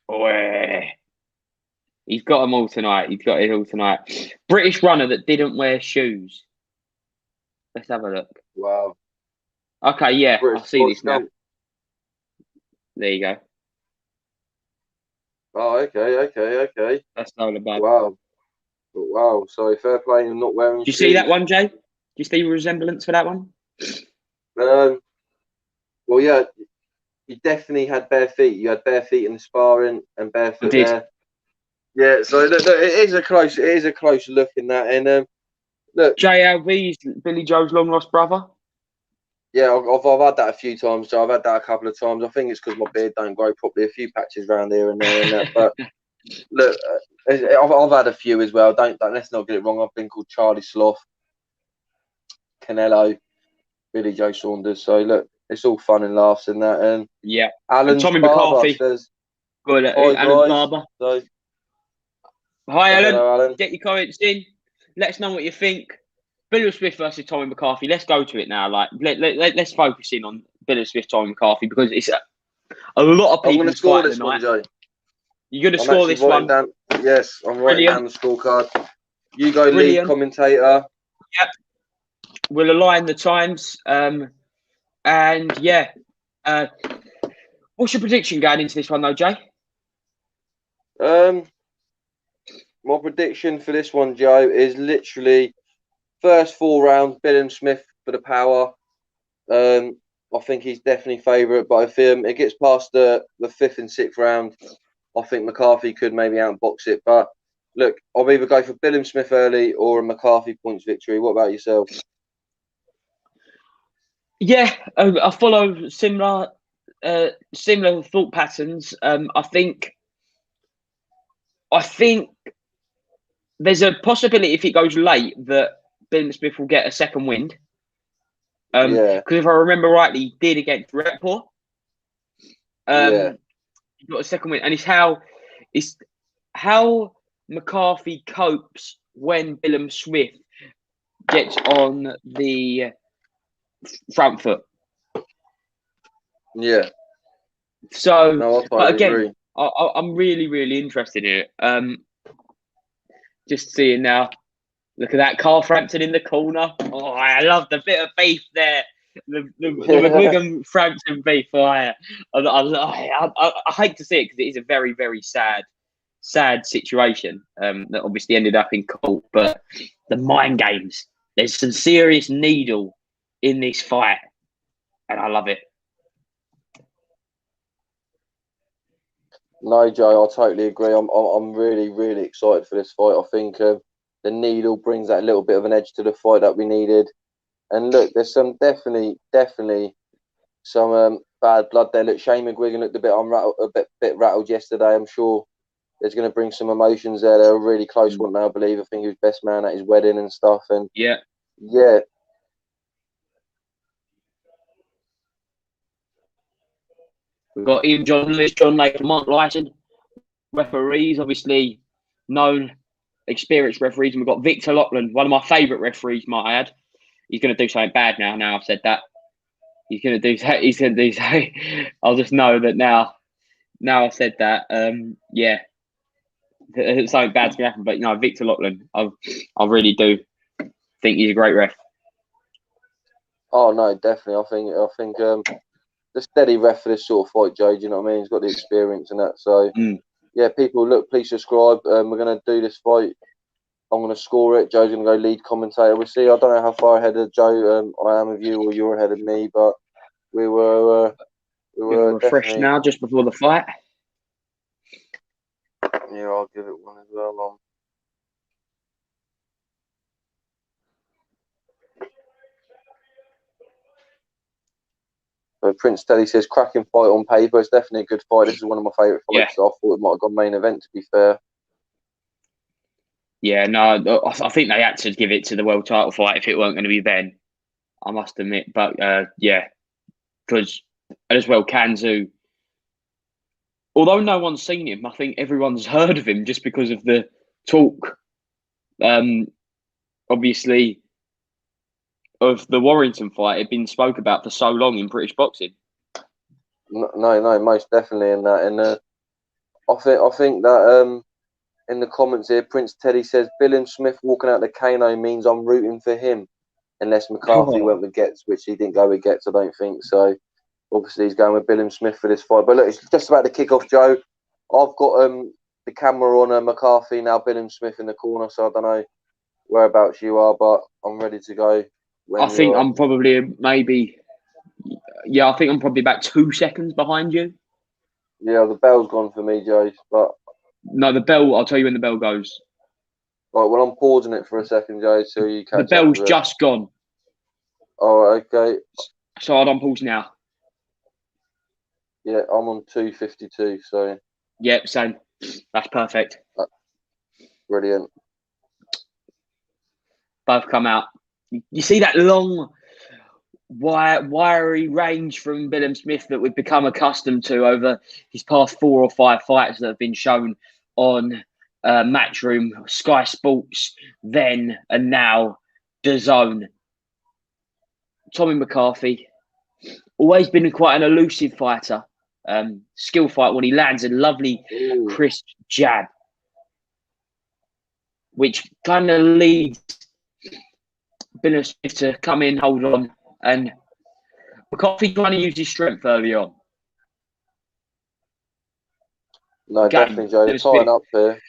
Oh, he's got them all tonight. He's got it all tonight. British runner that didn't wear shoes. Let's have a look. Wow. Okay, yeah, British I see this now. scum. There you go. Oh, okay. That's Zola Bud. Wow. Wow. So fair play and not wearing Do you shoes. see that one, Jay? Do you see the resemblance for that one? Well, yeah, you definitely had bare feet. You had bare feet in the sparring and barefoot there. Yeah, so look, it is a close look in that. And look, J Alby, Billy Joe's long lost brother. yeah, I've had that a few times. So I've had that a couple of times. I think it's because my beard don't grow properly. A few patches around here and there and that. But look, I've had a few as well. Don't let's not get it wrong. I've been called Charlie Sloth, Canelo, Billy Joe Saunders. So look, it's all fun and laughs and that. And Yeah. Alan's Tommy barber McCarthy. says, Good. "Hi Alan's guys." barber. So, Hi, Alan. hello, Alan. Get your comments in. Let us know what you think. Billy Smith versus Tommy McCarthy. Let's go to it now. Like, let's focus in on Billy Smith, Tommy McCarthy, because it's a lot of I'm going to people's score fight this one, tonight. Joe. You're going to I'm score actually this one. down. Yes, I'm writing Brilliant. down the scorecard. You go Brilliant. lead commentator. Yep. We'll align the times. And yeah. What's your prediction going into this one, though, Jay? My prediction for this one, Joe, is literally first 4 rounds, Billy Smith for the power. I think he's definitely favourite, but if it gets past the 5th and 6th round, I think McCarthy could maybe outbox it. But look, I'll either go for Billy Smith early or a McCarthy points victory. What about yourself? Yeah, I follow similar thought patterns. I think there's a possibility if it goes late that Ben Smith will get a second wind. Because if I remember rightly, he did against Rapport. Yeah. He got a second win, and it's how McCarthy copes when Billy Smith gets on the front foot. Yeah. So, No, I totally but again, agree. I'm really, really interested in it. Just seeing now. Look at that, Carl Frampton in the corner. Oh, I love the bit of beef there. The McGuigan Frampton beef. I hate to see it because it is a very, very sad situation that obviously ended up in court. But the mind games, there's some serious needle in this fight, and I love it. No, Joe, I totally agree. I'm really, really excited for this fight. I think the needle brings that little bit of an edge to the fight that we needed. And look, there's some definitely some bad blood there. Look, Shane McGuigan looked a bit rattled yesterday. I'm sure there's going to bring some emotions there. They're a really close one now, I believe. I think he was best man at his wedding and stuff. And yeah. We've got Ian John Lewis, John Lake, Mark Lyson, referees, obviously known, experienced referees. And we've got Victor Lachlan, one of my favourite referees, might I add. He's going to do something bad now. Now I've said that. He's going to do something. I'll just know that now. Now I've said that. Yeah. Something bad's going to happen. But, you know, Victor Lachlan, I really do think he's a great ref. Oh, no, definitely. I think the steady ref for this sort of fight, Joe. Do you know what I mean? He's got the experience and that. So, yeah, people, look, please subscribe. We're going to do this fight. I'm going to score it. Joe's going to go lead commentator. We'll see. I don't know how far ahead of Joe I am of you or you're ahead of me, but we were refreshed now just before the fight. Yeah, I'll give it one as well. So Prince Teddy says, cracking fight on paper. It's definitely a good fight. This is one of my favourite fights. Yeah. I thought it might have gone main event, to be fair. Yeah, no, I think they had to give it to the world title fight if it weren't going to be Ben, I must admit. But yeah, because as well, Kanzu, although no one's seen him, I think everyone's heard of him just because of the talk, obviously, of the Warrington fight. It had been spoke about for so long in British boxing. No, most definitely in that. And I think that in the comments here, Prince Teddy says, Bilham Smith walking out the Kano means I'm rooting for him. Unless McCarthy went with Getz, which he didn't go with Getz, I don't think. So obviously he's going with Bilham Smith for this fight. But look, it's just about to kick off, Joe. I've got the camera on McCarthy now, Bilham Smith in the corner. So I don't know whereabouts you are, but I'm ready to go. I think I'm probably I think I'm probably about 2 seconds behind you. Yeah, the bell's gone for me, Joe. But no, the bell. I'll tell you when the bell goes. Right, well, I'm pausing it for a second, Joe, so you catch the bell's just gone. Oh, okay. So I'd unpause now. Yeah, I'm on 2:52, so. Yep, same. That's perfect. Brilliant. Both come out. You see that long, wiry range from Bilham Smith that we've become accustomed to over his past 4 or 5 fights that have been shown on Matchroom, Sky Sports, then and now DAZN. Tommy McCarthy, always been quite an elusive fighter. Skill fight when he lands a lovely, crisp jab, which kind of leads Bilham Smith to come in, hold on, and McCarthy trying to use his strength early on. No, definitely, Joe. They're tying up here.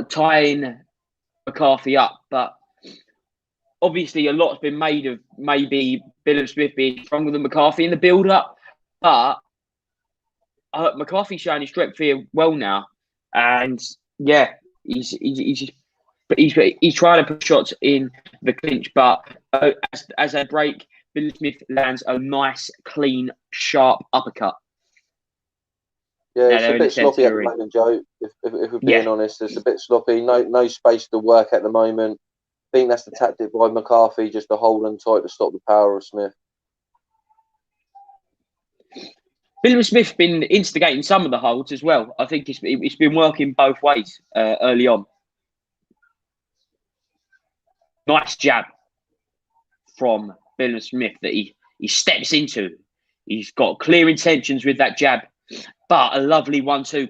Tying McCarthy up, but obviously a lot's been made of maybe Bilham Smith being stronger than McCarthy in the build-up, but McCarthy's showing his strength here well now, and yeah, he's trying to put shots in the clinch, but as they break, Bilham Smith lands a nice, clean, sharp uppercut. Yeah, it's a bit sloppy at the moment, Joe. If we're being honest, it's a bit sloppy. No space to work at the moment. I think that's the tactic by McCarthy, just to hold on tight to stop the power of Smith. Bilham Smith's been instigating some of the holds as well. I think it's been working both ways early on. Nice jab from Bilham Smith that he steps into. He's got clear intentions with that jab, but a lovely 1-2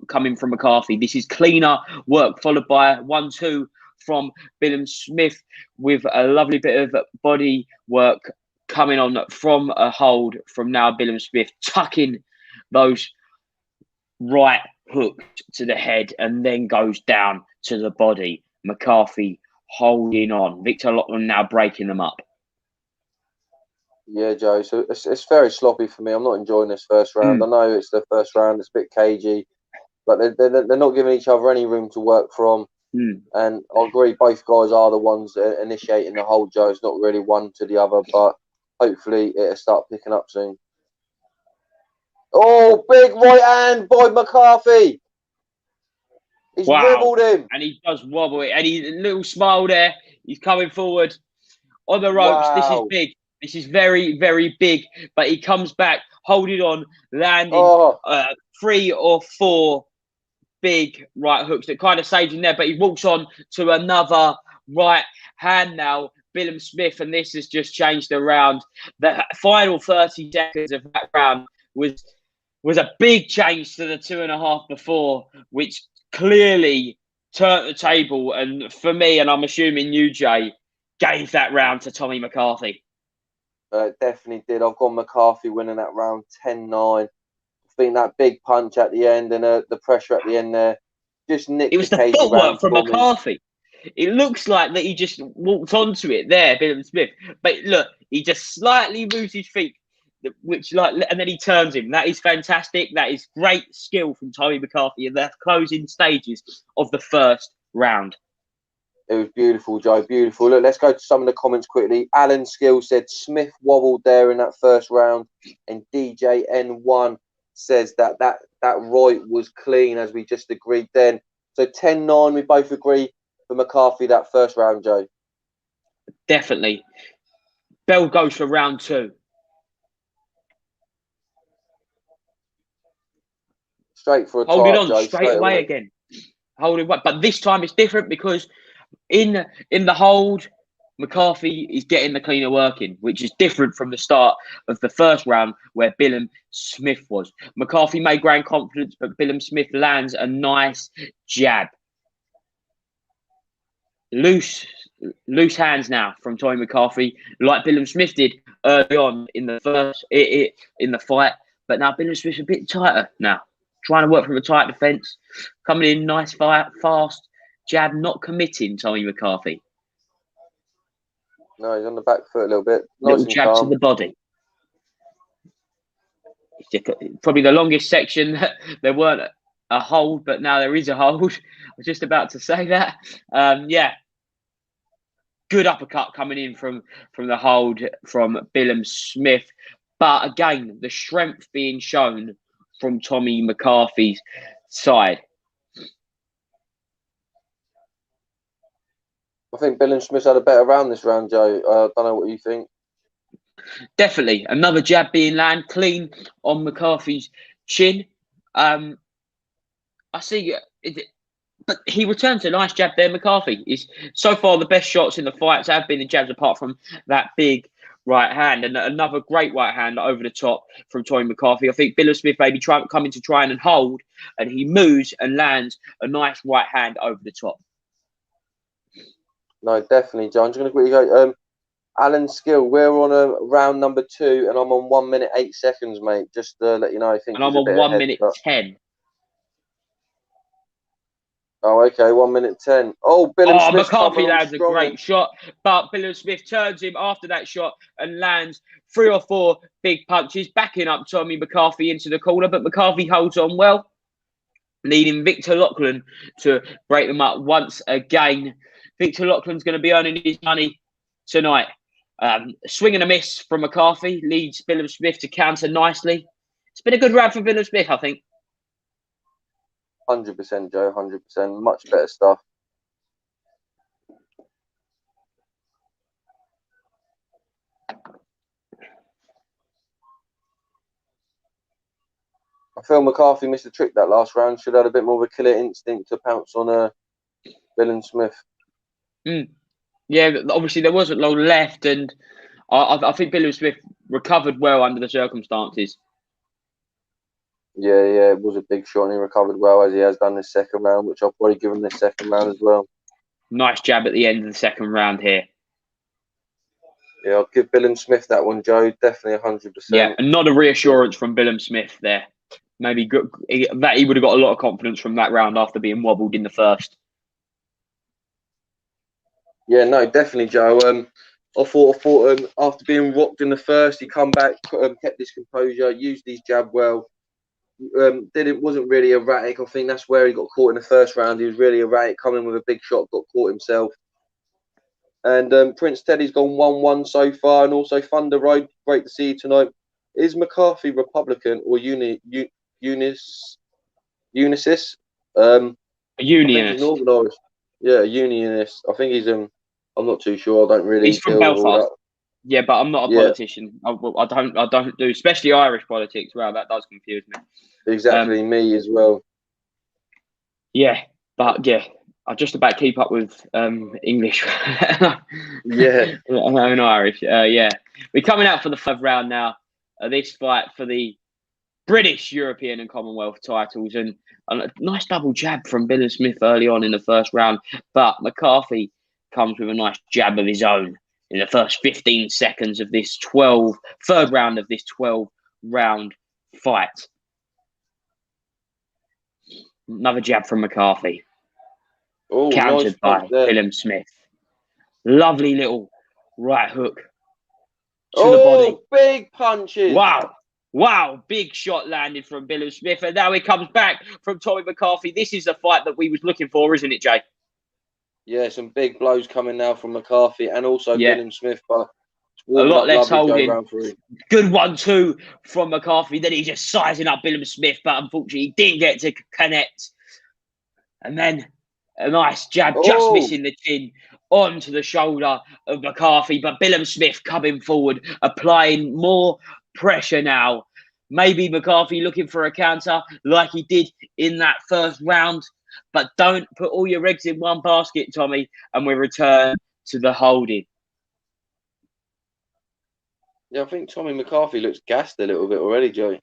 coming from McCarthy. This is cleaner work followed by 1-2 from Bilham Smith with a lovely bit of body work coming on from a hold from now Bilham Smith, tucking those right hooks to the head and then goes down to the body. McCarthy holding on. Victor Loughlin now breaking them up. Yeah, Joe. So it's very sloppy for me. I'm not enjoying this first round. I know it's the first round. It's a bit cagey, but they're not giving each other any room to work from. And I agree, both guys are the ones initiating the hold, Joe. It's not really one to the other, but hopefully it'll start picking up soon. Oh, big right hand by McCarthy. He's wobbled him. And he does wobble it. And a little smile there. He's coming forward on the ropes. Wow. This is big. This is very, very big. But he comes back, holding on, landing 3 or 4 big right hooks that kind of saves him there. But he walks on to another right hand now. Bilham Smith, and this has just changed around. The final 30 seconds of that round was a big change to the 2.5 before, which clearly turned the table. And for me, and I'm assuming you, Jay, gave that round to Tommy McCarthy. Definitely did. I've got McCarthy winning that round 10-9. I think that big punch at the end and the pressure at the end there just nicked. It was the footwork from McCarthy. It looks like that he just walked onto it there, Bilham Smith. But look, he just slightly moves his feet, and then he turns him. That is fantastic. That is great skill from Tommy McCarthy in the closing stages of the first round. It was beautiful, Joe. Beautiful. Look, let's go to some of the comments quickly. Alan Skill said Smith wobbled there in that first round, and DJN1 says that right was clean, as we just agreed then. So 10-9, we both agree for McCarthy that first round, Joe. Definitely. Bell goes for round 2. Straight for a Hold it tie-up, on Joe. straight away again. Hold it, but this time it's different because in the hold, McCarthy is getting the cleaner working, which is different from the start of the first round where Billum Smith was. McCarthy may gain confidence, but Billum Smith lands a nice jab. Loose hands now from Tommy McCarthy, like Billum Smith did early on in the in the fight. But now Billum Smith's a bit tighter now, trying to work from a tight defence, coming in nice fight, fast jab, not committing. Tommy McCarthy. No, he's on the back foot a little bit. Nice Little and jab calm. to the body. Probably the longest section. There weren't a hold, but now there is a hold. I was just about to say that. Yeah. Good uppercut coming in from the hold from Billum Smith. But again, the strength being shown from Tommy McCarthy's side. I think Billum Smith had a better round this round, Joe. I don't know what you think. Definitely. Another jab being landed clean on McCarthy's chin. I see it. But he returns a nice jab there, McCarthy. Is so far the best shots in the fights have been the jabs, apart from that big right hand. And another great right hand over the top from Tommy McCarthy. I think Billum Smith maybe coming to try and hold, and he moves and lands a nice right hand over the top. No, definitely, John. I'm just going to quickly go. Alan Skill, we're on a round number 2, and I'm on 1 minute 8 seconds, mate. Just to let you know, I think. And I'm on 1 minute 10. Oh, okay, 1 minute 10. Oh, Billum Smith. McCarthy lands a great shot, but Billum Smith turns him after that shot and lands 3 or 4 big punches, backing up Tommy McCarthy into the corner. But McCarthy holds on well, leading Victor Lachlan to break them up once again. Victor Lachlan's going to be earning his money tonight. Swing and a miss from McCarthy leads Billum Smith to counter nicely. It's been a good round for Billum Smith, I think. 100%, Joe. 100%. Much better stuff. I feel McCarthy missed a trick that last round. Should have had a bit more of a killer instinct to pounce on Billum Smith. Yeah, obviously there wasn't long left, and I think Billum Smith recovered well under the circumstances. Yeah, it was a big shot, and he recovered well, as he has done this second round, which I'll probably give him this second round as well. Nice jab at the end of the second round here. Yeah, I'll give Billum Smith that one, Joe. Definitely 100%. Yeah, and not a reassurance from Billum Smith there. Maybe good, that he would have got a lot of confidence from that round after being wobbled in the first. Yeah, no, definitely, Joe. I thought after being rocked in the first, he come back, kept his composure, used his jab well. Wasn't really erratic. I think that's where he got caught in the first round. He was really erratic, coming with a big shot, got caught himself. And Prince Teddy's gone 1-1 so far, and also Thunder Road. Great to see you tonight. Is McCarthy Republican or Unisys? A unionist. Northern Irish. Yeah, a unionist. I think he's I'm not too sure. I don't really. He's from Belfast. Yeah, but I'm not a politician. I don't do, especially Irish politics. Wow, that does confuse me. Exactly, me as well. Yeah, but yeah, I just about keep up with English. Yeah, I'm Irish. Yeah, we're coming out for the 5th round now. This fight for the British, European, and Commonwealth titles, and a nice double jab from Billum Smith early on in the first round. But McCarthy comes with a nice jab of his own in the first 15 seconds of this third round of this 12-round fight. Another jab from McCarthy. Countered by Billum Smith. Lovely little right hook to the body. Big punches. Wow, big shot landed from Billum Smith. And now he comes back from Tommy McCarthy. This is the fight that we was looking for, isn't it, Jay? Yeah, some big blows coming now from McCarthy and also Yeah, Bilham Smith, but it's a warming lot up less lovely, Joe, holding. round 3. Good 1-2 from McCarthy. Then he's just sizing up Bilham Smith, but unfortunately he didn't get to connect. And then a nice jab, just Oh, missing the chin onto the shoulder of McCarthy. But Bilham Smith coming forward, applying more pressure now. Maybe McCarthy looking for a counter like he did in that first round. But don't put all your eggs in one basket, Tommy, and we return to the holding. yeah, I think Tommy McCarthy looks gassed a little bit already, Joe.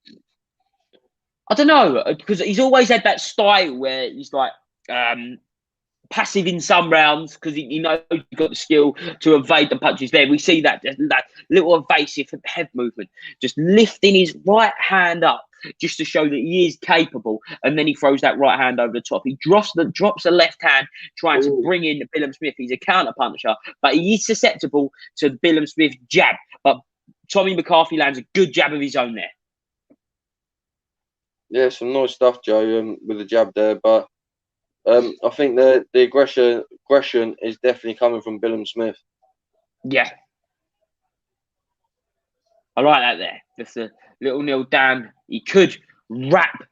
I don't know, because he's always had that style where he's like passive in some rounds because he knows he's got the skill to evade the punches there. We see that little evasive head movement, just lifting his right hand up just to show that he is capable, and then he throws that right hand over the top. He drops the left hand, trying to bring in Bilham Smith. He's a counter puncher, but he is susceptible to Bilham Smith's jab. But Tommy McCarthy lands a good jab of his own there. Yeah, some nice stuff, Joe, with the jab there. But I think the aggression is definitely coming from Bilham Smith. Yeah. I like that there. Just a little kneel down. He could wrap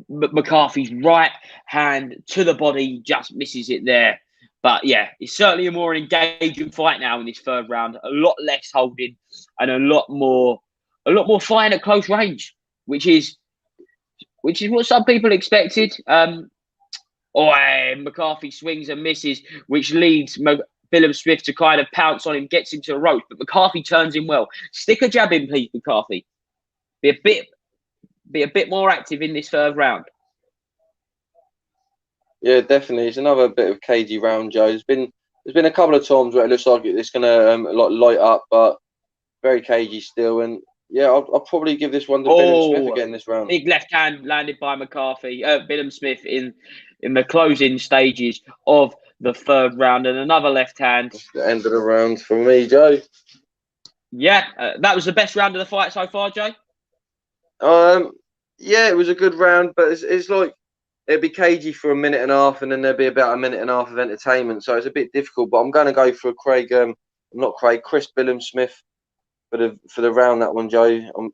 McCarthy's right hand to the body, just misses it there. But yeah, it's certainly a more engaging fight now in this third round. A lot less holding and a lot more fighting at close range, which is what some people expected. McCarthy swings and misses, which leads Bilham Smith to kind of pounce on him, gets him to the ropes, but McCarthy turns him well. Stick a jab in, please, McCarthy. Be a bit more active in this third round. Yeah, definitely. It's another bit of cagey round, Joe. There's been a couple of times where it looks like it's going to light up, but very cagey still. And yeah, I'll probably give this one to Bilham Smith again this round. Big left hand landed by McCarthy, Bilham Smith in the closing stages of the third round, and another left hand. That's the end of the round for me, Joe. Yeah, that was the best round of the fight so far, Joe. Yeah, it was a good round, but it's like it'd be cagey for a minute and a half, and then there'd be about a minute and a half of entertainment. So it's a bit difficult. But I'm going to go for Chris Bilham Smith for the round, that one, Joe.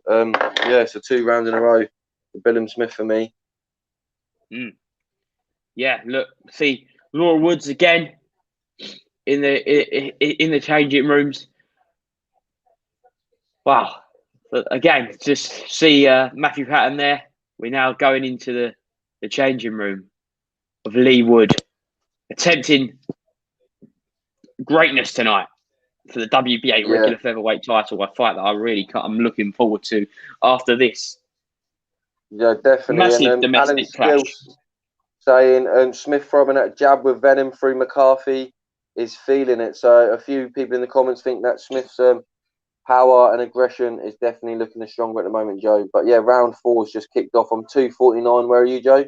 Yeah, so 2 rounds in a row for Bilham Smith for me. Yeah, look, see Laura Woods again in the changing rooms. Wow, again, just see Matthew Patton there. We're now going into the changing room of Lee Wood, attempting greatness tonight for the WBA regular featherweight title. A fight that I'm looking forward to after this. Yeah, definitely. Massive And domestic Alan clash. Skills saying Smith throwing that jab with venom through McCarthy is feeling it. So a few people in the comments think that Smith's power and aggression is definitely looking stronger at the moment, Joe. But yeah, round 4's just kicked off. I'm 249. Where are you, Joe?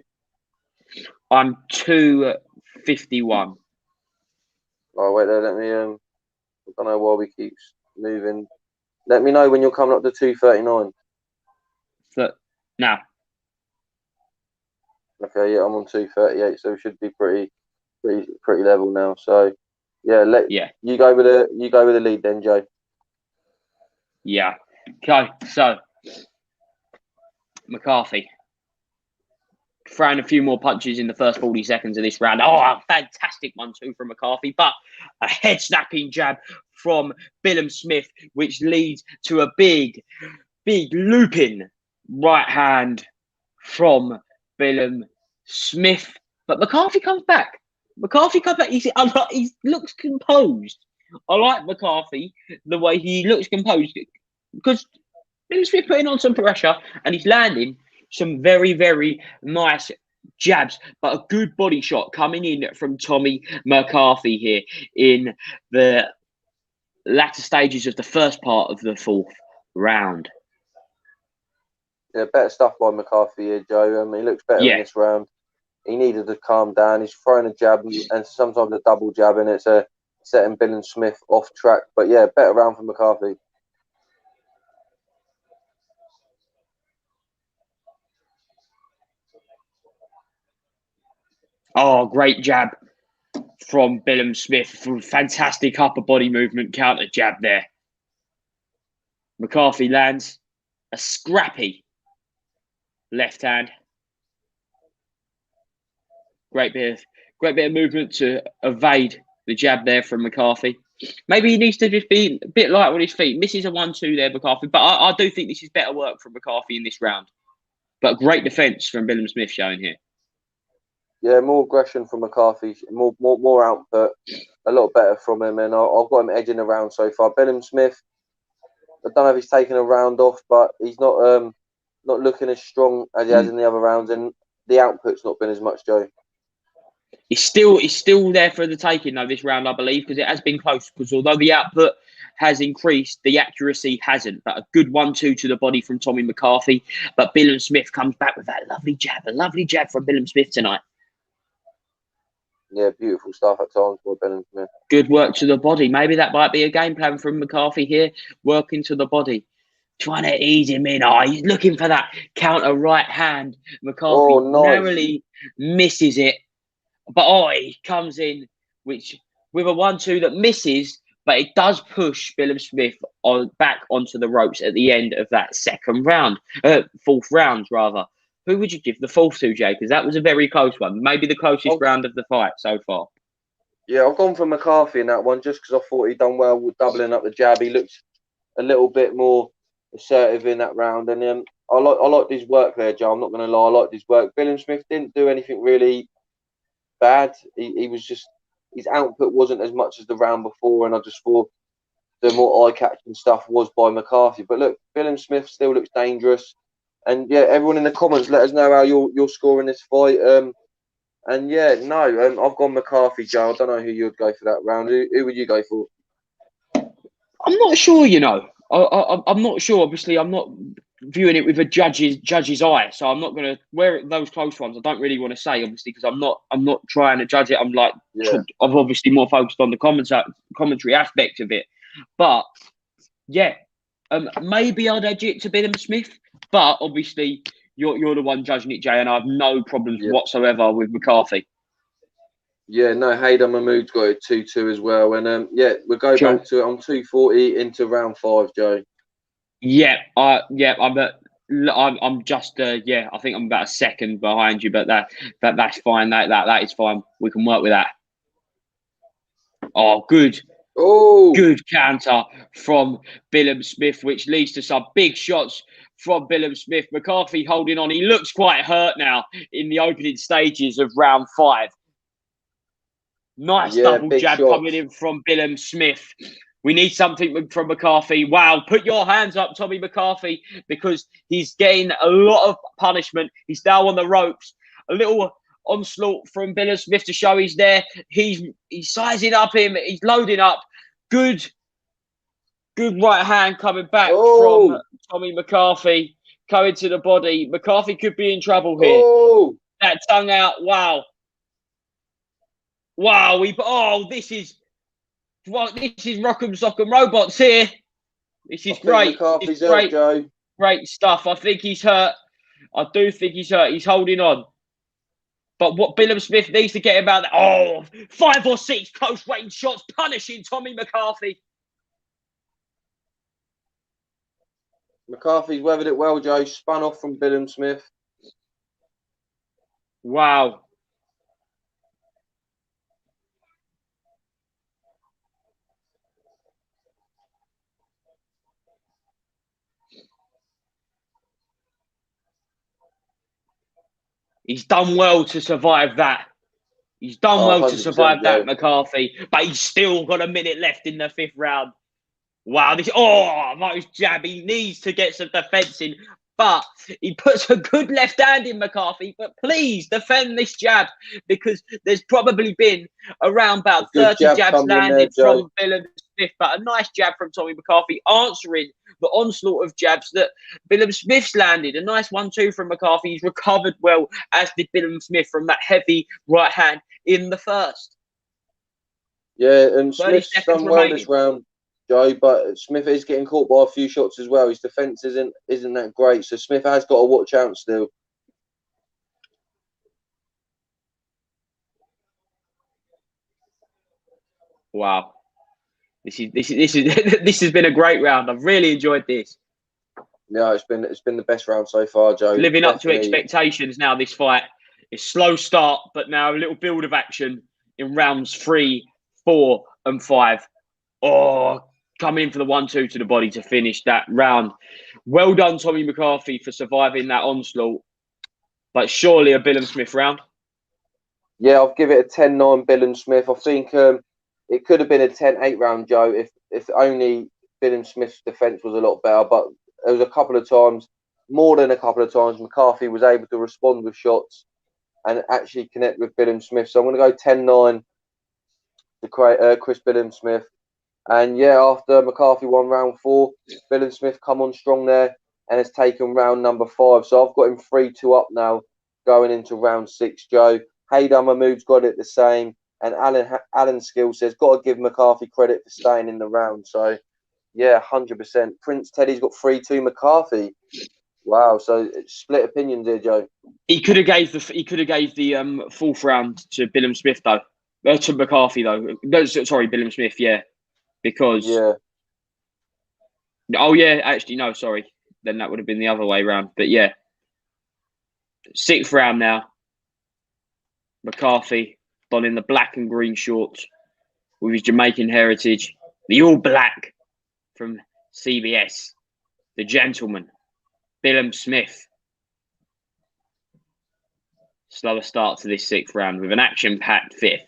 I'm 251. Oh wait there, let me I don't know why we keep moving. Let me know when you're coming up to 239. Now. Okay, yeah, I'm on 238, so we should be pretty level now. So yeah, you go with the lead then, Joe. Yeah. Okay, so McCarthy throwing a few more punches in the first 40 seconds of this round. Oh, a fantastic 1-2 from McCarthy, but a head-snapping jab from Bilham Smith, which leads to a big looping right hand from Bilham Smith. But McCarthy comes back. He looks composed. I like McCarthy, the way he looks composed, because Bilham Smith putting on some pressure and he's landing some very, very nice jabs, but a good body shot coming in from Tommy McCarthy here in the latter stages of the first part of the fourth round. Yeah, better stuff by McCarthy here, Joe. He looks better in this round. He needed to calm down. He's throwing a jab and sometimes a double jab, and it's setting Bilham Smith off track. But yeah, better round for McCarthy. Oh, great jab from Billum Smith. Fantastic upper body movement, counter jab there. McCarthy lands a scrappy left hand. Great bit of movement to evade the jab there from McCarthy. Maybe he needs to just be a bit light on his feet. Misses a 1-2 there, McCarthy. But I do think this is better work from McCarthy in this round. But great defence from Billum Smith showing here. Yeah, more aggression from McCarthy, more output, a lot better from him, and I've got him edging the round so far. Billum Smith, I don't know if he's taken a round off, but he's not looking as strong as he has in the other rounds, and the output's not been as much, Joe. It's still there for the taking though this round, I believe, because it has been close. Because although the output has increased, the accuracy hasn't. But a good 1-2 to the body from Tommy McCarthy. But Billum Smith comes back with that lovely jab from Billum Smith tonight. Yeah, beautiful stuff at times for Billum Smith. Good work to the body. Maybe that might be a game plan from McCarthy here. Working to the body. Trying to ease him in. Oh, he's looking for that counter right hand. McCarthy narrowly misses it. But he comes in with a 1-2 that misses, but it does push Billum Smith back onto the ropes at the end of that fourth round rather. Who would you give the fourth to, Jay? Because that was a very close one. Maybe the closest round of the fight so far. Yeah, I've gone for McCarthy in that one just because I thought he'd done well with doubling up the jab. He looked a little bit more assertive in that round, and I liked his work there, Joe. I'm not going to lie, I liked his work. Billum Smith didn't do anything really bad. He was just, his output wasn't as much as the round before, and I just thought the more eye-catching stuff was by McCarthy. But look, Billum Smith still looks dangerous, and yeah, everyone in the comments, let us know how you're scoring this fight. And yeah, no, I've gone McCarthy, Joe. I don't know who you'd go for that round. Who would you go for? I'm not sure, you know. I'm not sure. Obviously, I'm not viewing it with a judge's eye, so I'm not going to wear those close ones. I don't really want to say, obviously, because I'm not trying to judge it. I'm obviously more focused on the commentary aspect of it. But yeah, maybe I'd edge it to Billum Smith, but obviously you're the one judging it, Jay, and I have no problems whatsoever with McCarthy. Yeah, no, Haydar Mahmood's got it 2-2 as well, and we'll go back to it on 240 into round 5, Joe. I'm just I think I'm about a second behind you, but that's fine. That is fine. We can work with that. Oh, good. Oh, good counter from Billum Smith, which leads to some big shots from Billum Smith. McCarthy holding on. He looks quite hurt now in the opening stages of round 5. Nice double jab coming in from Billum Smith. We need something from McCarthy. Wow, put your hands up, Tommy McCarthy, because he's getting a lot of punishment. He's now on the ropes. A little onslaught from Billum Smith to show he's there. He's sizing up him. He's loading up. Good right hand coming back from Tommy McCarthy. Going to the body. McCarthy could be in trouble here. That tongue out. Wow. This is Rock'em Sock'em Robots here. This is great. McCarthy's hurt, Joe. Great stuff. I think he's hurt. I do think he's hurt. He's holding on. But what Billum Smith needs to get him out there. 5 or 6 close range shots punishing Tommy McCarthy. McCarthy's weathered it well, Joe. Spun off from Billum Smith. Wow. He's done well to survive that. He's done well to survive that, McCarthy. But he's still got a minute left in the 5th round. Wow, nice jab. He needs to get some defence in. But he puts a good left hand in, McCarthy. But please defend this jab, because there's probably been around about 30 jabs landed from Billum Smith. But a nice jab from Tommy McCarthy answering the onslaught of jabs that Billum Smith's landed. A nice 1-2 from McCarthy. He's recovered well, as did Billum Smith, from that heavy right hand in the first. Yeah, and Smith's done well this round, Joe, but Smith is getting caught by a few shots as well. His defence isn't that great, so Smith has got to watch out still. Wow. This has been a great round. I've really enjoyed this. Yeah, it's been the best round so far, Joe. It's living up to Definitely. expectations now, this fight. It's slow start, but now a little build of action in rounds 3, 4, and 5. Oh, coming in for the 1-2 to the body to finish that round. Well done, Tommy McCarthy, for surviving that onslaught. But surely a Billum Smith round. Yeah, I'll give it a 10-9 Billum Smith. I think it could have been a 10-8 round, Joe, if only Billum Smith's defence was a lot better. But there was a couple of times, more than a couple of times, McCarthy was able to respond with shots and actually connect with Billum Smith. So I'm going to go 10-9 to Chris Billum Smith. And yeah, after McCarthy won round 4, Billum Smith come on strong there and has taken round number 5. So I've got him 3-2 up now going into round 6, Joe. Haydar Mahmood's got it the same. And Alan Skill says, got to give McCarthy credit for staying in the round. So yeah, 100%. Prince Teddy's got 3-2 McCarthy. Wow, so split opinions here, Joe. He could have gave the fourth round to Billum Smith though. To McCarthy though. No, sorry, Billum Smith, yeah. Because oh yeah, actually no, sorry. Then that would have been the other way round. But yeah. 6th round now. McCarthy donning the black and green shorts with his Jamaican heritage. The all black from CBS. The gentleman. Billum Smith. Slower start to this 6th round with an action-packed 5th.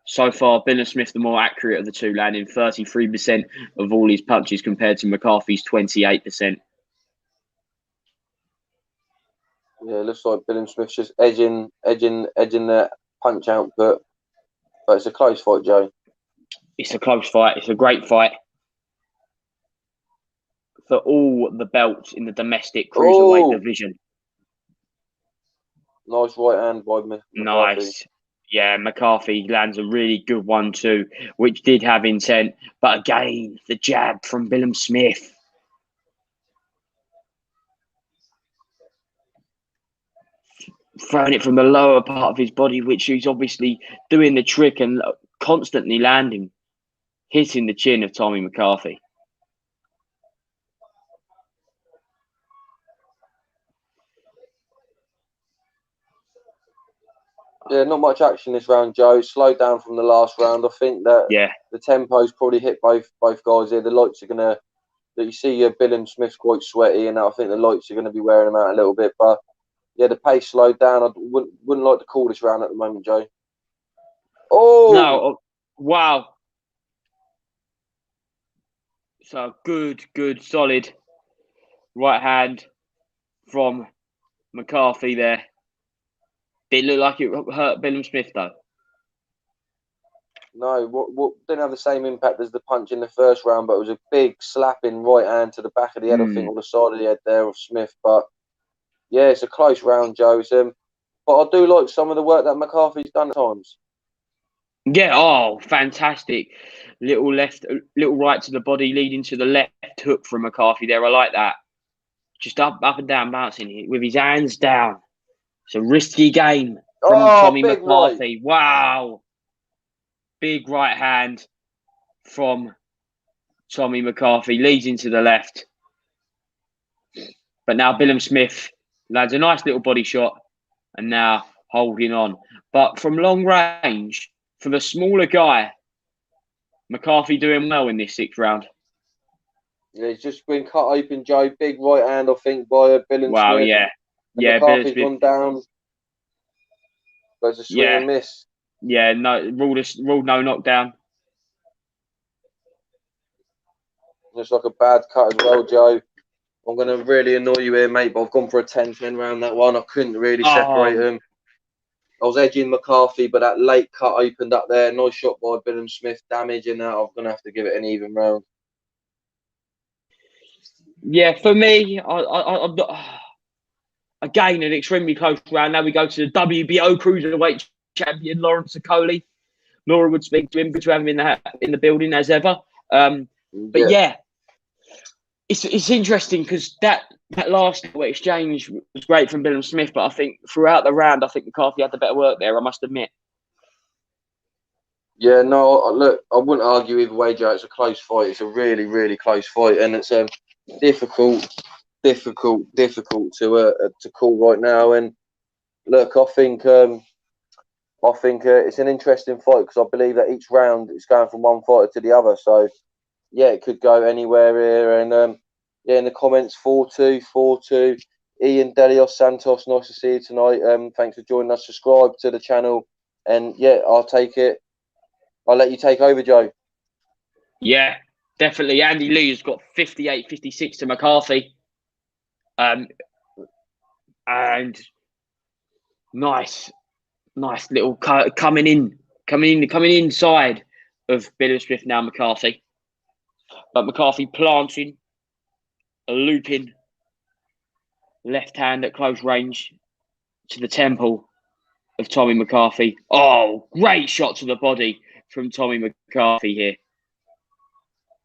So far, Billum Smith the more accurate of the two, landing 33% of all his punches compared to McCarthy's 28%. Yeah, it looks like Billum Smith's just edging the punch output. But it's a close fight, Joe. It's a close fight. It's a great fight for all the belts in the domestic cruiserweight division. Nice right hand by McCarthy. Nice. Yeah, McCarthy lands a really good one too, which did have intent. But again, the jab from Billum Smith. Throwing it from the lower part of his body, which he's obviously doing the trick and constantly landing, hitting the chin of Tommy McCarthy. Yeah, not much action this round, Joe. Slowed down from the last round. I think that the tempo's probably hit both guys here. The lights are gonna. That you see, Billum Smith's quite sweaty, and I think the lights are going to be wearing him out a little bit. But yeah, the pace slowed down. I wouldn't like to call this round at the moment, Joe. Oh no! Wow! So good, solid right hand from McCarthy there. Didn't look like it hurt Billum Smith though. No, what didn't have the same impact as the punch in the first round, but it was a big slapping right hand to the back of the head, I think, or the side of the head there of Smith. But yeah, it's a close round, Joe. But I do like some of the work that McCarthy's done at times. Yeah, oh, fantastic. Little right to the body, leading to the left hook from McCarthy there. I like that. Just up and down, bouncing with his hands down. It's a risky game from Tommy McCarthy. Right. Wow. Big right hand from Tommy McCarthy, leads into the left. But now Billum Smith lands a nice little body shot and now holding on. But from long range, for the smaller guy, McCarthy doing well in this 6th round. Yeah, he's just been cut open, Joe. Big right hand, I think, by Billum Smith. Wow, yeah. And McCarthy's gone down. But it's a swing and miss. Yeah, no, ruled no knockdown. Looks like a bad cut as well, Joe. I'm going to really annoy you here, mate, but I've gone for a 10-10 round that one. I couldn't really separate them. I was edging McCarthy, but that late cut opened up there. Nice shot by Billum Smith, damaging that. I'm going to have to give it an even round. Yeah, for me, again, an extremely close round. Now we go to the WBO Cruiserweight Champion, Lawrence Okoli. Laura would speak to him, good to have him in the building as ever. But yeah, it's interesting because that last exchange was great from Billum Smith, but I think throughout the round, I think McCarthy had the better work there. I must admit. Yeah, no, look, I wouldn't argue either way, Joe. It's a close fight. It's a really, really close fight, and it's difficult to call right now. And look, I think it's an interesting fight because I believe that each round is going from one fighter to the other. So yeah, it could go anywhere here. And yeah, in the comments, 4-2, 4-2. Ian Delios Santos, nice to see you tonight. Thanks for joining us. Subscribe to the channel, and yeah, I'll take it. I'll let you take over, Joe. Yeah, definitely. Andy Lee has got 58-56 to McCarthy. And nice little coming inside of Billum Smith now, McCarthy. But McCarthy planting a looping left hand at close range to the temple of Tommy McCarthy. Oh, great shot to the body from Tommy McCarthy here.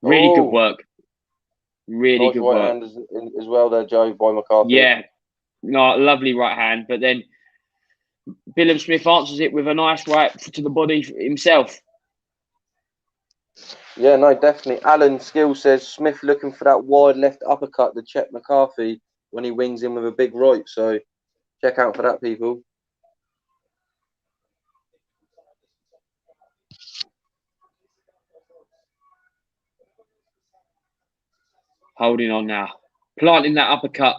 Really good work. Really nice good right work. hand as well there, Joe, by McCarthy. Yeah, no, lovely right hand. But then Billum Smith answers it with a nice right to the body himself. Yeah, no, definitely. Alan Skill says Smith looking for that wide left uppercut to check McCarthy when he wings in with a big right. So check out for that, people. Holding on now. Planting that uppercut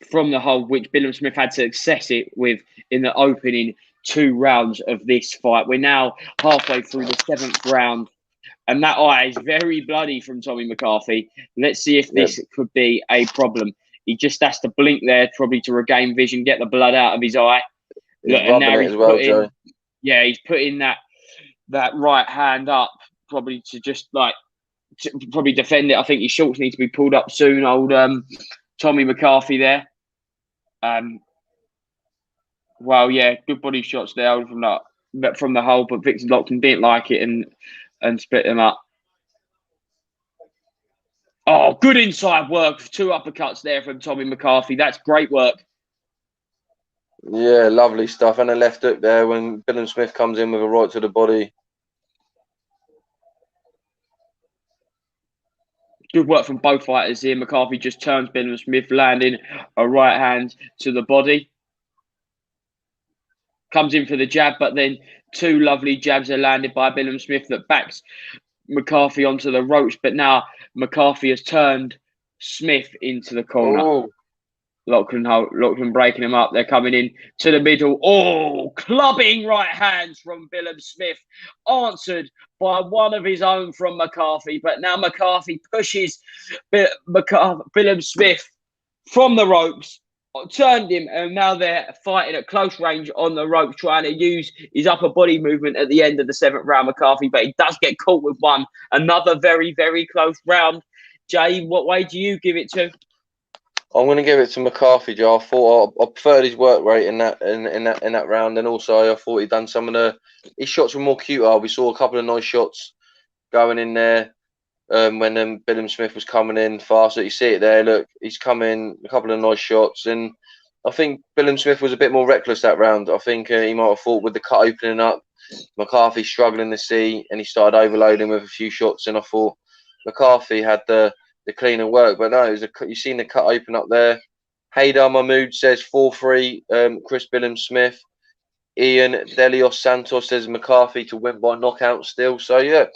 from the hold, which Billum Smith had to access it with in the opening 2 rounds of this fight. We're now halfway through the 7th round, and that eye is very bloody from Tommy McCarthy. Let's see if this could be a problem. He just has to blink there, probably to regain vision, get the blood out of his eye. He's rubbing it as well, Joe. Yeah, he's putting that right hand up, probably to just probably defend it. I think his shorts need to be pulled up soon. Old Tommy McCarthy there. Well, yeah, good body shots there from the hole, but Victor Lockton didn't like it and split them up. Oh, good inside work. 2 uppercuts there from Tommy McCarthy. That's great work. Yeah, lovely stuff. And a left hook there when Billum Smith comes in with a right to the body. Good work from both fighters here. McCarthy just turns Billum Smith, landing a right hand to the body. Comes in for the jab, but then 2 lovely jabs are landed by Billum Smith that backs McCarthy onto the ropes. But now McCarthy has turned Smith into the corner. Oh. Lockton breaking him up. They're coming in to the middle. Oh, clubbing right hands from Billum Smith, answered by one of his own from McCarthy. But now McCarthy pushes Billum Smith from the ropes, turned him, and now they're fighting at close range on the ropes, trying to use his upper body movement at the end of the 7th round, McCarthy. But he does get caught with one. Another very, very close round. Jay, what way do you give it to? I'm going to give it to McCarthy, Joe. I preferred his work rate in that round, and also I thought he'd done some of his shots were more cuter. We saw a couple of nice shots going in there when Billum Smith was coming in fast. You see it there. Look, he's coming a couple of nice shots, and I think Billum Smith was a bit more reckless that round. I think he might have thought with the cut opening up, McCarthy struggling to see, and he started overloading with a few shots, and I thought McCarthy had the cleaner work, but no, you've seen the cut open up there. Haydar Mahmood says 4-3, Chris Billum Smith. Ian Delios Santos says McCarthy to win by knockout still. So yeah,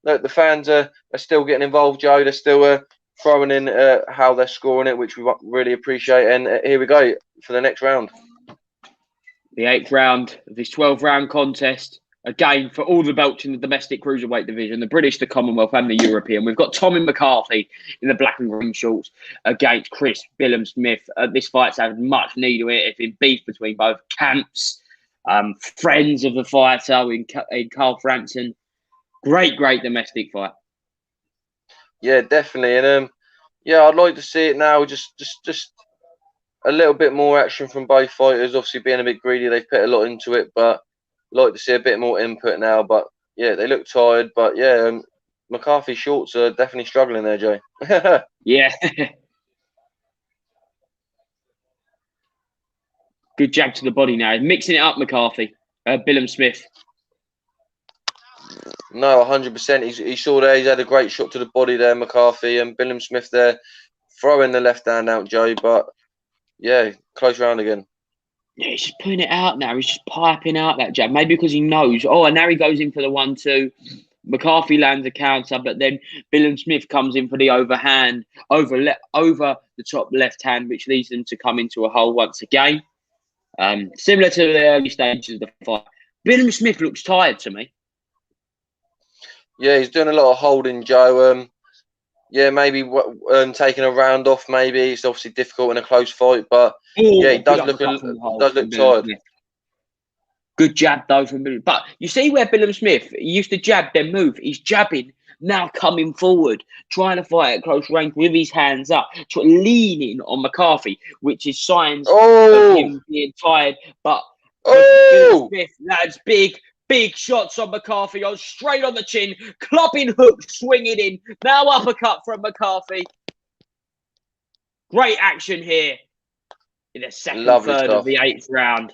look, the fans are still getting involved, Joe. They're still throwing in how they're scoring it, which we really appreciate. And here we go for the next round. The 8th round of this 12-round contest. Again, for all the belts in the domestic cruiserweight division, the British, the Commonwealth, and the European. We've got Tommy McCarthy in the black and green shorts against Chris Billum Smith. This fight's had much need of it. It's been beef between both camps. Friends of the fighter in Carl Frampton. Great domestic fight. Yeah, definitely. And yeah, I'd like to see it now. Just a little bit more action from both fighters. Obviously, being a bit greedy, they've put a lot into it, but like to see a bit more input now. But yeah, they look tired. But yeah, McCarthy shorts are definitely struggling there, Jay. Yeah, Good jab to the body now. Mixing it up, McCarthy. Billum Smith. No, 100%. He saw there. He's had a great shot to the body there, McCarthy, and Billum Smith there throwing the left hand out, Joe. But yeah, close round again. Yeah, he's just putting it out now. He's just piping out that jab. Maybe because he knows. Oh, and now he goes in for the 1-2. McCarthy lands a counter, but then Billum Smith comes in for the overhand, over the top left hand, which leads them to come into a hole once again. Similar to the early stages of the fight. Billum Smith looks tired to me. Yeah, he's doing a lot of holding, Joe. Yeah, maybe taking a round off. Maybe it's obviously difficult in a close fight, but yeah, he does look tired. Smith. Good jab though from Billum. But you see where Billum Smith used to jab, then move. He's jabbing now, coming forward, trying to fight at close range with his hands up, leaning on McCarthy, which is signs of him being tired. But Billum Smith lands big shots on McCarthy, straight on the chin, clubbing hook, swinging in. Now uppercut from McCarthy. Great action here in the second third of the 8th round.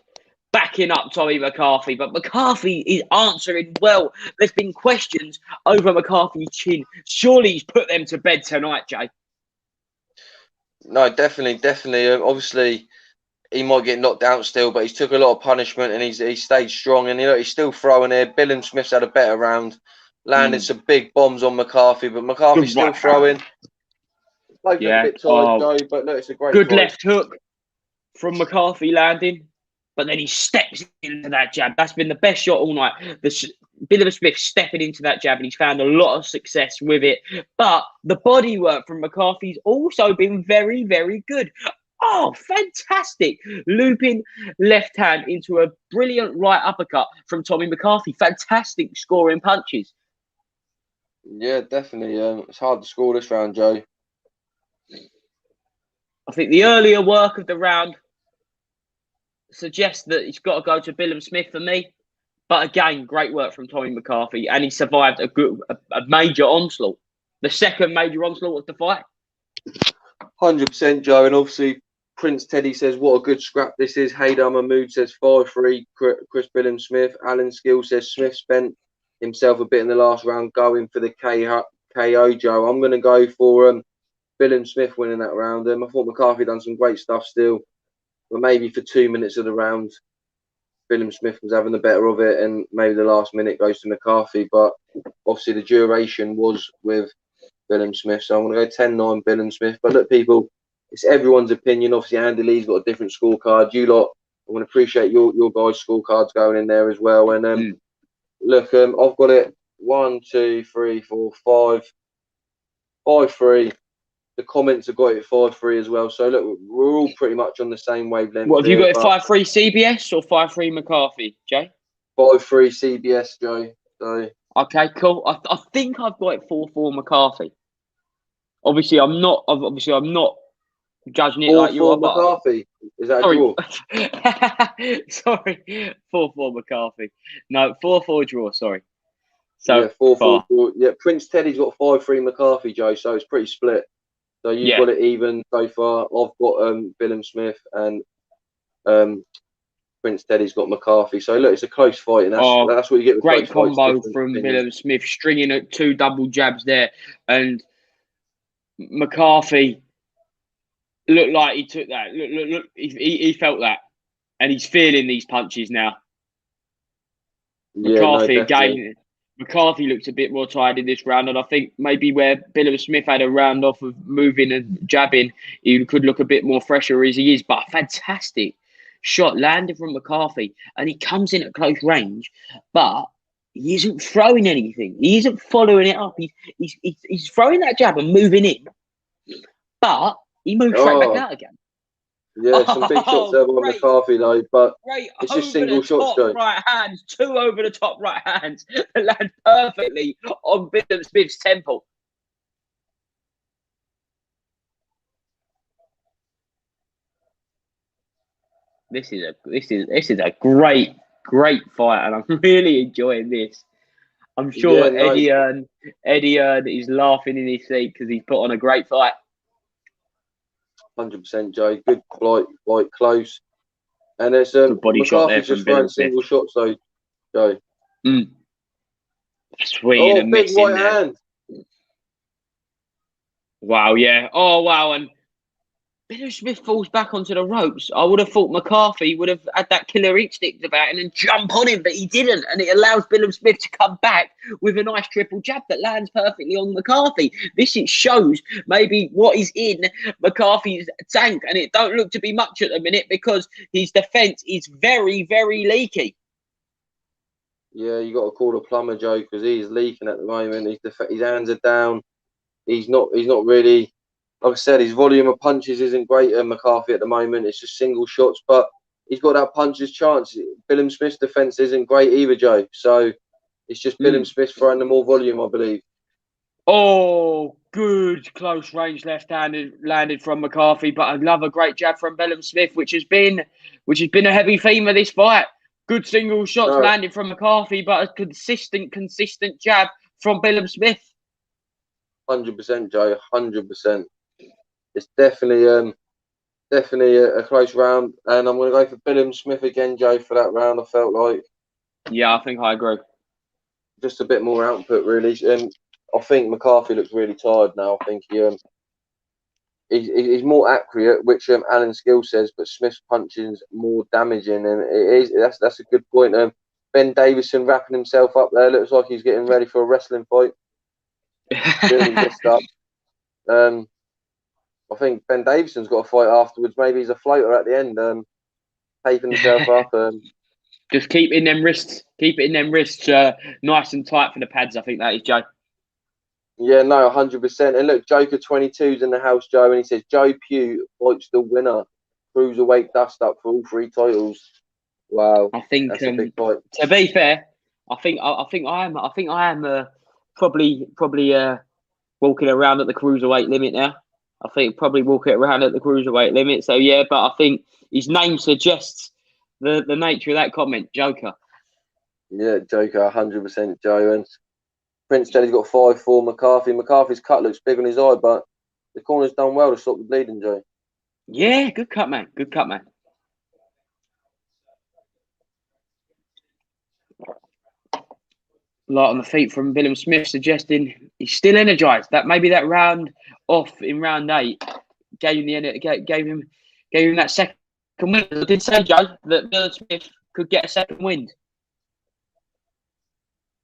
Backing up Tommy McCarthy, but McCarthy is answering well. There's been questions over McCarthy's chin. Surely he's put them to bed tonight, Jay. No, definitely. Obviously, he might get knocked out still, but he's took a lot of punishment and he stayed strong. And he's still throwing here. Billum Smith's had a better round, landed some big bombs on McCarthy, but McCarthy's still throwing. Both a bit tired, Joe, but look, it's a great good fight. Left hook from McCarthy landing, but then he steps into that jab. That's been the best shot all night. Billum Smith stepping into that jab, and he's found a lot of success with it. But the body work from McCarthy's also been very, very good. Oh, fantastic. Looping left hand into a brilliant right uppercut from Tommy McCarthy. Fantastic scoring punches. Yeah, definitely. It's hard to score this round, Joe. I think the earlier work of the round suggests that it's got to go to Billum Smith for me. But again, great work from Tommy McCarthy, and he survived a major onslaught. The second major onslaught of the fight. 100%, Joe. And obviously, Prince Teddy says, what a good scrap this is. Haydar Mahmood says 5-3, Chris Billum Smith. Alan Skill says Smith spent himself a bit in the last round going for the KO, Joe. I'm going to go for Billum Smith winning that round. I thought McCarthy done some great stuff still. But maybe for 2 minutes of the round, Billum Smith was having the better of it, and maybe the last minute goes to McCarthy. But obviously the duration was with Billum Smith. So I'm going to go 10-9 Billum Smith. But look, people, it's everyone's opinion. Obviously, Andy Lee's got a different scorecard. You lot, I want to appreciate your guys' scorecards going in there as well. And look, I've got it 1, 2, 3, 4, 5, 5-3. The comments have got it 5-3 as well. So look, we're all pretty much on the same wavelength. What have you got? It 5-3 CBS or 5-3 McCarthy, Jay? 5-3 CBS, Joe. So okay, cool. I think I've got it 4-4 McCarthy. Obviously, I'm not judging it like you are. McCarthy. Is that a draw? Sorry, 4-4 McCarthy. No, 4-4 draw. Sorry. So yeah, 4-4 draw. Yeah, Prince Teddy's got 5-3 McCarthy, Joe. So it's pretty split. So you've got it even so far. I've got Billum Smith and Prince Teddy's got McCarthy. So look, it's a close fight, and that's what you get with great combo from Billum Smith, stringing at 2 double jabs there, and McCarthy looked like he took that. Look, he felt that, and he's feeling these punches now. McCarthy again. McCarthy looked a bit more tired in this round, and I think maybe where Billum Smith had a round off of moving and jabbing, he could look a bit more fresher as he is. But a fantastic shot landed from McCarthy, and he comes in at close range, but he isn't throwing anything. He isn't following it up. He's throwing that jab and moving in, but he moves straight back out again. Yeah, some big shots there by McCarthy though, but it's just single shots, Joe. Right hands, 2 over the top right hands that land perfectly on Billum Smith's temple. This is a great fight, and I'm really enjoying this. I'm sure Eddie Earn is laughing in his seat because he's put on a great fight. 100%, Joe. Good fight, close. And it's Good body shot there McCarthy's from just throwing Billum Smith. single shots though, Joe. Swinging and Big missing right there. hand. Wow, yeah. Oh, wow. And Billum Smith falls back onto the ropes. I would have thought McCarthy would have had that killer instinct about him and jump on him, but he didn't. And it allows Billum Smith to come back with a nice triple jab that lands perfectly on McCarthy. This it shows maybe what is in McCarthy's tank. And it don't look to be much at the minute because his defence is very, very leaky. Yeah, you got to call the plumber, Joe, because he's leaking at the moment. His hands are down. He's not really, like I said, his volume of punches isn't great at McCarthy at the moment. It's just single shots, but he's got that puncher's chance. Billum Smith's defence isn't great either, Joe. So it's just Billum Smith throwing the more volume, I believe. Oh, good close range left-handed landed from McCarthy, but another great jab from Billum Smith, which has been a heavy theme of this fight. Good single shots landed from McCarthy, but a consistent jab from Billum Smith. 100%, Joe. 100%. It's definitely a close round, and I'm going to go for Billum Smith again, Joe, for that round. I felt like. Yeah, I think I agree. Just a bit more output, really. I think McCarthy looks really tired now. I think he's more accurate, which Alan Skill says, but Smith's punching is more damaging, and that's a good point. Ben Davison wrapping himself up there, looks like he's getting ready for a wrestling fight. Really messed up. I think Ben Davison's got a fight afterwards. Maybe he's a floater at the end, taping himself up. Just keep it in them wrists. Keep it in them wrists, nice and tight for the pads. I think that is, Joe. Yeah, no, 100%. And look, Joker 22's in the house, Joe, and he says Joe Pugh fights the winner, cruiserweight dust up for all 3 titles. Wow, I think that's a big fight. To be fair, I think I am probably walking around at the cruiserweight limit now. I think probably walking around at the cruiserweight limit. So yeah, but I think his name suggests the nature of that comment, Joker. Yeah, Joker, 100%, Joe. And Prince said he's got 5-4 McCarthy. McCarthy's cut looks big on his eye, but the corner's done well to stop the bleeding, Joe. Yeah, good cut, man. Good cut, man. Light on the feet from Billum Smith, suggesting he's still energised. That maybe that round off in round 8 gave him that second win. I did say, Joe, that Billum Smith could get a second win.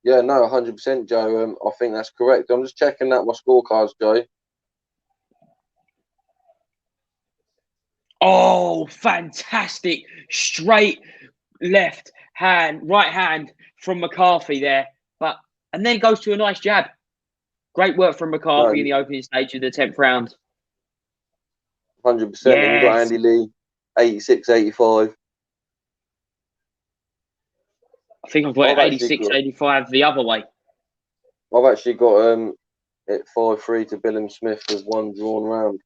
Yeah, no, 100%, Joe. I think that's correct. I'm just checking out my scorecards, Joe. Oh, fantastic. Straight right hand from McCarthy there. And then goes to a nice jab. Great work from McCarthy in the opening stage of the 10th round. 100%. Yes. And you've got Andy Lee, 86-85. I think I've got 86-85 the other way. I've actually got it 5-3 to Billum Smith with 1 drawn round.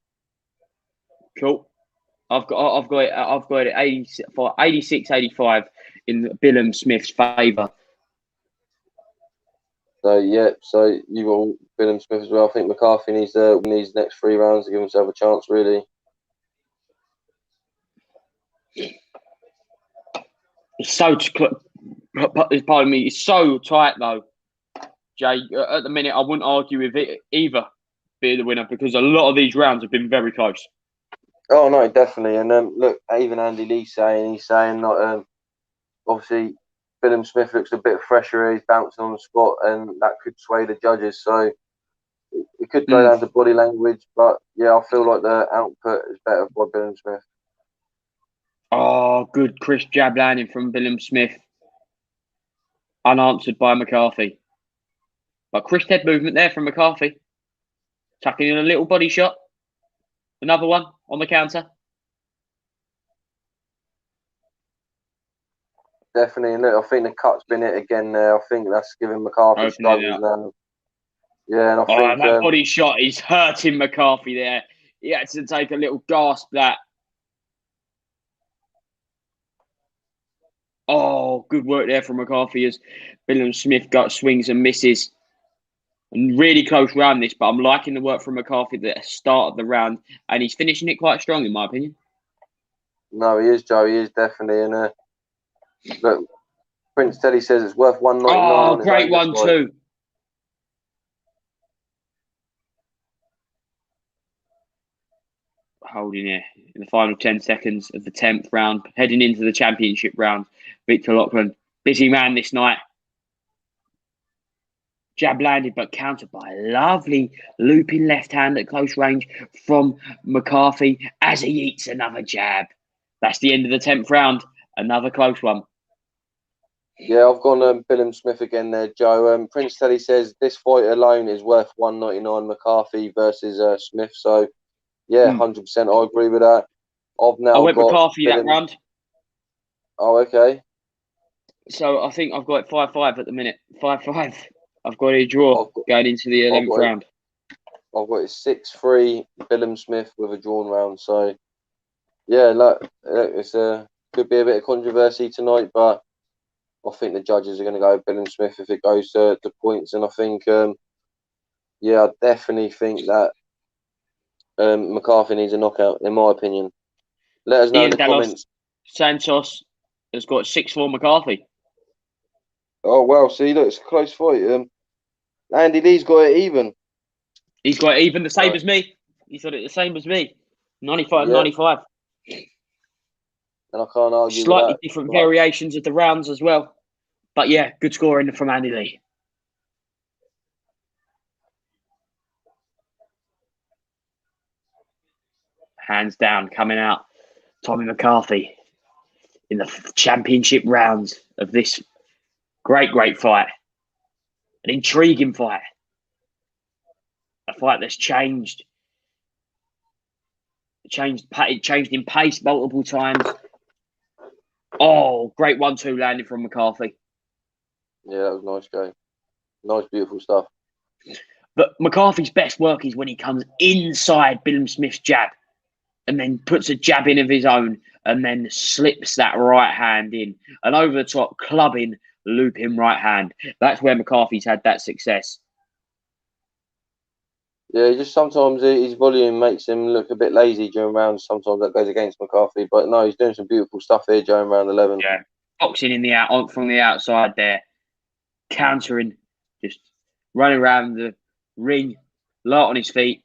Cool. I've got it 86-85 in Billum Smith's favour. So yeah, so you got Billum Smith as well. I think McCarthy needs to win these next 3 rounds to give himself a chance, really. It's so, pardon me, it's so tight though, Jay. At the minute, I wouldn't argue with it either being the winner because a lot of these rounds have been very close. Oh no, definitely. And look, even Andy Lee's saying that obviously Billum Smith looks a bit fresher. He's bouncing on the spot, and that could sway the judges. So it could go down to body language, but yeah, I feel like the output is better for Billum Smith. Oh, good crisp jab landing from Billum Smith, unanswered by McCarthy. But crisp head movement there from McCarthy, tucking in a little body shot. Another one on the counter. Definitely, and look, I think the cut's been it again there. I think that's giving McCarthy struggles now. Yeah, and I think that body shot is hurting McCarthy there. He had to take a little gasp that. Oh, good work there from McCarthy as Billum Smith got swings and misses. And really close round this, but I'm liking the work from McCarthy at the start of the round, and he's finishing it quite strong in my opinion. No, he is, Joe. He is definitely. And look, Prince Teddy says it's worth 199 Oh, on his great own. 1-2. Holding here in the final 10 seconds of the 10th round, heading into the championship round. Victor Lachlan, busy man this night. Jab landed, but countered by a lovely looping left hand at close range from McCarthy as he eats another jab. That's the end of the 10th round. Another close one. Yeah, I've gone Billum Smith again there, Joe. Prince Teddy says this fight alone is worth 199. McCarthy versus Smith. So, yeah, 100%. I agree with that. I've now I went got McCarthy that Billum. round. Oh, okay. So I think I've got it 5-5 at the minute. 5-5. I've got a draw going into the 11th round. I've got it 6-3 Billum Smith with a drawn round. So, yeah, look, it's could be a bit of controversy tonight, but I think the judges are going to go Billum Smith if it goes to points. And I think, yeah, I definitely think that McCarthy needs a knockout, in my opinion. Let us know in the comments. Santos has got 6-4 McCarthy. Oh, wow. See, look, it's a close fight. Andy Lee's got it even. He's got it even, the same as me. He's got it the same as me. 95-95. And I can't argue Slightly with that. different variations of the rounds as well. But yeah, good scoring from Andy Lee. Hands down, coming out, Tommy McCarthy in the championship rounds of this great fight. An intriguing fight. A fight that's changed. It changed in pace multiple times. Oh, great 1-2 landed from McCarthy. Yeah, that was nice, Joe. Nice, beautiful stuff. But McCarthy's best work is when he comes inside Billum Smith's jab and then puts a jab in of his own and then slips that right hand in. And over the top, clubbing, looping right hand. That's where McCarthy's had that success. Yeah, just sometimes his volume makes him look a bit lazy during rounds. Sometimes that goes against McCarthy. But no, he's doing some beautiful stuff here during round 11. Yeah. Boxing from the outside there. Countering, just running around the ring, light on his feet.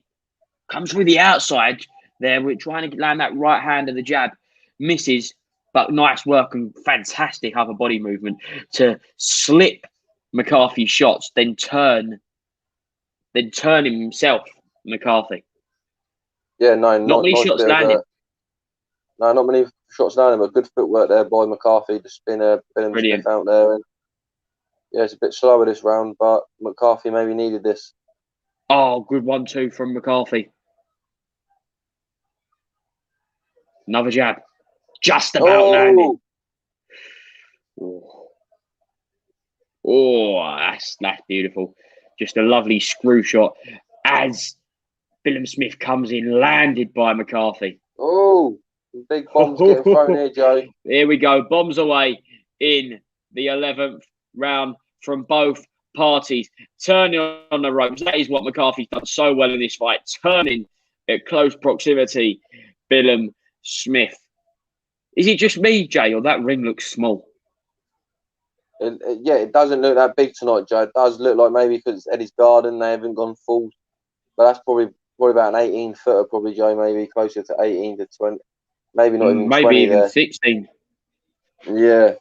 Comes through the outside there. We're trying to land that right hand of the jab. Misses, but nice work and fantastic upper body movement to slip McCarthy's shots, then turn himself, McCarthy. Yeah, no, not many shots landed. No, not many shots landed, but good footwork there by McCarthy to spin Billum Smith out there. And yeah, it's a bit slower this round, but McCarthy maybe needed this. Oh, good 1-2 from McCarthy. Another jab. Just about landed. Oh, that's beautiful. Just a lovely screw shot as Billum Smith comes in, landed by McCarthy. Oh, big bombs getting thrown here, Joe. Here we go. Bombs away in the 11th round from both parties. Turning on the ropes. That is what McCarthy's done so well in this fight. Turning at close proximity, Billum Smith. Is it just me, Jay, or that ring looks small? Yeah, it doesn't look that big tonight, Joe. It does look like maybe because it's Eddie's Garden, they haven't gone full. But that's probably about an 18-footer, probably, Joe, maybe closer to 18 to 20. Maybe not even 20 even there. 16. Yeah.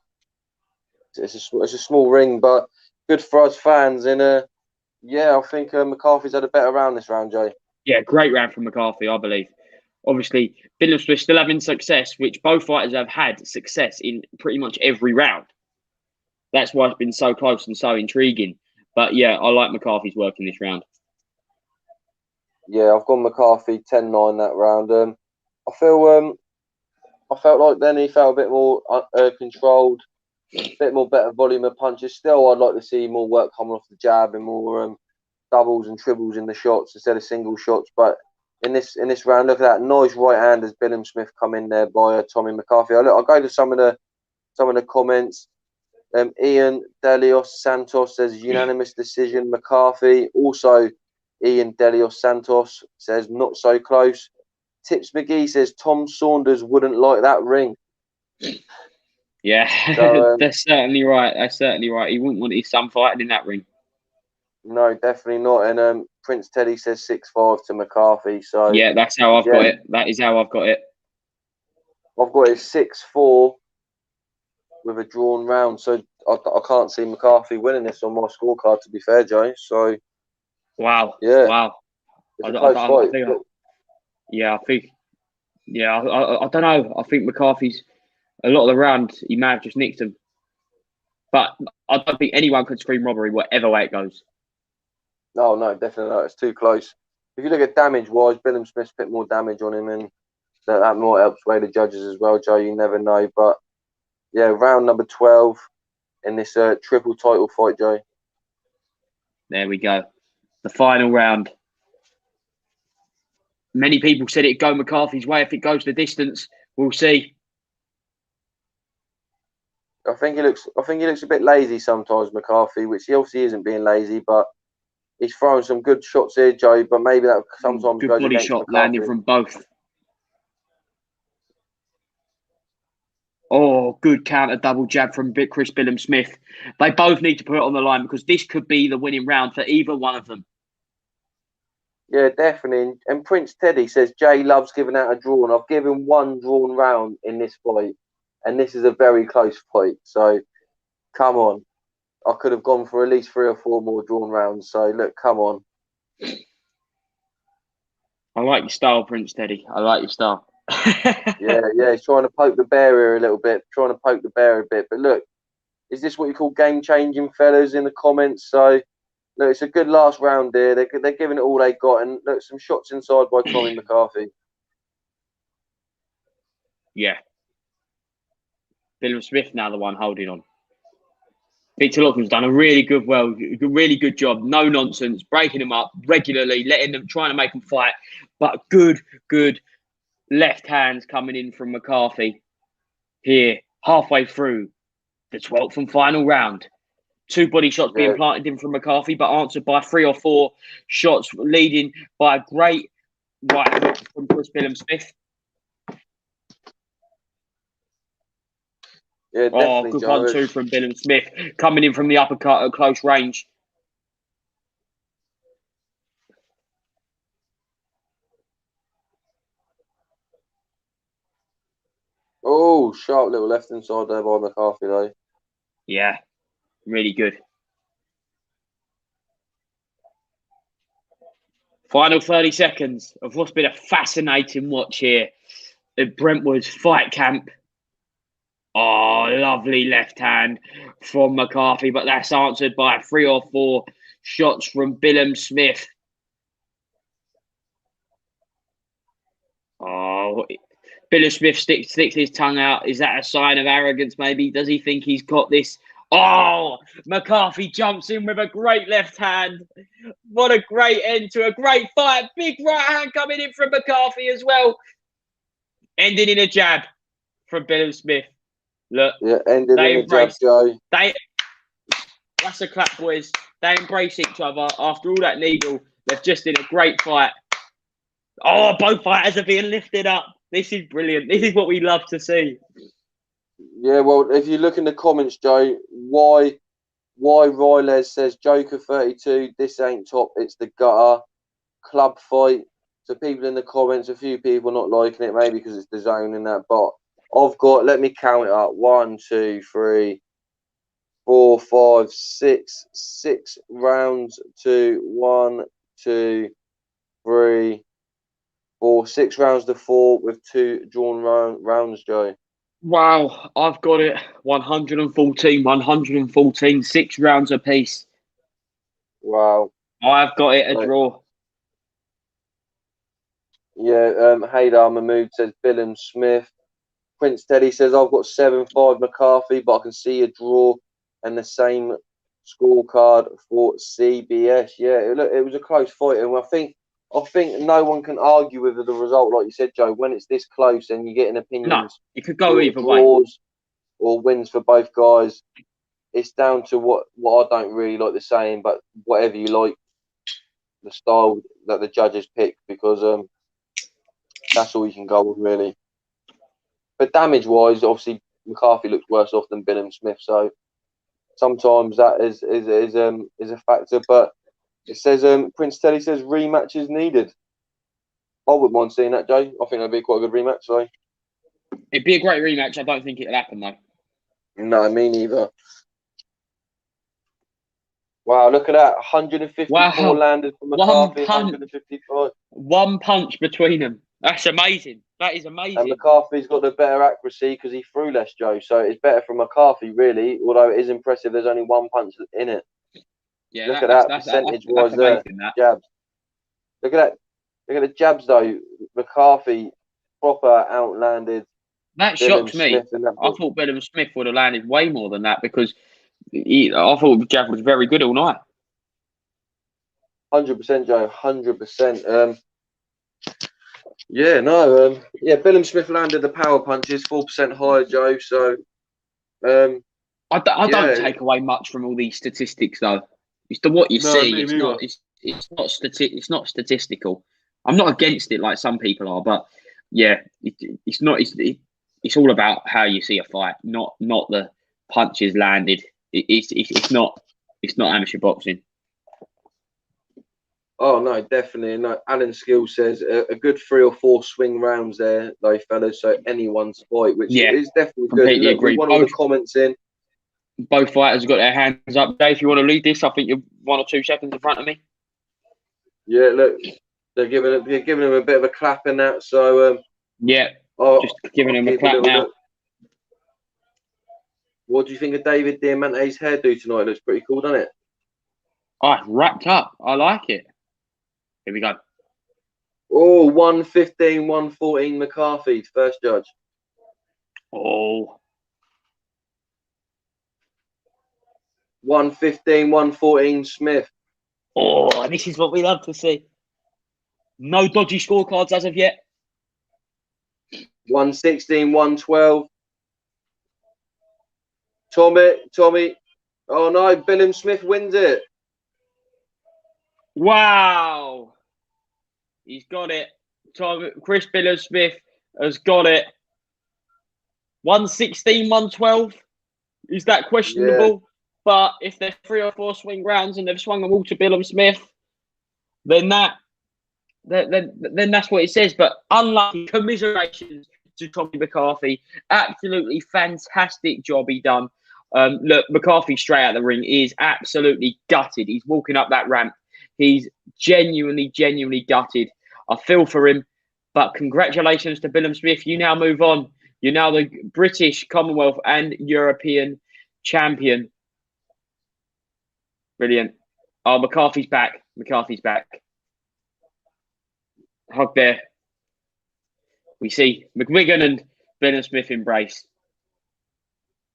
It's a small ring, but good for us fans. And yeah, I think McCarthy's had a better round this round, Joe. Yeah, great round from McCarthy, I believe. Obviously, Billum Smith still having success, which both fighters have had success in pretty much every round. That's why it's been so close and so intriguing. But yeah, I like McCarthy's work in this round. Yeah, I've gone McCarthy 10-9 that round. I felt like then he felt a bit more controlled, a bit more better volume of punches. Still, I'd like to see more work coming off the jab and more doubles and triples in the shots instead of single shots. But in this round, look at that nice right hand as Billum Smith come in there by Tommy McCarthy. I'll go to some of the comments. Ian Delios Santos says unanimous decision McCarthy. Also, Ian Delios Santos says not so close. Tips McGee says Tom Saunders wouldn't like that ring. Yeah, So, that's certainly right. That's certainly right. He wouldn't want his son fighting in that ring. No, definitely not. And Prince Teddy says 6'5" to McCarthy. So Yeah, that's how I've got it. That is how I've got it. I've got it 6'4" with a drawn round. So I can't see McCarthy winning this on my scorecard, to be fair, Joe. So Wow. yeah, Wow. it's a close fight. I don't know. I think McCarthy's a lot of the round he may have just nicked him, but I don't think anyone could scream robbery whatever way it goes. No, definitely not. It's too close. If you look at damage-wise, Billum Smith's put more damage on him, and that might help sway the judges as well, Joe. You never know. But yeah, round number 12 in this triple title fight, Joe. There we go. The final round. Many people said it'd go McCarthy's way if it goes the distance. We'll see. I think he looks a bit lazy sometimes, McCarthy, which he obviously isn't being lazy, but he's throwing some good shots here, Joe. But maybe that sometimes Good goes body against shot McCarthy. landing from both. Oh, good counter double jab from Chris Billum Smith. They both need to put it on the line because this could be the winning round for either one of them. Yeah, definitely. And Prince Teddy says Jay loves giving out a draw, and I've given one drawn round in this fight, and this is a very close fight. So, come on. I could have gone for at least 3 or 4 more drawn rounds. So, look, come on. I like your style, Prince Teddy. I like your style. Yeah, he's trying to poke the bear here a little bit, But look, is this what you call game changing, fellas, in the comments? So, look, it's a good last round here. They're giving it all they got. And look, some shots inside by Tommy McCarthy. Yeah. Billum Smith now the one holding on. Victor Loughlin's done a really good job. No nonsense, breaking them up regularly, trying to make them fight. But good left hands coming in from McCarthy here, halfway through the 12th and final round. 2 body shots being planted in from McCarthy, but answered by 3 or 4 shots, leading by a great right hook from Chris Billum Smith. Yeah, definitely. Good 1-2 from Billum Smith, coming in from the uppercut at close range. Oh, sharp little left inside there by McCarthy, though. Yeah, really good. Final 30 seconds of what's been a fascinating watch here at Brentwood's fight camp. Oh, lovely left hand from McCarthy, but that's answered by 3 or 4 shots from Billum Smith. Oh, Billum Smith sticks his tongue out. Is that a sign of arrogance, maybe? Does he think he's got this? Oh, McCarthy jumps in with a great left hand. What a great end to a great fight. Big right hand coming in from McCarthy as well. Ending in a jab from Billum Smith. Look, ending in a jab, Joe. That's a clap, boys. They embrace each other after all that needle. They've just did a great fight. Oh, both fighters are being lifted up. This is brilliant. This is what we love to see. Yeah, well, if you look in the comments, Joe, why Riles says Joker 32, this ain't top, it's the gutter club fight. So people in the comments, a few people not liking it, maybe because it's the zone and that. But I've got, let me count it up: 1, 2, 3, 4, 5, 6 rounds to 1, 2, 3, 4, 6 rounds to 4 with 2 drawn rounds, Joe. Wow, I've got it 114, 6 rounds apiece. Wow. I've got it a draw. Yeah, Haydar Mahmood says Billum Smith. Prince Teddy says I've got 7-5 McCarthy, but I can see a draw and the same scorecard for CBS. Yeah, it was a close fight, and I think no one can argue with the result, like you said, Joe. When it's this close and you're getting opinions, No, it could go either draws way, or wins for both guys. It's down to what I don't really like the saying, but whatever you like, the style that the judges pick, because That's all you can go with, really. But damage-wise, obviously, McCarthy looks worse off than Bilham Smith, so sometimes that is a factor. But it says Prince Teddy says rematch is needed. I wouldn't mind seeing that, Joe. I think that'd be quite a good rematch. So it'd be a great rematch. I don't think it'll happen though. No, me neither. Wow, look at that. 154 landed from McCarthy, 155. One punch between them. That's amazing. That is amazing. And McCarthy's got the better accuracy because he threw less, Joe. So it's better for McCarthy, really, although it is impressive there's only one punch in it. Yeah, look at that percentage-wise there. Jabs. Look at that. Look at the jabs, though. McCarthy, proper outlanded. That shocks me. I thought Bilham Smith would have landed way more than that because I thought the jab was very good all night. 100%, Joe. 100%. Bilham Smith landed the power punches 4% higher, Joe. So, I don't take away much from all these statistics, though. It's what you see. It's not statistical. I'm not against it like some people are, but yeah, it's not. It's all about how you see a fight, not the punches landed. It's not amateur boxing. Oh no, definitely. No, Alan Skill says a good 3 or 4 swing rounds there, though, fellas. So anyone's fight, which is definitely good. Look, we want all the comments in. Both fighters have got their hands up. Dave, if you want to lead this, I think you're 1 or 2 seconds in front of me. Yeah, look, they're giving him a bit of a clap in that. So just giving him a clap now. Look. What do you think of David Diamante's hairdo tonight? It looks pretty cool, doesn't it? Oh, it's wrapped up. I like it. Here we go. Oh, 115, 114 McCarthy, first judge. Oh. 115, 114 Smith. Oh, this is what we love to see. No dodgy scorecards as of yet. 116, 112. Tommy. Oh no, Bilham Smith wins it. Wow. He's got it. Chris Bilham Smith has got it. 116, 112. Is that questionable? Yeah. But if they're 3 or 4 swing rounds and they've swung them all to Bilham Smith, then that's what it says. But unlucky, commiserations to Tommy McCarthy. Absolutely fantastic job he done. Look, McCarthy straight out the ring is absolutely gutted. He's walking up that ramp. He's genuinely gutted. I feel for him. But congratulations to Bilham Smith. You now move on. You're now the British, Commonwealth and European champion. Brilliant. Oh, McCarthy's back. Hug there. We see McGuigan and Bilham Smith embrace.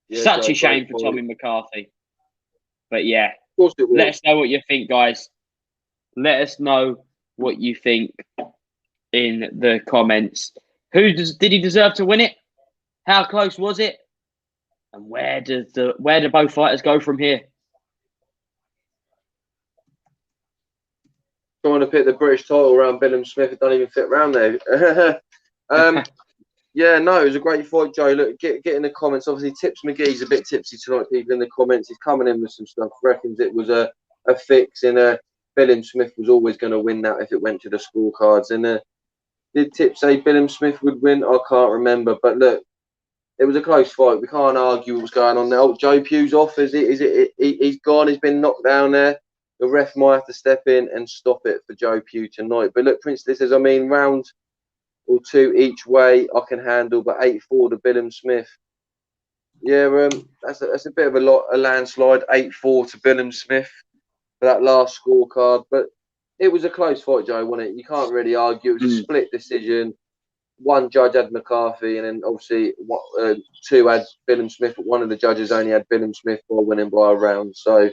Yeah, such a shame for Tommy McCarthy. But yeah, let us know what you think, guys. Let us know what you think in the comments. Did he deserve to win it? How close was it? And where do both fighters go from here? Trying to pick the British title around Bilham Smith, it don't even fit around there. Yeah, no, it was a great fight, Joe. Look, get in the comments. Obviously, Tips McGee's a bit tipsy tonight, people in the comments. He's coming in with some stuff. Reckons it was a fix, and Bilham Smith was always going to win that if it went to the scorecards. And did Tips say Bilham Smith would win? I can't remember. But look, it was a close fight. We can't argue what's going on there. Oh, Joe Pugh's off. He's gone. He's been knocked down there. The ref might have to step in and stop it for Joe Pugh tonight. But look, Prince, this is, round or 2 each way I can handle, but 8-4 to Bilham Smith. Yeah, that's a bit of a landslide. 8-4 to Bilham Smith for that last scorecard. But it was a close fight, Joe, wasn't it? You can't really argue. It was a split decision. One judge had McCarthy, and then obviously 2 had Bilham Smith, but one of the judges only had Bilham Smith by winning by a round. So,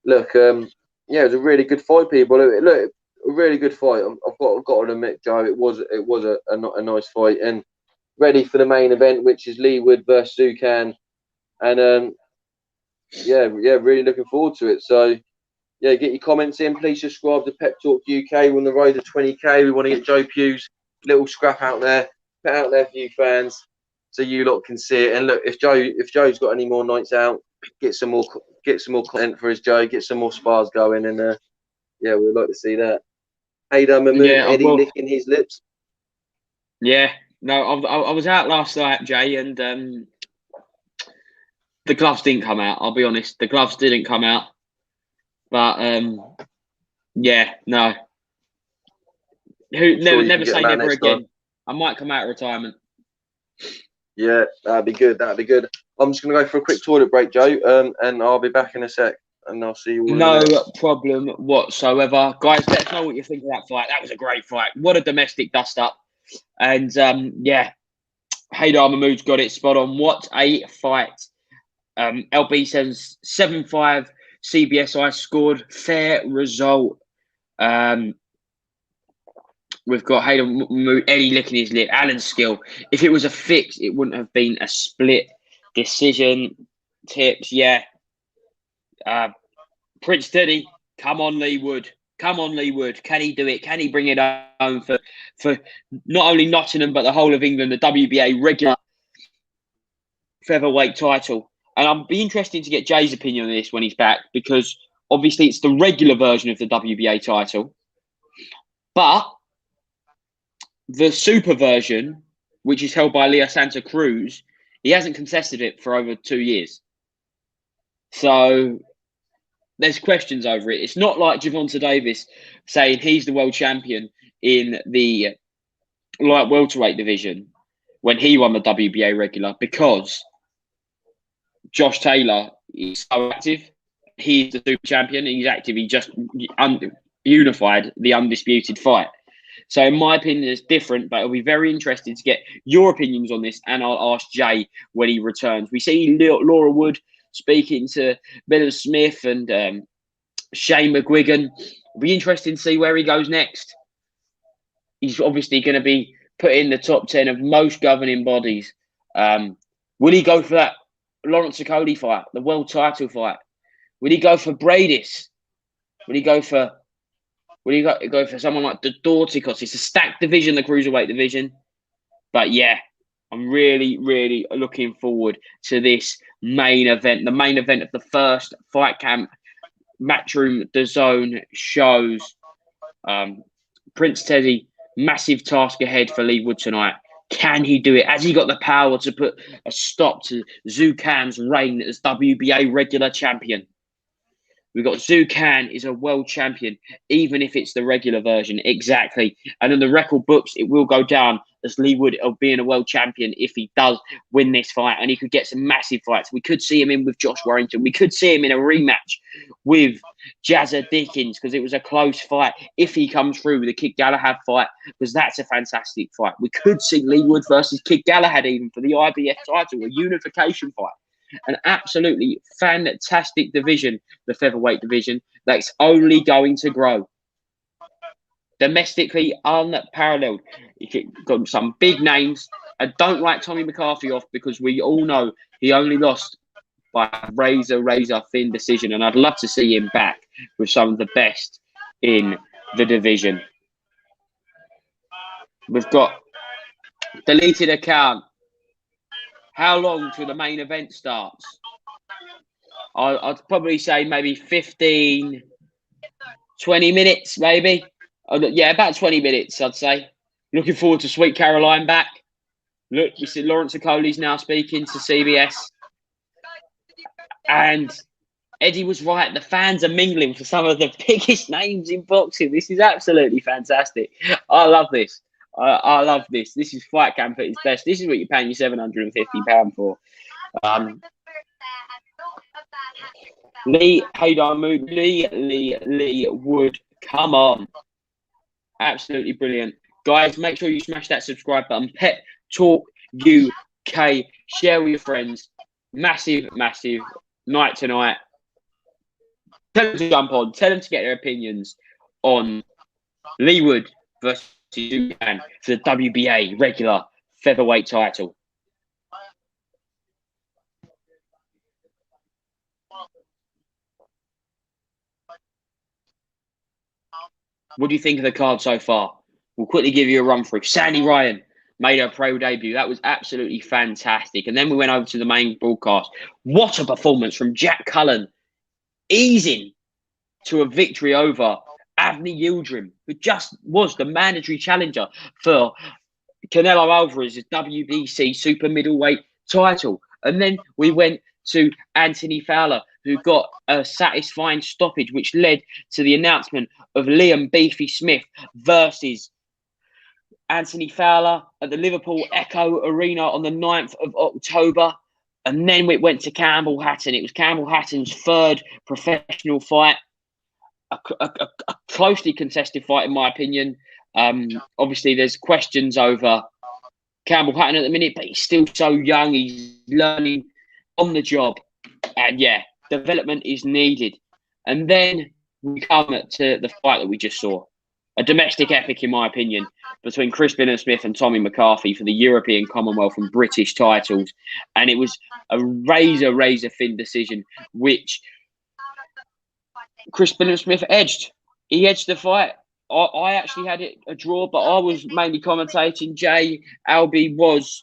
look, yeah, it was a really good fight, people. Look, a really good fight. I've got to admit, Joe, it was a nice fight, and ready for the main event, which is Lee Wood versus Sukan, and yeah, really looking forward to it. So, yeah, get your comments in. Please subscribe to Pep Talk UK. We're on the road to 20k. We want to get Joe Pugh's little scrap out there, put out there for you fans, so you lot can see it. And look, if Joe's got any more nights out, get some more content for his Joe, get some more spars going, and yeah, we'd like to see that. Haydar Mahmood, Yeah, Eddie licking his lips. Yeah, no, I was out last night, Jay, and the gloves didn't come out. I'll be honest, the gloves didn't come out. But yeah, no. Never say never again. Time. I might come out of retirement. Yeah, that'd be good. That'd be good. I'm just gonna go for a quick toilet break, Joe, and I'll be back in a sec, and I'll see you all. No problem whatsoever, guys. Let us know what you think of that fight. That was a great fight. What a domestic dust up, and yeah, Haydar Mahmood's got it spot on. What a fight! LB says 7-5. CBSI scored. Fair result. We've got Haydar Mahmood, Eddie licking his lip. Alan Skill. If it was a fix, it wouldn't have been a split decision. Tips, yeah. Prince Teddy, come on, Lee Wood. Come on, Lee Wood. Can he do it? Can he bring it home for not only Nottingham, but the whole of England, the WBA regular featherweight title? And I'll be interested to get Jay's opinion on this when he's back, because obviously it's the regular version of the WBA title. But the super version, which is held by Leo Santa Cruz, he hasn't contested it for over 2 years. So there's questions over it. It's not like Gervonta Davis saying he's the world champion in the light welterweight division when he won the WBA regular, because Josh Taylor is so active. He's the super champion. He's active. He just unified the undisputed fight. So in my opinion, it's different, but it'll be very interesting to get your opinions on this, and I'll ask Jay when he returns. We see Laura Wood speaking to Bella Smith and Shane McGuigan. It'll be interesting to see where he goes next. He's obviously going to be put in the top 10 of most governing bodies. Will he go for that Lawrence Okoli fight, the world title fight? Will he go for Bradis? Will he go for someone like Dorticos? It's a stacked division, the cruiserweight division. But yeah, I'm really, really looking forward to this main event. The main event of the first Fight Camp Matchroom DAZN shows. Prince Teddy, massive task ahead for Lee Wood tonight. Can he do it? Has he got the power to put a stop to Zhu Khan's reign as WBA regular champion? We've got Zhu Khan is a world champion, even if it's the regular version. Exactly. And in the record books, it will go down as Lee Wood of being a world champion if he does win this fight. And he could get some massive fights. We could see him in with Josh Warrington. We could see him in a rematch with Jazza Dickens, because it was a close fight. If he comes through with the Kid Galahad fight, because that's a fantastic fight. We could see Lee Wood versus Kid Galahad even for the IBF title, a unification fight. An absolutely fantastic division, the featherweight division, that's only going to grow. Domestically unparalleled. You've got some big names. I don't write Tommy McCarthy off, because we all know he only lost by a razor thin decision, and I'd love to see him back with some of the best in the division. We've got deleted account. How long till the main event starts? I'd probably say maybe 15, 20 minutes, maybe. Yeah, about 20 minutes, I'd say. Looking forward to Sweet Caroline back. Look, we see Lawrence Okoli's now speaking to CBS. And Eddie was right. The fans are mingling for some of the biggest names in boxing. This is absolutely fantastic. I love this. I love this. This is Fight Camp at its best. This is what you're paying your £750 for. Lee Wood, come on. Absolutely brilliant. Guys, make sure you smash that subscribe button. Pet Talk UK. Share with your friends. Massive night tonight. Tell them to jump on. Tell them to get their opinions on Lee Wood versus Zhu Khan for the WBA regular featherweight title. What do you think of the card so far? we'll quickly give you a run through. Sandy Ryan made her pro debut. That was absolutely fantastic. And then we went over to the main broadcast. What a performance from Jack Cullen, easing to a victory over Avni Yildirim, who just was the mandatory challenger for Canelo Alvarez's WBC super middleweight title. And then we went to Anthony Fowler, who got a satisfying stoppage, which led to the announcement of Liam Beefy Smith versus Anthony Fowler at the Liverpool Echo Arena on the 9th of October. And then we went to Campbell Hatton. It was Campbell Hatton's third professional fight. A closely contested fight, in my opinion. Obviously, there's questions over Campbell Hatton at the minute, but he's still so young. He's learning on the job. And yeah, development is needed. And then we come to the fight that we just saw. A domestic epic, in my opinion, between Chris Smith and Tommy McCarthy for the European, Commonwealth and British titles. And it was a razor thin decision, which Chris Smith edged. He edged the fight. I actually had it a draw, but I was mainly commentating. J Alby was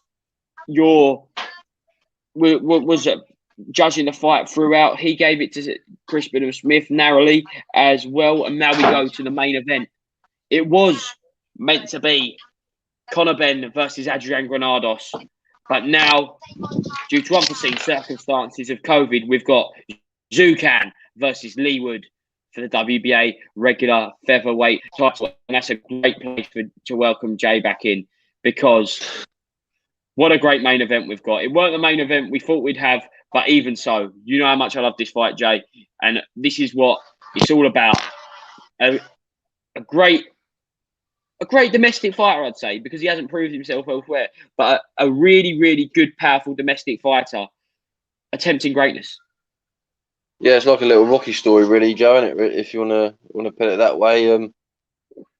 judging the fight throughout. He gave it to Chris Smith narrowly as well. And now we go to the main event. It was meant to be Conor Benn versus Adrian Granados. But now, due to unforeseen circumstances of COVID, we've got Zucan versus Leewood for the WBA regular featherweight title. And that's a great place to welcome Jay back in, because what a great main event we've got. It weren't the main event we thought we'd have, but even so, you know how much I love this fight, Jay. And this is what it's all about. A great domestic fighter, I'd say, because he hasn't proved himself elsewhere. But a really good, powerful domestic fighter attempting greatness. Yeah, it's like a little Rocky story, really, Joe, isn't it? If you wanna put it that way.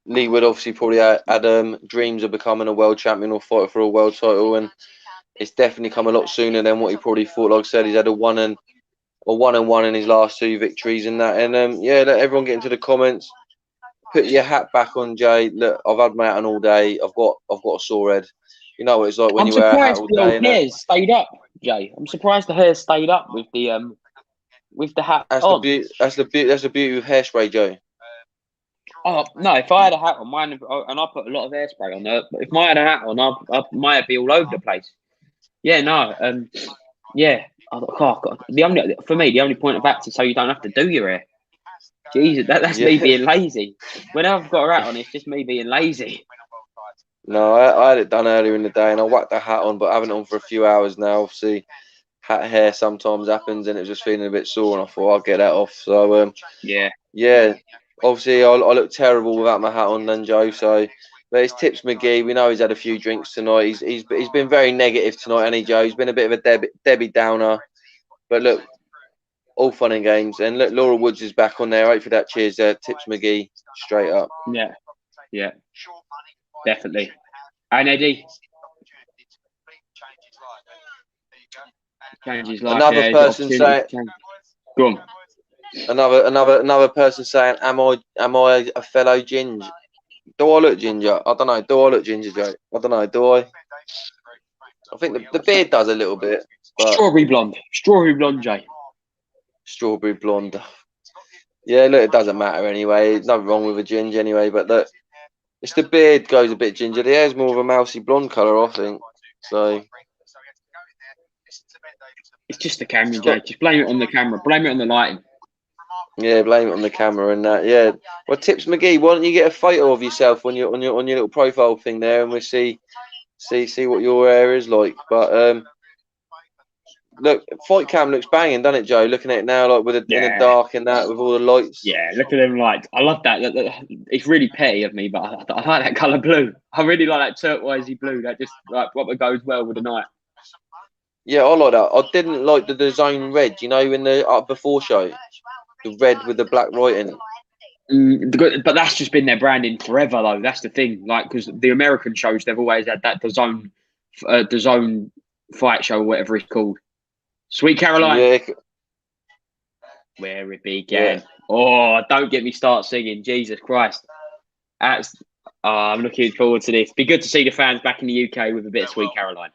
Leewood obviously probably had dreams of becoming a world champion or fighter for a world title, and it's definitely come a lot sooner than what he probably thought. Like I said, he's had a 1-1 in his last 2 victories and that. And yeah, let everyone get into the comments. Put your hat back on, Jay. Look, I've had my hat on all day. I've got a sore head. You know what it's like when you wear a hat all day. The hair stayed up, Jay. I'm surprised the hair stayed up with the hat on. That's the beauty of hairspray, Joe. Oh no! If I had a hat on, mine, and I put a lot of hairspray on there. But if I had a hat on, I might be all over the place. Yeah, no, yeah. For me, the only point of that is so you don't have to do your hair. Jesus, that's me being lazy. Whenever I've got a hat on, it's just me being lazy. No, I had it done earlier in the day, and I whacked the hat on, but I haven't on for a few hours now. Obviously, hat hair sometimes happens, and it was just feeling a bit sore, and I thought I'll get that off. So yeah. Obviously, I look terrible without my hat on, then Joe. So, but it's Tips McGee. We know he's had a few drinks tonight. He's been very negative tonight, hasn't he, Joe? He's been a bit of a Debbie Downer. But look, all fun and games. And look, Laura Woods is back on there. Right for that. Cheers there, Tips McGee, straight up. Yeah, definitely. And Eddie. Changes life. Another person saying. Go on. Another person saying, "Am I a fellow ginger? Do I look ginger? I don't know. Do I look ginger, Joe? I don't know. Do I? I think the beard does a little bit. But strawberry blonde, Jay. Strawberry blonde. Yeah, look, it doesn't matter anyway. There's nothing wrong with a ginger anyway. But look, it's the beard goes a bit ginger. The hair's more of a mousy blonde colour, I think. So it's just the camera, Jay. Just blame it on the camera. Blame it on the lighting. Yeah, blame it on the camera and that. Yeah. Well, Tips McGee, why don't you get a photo of yourself on your little profile thing there, and we'll see what your hair is like. But look, fight cam looks banging, doesn't it, Joe? Looking at it now, like in the dark and that, with all the lights. Yeah, look at them lights. I love that. It's really petty of me, but I like that colour blue. I really like that turquoisey blue. That just like what goes well with the night. Yeah, I like that. I didn't like the design red. You know, in the before show. The red with the black writing. But that's just been their branding forever, though. That's the thing. Like, because the American shows, they've always had that the zone fight show, whatever it's called. Sweet Caroline. Yeah. Where it began. Yeah. Oh, don't get me start singing. Jesus Christ. I'm looking forward to this. Be good to see the fans back in the UK with a bit of Sweet Caroline.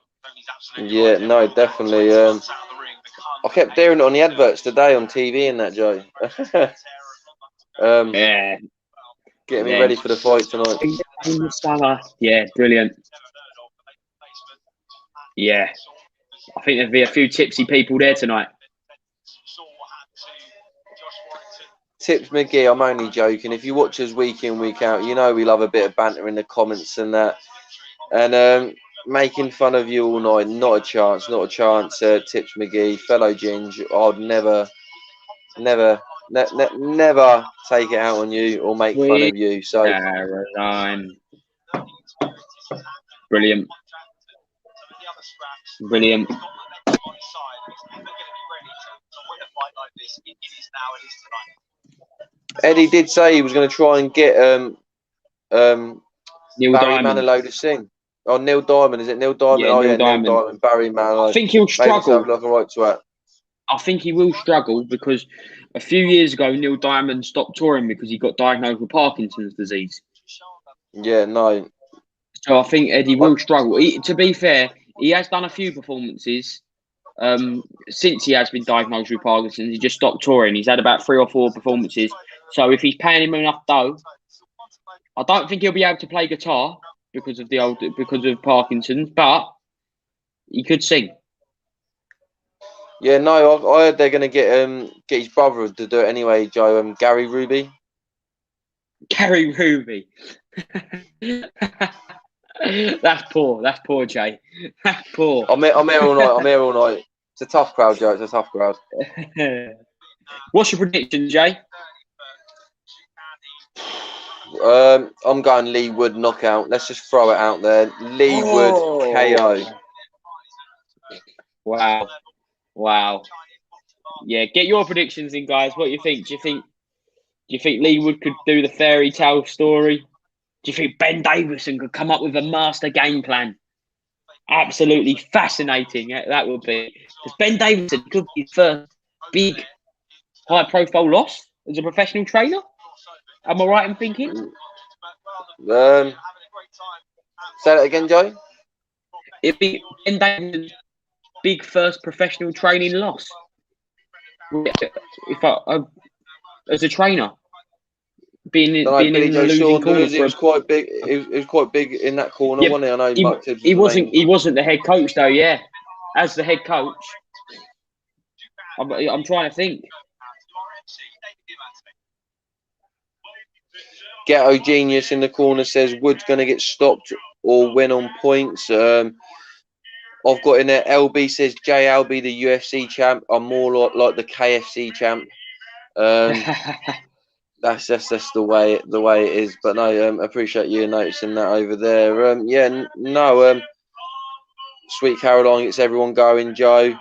Yeah, no, definitely. I kept hearing it on the adverts today on TV and that, Joe. Yeah. Getting me ready for the fight tonight. In the summer. Yeah, brilliant. Yeah. I think there'll be a few tipsy people there tonight. Tips McGee, I'm only joking. If you watch us week in, week out, you know we love a bit of banter in the comments and that. And making fun of you all night, not a chance, not a chance. Tips McGee, fellow Ginge, I'd never take it out on you or make fun of you. So Caroline. Brilliant. Brilliant. Eddie did say he was going to try and get Neil Barry Diamond. Manilow to sing. Oh, Neil Diamond, is it Neil Diamond? Yeah, oh Neil yeah, Diamond. Neil Diamond, Barry Manilow. I think he'll struggle. Like a right twat. I think he will struggle because a few years ago Neil Diamond stopped touring because he got diagnosed with Parkinson's disease. Yeah, no. So I think Eddie will struggle. To be fair, he has done a few performances since he has been diagnosed with Parkinson's. He just stopped touring. He's had about 3 or 4 performances. So if he's paying him enough dough, I don't think he'll be able to play guitar because of Parkinson's, but he could sing. Yeah, no, I heard they're going to get his brother to do it anyway, Joe. Gary Ruby. Gary Ruby. That's poor. That's poor, Jay. That's poor. I'm here all night. I'm here all night. It's a tough crowd, Joe. It's a tough crowd. What's your prediction, Jay? I'm going Lee Wood knockout. Let's just throw it out there. Lee Wood KO. Wow. Yeah, get your predictions in, guys. What do you think? Do you think Lee Wood could do the fairy tale story? Do you think Ben Davison could come up with a master game plan? Absolutely fascinating. That would be. Because Ben Davison could be his first big high-profile loss as a professional trainer. Am I right in thinking? Say that again, Joe. It'd be Ben Davison's big first professional training loss. If as a trainer, being in the losing corner, it was quite big. It was quite big in that corner, wasn't it? I know he wasn't the head coach though. Yeah, as the head coach, I'm trying to think. Ghetto Genius in the corner says Wood's going to get stopped or win on points. I've got in there. LB says J Alby, the UFC champ. I'm more like the KFC champ. That's the way it is. But no, appreciate you noticing that over there. Sweet Caroline gets everyone going, Joe.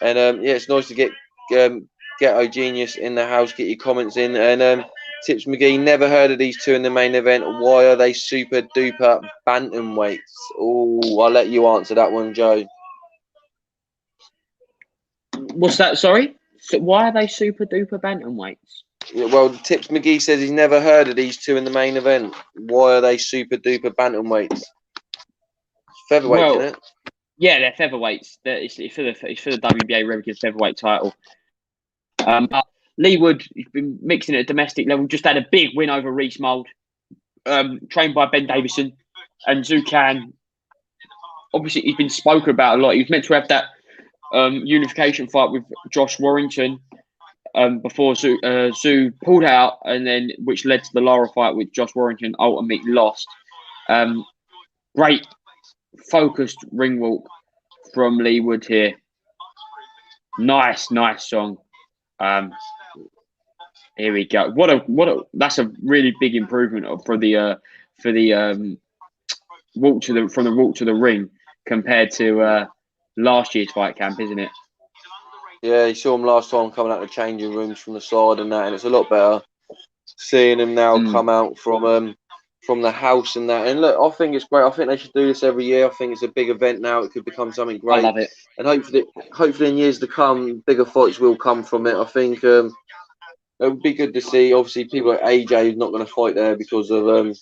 And it's nice to get Ghetto Genius in the house. Get your comments in. And Tips McGee, never heard of these two in the main event. Why are they super duper bantamweights? Oh, I'll let you answer that one, Joe. What's that? Sorry? So why are they super duper bantamweights? Yeah, well, Tips McGee says he's never heard of these two in the main event. Why are they super duper bantamweights? Featherweights, isn't it? Yeah, they're featherweights. It's for the WBA Revenue featherweight title. But Lee Wood, he's been mixing at a domestic level. Just had a big win over Reece Mould, trained by Ben Davison and Zucan. Obviously, he's been spoken about a lot. He was meant to have that unification fight with Josh Warrington before Zoo pulled out, and then which led to the Lara fight with Josh Warrington. Ultimately lost. Great focused ring walk from Lee Wood here. Nice song. Here we go. That's a really big improvement for the walk to the ring compared to last year's fight camp, isn't it? Yeah, you saw him last time coming out of the changing rooms from the side and that, and it's a lot better seeing him now come out from the house and that. And look, I think it's great. I think they should do this every year. I think it's a big event now. It could become something great. I love it. And hopefully in years to come, bigger fights will come from it. I think it would be good to see. Obviously, people like AJ is not going to fight there because of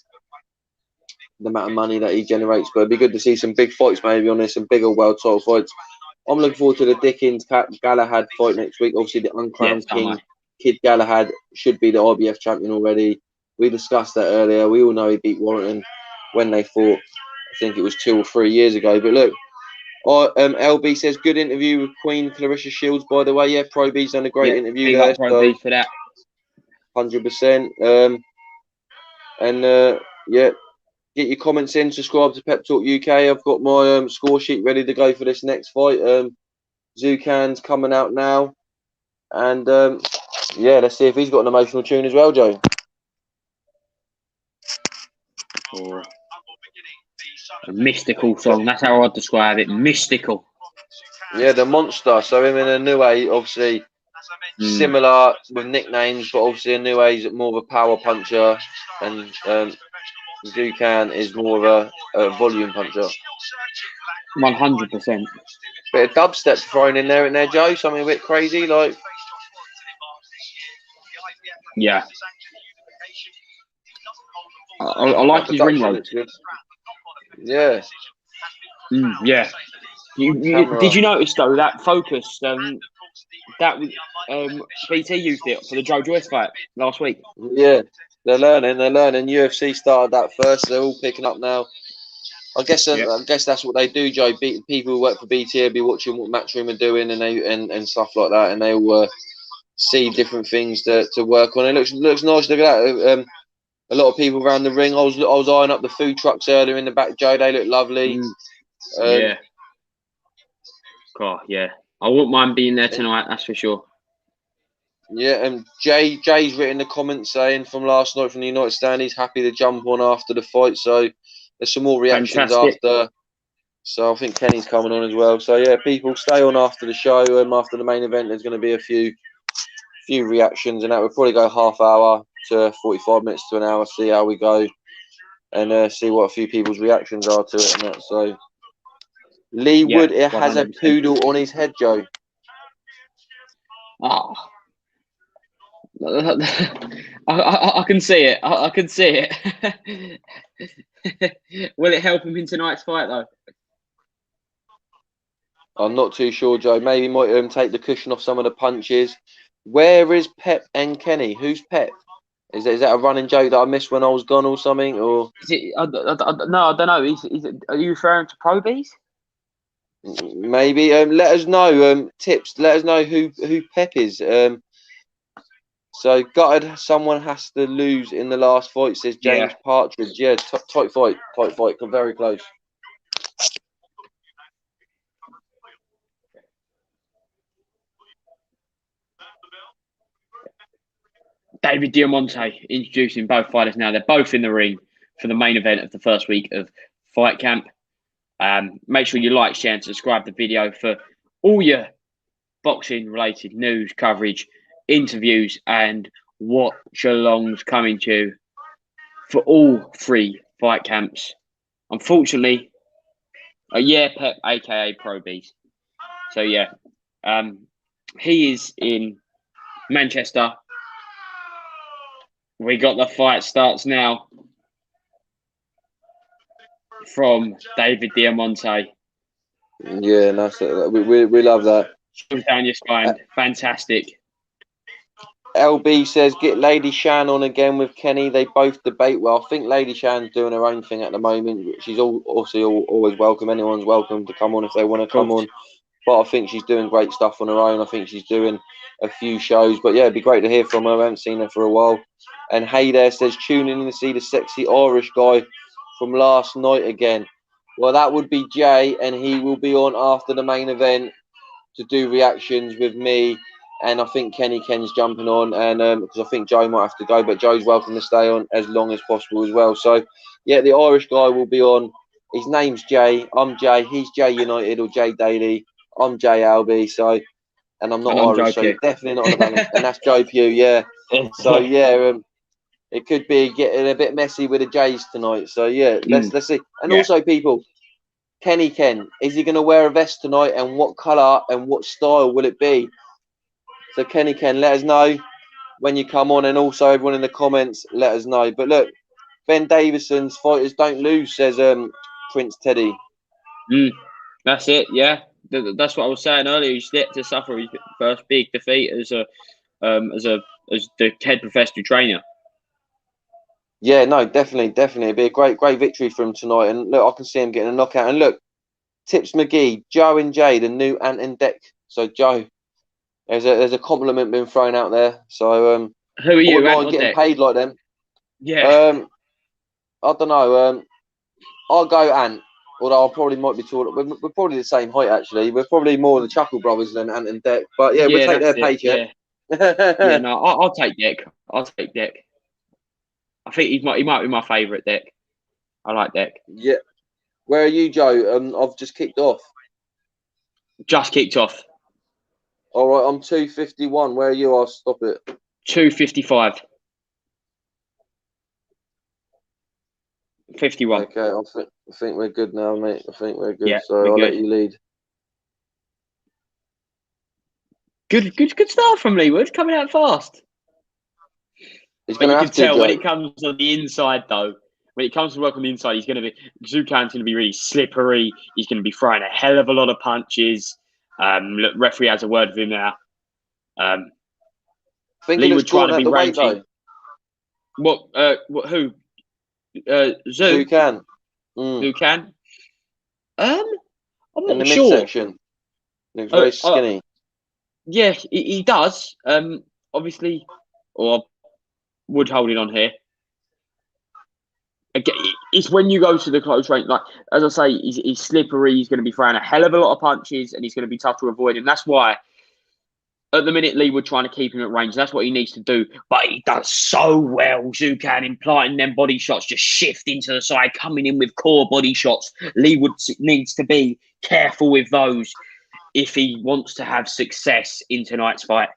the amount of money that he generates. But it'd be good to see some big fights maybe on this, some bigger world title fights. I'm looking forward to the Dickens Galahad fight next week. Obviously, the uncrowned king Kid Galahad should be the IBF champion already. We discussed that earlier. We all know he beat Warrington when they fought. I think it was 2 or 3 years ago. But look, LB says good interview with Queen Clarissa Shields. By the way, yeah, Pro B's done a great interview big there. Up Pro B for that. 100%. Yeah, get your comments in. Subscribe to Pep Talk UK. I've got my score sheet ready to go for this next fight. Zucan's coming out now, and yeah, let's see if he's got an emotional tune as well, Joe. A mystical song. That's how I'd describe it. Mystical. Yeah, the monster. So him in a new age, obviously similar with nicknames, but obviously a new age more of a power puncher, and Zucan is more of a volume puncher. 100%. Bit of dubstep thrown in there, Joe. Something a bit crazy, like. Yeah. I like his ring road. Yeah. Yeah. Did you notice though that focus? That BT used it for the Joe Joyce fight last week. Yeah, they're learning. UFC started that first. They're all picking up now. I guess that's what they do, Joe. People who work for BT will be watching what Matchroom are doing and stuff like that, and they will see different things to work on. It looks nice. Look at that. A lot of people around the ring. I was eyeing up the food trucks earlier in the back, Joe. They look lovely. Yeah. God, yeah. I wouldn't mind being there tonight. That's for sure. Yeah, and Jay's written the comments saying from last night from the United Stand he's happy to jump on after the fight. So there's some more reactions after. So I think Kenny's coming on as well. So yeah, people stay on after the show. After the main event, there's going to be a few reactions, and that will probably go half hour to 45 minutes to an hour. See how we go, and see what a few people's reactions are to it and that. So Lee Wood, it has 100%. A poodle on his head, Joe. Oh. I can see it. I can see it. Will it help him in tonight's fight, though? I'm not too sure, Joe. Maybe might take the cushion off some of the punches. Where is Pep and Kenny? Who's Pep? Is that a running joke that I missed when I was gone or something? Or is it, no, I don't know. Is it, are you referring to Pro B's? Maybe. Let us know. Tips. Let us know who Pep is. So gutted. Someone has to lose in the last fight. Says James Partridge. Yeah, tight fight. Come very close. David Diamante introducing both fighters now. They're both in the ring for the main event of the first week of Fight Camp. Make sure you like, share, and subscribe to the video for all your boxing-related news, coverage, interviews, and watch-alongs coming to you for all 3 fight camps. Unfortunately, Pep, aka Pro B's. So yeah, he is in Manchester. We got the fight starts now from David Diamante. Yeah, nice. We love that. Down your spine, fantastic. LB says get Lady Shan on again with Kenny. They both debate well. I think Lady Shan's doing her own thing at the moment. She's always welcome. Anyone's welcome to come on if they want to come on. But I think she's doing great stuff on her own. I think she's doing a few shows. But yeah, it'd be great to hear from her. I haven't seen her for a while. And Hey there says tuning in to see the sexy Irish guy from last night again. Well, that would be Jay, and he will be on after the main event to do reactions with me. And I think Ken's jumping on, and because I think Joe might have to go, but Joe's welcome to stay on as long as possible as well. So, yeah, the Irish guy will be on. His name's Jay. I'm Jay. He's Jay United or Jay Daly. I'm J Alby. So, and I'm not Irish, so you're definitely not on the balance. And that's Joe Pugh, yeah. So, yeah, it could be getting a bit messy with the Jays tonight. So, yeah, let's see. And also, people, Kenny Ken, is he going to wear a vest tonight, and what colour and what style will it be? So Kenny Ken, let us know when you come on, and also everyone in the comments, let us know. But look, Ben Davison's fighters don't lose, says Prince Teddy. That's it. Yeah, that's what I was saying earlier. He's yet to suffer his first big defeat as the head professional trainer. Yeah, no, definitely. It'd be a great victory for him tonight. And look, I can see him getting a knockout. And look, Tips McGee, Joe and Jay, the new Ant and Deck. So Joe, there's a compliment being thrown out there. So who are you? I wouldn't mind getting Deck? paid like them. Yeah. I don't know. I'll go Ant. Although I probably might be taller. We're probably the same height actually. We're probably more the Chuckle Brothers than Ant and Deck. But yeah, we'll take their paycheck. Yeah, no, I'll take Deck. I'll take Deck. I think he might be my favourite, Deck. I like Deck. Yeah. Where are you, Joe? I've just kicked off. Just kicked off. All right, I'm 251. Where are you? I'll stop it. 255. 51. Okay, I think we're good now, mate. I think we're good. Yeah, So I'll let you lead. Good start from Leewood, coming out fast. He's going to have to, tell Joe. when it comes on the inside, though. When it comes to work on the inside, Zukan's going to be really slippery. He's going to be throwing a hell of a lot of punches. Look, referee has a word with him now. Leewood trying to be rangy. What? Who? Zukan. Zukan. I'm not in the sure. midsection. Looks very skinny. Yeah, he does. Obviously, or wood holding on here. Again, it's when you go to the close range. Like as I say, he's slippery. He's going to be throwing a hell of a lot of punches, and he's going to be tough to avoid. And that's why, at the minute, Leewood trying to keep him at range. That's what he needs to do. But he does so well, Zukan, implying them body shots, just shifting to the side, coming in with core body shots. Leewood needs to be careful with those if he wants to have success in tonight's fight.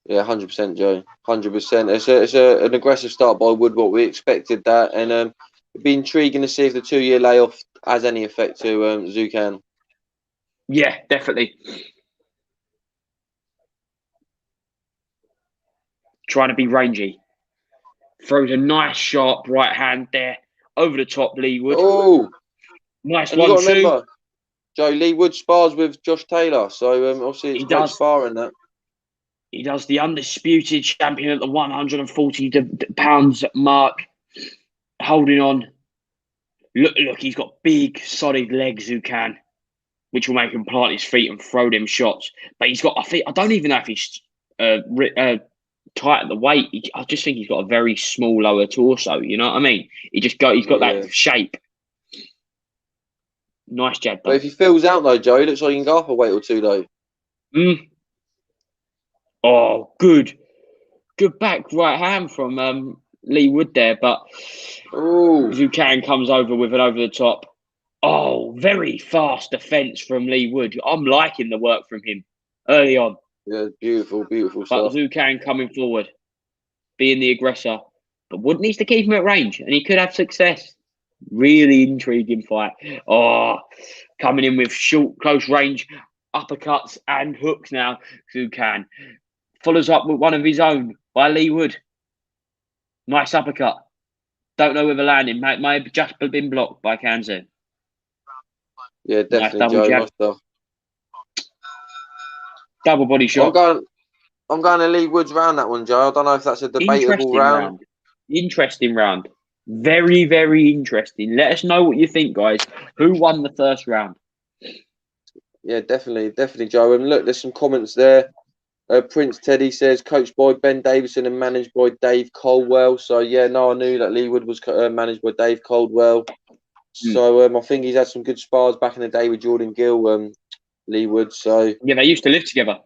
Yeah, 100%, Joe. 100%. It's an aggressive start by Woodward. We expected that, and it'd be intriguing to see if the 2-year layoff has any effect to Zukan. Yeah, definitely. Trying to be rangy. Throws a nice sharp right hand there over the top. Leewood. Oh, nice and 1-2. You got to remember, Joe, Leewood spars with Josh Taylor, so obviously it's great sparring that. He does, the undisputed champion at the 140 pounds mark, holding on. Look, he's got big, solid legs, Zukan, which will make him plant his feet and throw them shots. But he's got, I don't even know if he's tight at the weight. I just think he's got a very small lower torso. You know what I mean? He's got that shape. Nice jab, though. But if he fills out though, Joe, it looks like he can go up a weight or two though. Oh, good back right hand from Leewood there, but Zukan comes over with it over the top. Oh, very fast defense from Leewood. I'm liking the work from him early on. Yeah, beautiful stuff. But Zukan coming forward, being the aggressor, but Wood needs to keep him at range, and he could have success. Really intriguing fight. Oh, coming in with short, close range uppercuts and hooks now. Zukan follows up with one of his own by Leewood. Nice uppercut. Don't know whether landing. May have just been blocked by Kanzu. Yeah, definitely, nice Joe. Nice stuff. Double body shot. I'm going to Leewood's round that one, Joe. I don't know if that's a debatable round. Interesting round. Very, very interesting. Let us know what you think, guys. Who won the first round? Yeah, definitely, Joe. And look, there's some comments there. Prince Teddy says, coached by Ben Davison and managed by Dave Coldwell. So, yeah, no, I knew that Leewood was managed by Dave Coldwell. So, I think he's had some good spars back in the day with Jordan Gill, Leewood. So, yeah, they used to live together.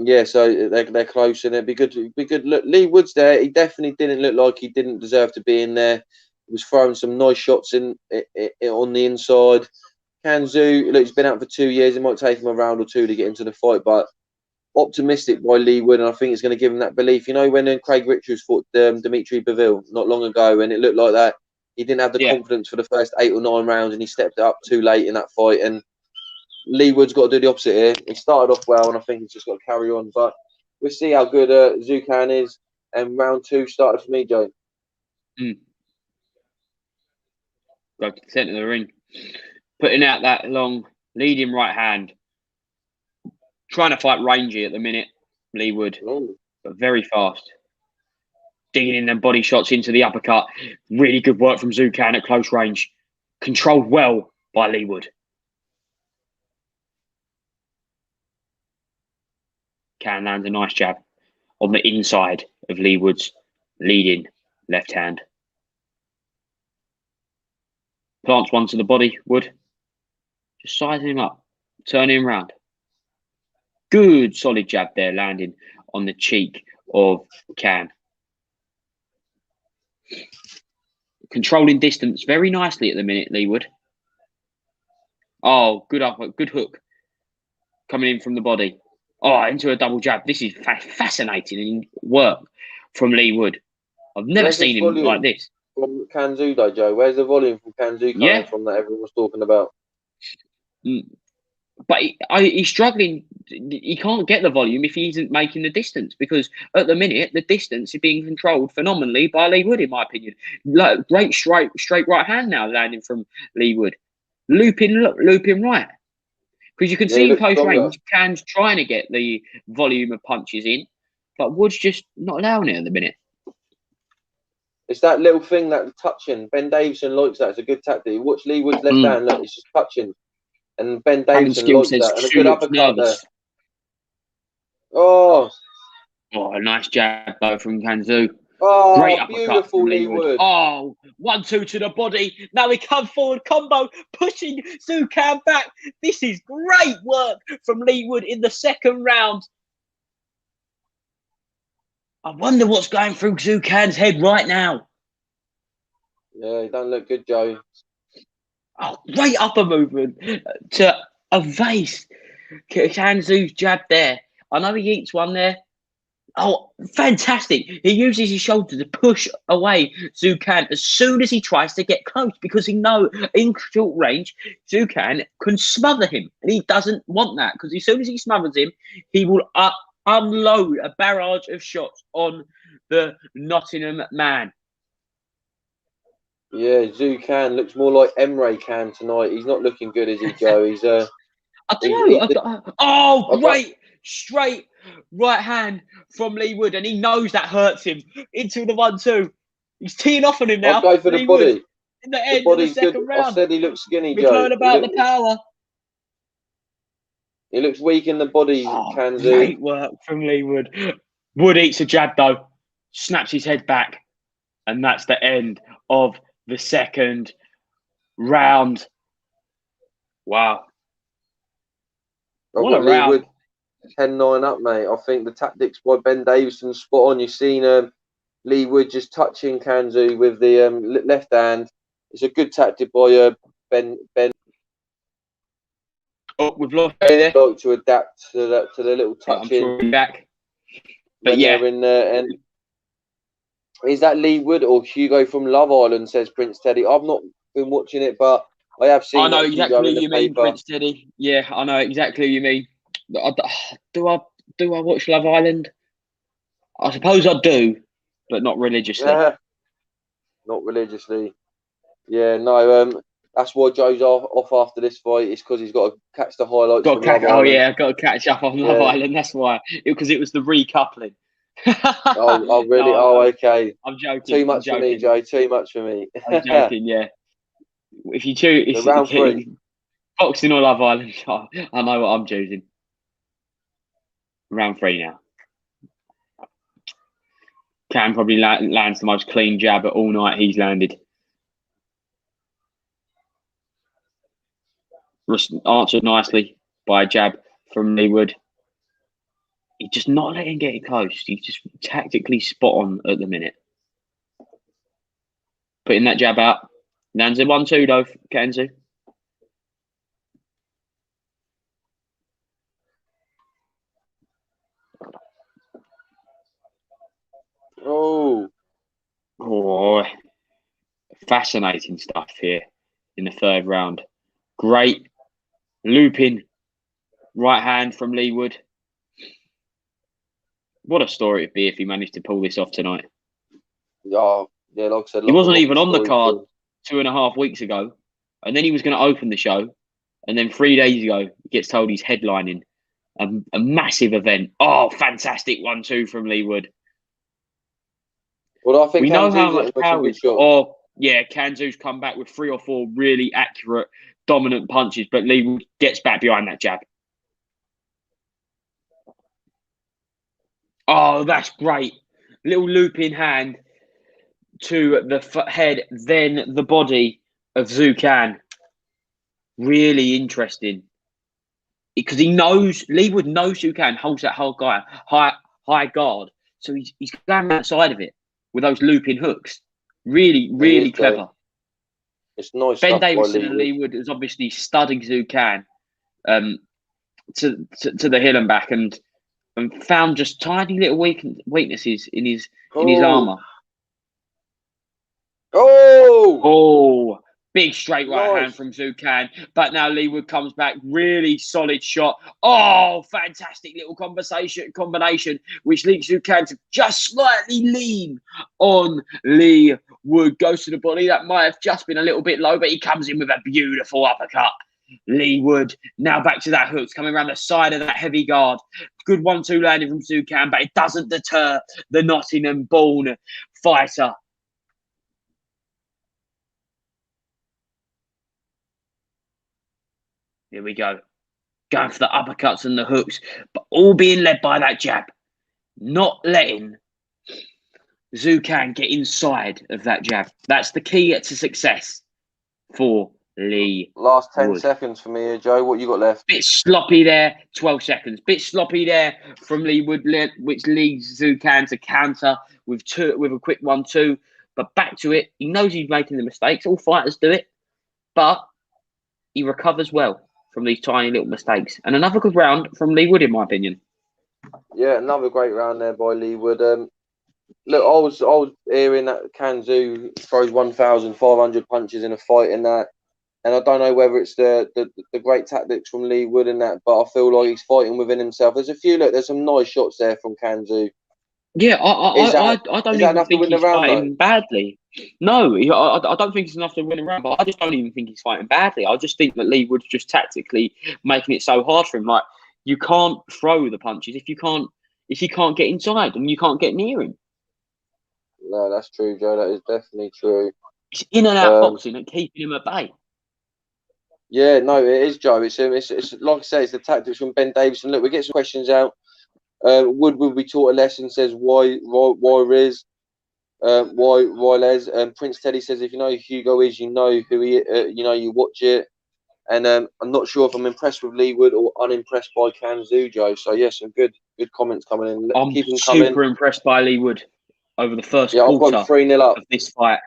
Yeah, so they're close, and it'd be good. Look, Leewood's there. He definitely didn't look like he didn't deserve to be in there. He was throwing some nice shots in on the inside. Kanzu, look, he's been out for 2 years. It might take him a round or two to get into the fight, but optimistic by Leewood, and I think it's going to give him that belief. You know, when Craig Richards fought Dimitri Bavil not long ago, and it looked like that, he didn't have the confidence for the first 8 or 9 rounds, and he stepped up too late in that fight. And Leewood's got to do the opposite here. He started off well, and I think he's just got to carry on. But we'll see how good Zukan is. And round 2 started for me, Joe. Go to the centre of the ring. Putting out that long leading right hand. Trying to fight rangy at the minute, Leewood, but very fast. Digging in them body shots into the uppercut. Really good work from Zucan at close range. Controlled well by Leewood. Can lands a nice jab on the inside of Leewood's leading left hand. Plants one to the body, Wood. Just sizing him up, turning him round. Good solid jab there, landing on the cheek of Can. Controlling distance very nicely at the minute, Leewood. Oh, good up, good hook. Coming in from the body. Oh, into a double jab. This is fascinating work from Leewood. I've never seen him like this. From Kanzu, though, Joe. Where's the volume from Kanzu coming from that everyone was talking about? But he's struggling. He can't get the volume if he isn't making the distance, because at the minute the distance is being controlled phenomenally by Leewood, in my opinion. Like, great straight right hand now landing from Leewood, looping right, because you can see in close range Can's trying to get the volume of punches in, but Wood's just not allowing it at the minute. It's that little thing, that touching. Ben Davison likes that. It's a good tactic. Watch Leewood's left hand. Look, it's just touching. And Ben Davison likes that. And a good uppercut there. Oh, a nice jab though from Kanzu. Oh, great uppercut beautiful from Leewood. Oh, 1-2 to the body. Now we come forward combo, pushing Zucan back. This is great work from Leewood in the second round. I wonder what's going through Zucan's head right now. Yeah, he doesn't look good, Joe. Oh, great upper movement to evade Kanzu's jab there. I know he eats one there. Oh, fantastic. He uses his shoulder to push away Zucan as soon as he tries to get close, because he knows in short range, Zucan can smother him. And he doesn't want that, because as soon as he smothers him, he will unload a barrage of shots on the Nottingham man. Yeah, Zucan looks more like Emre Can tonight. He's not looking good, is he, Joe? He's I don't know. Great straight right hand from Leewood, and he knows that hurts him. Into the 1-2. He's teeing off on him now. I'll go for the body. In the end of the second round. I said he looks skinny, We've Joe. heard about the power. He looks weak in the body, Kanzu. Great work from Leewood. Wood eats a jab though, snaps his head back, and that's the end of the second round. Wow. What a round. 10-9 up, mate. I think the tactics by Ben Davison spot on. You've seen Leewood just touching Kanzu with the left hand. It's a good tactic by Ben. Oh, we've lost there. Like to adapt to the little touching. I'm sure back. But yeah, and is that Leewood or Hugo from Love Island? Says Prince Teddy. I've not been watching it, but I have seen. I know exactly what you mean, Prince Teddy. Yeah, I know exactly what you mean. Do I watch Love Island? I suppose I do, but not religiously. Yeah, not religiously. Yeah, no. That's why Joe's off after this fight. It's because he's got to catch the highlights. I've got to catch up on Love Island. That's why, because it was the recoupling. Oh, really? No, okay. I'm joking. Too much for me, Joe. Too much for me. I'm joking. Yeah. If you choose round 3, boxing or Love Island, I know what I'm choosing. Round 3 now. Cam probably lands the most clean jab at all night he's landed. Answered nicely by a jab from Leewood. He's just not letting him get it close. He's just tactically spot on at the minute. Putting that jab out. Lands a 1-2 though, Kanzu. Oh, fascinating stuff here in the third round. Great looping right hand from Leewood. What a story it'd be if he managed to pull this off tonight. Oh, Yeah, like I said, He like a wasn't even rocket on the story card film. 2.5 weeks ago, and then he was going to open the show, and then 3 days ago he gets told he's headlining a massive event. Oh, fantastic 1-2 from Lee Wood. Well, I think We know how Kanzu's much with some power good he's got. shots. Oh, yeah, Kanzu's come back with 3 or 4 really accurate, dominant punches, but Lee Wood gets back behind that jab. Oh, that's great. Little looping hand to the head, then the body of Zucan. Really interesting. Because he knows, Lee Wood knows Zucan holds that whole guy high guard. So he's going outside of it with those looping hooks. Really, He really is, Joe. clever. It's nice Ben stuff by Davison and Lee Lee Wood is obviously studying Zucan to the hill and back, and found just tiny little weaknesses in his armour. Oh! Oh, big straight right hand Nice. from Zucan. But now Lee Wood comes back. Really solid shot. Oh, fantastic little combination, which leads Zucan to just slightly lean on Lee Wood. Goes to the body. That might have just been a little bit low, but he comes in with a beautiful uppercut. Lee Wood now back to that hooks, coming around the side of that heavy guard. Good 1-2 landing from Zucan, but it doesn't deter the Nottingham-born fighter. Here we go. Going for the uppercuts and the hooks, but all being led by that jab. Not letting Zucan get inside of that jab. That's the key to success for Lee Last 10 Wood. seconds for me here, Joe. What you got left? Bit sloppy there, 12 seconds. Bit sloppy there from Lee Wood, which leads Zucan to counter with a quick 1-2. But back to it. He knows he's making the mistakes. All fighters do it. But he recovers well from these tiny little mistakes. And another good round from Lee Wood, in my opinion. Yeah, another great round there by Lee Wood. Look, I was hearing that Kanzu throws 1,500 punches in a fight in that, and I don't know whether it's the great tactics from Lee Wood in that, but I feel like he's fighting within himself. There's some nice shots there from Kanzu. Yeah, I don't even think he's fighting badly. No, I don't think it's enough to win a round, but I just don't even think he's fighting badly. I just think that Lee Wood's just tactically making it so hard for him. Like, you can't throw the punches if you can't get inside and you can't get near him. No, that's true, Joe. That is definitely true. It's in and out boxing and keeping him at bay. Yeah, no, it is, Joe. It's like I say, it's the tactics from Ben Davison. Look, we get some questions out. Wood will be taught a lesson. Says why Riz, why Les. Prince Teddy says if you know who Hugo is, you know who he. You watch it. And I'm not sure if I'm impressed with Lee Wood or unimpressed by Kanzu, Joe. So yeah, some good comments coming in. I'm Keep them coming. super impressed by Lee Wood over the first I've quarter gone 3-0 up of this fight.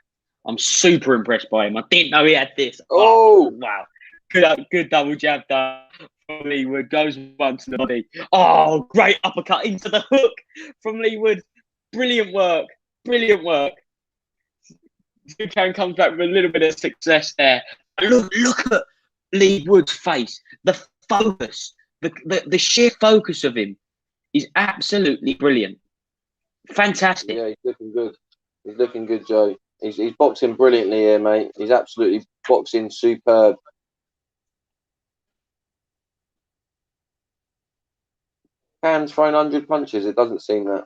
I'm super impressed by him. I didn't know he had this. Oh, wow. Good double jab done from Lee Wood. Goes one to the body. Oh, great uppercut into the hook from Lee Wood. Brilliant work. Brilliant work. Zucan comes back with a little bit of success there. Look at Lee Wood's face. The focus, the sheer focus of him is absolutely brilliant. Fantastic. Yeah, he's looking good. He's looking good, Joe. He's boxing brilliantly here, mate. He's absolutely boxing superb. Hands throwing 100 punches. It doesn't seem that.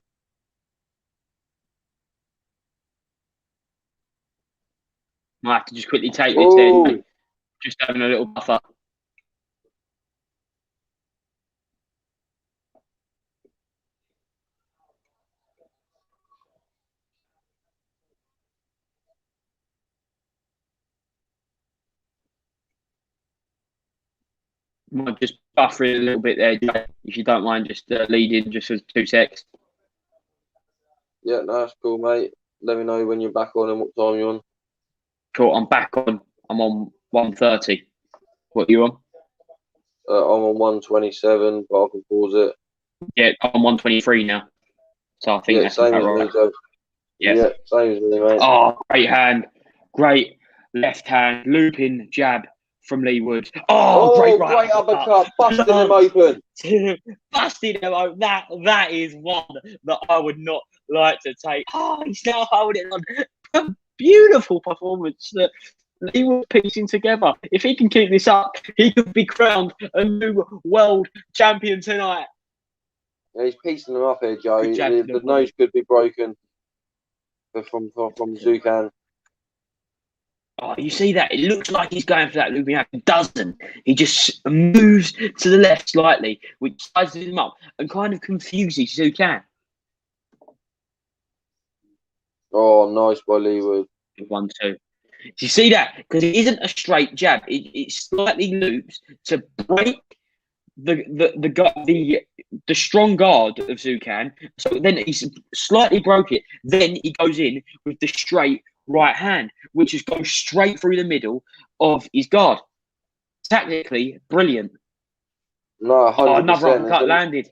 I have to just quickly take this there. Just having a little buffer. Might just buffer it a little bit there, if you don't mind, just leading just for 2 secs. Yeah, no, that's cool, mate. Let me know when you're back on and what time you're on. Cool, I'm back on. I'm on 1:30. What are you on? I'm on 127, but I can pause it. Yeah, I'm 123 now. So I think that's same about as right. me, Joe. Yeah, same as me, mate. Oh, great hand. Great left hand. Looping jab from Lee Wood. Oh, great uppercut. Busting him open. Busting him open. That is one that I would not like to take. Oh, he's now holding on. beautiful performance that Lee was piecing together. If he can keep this up, he could be crowned a new world champion tonight. Yeah, he's piecing them up here, Joe. Good jab to The the nose body. could be broken from Zucan. Oh, you see that? It looks like he's going for that looping out. He doesn't. He just moves to the left slightly, which sizes him up and kind of confuses Zucan. Oh, nice by Leewood. 1-2. Do you see that? Because it isn't a straight jab. It slightly loops to break the strong guard of Zucan. So then he's slightly broke it. Then he goes in with the straight right hand, which just goes straight through the middle of his guard. Tactically, brilliant. No, 100%. Oh, another uppercut landed.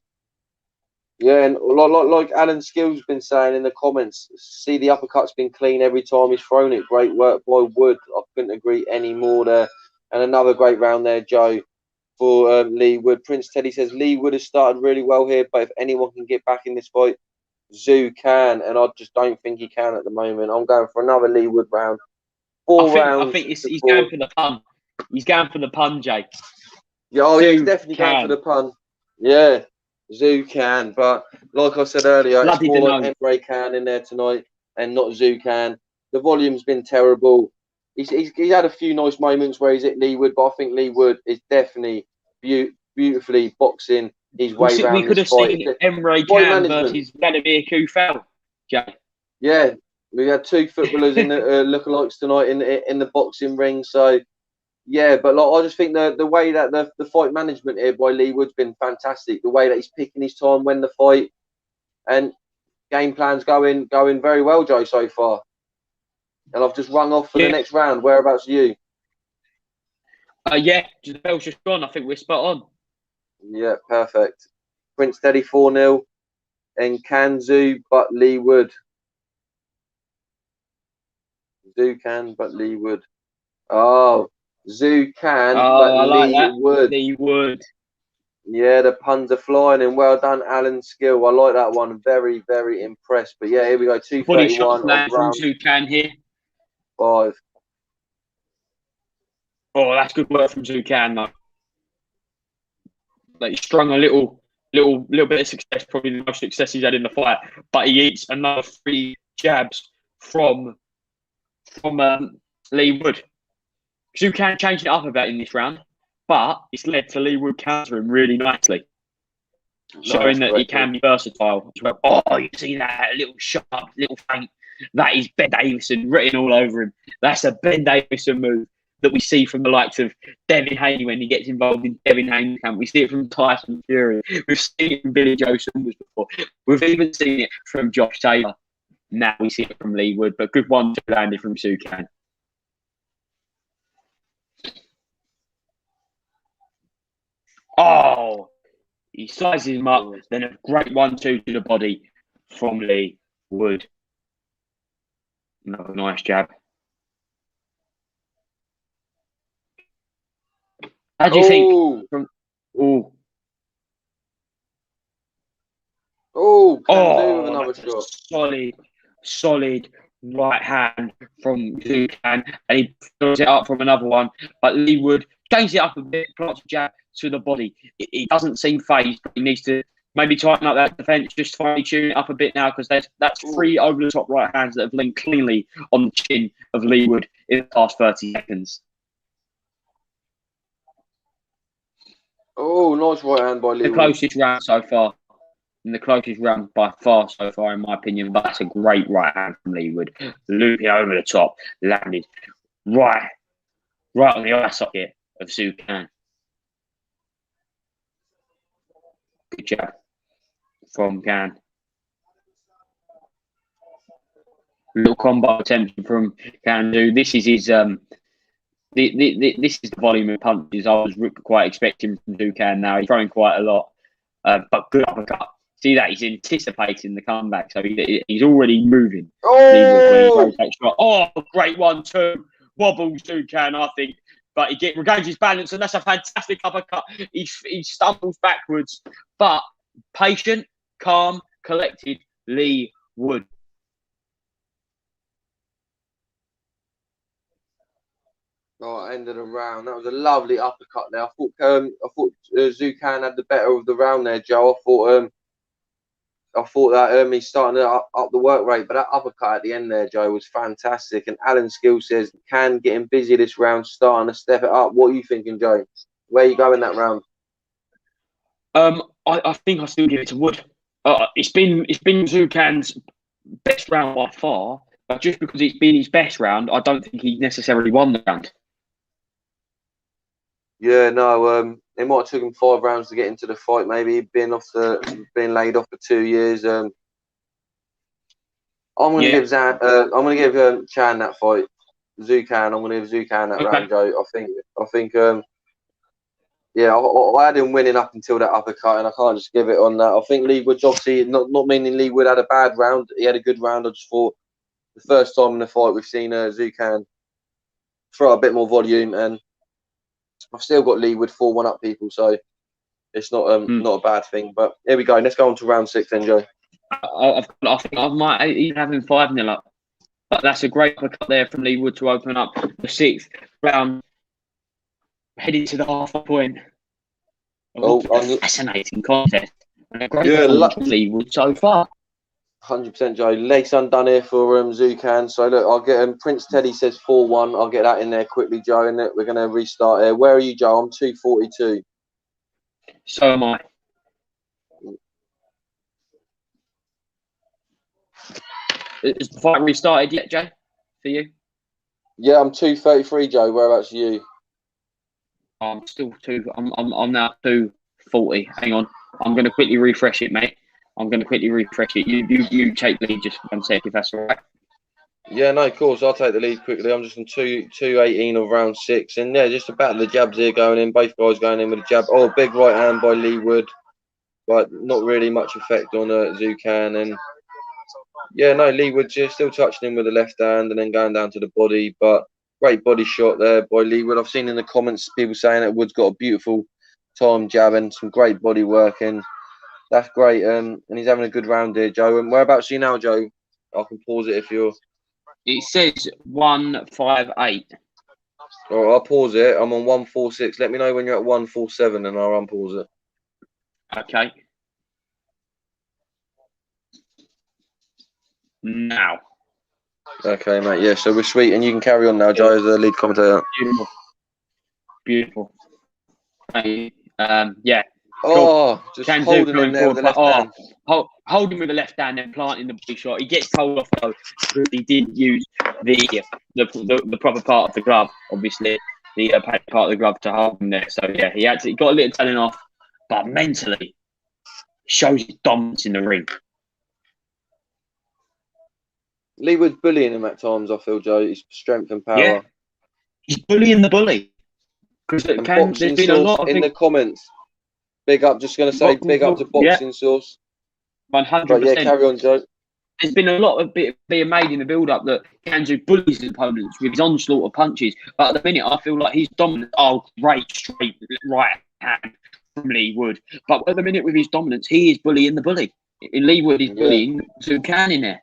Yeah, and like Alan Skill's been saying in the comments, see the uppercut's been clean every time he's thrown it. Great work by Wood. I couldn't agree any more there. And another great round there, Joe, for Lee Wood. Prince Teddy says Lee Wood has started really well here, but if anyone can get back in this fight, Zoo can, and I just don't think he can at the moment. I'm going for another Lee Wood round. I think he's going for the pun. He's going for the pun, Jake. Yeah, oh, yeah, he's definitely going for the pun. Yeah. Zoo can, but like I said earlier, it's more like Emre Can in there tonight and not Zoo can. The volume's been terrible. He's had a few nice moments where he's hit Lee Wood, but I think Lee Wood is definitely beautifully boxing his way around. We could have seen Emre Can versus Vladimir Kufal, Jay. Yeah, we had two footballers in the lookalikes tonight in the boxing ring, so. Yeah, but like, I just think the way that the fight management here by Lee Wood's been fantastic. The way that he's picking his time when the fight and game plan's going very well, Joe, so far. And I've just rung off for the next round. Whereabouts are you? Yeah, the bell's just gone. I think we're spot on. Yeah, perfect. Prince Teddy 4-0 and Kanzu, but Lee Wood. Zoo can, but Lee Wood. Oh. Zoo can, but Lee Wood. Yeah, the puns are flying and well done, Alan Skill. I like that one. Very, very impressed. But yeah, here we go. 231 from Zucan here. 5. Oh, that's good work from Zucan, though. Like, he strung a little bit of success, probably the most success he's had in the fight. But he eats another 3 jabs from Lee Wood. Zucan changed it up a bit in this round, but it's led to Lee Wood countering really nicely, showing that he can be versatile as well. Oh, you see that little sharp, little feint? That is Ben Davison written all over him. That's a Ben Davison move that we see from the likes of Devin Haney when he gets involved in Devin Haney's camp. We see it from Tyson Fury. We've seen it from Billy Joe Saunders before. We've even seen it from Josh Taylor. Now we see it from Lee Wood, but good one to landed from Zucan. Oh, he slices him up, then a great 1-2 to the body from Lee Wood. Another nice jab. How do you think? Can do with another shot. Solid right hand from Zucan, and he fills it up from another one. But Lee Wood changes it up a bit, plants a jab to the body. It doesn't seem phased, but he needs to maybe tighten up that defense, just finely tune it up a bit now, because that's 3 over the top right hands that have linked cleanly on the chin of Lee Wood in the past 30 seconds. Oh, nice right hand by Lee Wood. The closest round so far. And the closest round by far so far, in my opinion. But that's a great right hand from Lee Wood. Looping over the top, landed right on the eye socket of Zucan. Good job from Can. Little combo attempt from Can. This is his this is the volume of punches I was quite expecting from Zucan. Now he's throwing quite a lot, but good uppercut. See that he's anticipating the comeback, so he's already moving. Oh, Great 1-2, wobbles Zucan, I think, but he regains his balance, and that's a fantastic uppercut. He stumbles backwards, but patient, calm, collected Lee Wood. Oh, end of the round. That was a lovely uppercut there. I thought Zucan had the better of the round there, Joe. I thought that he's starting to up the work rate, but that uppercut at the end there, Joe, was fantastic. And Alan Skill says can getting busy this round, starting to step it up. What are you thinking, Joe? Where are you going that round? I think I still give it to Wood. It's been Zucan's best round by far, but just because it's been his best round, I don't think he necessarily won the round. Yeah, no, it might have took him 5 rounds to get into the fight. Maybe being laid off for 2 years. I'm going to give Chan that fight. Zucan. I'm going to give Zucan that round, Joe. I think. Yeah, I had him winning up until that uppercut, and I can't just give it on that. I think Lee Wood's obviously not meaning Lee Wood had a bad round. He had a good round. I just thought the first time in the fight we've seen Zucan throw a bit more volume, and I've still got Lee Wood 4-1 up people, so it's not not a bad thing. But here we go. Let's go on to round 6 then, Joe. I think I might even have him 5-0 up. But that's a great uppercut there from Lee Wood to open up the 6th round. Heading to the halfway point. Fascinating contest. And a great Lee Wood so far. 100% Joe. Legs undone here for Zucan. So look, I'll get Prince Teddy says 4-1. I'll get that in there quickly, Joe, and we're going to restart here. Where are you, Joe? I'm 242. So am I. Is the fight restarted yet, Jay? For you? Yeah, I'm 233, Joe. Whereabouts are you? I'm still I'm now 240. Hang on. I'm going to quickly refresh it, mate. I'm going to quickly refresh it. You take the lead just 1 sec, if that's all right. Yeah, no, of course. I'll take the lead quickly. I'm just on 218 of round 6. And yeah, just about the jabs here going in. Both guys going in with a jab. Oh, big right hand by Lee Wood. But not really much effect on Zucan. And yeah, no, Lee Wood just still touching him with the left hand and then going down to the body. But great body shot there by Lee Wood. I've seen in the comments people saying that Wood's got a beautiful time jabbing, some great body work. And that's great. And he's having a good round here, Joe. And whereabouts are you now, Joe? I can pause it if you're... It says 158. All right, I'll pause it. I'm on 146. Let me know when you're at 147 and I'll unpause it. Okay. Now. Okay, mate. Yeah, so we're sweet. And you can carry on now, Joe, as the lead commentator. Beautiful. Yeah. Oh, just holding him there with the left hand. Holding with the left hand and planting the body shot. He gets told off though because he didn't use the proper part of the glove, obviously the part of the glove to hold him there. So yeah, he got a little telling off, but mentally shows his dominance in the ring. Lee Wood's bullying him at times, I feel, Joe. His strength and power. Yeah, he's bullying the bully. Because there's been a lot of in the comments. Big up, just going to say big up to Boxing Source. 100%. Yeah, carry on, Joe. There's been a lot of being made in the build-up that Kanzu bullies his opponents with his onslaught of punches. But at the minute, I feel like he's dominant. Oh, great straight right hand from Lee Wood. But at the minute, with his dominance, he is bullying the bully. In Lee Wood, he's bullying Zucan in there.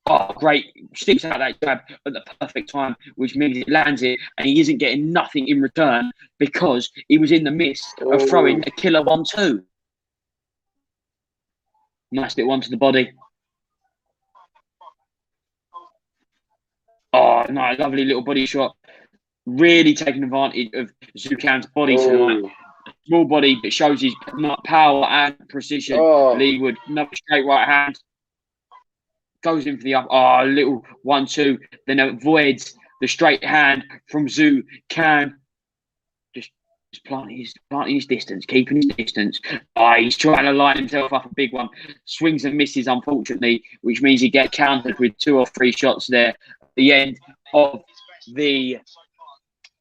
Oh, great. Sticks out that jab at the perfect time, which means it lands it, and he isn't getting nothing in return because he was in the midst of throwing a killer 1-2. Nice little one to the body. Oh, no, lovely little body shot. Really taking advantage of Zucan's body tonight. Small body, but shows his power and precision. Lee Wood, another straight right hand. Goes in for the up. Oh, a little 1-2. Then avoids the straight hand from Zucan. Just planting his distance, keeping his distance. Oh, he's trying to line himself up a big one. Swings and misses, unfortunately, which means he gets countered with 2 or 3 shots there. At the end of the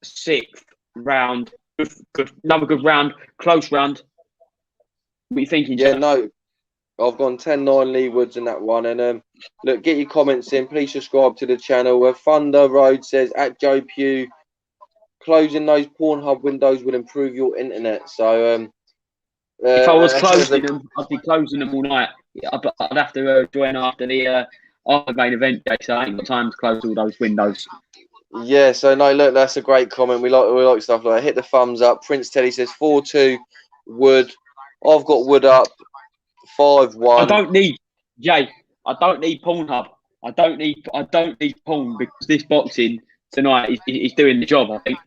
6th round. Another good round. Close round. What are you thinking, Yeah, Joe? no. I've gone 10-9 Lee Woods in that one. And look, get your comments in. Please subscribe to the channel. Thunder Road says, at Joe Pugh, closing those Pornhub windows will improve your internet. So if I was closing them, I'd be closing them all night. I'd have to join after the main event day, so I ain't got time to close all those windows. Yeah, so no, look, that's a great comment. We like stuff like that. Hit the thumbs up. Prince Teddy says 4-2 Wood. I've got Wood up 5-1. I don't need Jay. I don't need Pornhub. I don't need porn because this boxing tonight is doing the job. I think.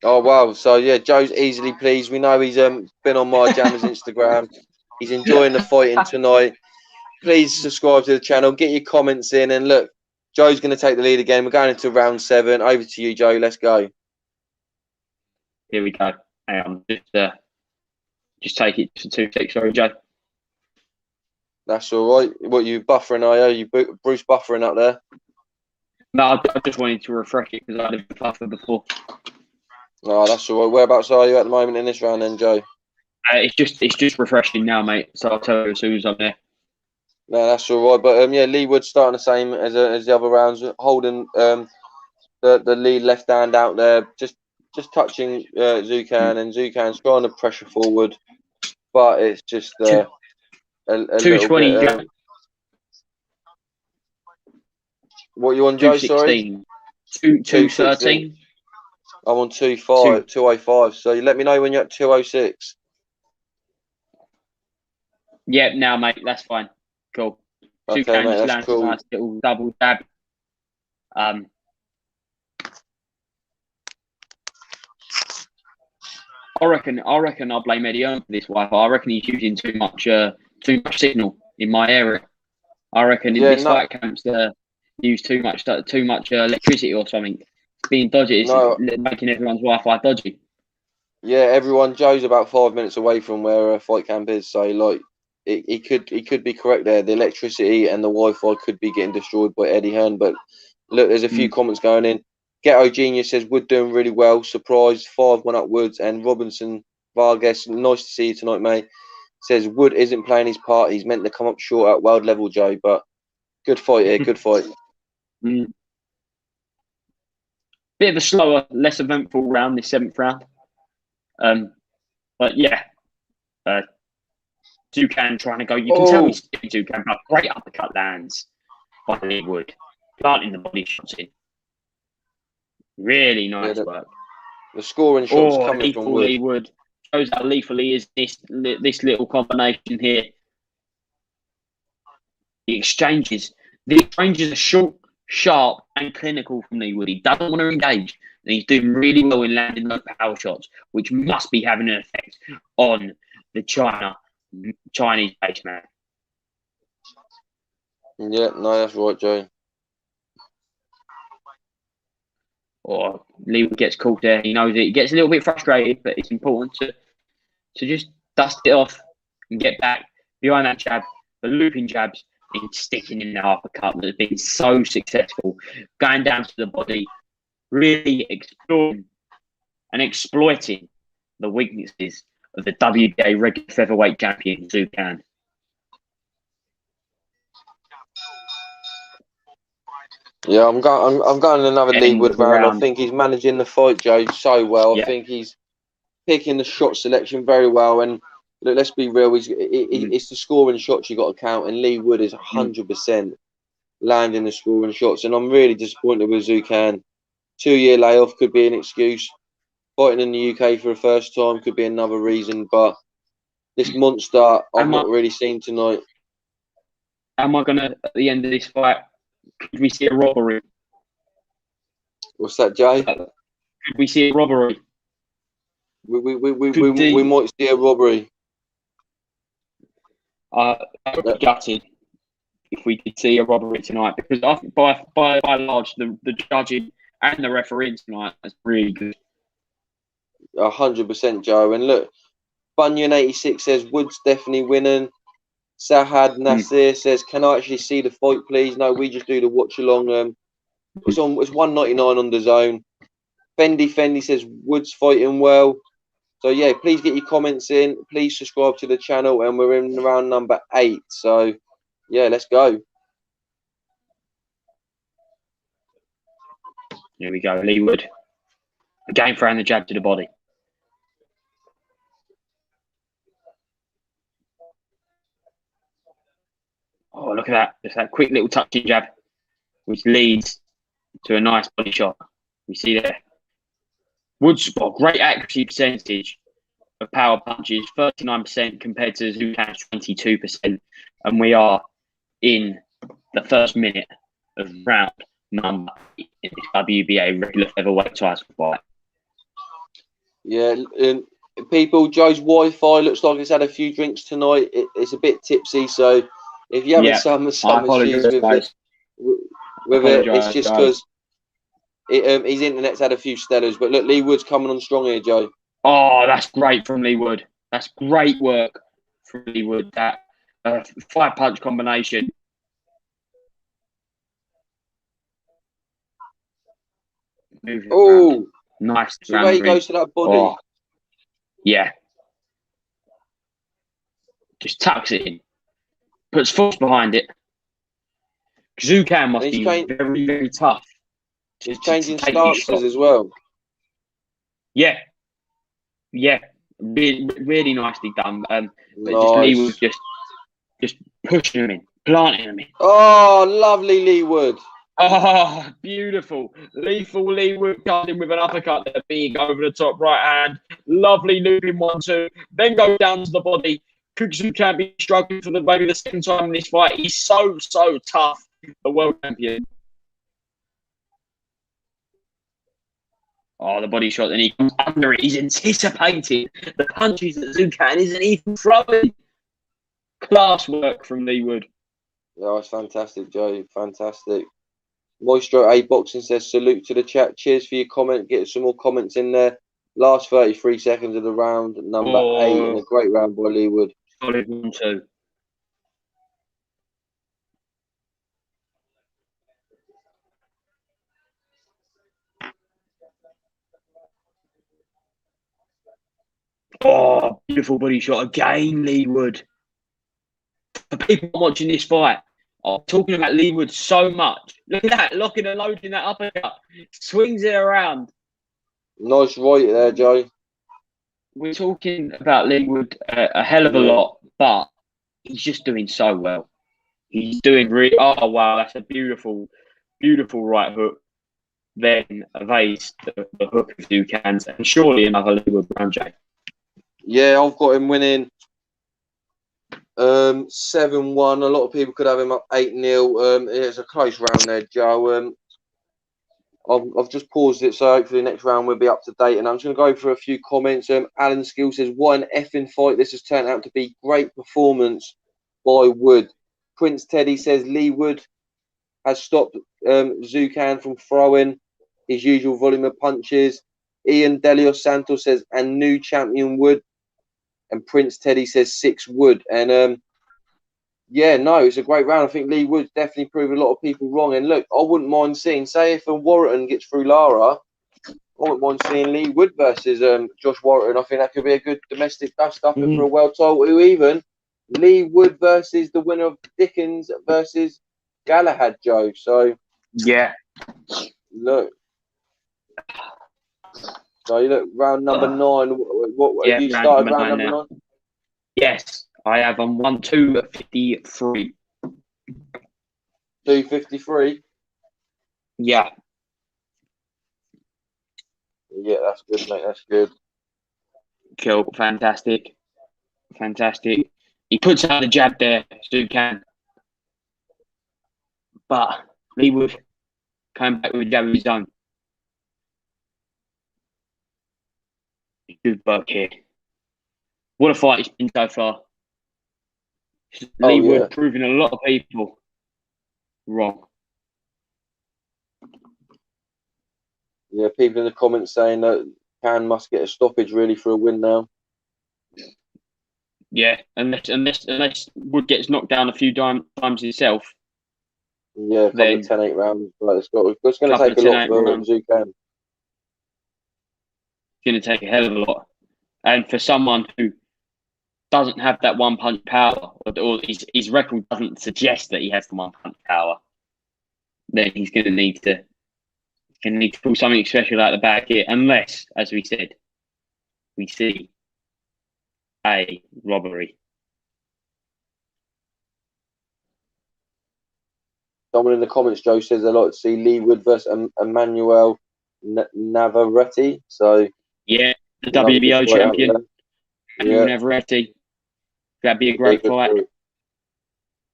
Oh wow! So yeah, Joe's easily pleased. We know he's been on my Jammer's Instagram. He's enjoying the fighting tonight. Please subscribe to the channel. Get your comments in, and look, Joe's going to take the lead again. We're going into round 7. Over to you, Joe. Let's go. Here we go. Hang on, just take it to 2 6. Sorry, Joe. That's all right. What, you buffering, are you? You Bruce buffering up there? No, I just wanted to refresh it because I had a buffer before. Oh, that's all right. Whereabouts are you at the moment in this round then, Joe? It's just refreshing now, mate. So I'll tell you as soon as I'm there. No, that's all right. But yeah, Lee Wood's starting the same as the other rounds, holding the lead left hand out there, just touching Zucan, and Zucan's trying to pressure forward, but it's just a little bit. What you on, Joe? Sorry, 213. I'm on 205. So you let me know when you're at 206. Yeah, now, mate, that's fine. Cool. Okay, mate, that's cool. Nice little double dab. I reckon I'll blame Eddie Earn for this Wi-Fi. I reckon he's using too much signal in my area. I reckon in this fight camps use too much electricity or something. It's being dodgy. It's making everyone's Wi-Fi dodgy. Yeah, Joe's about 5 minutes away from where fight camp is, so like he could be correct there. The electricity and the Wi-Fi could be getting destroyed by Eddie Hearn. But look, there's a few comments going in. Ghetto Genius says Wood doing really well. Surprised 5-1 up Woods. And Robinson Vargas, nice to see you tonight, mate. Says Wood isn't playing his part. He's meant to come up short at world level, Joe. But good fight here. Good fight. Bit of a slower, less eventful round, this 7th round. But yeah, Zucan trying to go. You can tell he's Zucan, but great uppercut lands by Lee Wood, planting the body shots in. Really nice work. The scoring shots coming from Wood. Lee Wood shows how lethal he is. This little combination here. The exchanges are short, sharp, and clinical from Lee Wood. He doesn't want to engage, and he's doing really well in landing those power shots, which must be having an effect on the Chinese base man. Yeah, no, that's right, Joe. Or Lee gets caught there. He knows it. He gets a little bit frustrated, but it's important to just dust it off and get back behind that jab, the looping jabs, and sticking in the uppercut that has been so successful, going down to the body, really exploring and exploiting the weaknesses of the WBA regular featherweight champion Zucan. Yeah, I'm going another Lee Wood round. I think he's managing the fight, Joe, so well. I think he's picking the shot selection very well. And look, let's be real, it's the scoring shots you got to count. And Lee Wood is 100% landing the scoring shots. And I'm really disappointed with Zucan. 2-year layoff could be an excuse. Fighting in the UK for the first time could be another reason. But this monster, I've not really seen tonight. Am I going to, at the end of this fight, could we see a robbery? What's that, Jay? Could we see a robbery? We might see a robbery. I would be gutted if we could see a robbery tonight, because by large, the judging and the refereeing tonight is really good. 100%, Joe. And look, Bunyan86 says Wood's definitely winning. Sahad Nasir says, "Can I actually see the fight, please?" No, we just do the watch along. It's $1.99 on the zone. Fendi says Wood's fighting well. So yeah, please get your comments in. Please subscribe to the channel, and we're in round number 8. So yeah, let's go. Here we go, Lee Wood. Again, throwing the jab to the body. Oh, look at that. Just that quick little touching jab, which leads to a nice body shot. We see there. Wood's got great accuracy percentage of power punches, 39% compared to Zukan's 22%. And we are in the first minute of round number in the WBA regular featherweight title fight. Yeah, people, Joe's Wi-Fi looks like it's had a few drinks tonight. It's a bit tipsy, so if you're having some issues with it, it's just because his internet's had a few stellars. But look, Lee Wood's coming on strong here, Joe. Oh, that's great from Lee Wood. That's great work from Lee Wood. That 5-punch combination. Oh, nice. So the way he goes to that body. Oh, yeah. Just tucks it in. Puts force behind it. Zukan must be very, very tough. He's changing stances as well. Yeah. Yeah. Really, really nicely done. But nice. Just Lee Wood just pushing him in, planting him in. Oh, lovely Lee Wood. Oh, beautiful. Lethal Lee Wood comes in with an uppercut there, big over the top right hand. Lovely looping 1-2. Then go down to the body. Zukan can't be struggling for maybe the second time in this fight. He's so tough. The world champion. Oh, the body shot. Then he comes under it. He's anticipating the punches that Zukan isn't even throwing. Class work from Lee Wood. Yeah, it's fantastic, Joe. Fantastic. Moistro A Boxing says, salute to the chat. Cheers for your comment. Get some more comments in there. Last 33 seconds of the round, number 8, and a great round by Lee Wood. Solid 1-2. Oh, beautiful body shot again, Lee Wood. For people watching this fight, I'm talking about Lee Wood so much. Look at that, locking and loading that uppercut. Swings it around. Nice right there, Joe. We're talking about Lee Wood a hell of a lot, but he's just doing so well. He's doing really... Oh, wow, that's a beautiful, beautiful right hook. Then evades the hook of Zukan's, and surely another Lee Wood round, Jay. Yeah, I've got him winning 7-1. A lot of people could have him up 8-0. It's a close round there, Joe. I've just paused it, so hopefully next round we'll be up to date. And I'm just going to go for a few comments. Alan Skill says, what an effing fight. This has turned out to be great performance by Wood. Prince Teddy says, Lee Wood has stopped Zukan from throwing his usual volume of punches. Ian Delios Santos says, and new champion Wood. And Prince Teddy says 6 Wood. And yeah, no, it's a great round. I think Lee Wood's definitely proved a lot of people wrong. And look, I wouldn't mind seeing, say if Warrington gets through Lara, I wouldn't mind seeing Lee Wood versus Josh Warrington. I think that could be a good domestic dust-upper for a world title. Even Lee Wood versus the winner of Dickens versus Galahad, Joe. So, yeah. Look. So, you look, round number 9. What have you started round number 9? Yes. I have on 253. 253? Yeah. Yeah, that's good, mate. That's good. Cool. Fantastic. Fantastic. He puts out the jab there, Zukan. But Lee Wood came back with a jab of his own. Good work here. What a fight it's been so far. Lee Wood proving a lot of people wrong. Yeah, people in the comments saying that Can must get a stoppage really for a win now. Yeah, unless Wood gets knocked down a few times himself. Yeah, a couple of 10-8 rounds. But it's going to take a lot for Zukan. It's going to take a hell of a lot. And for someone who doesn't have that one-punch power, or his record doesn't suggest that he has the one-punch power, then he's going to need to pull something special out of the bag here, unless, as we said, we see a robbery. Someone in the comments, Joe, says they'd like to see Lee Wood versus Emmanuel Navarrete. So Yeah, the another good WBO fight out champion, there. Daniel Yeah, Navarrete. That'd be a be a great good fight. fight.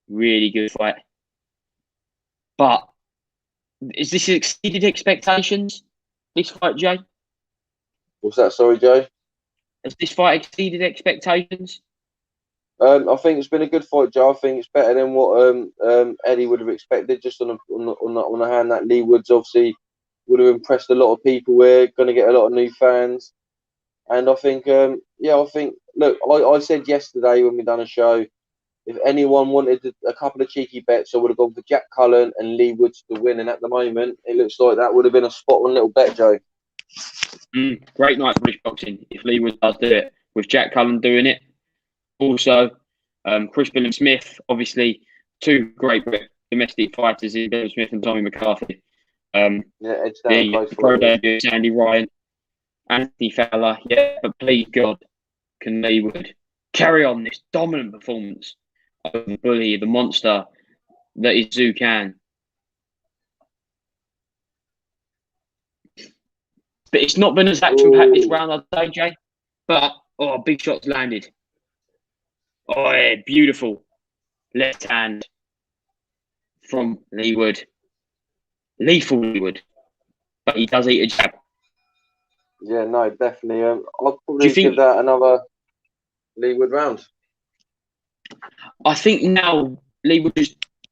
Really good fight. But is this exceeded expectations? This fight, Jay? What's that? Sorry, Joe. Has this fight exceeded expectations? I think it's been a good fight, Joe. I think it's better than what Eddie would have expected. Just on the hand that Lee Woods obviously would have impressed a lot of people. We're going to get a lot of new fans, and I think I think look, I said yesterday when we done a show, if anyone wanted a couple of cheeky bets, I would have gone for Jack Cullen and Lee Woods to win. And at the moment, it looks like that would have been a spot on little bet, Joe. Great night for British boxing if Lee Woods does do it, with Jack Cullen doing it. Also, Chris Billam-Smith, obviously, two great domestic fighters in Billam-Smith and Tommy McCarthy. Edge down The pro debut, Sandy Ryan, Anthony Fowler. Yeah, but please God, can Lee Wood carry on this dominant performance over the bully, the monster that is Zhu Can. But it's not been as action-packed this round, I'd say, Jay. But, big shots landed. Oh, yeah, beautiful. Left hand from Lee Wood. Lethal Lee Wood. But he does eat a jab. Yeah, no, definitely. I'll probably give that another Lee Wood round. I think now Lee Wood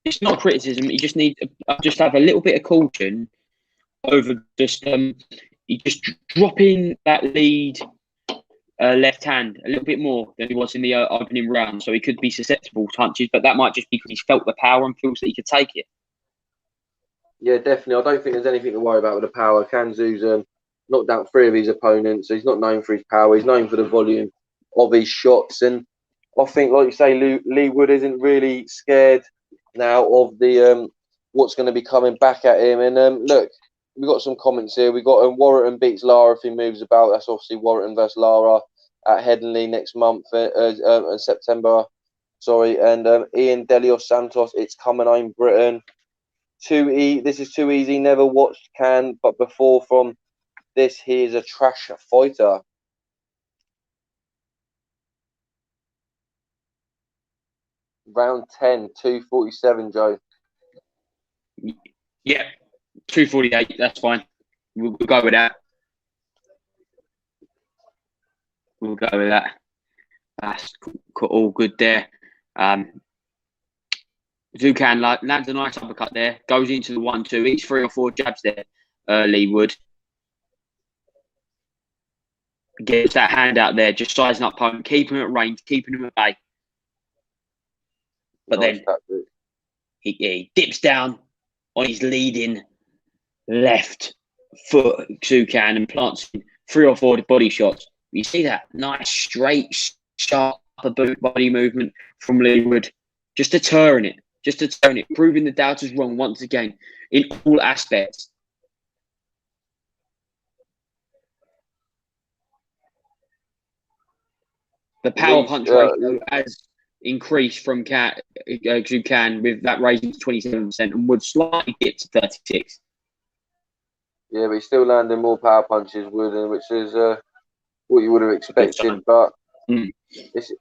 it's not criticism. He just needs just have a little bit of caution over just dropping that lead left hand a little bit more than he was in the opening round, so he could be susceptible to punches. But that might just be because he's felt the power and feels that he could take it. Yeah, definitely. I don't think there's anything to worry about with the power. Kanzu's knocked out 3 of his opponents, so he's not known for his power. He's known for the volume of his shots, and I think, like you say, Lee Wood isn't really scared now of the what's going to be coming back at him. And look, we've got some comments here. We've got Warrington beats Lara if he moves about. That's obviously Warrington versus Lara at Headingley next month in September. Sorry, and Ian Delios Santos, it's coming home, Britain. This is too easy. Never watched Can, but before from this, he is a trash fighter. Round 10, 247, Joe. Yeah, 248. That's fine. We'll go with that. We'll go with that. That's all good there. Zhu Can lands a nice uppercut there. Goes into the 1-2. Eats 3 or 4 jabs there. Lee Wood gets that hand out there, just sizing up opponent, keeping him at range, keeping him at bay. But nice then he dips down on his leading left foot, Zhu Can, and plants 3 or 4 body shots. You see that nice, straight, sharp upper body movement from Lee Wood, just deterring it, proving the doubters wrong once again in all aspects. The power punch ratio has increased from Zhu Can, with that raising to 27% and would slightly dip to 36%. Yeah, but he's still landing more power punches, Wood, which is what you would have expected. But it's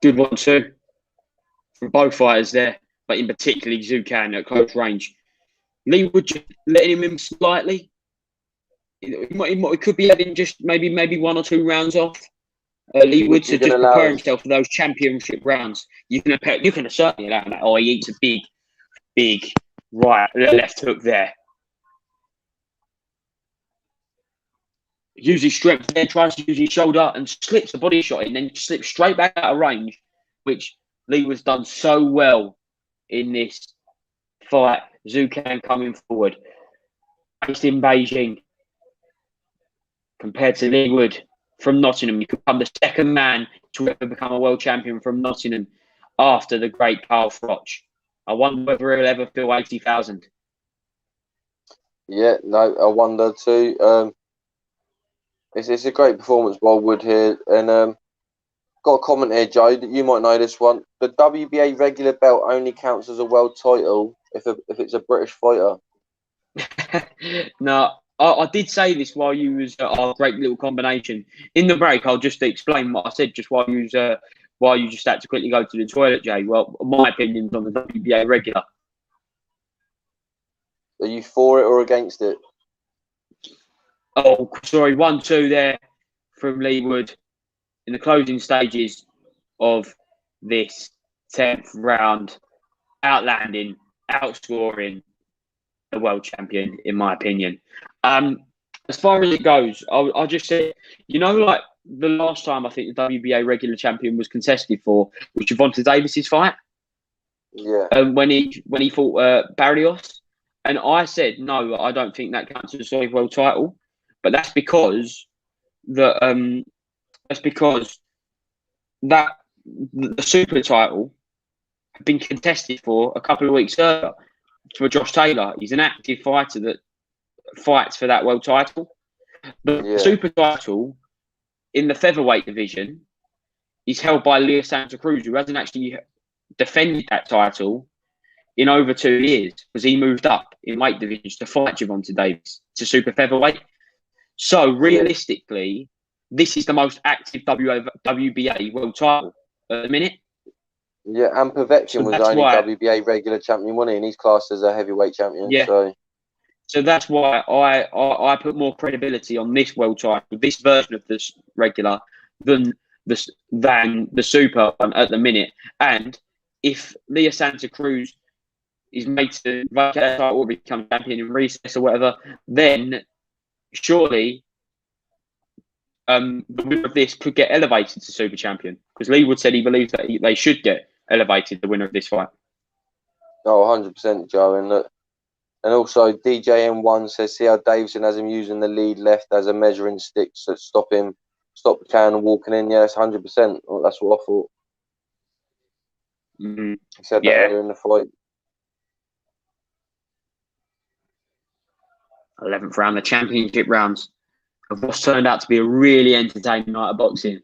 good one too from both fighters there, but in particularly Zhu Can at close range. Lee Wood just letting him in slightly. It could be having just maybe 1 or 2 rounds off. Lee Wood to just prepare himself for those championship rounds. You can certainly allow that. Oh, he eats a big left hook there. Uses strength there, tries to use his shoulder and slips a body shot in, then slips straight back out of range, which Lee was done so well in this fight. Zhu Can coming forward. Based in Beijing, compared to Lee Wood from Nottingham, you could become the second man to ever become a world champion from Nottingham after the great Carl Froch. I wonder whether he'll ever fill 80,000. Yeah, no, I wonder too. It's a great performance by Wood here, and got a comment here, Joe. You might know this one. The WBA regular belt only counts as a world title if it's a British fighter. No, I did say this while you was our great little combination. In the break, I'll just explain what I said just while you just had to quickly go to the toilet, Jay. Well, my opinions on the WBA regular. Are you for it or against it? Oh, sorry, 1-2 there from Lee Wood in the closing stages of this 10th round, outlanding, outscoring the world champion, in my opinion. As far as it goes, I'll just say, like the last time I think the WBA regular champion was contested for was Gervonta Davis's fight. Yeah. When he fought Barrios, and I said no, I don't think that counts as a solid world title, but that's because the super title had been contested for a couple of weeks earlier for Josh Taylor. He's an active fighter that fights for that world title. The super title in the featherweight division is held by Leo Santa Cruz, who hasn't actually defended that title in over 2 years because he moved up in weight divisions to fight Gervonta Davis to super featherweight. So realistically, this is the most active WBA world title at the minute. Yeah, and Povetkin was only WBA regular champion, wasn't he? And he's classed as a heavyweight champion. Yeah. So that's why I put more credibility on this world title, this version of this regular, than the super one at the minute. And if Leo Santa Cruz is made to vacate that title or become champion in recess or whatever, then surely the winner of this could get elevated to super champion, because Lee Wood said he believes that they should get elevated, the winner of this fight. Oh, 100%, Joe. And also DJM1 says, see how Davison has him using the lead left as a measuring stick to stop the can walking in. Yes, 100%. That's what I thought. Mm-hmm. He said that earlier in the fight. 11th round, the championship rounds of what's turned out to be a really entertaining night of boxing.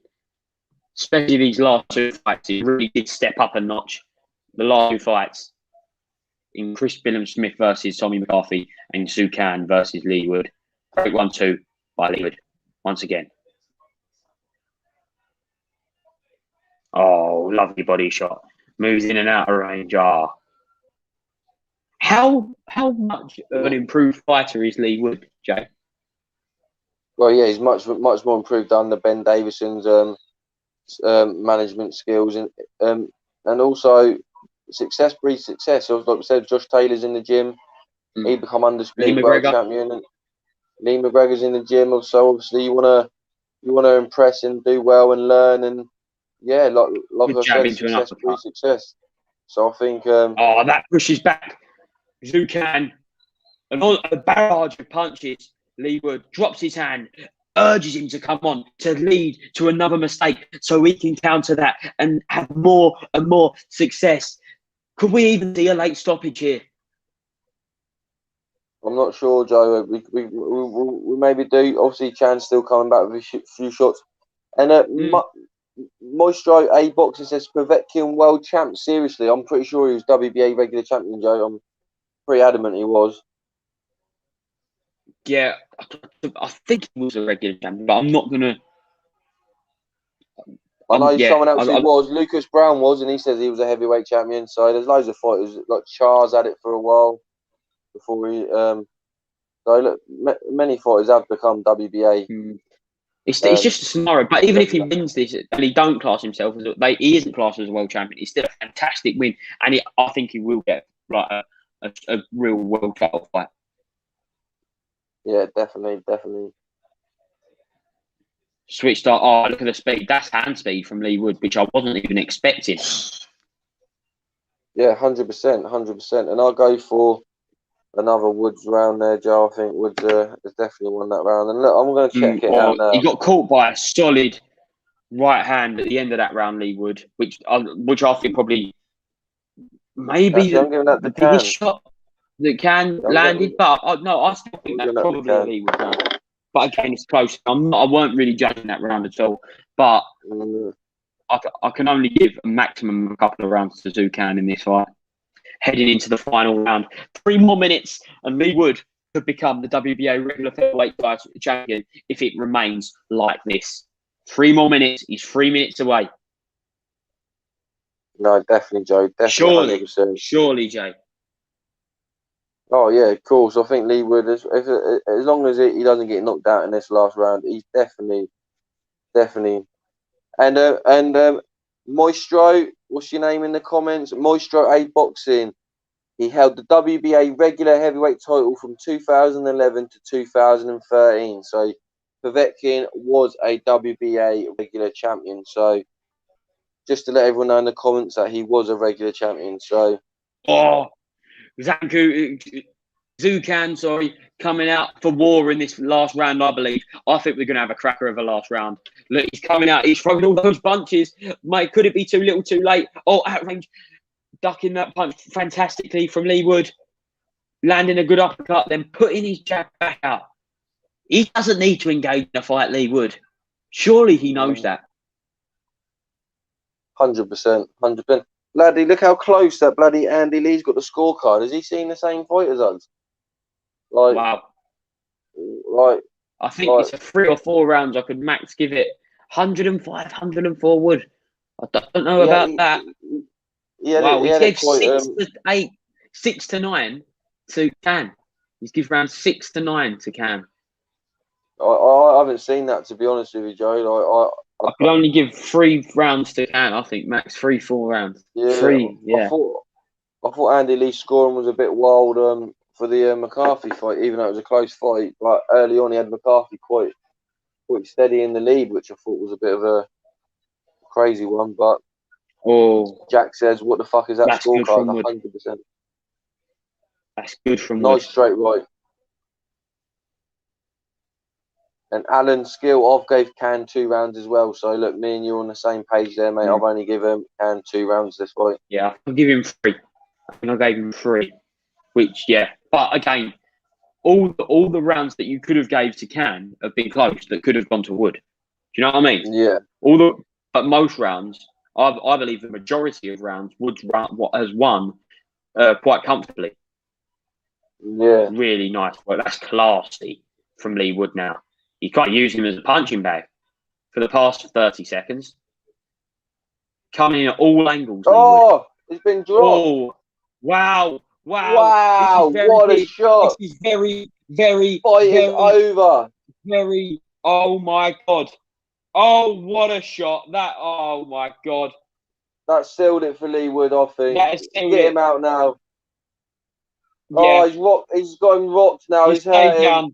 Especially these last 2 fights. It really did step up a notch. The last 2 fights in Chris Billam-Smith versus Tommy McCarthy and Sue Can versus Lee Wood. Great 1-2 by Lee Wood once again. Oh, lovely body shot. Moves in and out of range. How much of an improved fighter is Lee Wood, Jay? Well, yeah, he's much more improved under Ben Davison's management skills, and also success breeds success. So, like I said, Josh Taylor's in the gym. He become undisputed world champion, and Lee McGregor's in the gym. So obviously you wanna impress and do well and learn, and yeah, like I said, success breeds success. So I think that pushes back Zucan, and all a barrage of punches. Lee Wood drops his hand, urges him to come on, to lead to another mistake so we can counter that and have more and more success. Could we even see a late stoppage here? I'm not sure, Joe. We maybe do. Obviously, Chan's still coming back with a few shots. And Moistro A Boxer says, Povetkin world champ. Seriously, I'm pretty sure he was WBA regular champion, Joe. I'm pretty adamant he was. Yeah, I think he was a regular champion, but I'm not going to... I know someone else who was. Lucas Brown was, and he says he was a heavyweight champion. So there's loads of fighters. Like Charles had it for a while before he... so look, many fighters have become WBA. It's just a scenario. But even if he wins this and he don't class himself as he isn't classed as a world champion, it's still a fantastic win, and I think he will get like a real world title fight. Yeah, definitely. Switched on. Oh, look at the speed. That's hand speed from Lee Wood, which I wasn't even expecting. Yeah, 100%. And I'll go for another Woods round there, Joe. I think Woods has definitely won that round. And look, I'm going to check it out now. He got caught by a solid right hand at the end of that round, Lee Wood, which I think probably maybe the biggest shot that Can landed. But no, I still think that's probably a Lee Wood round. But again, it's close. I weren't really judging that round at all. But I can only give a maximum of a couple of rounds to Zucan in this fight. Heading into the final round. 3 more minutes, and Lee Wood could become the WBA regular featherweight title champion if it remains like this. 3 more minutes. He's 3 minutes away. No, definitely, Joe. Definitely, 100%. Surely, Jay. Oh yeah, of course. I think Lee Wood, as long as he doesn't get knocked out in this last round, he's definitely. And Maestro, what's your name in the comments? Maestro A Boxing. He held the WBA regular heavyweight title from 2011 to 2013. So Povetkin was a WBA regular champion. So just to let everyone know in the comments that he was a regular champion. So Zucan, coming out for war in this last round, I believe. I think we're going to have a cracker of a last round. Look, he's coming out. He's throwing all those punches. Mate, could it be too little, too late? Oh, outrange. Ducking that punch fantastically from Lee Wood. Landing a good uppercut, then putting his jab back out. He doesn't need to engage in a fight, Lee Wood. Surely he knows that. 100%. Bloody, look how close that bloody Andy Lee's got the scorecard. Has he seen the same fight as us? Wow. I think it's a 3 or 4 rounds. I could max give it 105, 104 Wood. I don't know about that. Wow, he gave 6 to 8, 6 to 9 to Can. He's given round 6 to 9 to Can. I haven't seen that, to be honest with you, Joe. I could only give 3 rounds to Can. I think max 3, 4 rounds. Yeah, 3. Yeah. I thought Andy Lee's scoring was a bit wild for the McCarthy fight, even though it was a close fight. But early on, he had McCarthy quite steady in the lead, which I thought was a bit of a crazy one. But Jack says, "What the fuck is that scorecard?" 100%. That's good from Wood. Nice straight right. And Alan Skill, I've gave Can 2 rounds as well. So look, me and you are on the same page there, mate. I've only given Can 2 rounds this fight. Yeah, I'll give him 3. I think I gave him 3. Which, yeah. But again, all the rounds that you could have gave to Can have been close that could have gone to Wood. Do you know what I mean? Yeah. But most rounds, I believe the majority of rounds, Wood has won quite comfortably. Yeah. Really nice work. That's classy from Lee Wood now. You can't use him as a punching bag for the past 30 seconds. Coming in at all angles. It's been dropped. Oh, wow. What a shot. This is very, very, fight is over. Very, oh my God. Oh, what a shot. Oh my God. That sealed it for Lee Wood, I think. Get him out now. Yeah. He's got him rocked now. He's hurting.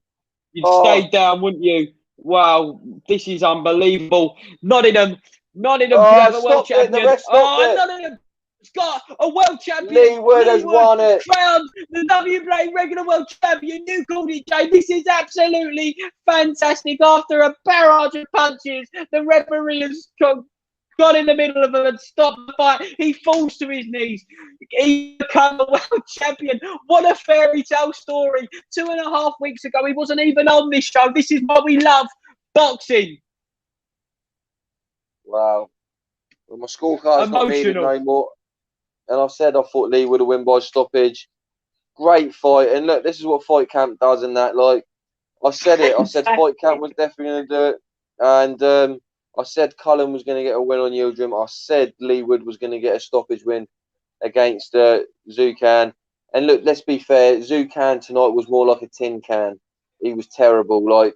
You'd stay down, wouldn't you? Wow, this is unbelievable. Nottingham to have a world champion. Nottingham. It's got a world champion. Lee Wood has won it. Crowned the WBA regular world champion. You called it, Jay. This is absolutely fantastic. After a barrage of punches, the referee has got in the middle of them and stopped the fight. He falls to his knees. He became a world champion. What a fairy tale story. 2.5 weeks ago, he wasn't even on this show. This is what we love. Boxing. Wow. Well, my scorecard's not needed no more. And I said I thought Lee would have won by stoppage. Great fight. And look, this is what Fight Camp does in that. Like, I said it. I said Fight Camp was definitely going to do it. And I said Cullen was going to get a win on Yildirim. I said Lee Wood was going to get a stoppage win against Zucan. And look, let's be fair. Zucan tonight was more like a tin can. He was terrible. Like,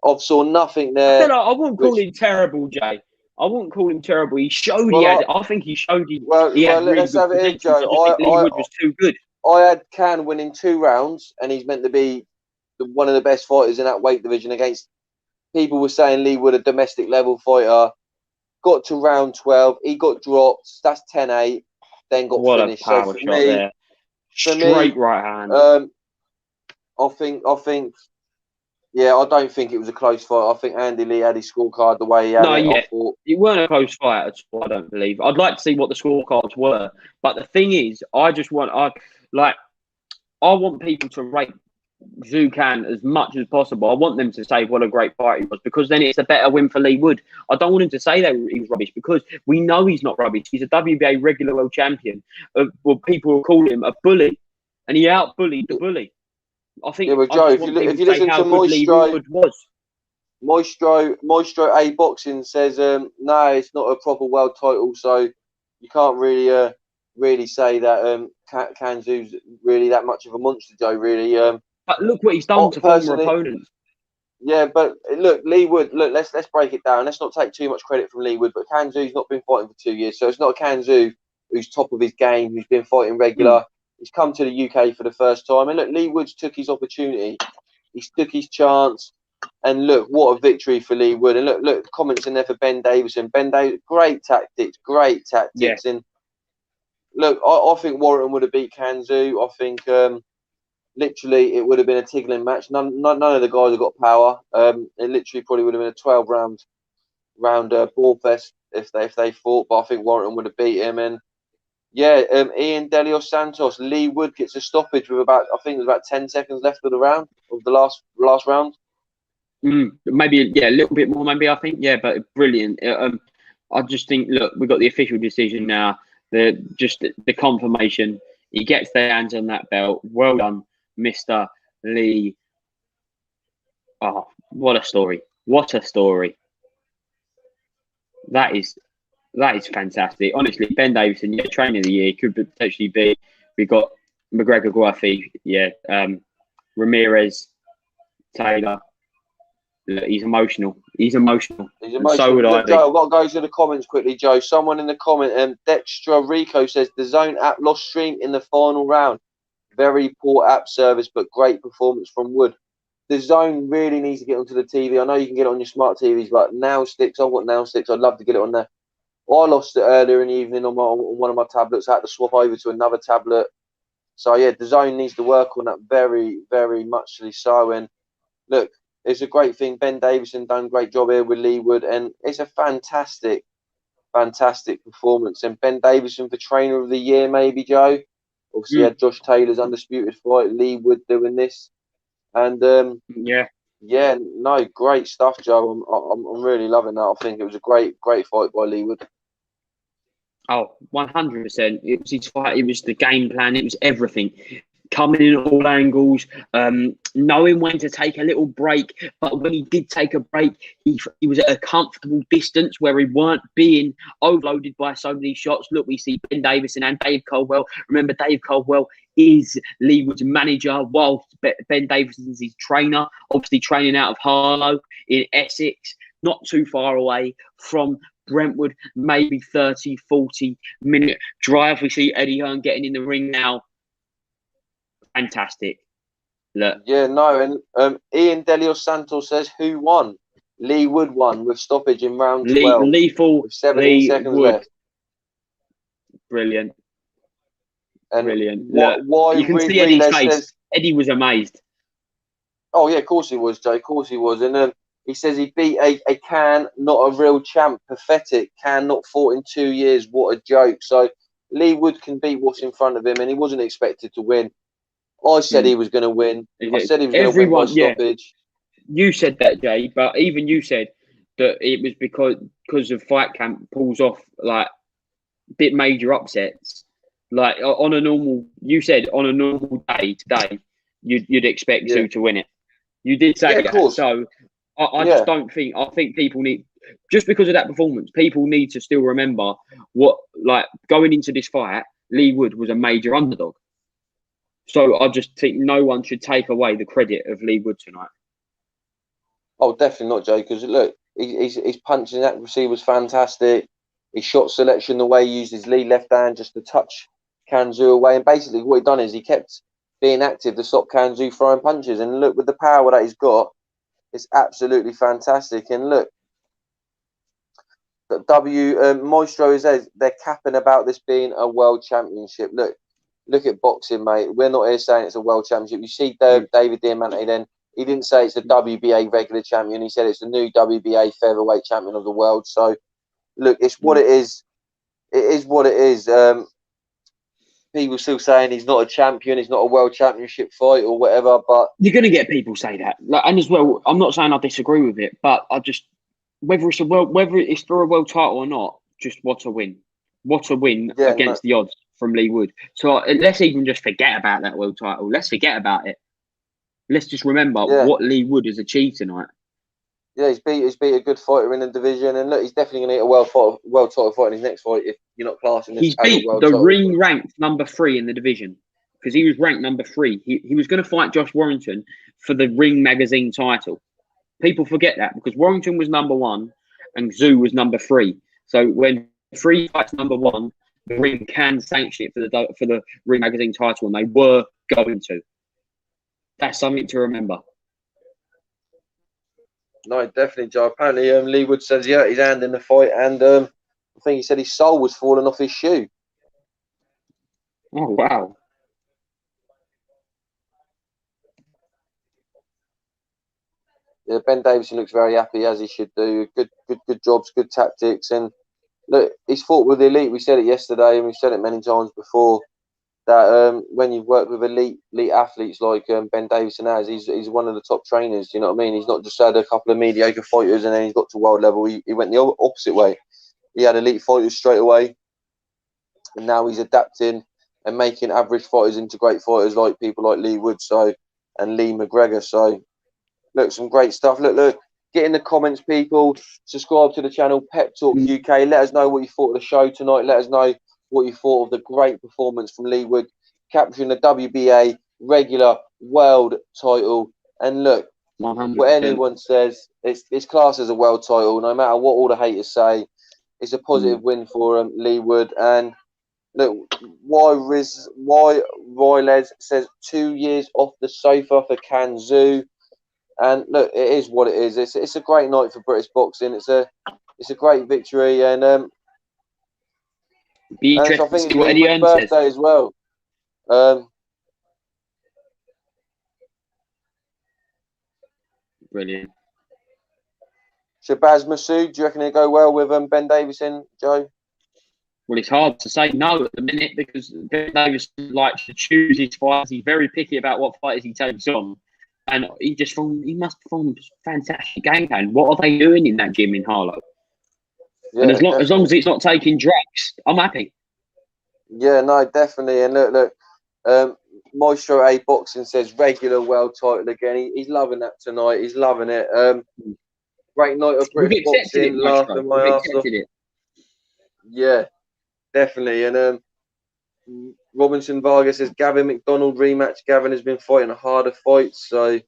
I saw nothing there. I wouldn't call him terrible, Jay. I wouldn't call him terrible. He showed I think he showed he had really let's have it in, Joe. Lee Wood was too good. I had Can winning 2 rounds, and he's meant to be one of the best fighters in that weight division against people were saying Lee Wood, a domestic level fighter. Got to round 12. He got dropped. That's 10-8. Then got finished. What a power shot there. Straight right hand. I think yeah, I don't think it was a close fight. I think Andy Lee had his scorecard the way he had it. It weren't a close fight at all, I don't believe. I'd like to see what the scorecards were. But the thing is, I want people to rate Zucan as much as possible. I want them to say what a great fight he was, because then it's a better win for Lee Wood. I don't want him to say that he was rubbish, because we know he's not rubbish. He's a WBA regular world champion. Well, people will call him a bully, and he out-bullied the bully. I think Yeah, well, I Joe, just if want people you to say listen how to good Lee Wood was. Maestro A Boxing says, no, it's not a proper world title, so you can't really say that Kanzu's really that much of a monster, Joe. Really, But look what he's done to former personally, opponents. yeah, but look, Lee Wood. Look, let's break it down. Let's not take too much credit from Lee Wood, but Kanzu's not been fighting for 2 years, so it's not a Kanzu who's top of his game, who's been fighting regular. He's come to the UK for the first time, and look, Lee Woods took his opportunity. He took his chance, and look, what a victory for Lee Wood. And look, comments in there for Ben Davison. Ben Davis, great tactics, Yeah. and look, I think Warrington would have beat Kanzu. I think literally it would have been a tickling match. None of the guys have got power. It literally probably would have been a 12 round ball fest if they fought. But I think Warrington would have beat him. And yeah, Ian Delios Santos, Lee Wood gets a stoppage with about, I think it was about 10 seconds left of the round, of the last round. Maybe, yeah, a little bit more, maybe, I think. Yeah, but brilliant. I just think, look, we've got the official decision now. The confirmation. He gets their hands on that belt. Well done, Mr. Lee. Oh, what a story. What a story. That is fantastic. Honestly, Ben Davison, yeah, trainer of the year, could potentially be. We've got McGregor, Guafi, yeah, Ramirez, Taylor. He's emotional. He's emotional. And so would I be. Joe, I've got to go to the comments quickly, Joe. Someone in the comment, Dextra Rico says the Zone app lost stream in the final round. Very poor app service, but great performance from Wood. The Zone really needs to get onto the TV. I know you can get it on your smart TVs, but now sticks. I've got now sticks. I'd love to get it on there. I lost it earlier in the evening on one of my tablets. I had to swap over to another tablet. So yeah, the Zone needs to work on that very, very muchly so. And look, it's a great thing. Ben Davison done a great job here with Lee Wood, and it's a fantastic performance. And Ben Davison for trainer of the year, maybe, Joe. Obviously, had Josh Taylor's undisputed fight, Lee Wood doing this, and yeah, no, great stuff, Joe. I'm really loving that. I think it was a great fight by Lee Wood. Oh, 100%. It was his fight. It was the game plan. It was everything. Coming in at all angles, knowing when to take a little break. But when he did take a break, he was at a comfortable distance where he weren't being overloaded by so many shots. Look, we see Ben Davison and Dave Caldwell. Remember, Dave Caldwell is Lee Wood's manager, whilst Ben Davison's his trainer. Obviously, training out of Harlow in Essex, not too far away from Brentwood, maybe 30, 40-minute drive. We see Eddie Hearn getting in the ring now. Fantastic. Look. Yeah, no, and Ian Delios Santos says, who won? Lee Wood won with stoppage in round 12. Lethal with 17 Lee seconds Wood. left. Brilliant. And Brilliant. Why you can see Eddie's face. Says, Eddie was amazed. Oh, yeah, of course he was, Joe. Of course he was. And he says he beat a Can, not a real champ. Pathetic. Can not fought in 2 years. What a joke. So Lee Wood can beat what's in front of him, and he wasn't expected to win. I said he was going to win. I said he was going to win by stoppage. You said that, Jay, but even you said that it was because of Fight Camp pulls off like bit major upsets. Like on a normal day today, you'd expect Sue to win it. You did say that. Course. So I just don't think. I think people need, just because of that performance, people need to still remember what, like, going into this fight, Lee Wood was a major underdog. So I just think no one should take away the credit of Lee Wood tonight. Oh, definitely not, Joe. Because look, his punching accuracy was fantastic. His shot selection, the way he used his lead left hand just to touch Kanzu away, and basically what he done is he kept being active to stop Kanzu throwing punches. And look, with the power that he's got, it's absolutely fantastic. And look, Maestro says they're capping about this being a world championship. Look at boxing, mate. We're not here saying it's a world championship. You see David Diamante then, he didn't say it's the WBA regular champion. He said it's the new WBA featherweight champion of the world. So, look, it's what it is. It is what it is. People still saying he's not a champion, he's not a world championship fight or whatever, but you're going to get people say that. And as well, I'm not saying I disagree with it, but I just, whether it's for a world title or not, just what a win. What a win against the odds from Lee Wood. So let's even just forget about that world title. Let's forget about it. let's just remember Yeah. what Lee Wood has achieved tonight. Yeah, he's beat a good fighter in the division, and look, he's definitely going to get a world title fight in his next fight if you're not classing this He's as a beat world the title. ring ranked number 3 in the division because he was ranked number 3. He was going to fight Josh Warrington for the Ring magazine title. People forget that because Warrington was number 1 and Zhu was number 3. So when 3 fights number 1, the Ring can sanction it for the Ring magazine title, and they were going to. That's something to remember. No, definitely, Joe. Apparently, Lee Wood says he hurt his hand in the fight, and I think he said his sole was falling off his shoe. Oh, wow. Yeah, Ben Davison looks very happy, as he should do. Good jobs, good tactics, and look, he's fought with the elite. We said it yesterday, and we've said it many times before. That when you've worked with elite athletes like Ben Davison has, he's one of the top trainers. You know what I mean? He's not just had a couple of mediocre fighters and then he's got to world level. He went the opposite way. He had elite fighters straight away, and now he's adapting and making average fighters into great fighters like people like Lee Wood and Lee McGregor. So look, some great stuff. Look. Get in the comments, people. Subscribe to the channel, Pep Talk UK. Let us know what you thought of the show tonight. Let us know what you thought of the great performance from Lee Wood, capturing the WBA regular world title. And look, 100%. what anyone says, it's classed as a world title. No matter what all the haters say, it's a positive win for Lee Wood. And look, why Royles says 2 years off the sofa for Can Zhu. And look, it is what it is. It's a great night for British boxing. It's a great victory, and I think it's Lee Wood's birthday as well. Brilliant. Shabazz Masood, do you reckon it'll go well with Ben Davison, Joe? Well, it's hard to say no at the minute because Ben Davison likes to choose his fights. He's very picky about what fighters he takes on. And he must form fantastic game plan. What are they doing in that gym in Harlow? Yeah, and as long as it's not taking drugs, I'm happy. Yeah, no, definitely. And look, Maestro A Boxing says regular world title again. He's loving that tonight. He's loving it. Great night of British boxing. Laughing my ass off. Yeah, definitely. And Robinson Vargas says Gavin McDonald rematch. Gavin has been fighting a harder fight, so yeah,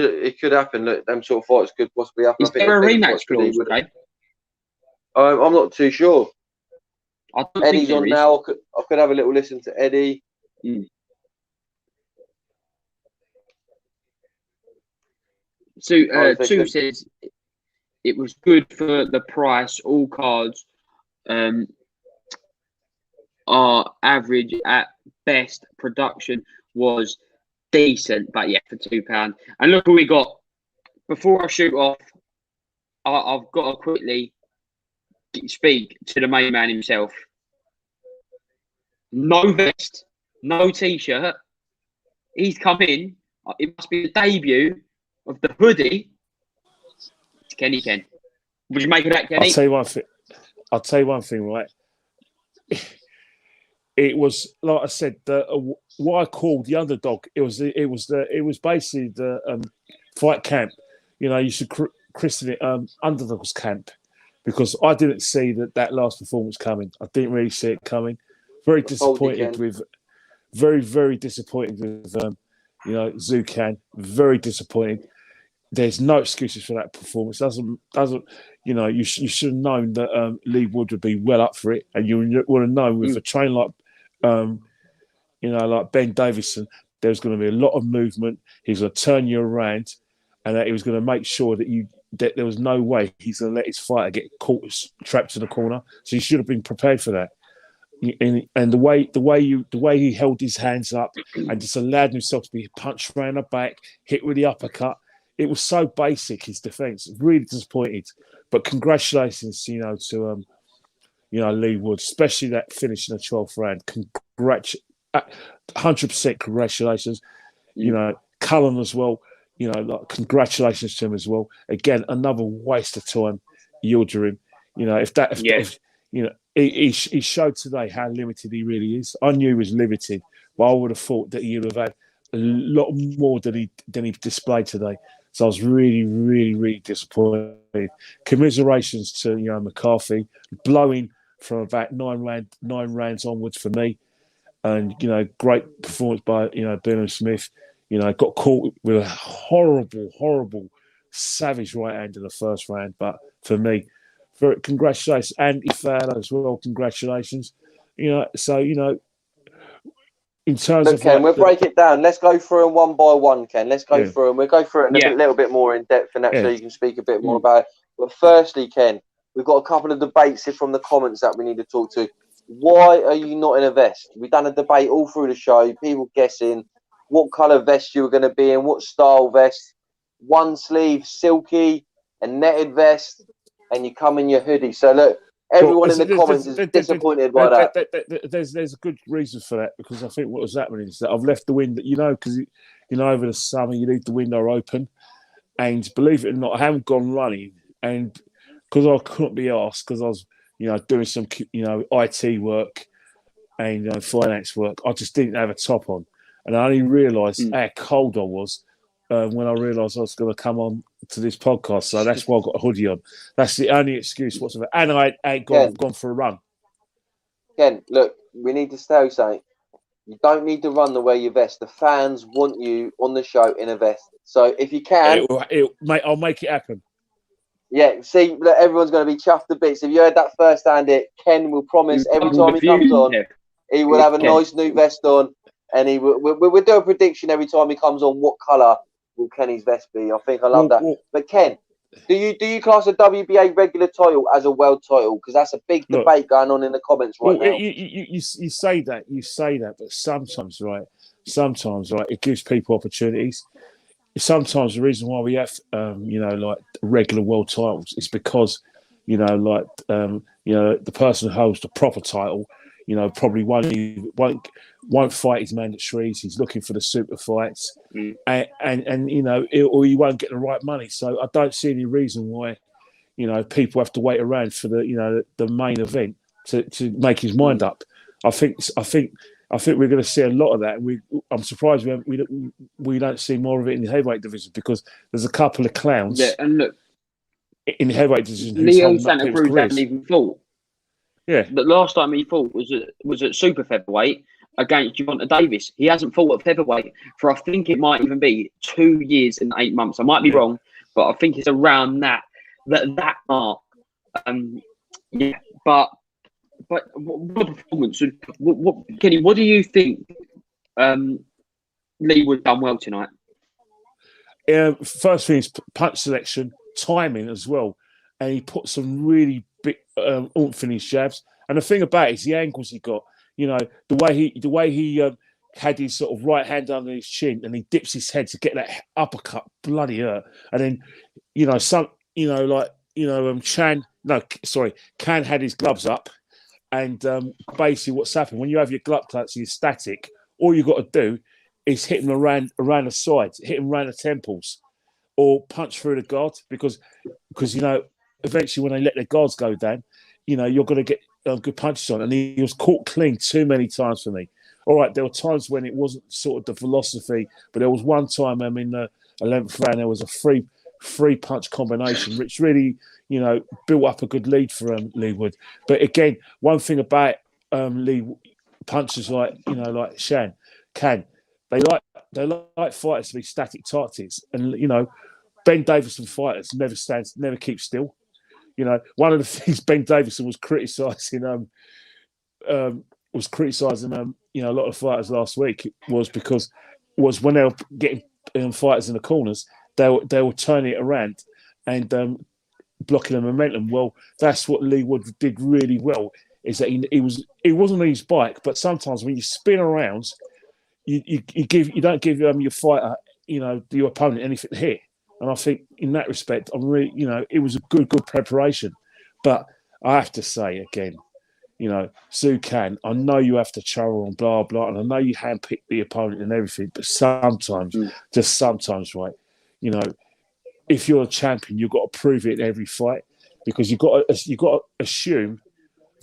it could happen. Look, them sort of fights could possibly happen. Is there a rematch clause, right? I'm not too sure. Eddie's on now. I could have a little listen to Eddie. So Two says it was good for the price. All cards are average at best. Production was decent, but yeah, for £2. And look what we got. Before I shoot off, I've got to quickly speak to the main man himself. No vest, no t-shirt. He's come in. It must be the debut of the hoodie. It's Kenny Ken. Would you make of that, Kenny? I'll tell you one thing, right? It was like I said, what I called the underdog. It was basically the fight camp. You know, you should christen it underdogs camp, because I didn't see that last performance coming. I didn't really see it coming. Very disappointed with Zucan. Very disappointed. There's no excuses for that performance. Doesn't you should have known that Lee Wood would be well up for it, and you would have known with a trainer like like Ben Davison, there's going to be a lot of movement. He's going to turn you around, and that he was going to make sure that there was no way he's going to let his fighter get caught trapped in the corner. So you should have been prepared for that. And the way he held his hands up and just allowed himself to be punched around the back, hit with the uppercut. It was so basic, his defence. Really disappointed. But congratulations, to Lee Wood, especially that finish in the 12th round. 100% congratulations. Cullen as well. Congratulations to him as well. Again, another waste of time. Yildirim. He showed today how limited he really is. I knew he was limited, but I would have thought that he would have had a lot more than he displayed today. So I was really, really, really disappointed. Commiserations to McCarthy, blowing from about nine rounds onwards for me, and great performance by Burnham Smith. Got caught with a horrible, savage right hand in the first round, but for me, congratulations, Andy Fowler as well. Congratulations. In terms Look, of Ken, we'll break it down. Let's go through them one by one, Ken. Let's go through them. We'll go through it in a little bit more in depth and that, so you can speak a bit more about it. But firstly, Ken, we've got a couple of debates here from the comments that we need to talk to. Why are you not in a vest? We've done a debate all through the show, people guessing what colour vest you were going to be in, what style vest, one sleeve, silky, a netted vest, and you come in your hoodie. So look, everyone in the comments is disappointed by that. There's a good reason for that, because I think what was happening is that I've left the window, because over the summer you leave the window open, and believe it or not, I haven't gone running, and because I couldn't be asked, because I was doing some IT work and finance work, I just didn't have a top on, and I only realised how cold I was when I realised I was going to come on to this podcast. So that's why I got a hoodie on. That's the only excuse whatsoever. And I ain't gone for a run. Ken, look, we need to tell something. You don't need to run to wear your vest. The fans want you on the show in a vest. So if you can... Mate, I'll make it happen. Yeah, see, look, everyone's going to be chuffed to bits. If you heard that first hand hit, Ken will promise every time he comes on, he will have a nice new vest on, and we'll do a prediction every time he comes on. What colour will Kenny's vest be? I think I love that. But Ken, do you class a WBA regular title as a world title? Because that's a big debate going on in the comments right now. You say that, but sometimes, it gives people opportunities. Sometimes the reason why we have, like regular world titles is because, the person who holds the proper title, probably won't fight his mandatories. He's looking for the super fights, or he won't get the right money. So I don't see any reason why, people have to wait around for the main event to make his mind up. I think we're going to see a lot of that. I'm surprised we don't see more of it in the heavyweight division, because there's a couple of clowns. Yeah, and look, in the heavyweight division, Leo Santa Cruz hasn't even fought. Yeah, the last time he fought was at super featherweight against Gervonta Davis. He hasn't fought at featherweight for, I think it might even be 2 years and 8 months. I might be wrong, but I think it's around that mark. But what a performance! Kenny, what do you think? Lee would have done well tonight. First thing is punch selection, timing as well, and he put some really big oomph in his jabs. And the thing about it is the angles he got. The way he had his sort of right hand under his chin, and he dips his head to get that uppercut, bloody hurt. And then Can had his gloves up. And basically, what's happened when you have your glove clutch and you're static, all you've got to do is hit them around the sides, hit them around the temples, or punch through the guard. Because eventually when they let their guards go down, you're going to get good punches on. And he was caught clean too many times for me. All right, there were times when it wasn't sort of the philosophy, but there was one time in the 11th round there was a free punch combination, which really, built up a good lead for Lee Wood. But again, one thing about Lee punches like Can, they like fighters to be static tactics, and Ben Davison fighters never keep still. One of the things Ben Davison was criticising a lot of fighters last week was when they were getting fighters in the corners, they were turning it around and blocking the momentum. Well, that's what Lee Wood did really well. Is that he wasn't on his bike, but sometimes when you spin around, you don't give your fighter, your opponent, anything to hit. And I think in that respect, I'm really, it was a good preparation. But I have to say again, Sue Can, I know you have to travel and blah blah, and I know you handpick the opponent and everything, but sometimes, just sometimes, right, if you're a champion, you've got to prove it in every fight, because you've got to assume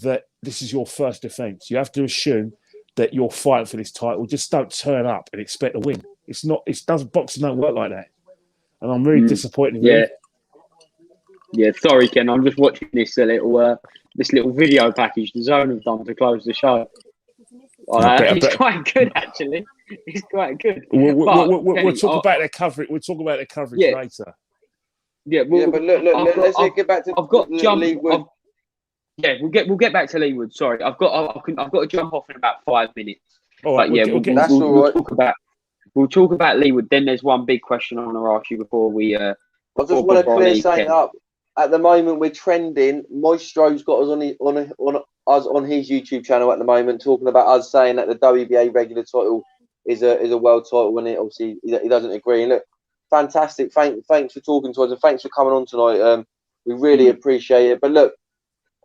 that this is your first defence. You have to assume that you're fighting for this title. Just don't turn up and expect to win. It's not. It doesn't. Boxing don't work like that, and I'm really disappointed. Yeah, yeah. Sorry, Ken. I'm just watching this little video package the Zone have done to close the show. It's quite good, actually. It's quite good. We'll talk about their coverage. We'll talk about their coverage later. Yeah, but look, let's get back to. I've got Leewood. We'll get back to Leewood. Sorry, I've got to jump off in about 5 minutes. All right, that's all right. We'll talk about Leewood. Then there's one big question I want to ask you before we. I just want to clear something up. At the moment, we're trending. Maestro's got us on his YouTube channel at the moment, talking about us saying that the WBA regular title is a world title, when it obviously he doesn't agree. And look, fantastic. Thanks for talking to us, and thanks for coming on tonight. We really appreciate it. But look,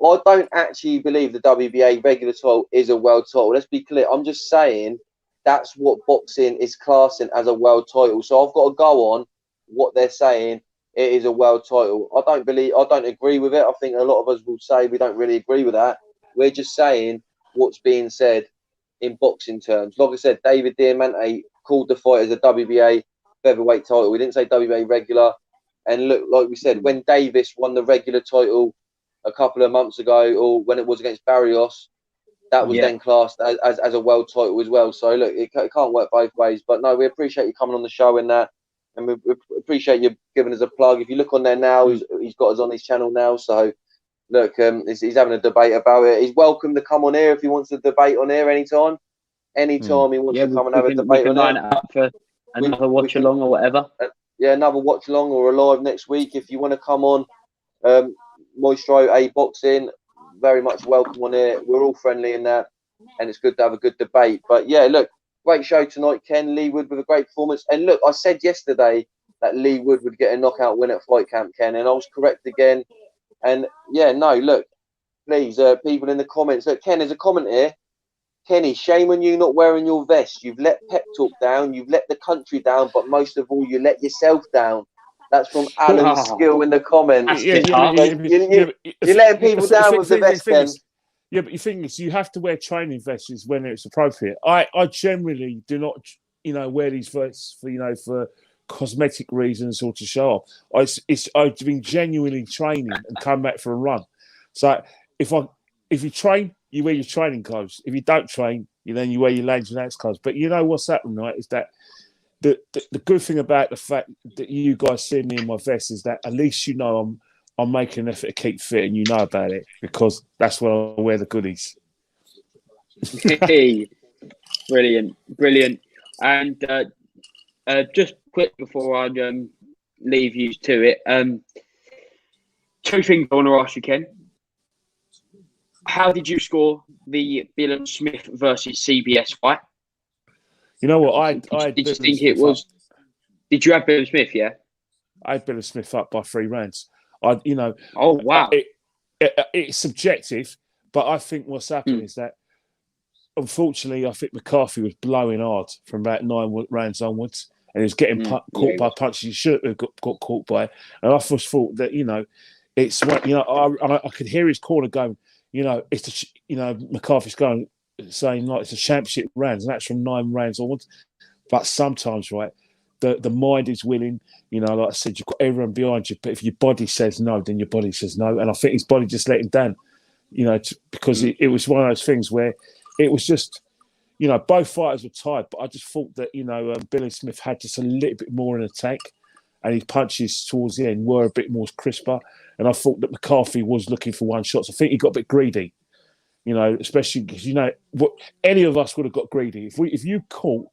I don't actually believe the WBA regular title is a world title. Let's be clear. I'm just saying that's what boxing is classing as a world title. So I've got to go on what they're saying. It is a world title. I don't agree with it. I think a lot of us will say we don't really agree with that. We're just saying what's being said in boxing terms. Like I said, David Diamante called the fight as a WBA featherweight title. We didn't say WBA regular. And look, like we said, when Davis won the regular title a couple of months ago, or when it was against Barrios, that was then classed as a world title as well. So look, it can't work both ways. But no, we appreciate you coming on the show and that. And we appreciate you giving us a plug. If you look on there now, he's got us on his channel now. So, look, he's having a debate about it. He's welcome to come on here if he wants to debate on here anytime. Anytime he wants to come and have a debate on line it up for another watch along or whatever. Another watch along or a live next week. If you want to come on, Maestro A Boxing, very much welcome on here. We're all friendly in that, and it's good to have a good debate. But yeah, look. Great show tonight, Ken. Leewood with a great performance. And look, I said yesterday that Leewood would get a knockout win at Fight Camp, Ken, and I was correct again. And yeah, no, look, please, people in the comments. Look, Ken, there's a comment here. Kenny, shame on you not wearing your vest. You've let Pep Talk down, you've let the country down, but most of all, you let yourself down. That's from Alan Skill in the comments. You're letting people down with the vest, Ken. Yeah, but the thing is, you have to wear training vests when it's appropriate. I generally do not, wear these vests for cosmetic reasons or to show off. I've been genuinely training and come back for a run. So if you train, you wear your training clothes. If you don't train, then you wear your Lanes and Ants clothes. But you know what's happened, right? Is that the good thing about the fact that you guys see me in my vest is that at least I'm making an effort to keep fit, and you know about it because that's when I wear the goodies. Hey, brilliant. And just quick before I leave you to it, two things I want to ask you, Ken. How did you score the Bill and Smith versus CBS fight? You know what? Did you think it was? Did you have Bill and Smith? Yeah, I had Bill and Smith up by 3 rounds. Oh wow! It's subjective, but I think what's happened is that, unfortunately, I think McCarthy was blowing hard from about 9 rounds onwards, and he was getting caught by punches he shouldn't have got caught by. And I just thought that it's I could hear his corner going, it's McCarthy's going saying like it's a championship rounds, and that's from 9 rounds onwards. But sometimes, right. The mind is willing, like I said, you've got everyone behind you. But if your body says no, then your body says no. And I think his body just let him down, because it was one of those things where it was just, both fighters were tired. But I just thought that, Billy Smith had just a little bit more in attack, and his punches towards the end were a bit more crisper. And I thought that McCarthy was looking for one shots. I think he got a bit greedy, especially because, what any of us would have got greedy. If you caught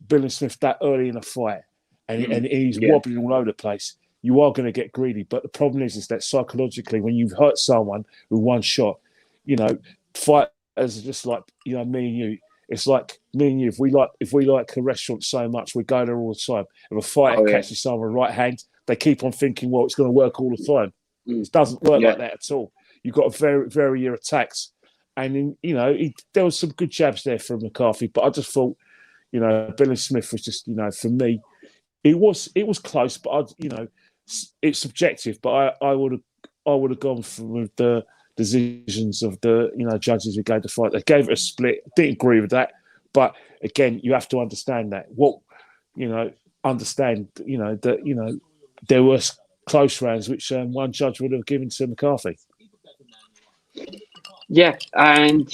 Bill Smith that early in a fight and he's wobbling all over the place, you are going to get greedy. But the problem is that psychologically, when you've hurt someone with one shot, fighters are just like, me and you. It's like me and you. If we like a restaurant so much, we go there all the time. If a fighter catches someone right hand, they keep on thinking, well, it's going to work all the time. It doesn't work like that at all. You've got to vary your attacks. And, there was some good jabs there from McCarthy, but I just thought, Bill Smith was just, for me, it was close, but it's subjective. But I would have gone with the decisions of the judges who gave the fight. They gave it a split. Didn't agree with that, but again, you have to understand that understand, that, there were close rounds which one judge would have given to McCarthy. Yeah, and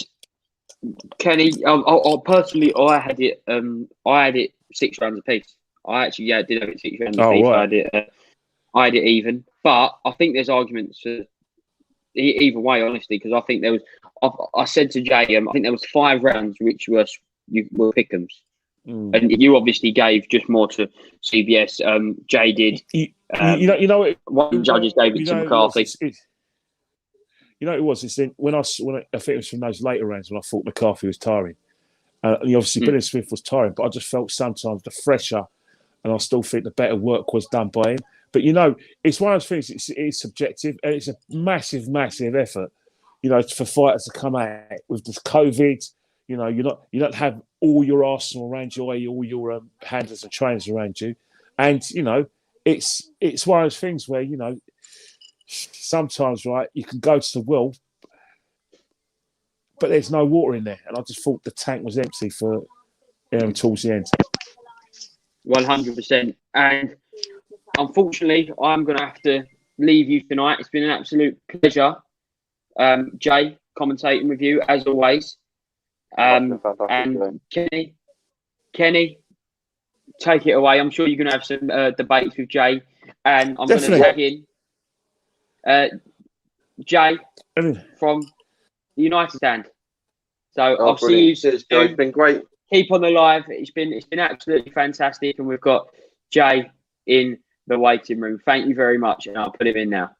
Kenny, I personally, I had it 6 rounds apiece. I actually, did have it 6 rounds apiece. Right. I had it even, but I think there's arguments for either way, honestly, because I think there was. I said to Jay, I think there was 5 rounds which were pick'ems, and you obviously gave just more to CBS. Jay did. One judges gave it to McCarthy. It was. It's when I think it was from those later rounds when I thought McCarthy was tiring. Obviously, Billy Smith was tiring, but I just felt sometimes the fresher, and I still think the better work was done by him. But it's one of those things. It's subjective, and it's a massive, massive effort. For fighters to come out with this COVID. You don't have all your arsenal around you, all your handlers and trainers around you, and it's one of those things where sometimes, right, you can go to the well, but there's no water in there. And I just thought the tank was empty for towards the end. 100%. And unfortunately, I'm going to have to leave you tonight. It's been an absolute pleasure, Jay, commentating with you as always. And Kenny, take it away. I'm sure you're going to have some debates with Jay, and I'm going to tag in Jay from the United Stand. So I'll see you soon. It's been great. Keep on the live. It's been absolutely fantastic, and we've got Jay in the waiting room. Thank you very much, and I'll put him in now.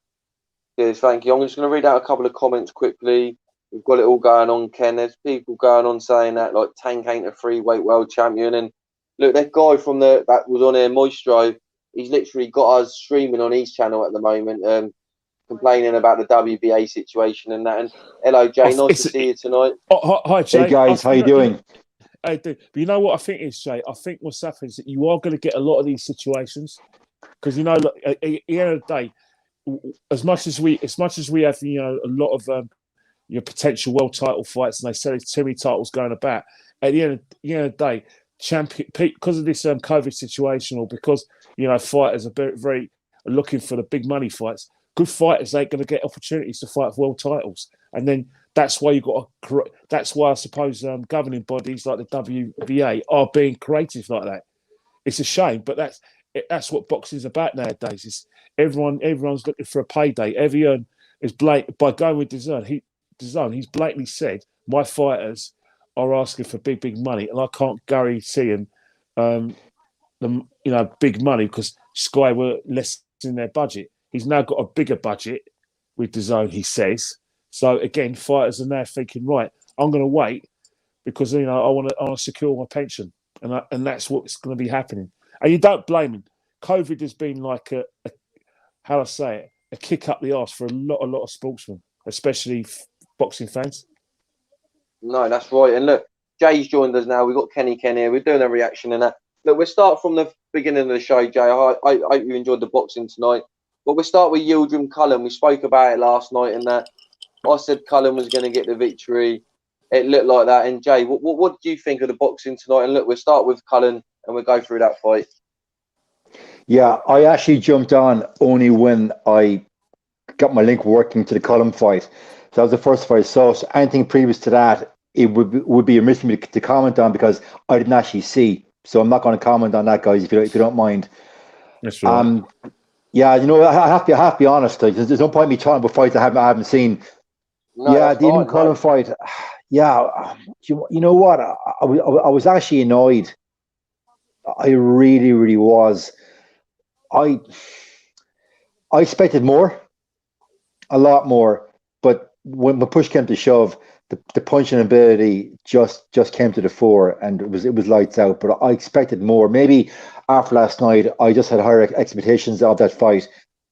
Yes, thank you. I'm just going to read out a couple of comments quickly. We've got it all going on, Ken. There's people going on saying that like Tank ain't a freeweight world champion, and look, that guy from that was on here, Moistro. He's literally got us streaming on his channel at the moment, complaining about the WBA situation and that. And hello, Jay. Nice to see you tonight. Hi, Jay. Hey guys, how you doing? I do. But you know what I think is, Jay? I think what's happening is that you are going to get a lot of these situations because look, at the end of the day, as much as we have a lot of potential world title fights, and they say there's too many titles going about. At the end of the day, champion because of this COVID situation, or because fighters are very looking for the big money fights. Good fighters ain't going to get opportunities to fight for world titles, and then that's why that's why I suppose governing bodies like the WBA are being creative like that. It's a shame, but that's what boxing's about nowadays. It's everyone's looking for a payday. Everyone is by going with DAZN. He's blatantly said my fighters are asking for big money, and I can't guarantee them big money because Sky were less in their budget. He's now got a bigger budget with DAZN, he says. So again, fighters are now thinking, right, I'm going to wait because I want to secure my pension, and that's what's going to be happening. And you don't blame him. COVID has been like a kick up the arse for a lot of sportsmen, especially boxing fans. No, that's right. And look, Jay's joined us now. We've got Kenny here. We're doing a reaction and that. Look, we'll start from the beginning of the show, Jay. I hope you enjoyed the boxing tonight. But we'll start with Yildirim Cullen. We spoke about it last night and that. I said Cullen was going to get the victory. It looked like that. And Jay, what do you think of the boxing tonight? And look, we'll start with Cullen and we'll go through that fight. Yeah, I actually jumped on only when I got my link working to the Cullen fight. So that was the first fight I saw. So anything previous to that, it would be amiss for me to comment on because I didn't actually see. So I'm not going to comment on that, guys, if you don't mind. That's right. Yeah, I have to be honest. Like, there's no point in me talking about fights I haven't seen. No, yeah, the Yildirim Cullen fight. Yeah, you know what? I was actually annoyed. I really, really was. I expected more, a lot more, but when the push came to shove, the punching ability just came to the fore, and it was lights out. But I expected more. Maybe after last night, I just had higher expectations of that fight,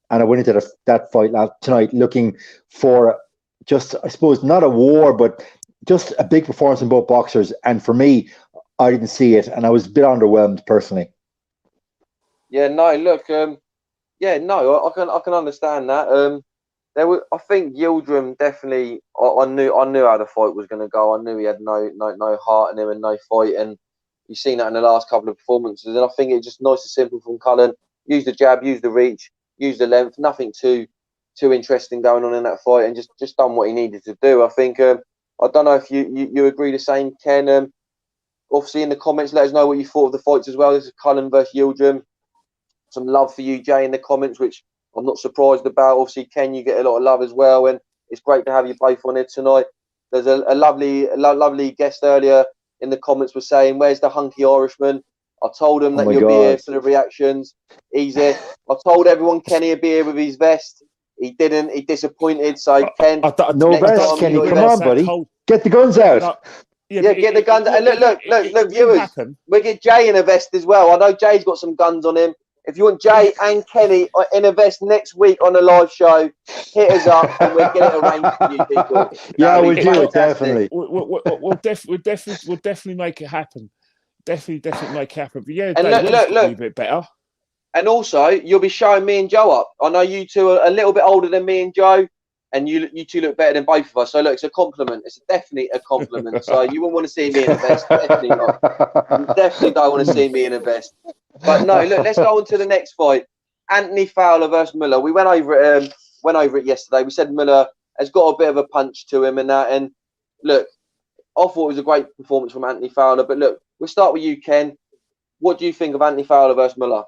and I went into that fight tonight looking for just, I suppose, not a war, but just a big performance in both boxers. And for me, I didn't see it, and I was a bit underwhelmed personally. Yeah, no, look, I can understand that. I think Yildirim definitely. I knew how the fight was going to go. I knew he had no heart in him and no fight, and You've seen that in the last couple of performances, and I think it's just nice and simple from Cullen. Use the jab, use the reach, use the length. Nothing too interesting going on in that fight, and just done what he needed to do. I think. I don't know if you agree the same, Ken. Obviously, in the comments, let us know what you thought of the fights as well. This is Cullen versus Yildirim. Some love for you, Jay, in the comments, which I'm not surprised about. Obviously, Ken, you get a lot of love as well, and it's great to have you both on here tonight. There's a lovely guest earlier in the comments was saying, "Where's the hunky Irishman?" I told him that you'll be here for the reactions. He's here. I told everyone Kenny would be here with his vest. He didn't. He disappointed. So Ken, no vest, Kenny. Come on, buddy. Get the guns out. Yeah, get the guns out. And look, viewers. We'll get Jay in a vest as well. I know Jay's got some guns on him. If you want Jay and Kenny in a vest next week on a live show, hit us up and we'll get it arranged for you people. Yeah, we'll do it, definitely. We'll definitely make it happen. Definitely make it happen. But yeah, and look, a bit better. And also, you'll be showing me and Joe up. I know you two are a little bit older than me and Joe, and you two look better than both of us. So look, it's a compliment. It's definitely a compliment. So you wouldn't want to see me in a vest. Definitely not. You definitely don't want to see me in a vest. But no, look, let's go on to the next fight. Anthony Fowler versus Muller. We went over it yesterday. We said Muller has got a bit of a punch to him and that. And look, I thought it was a great performance from Anthony Fowler. But look, we'll start with you, Ken. What do you think of Anthony Fowler versus Muller?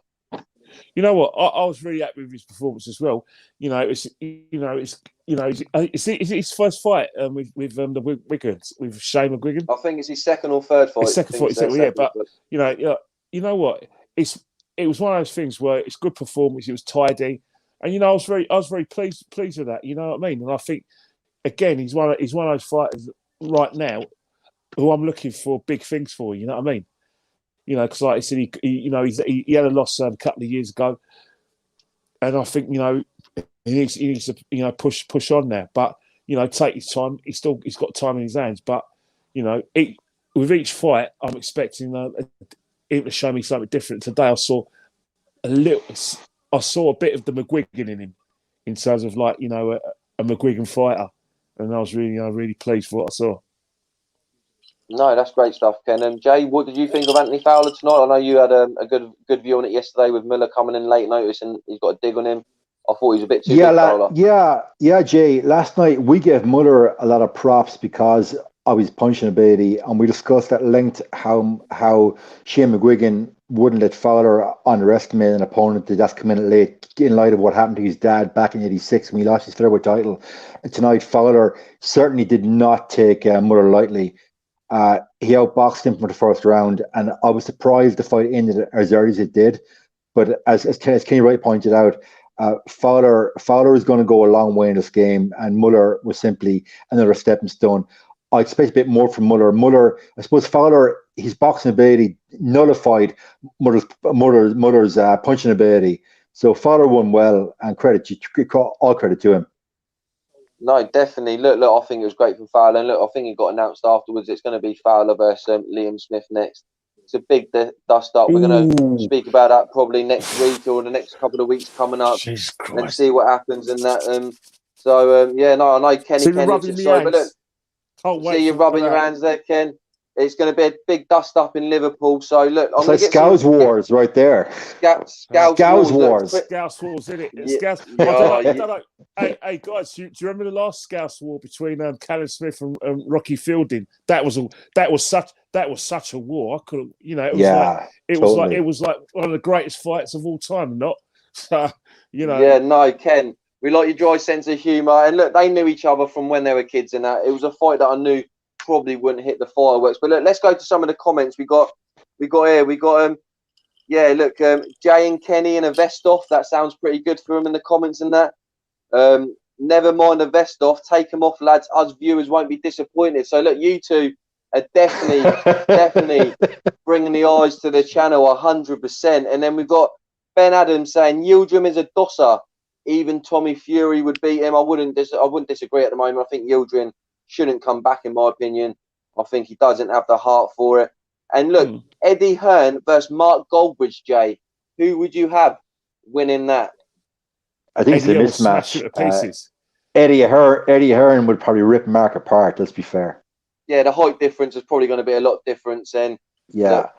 You know what? I was really happy with his performance as well. It's his first fight with the Wiggins, with Shane McGuigan. I think it's his second or third fight. His second fight, yeah. But you know what? It was one of those things where it's good performance. It was tidy, and I was very pleased with that. You know what I mean? And I think again, he's one of those fighters right now who I'm looking for big things for. You know what I mean? Because like I said, he had a loss a couple of years ago, and I think he needs to push on now. But take his time. He's got time in his hands. But with each fight, I'm expecting him to show me something different. Today, I saw a bit of the McGuigan in him, in terms of a McGuigan fighter, and I was really pleased with what I saw. No, that's great stuff, Ken. And Jay, what did you think of Anthony Fowler tonight? I know you had a good view on it yesterday with Miller coming in late notice and he's got a dig on him. I thought he was a bit too big, Fowler. Yeah, Jay. Last night we gave Muller a lot of props because of his punching ability, and we discussed at length how Shane McGuigan wouldn't let Fowler underestimate an opponent that's come in late in light of what happened to his dad back in '86 when he lost his featherweight title. And tonight, Fowler certainly did not take Muller lightly. He outboxed him from the first round, and I was surprised the fight ended as early as it did. But as Kenny Wright pointed out, Fowler is going to go a long way in this game, and Muller was simply another stepping stone. I expect a bit more from Muller. Muller, I suppose Fowler, his boxing ability nullified Muller's punching ability. So Fowler won well, and all credit to him. No, definitely. Look, I think it was great for Fowler. And look, I think it got announced afterwards. It's going to be Fowler versus Liam Smith next. It's a big dust up. We're going to speak about that probably next week or the next couple of weeks coming up and see what happens in that. I know Kenny looks excited, but look, see you rubbing your hands there, Ken. It's going to be a big dust up in Liverpool. So look, it's like Scouse Wars right there. Scouse Wars, isn't it? I don't know. Hey guys, do you remember the last Scouse War between Callum Smith and Rocky Fielding? That was such a war. I couldn't, it was like one of the greatest fights of all time. Not, Yeah, no, Ken, we like your dry sense of humour. And look, they knew each other from when they were kids, and that it was a fight that I knew probably wouldn't hit the fireworks. But look, let's go to some of the comments we got Jay and Kenny in a vest off. That sounds pretty good for them in the comments and that. Never mind the vest off, take them off, lads. Us viewers won't be disappointed. So look, you two are definitely bringing the eyes to the channel 100%. And then we've got Ben Adams saying Yildirim is a dosser. Even Tommy Fury would beat him. I wouldn't disagree at the moment. I think Yildirim shouldn't come back, in my opinion. I think he doesn't have the heart for it. And look, Eddie Hearn versus Mark Goldbridge, Jay. Who would you have winning that? I think it's a mismatch. Eddie Hearn would probably rip Mark apart, let's be fair. Yeah, the height difference is probably going to be a lot different. And yeah,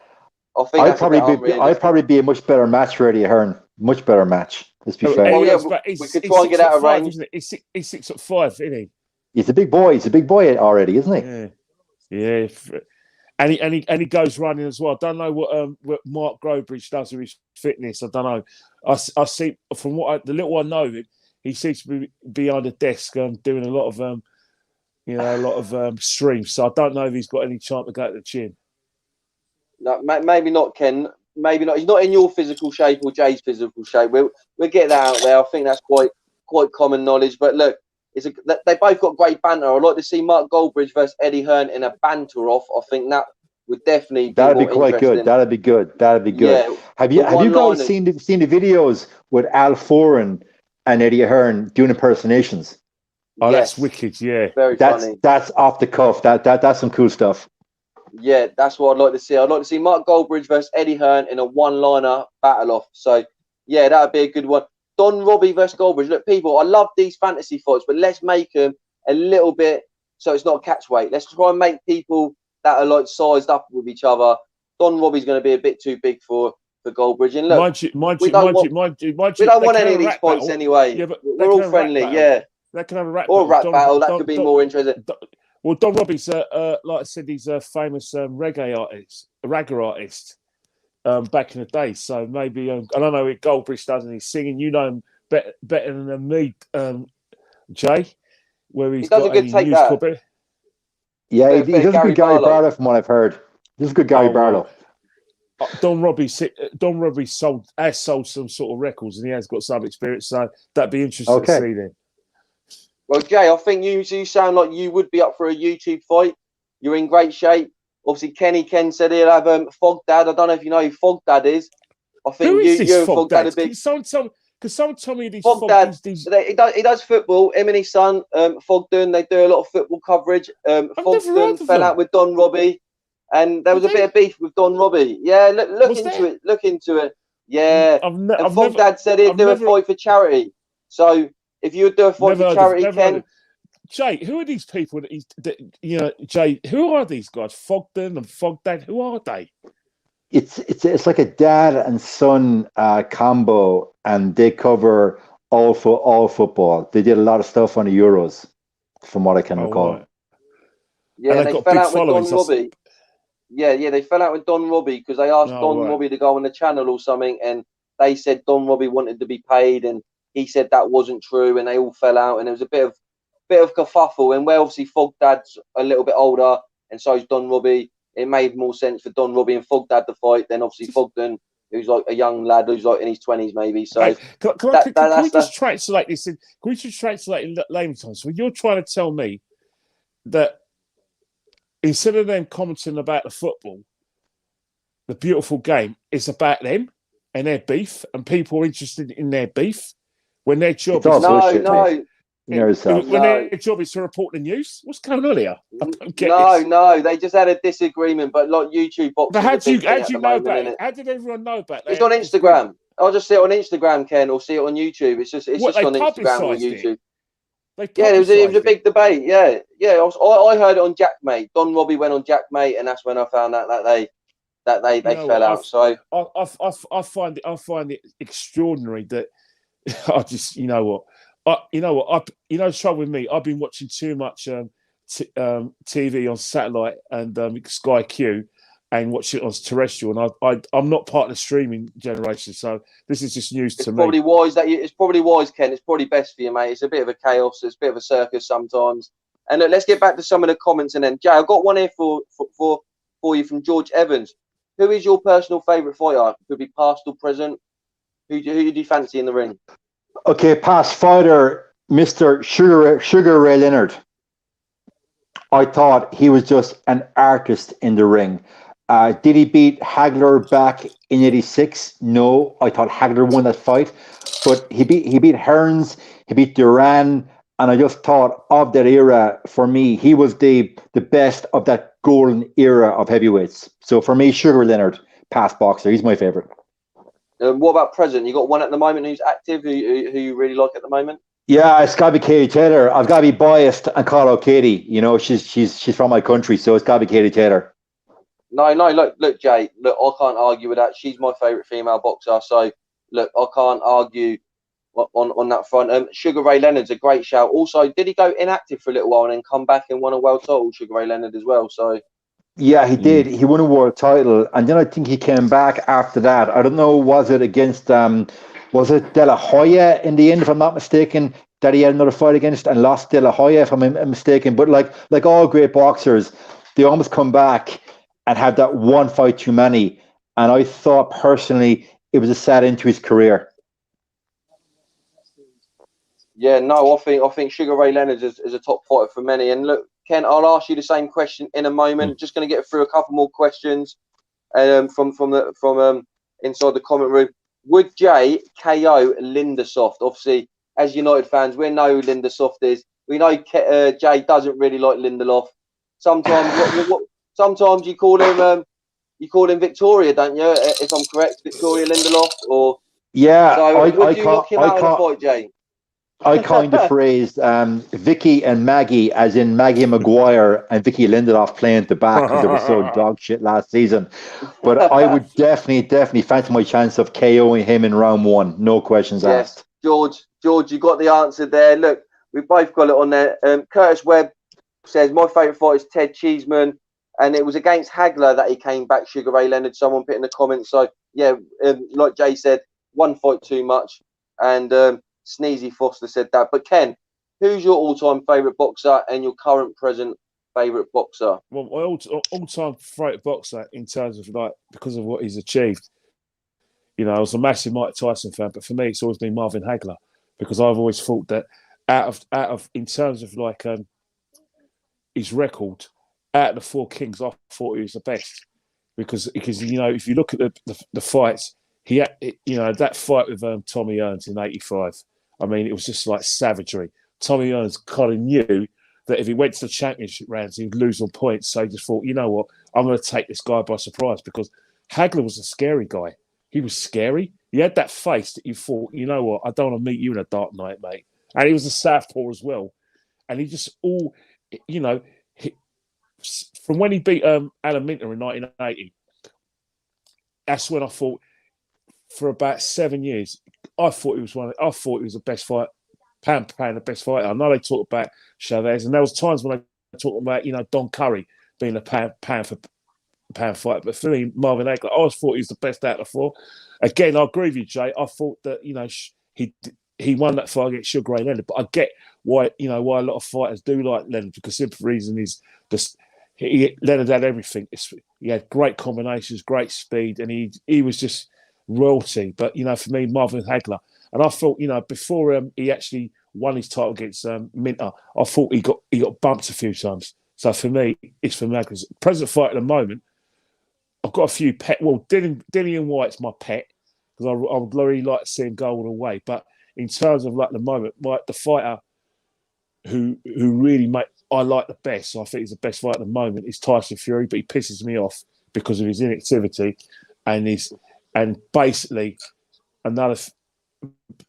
I think that's a bit unrealistic. I'd probably be a much better match for Eddie Hearn. Much better match. Let's be fair. Oh, yeah, He's we could try and get out of 6'5", range. isn't it? He's 6'5", isn't he? He's a big boy. He's a big boy already, isn't he? Yeah. And he goes running as well. I don't know what Mark Grobridge does with his fitness. I don't know. I see from the little I know of him, he seems to be behind a desk doing a lot of streams. So I don't know if he's got any chance to go to the gym. No, maybe not, Ken. Maybe not. He's not in your physical shape or Jay's physical shape. We'll get that out there. I think that's quite common knowledge. But look, they both got great banter. I'd like to see Mark Goldbridge versus Eddie Hearn in a banter off. I think that would definitely be quite good. That'd be good. Yeah, have you guys seen the videos with Al Foran and Eddie Hearn doing impersonations? Oh, yes. That's wicked. Yeah, very funny. That's off the cuff. That's some cool stuff. Yeah, that's what I'd like to see. I'd like to see Mark Goldbridge versus Eddie Hearn in a one-liner battle-off. So, yeah, that would be a good one. Don Robbie versus Goldbridge. Look, people, I love these fantasy fights, but let's make them a little bit so it's not a catch weight. Let's try and make people that are like sized up with each other. Don Robbie's going to be a bit too big for Goldbridge. And look, we don't want any of these fights anyway. Yeah, but we're all friendly. Yeah, they can have a rap or a rap battle. That could be more interesting. Well, Don Robbie's, like I said, he's a famous ragga artist back in the day. So maybe, I don't know what Goldbridge does and he's singing. You know him better than me, Jay, where he does a good take that. Yeah, he does a good Gary Barlow from what I've heard. This is good Gary Barlow. Don Robbie has sold some sort of records and he has got some experience. So that'd be interesting to see then. Well, Jay, I think you sound like you would be up for a YouTube fight. You're in great shape. Obviously, Ken said he'll have Fog Dad. I don't know if you know who Fog Dad is. I think you and Fog Dad are big. Because someone told me these Fog Dad. He does football. Him and his son, Fogden, they do a lot of football coverage. Fogden fell out with Don Robbie, and there was a bit of beef with Don Robbie. Yeah, look into it. Yeah, Fog Dad said he'd do a fight for charity. So. If you would do a fight for charity, Ken. Jay, who are these people Jay, who are these guys? Fogden and Fogdad, who are they? It's like a dad and son combo, and they cover all football. They did a lot of stuff on the Euros, from what I can recall. Right. Yeah, they fell out with Don Robbie. Yeah, they fell out with Don Robbie because they asked Don Robbie to go on the channel or something, and they said Don Robbie wanted to be paid, and he said that wasn't true, and they all fell out, and there was a bit of kerfuffle. And where obviously Fog Dad's a little bit older, and so is Don Robbie, it made more sense for Don Robbie and Fog Dad to fight than obviously Fogden, who's like a young lad who's like in his 20s maybe. So can we just translate this? Can we just translate in layman's terms? So you're trying to tell me that instead of them commenting about the football, the beautiful game, it's about them and their beef, and people are interested in their beef. When their job their job is to report the news, what's going on here? I don't get this. No, they just had a disagreement. But like YouTube boxing, but how do you know about it? How did everyone know about that? It's on Instagram. I'll just see it on Instagram, Ken, or see it on YouTube. It's just on Instagram or YouTube. It was a big debate. Yeah. I heard it on Jackmate. Don Robbie went on Jackmate, and that's when I found out that they fell out. So I find it extraordinary that. I just, the trouble with me, I've been watching too much TV on satellite and Sky Q and watch it on terrestrial, and I'm not part of the streaming generation, so this is just news to me. It's probably wise, Ken. It's probably best for you, mate. It's a bit of a chaos. It's a bit of a circus sometimes. And let's get back to some of the comments, and then Jay, I've got one here for you from George Evans. Who is your personal favourite fighter? Could be past or present. Who do you fancy in the ring? Okay, past fighter, Mr. Sugar Ray Leonard. I thought he was just an artist in the ring. Did he beat Hagler back in '86? No, I thought Hagler won that fight. But he beat Hearns, he beat Duran, and I just thought of that era, for me, he was the best of that golden era of heavyweights. So for me, Sugar Leonard, past boxer, he's my favourite. What about present? You got one at the moment who's active, who you really like at the moment? Yeah, it's got to be Katie Taylor. I've got to be biased and call out Katie. She's from my country, so it's got to be Katie Taylor. No, look, Jay. Look, I can't argue with that. She's my favourite female boxer. So, look, I can't argue on that front. Sugar Ray Leonard's a great shout. Also, did he go inactive for a little while and then come back and won a world title? Sugar Ray Leonard as well. So, yeah, he did. He won a world title, and then I think he came back after that. I don't know, was it against was it De La Hoya in the end, if I'm not mistaken, that he had another fight against and lost De La Hoya, if I'm mistaken. But like all great boxers, they almost come back and have that one fight too many. And I thought personally it was a sad end to his career. yeah, no, I think Sugar Ray Leonard is a top fighter for many. And look, Ken, I'll ask you the same question in a moment. Just going to get through a couple more questions from inside the comment room. Would Jay KO Lindesoft? Obviously, as United fans, we know who Lindesoft is. We know Jay doesn't really like Lindelof. Sometimes, sometimes you call him Victoria, don't you? If I'm correct, Victoria Lindelof, or yeah. So would you knock him out of the fight, Jay? I kind of phrased Vicky and Maggie as in Maggie Maguire and Vicky Lindelof playing at the back because they were so dog shit last season. But I would definitely fancy my chance of KOing him in round one. No questions asked. George, you got the answer there. Look, we both got it on there. Curtis Webb says, my favourite fight is Ted Cheeseman. And it was against Hagler that he came back, Sugar Ray Leonard. Someone put in the comments. So, yeah, like Jay said, one fight too much. And Sneezy Foster said that. But Ken, who's your all-time favourite boxer and your current present favourite boxer? Well, my all-time favourite boxer in terms of because of what he's achieved. You know, I was a massive Mike Tyson fan, but for me, it's always been Marvin Hagler because I've always thought that out of in terms of his record, out of the four kings, I thought he was the best because you know if you look at the fights, he had that fight with Tommy Hearns in '85. I mean, it was just like savagery. Tommy Hearns kind of knew that if he went to the championship rounds, he would lose on points. So he just thought, you know what, I'm going to take this guy by surprise because Hagler was a scary guy. He was scary. He had that face that you thought, you know what, I don't want to meet you in a dark night, mate. And he was a southpaw as well. And he just from when he beat Alan Minter in 1980, that's when I thought, for about 7 years, I thought he was the best fighter, pound for pound, the best fighter. I know they talk about Chavez, and there was times when they talked about Don Curry being a pound for pound fighter, but for me, Marvin Hagler, I always thought he was the best out of the four. Again, I agree with you, Jay. I thought that he won that fight against Sugar Ray Leonard, but I get why a lot of fighters do like Leonard because the simple reason is Leonard had everything. He had great combinations, great speed, and he was just royalty. But for me, Marvin Hagler, and I thought before he actually won his title against Minter, I thought he got bumped a few times. So for me, it's for Hagler's present fight at the moment. I've got a few pet. Well, Dillian White's my pet because I would really like to see him go all the way. But in terms of the moment, the fighter who really I like the best, so I think he's the best fighter at the moment, is Tyson Fury. But he pisses me off because of his inactivity and basically the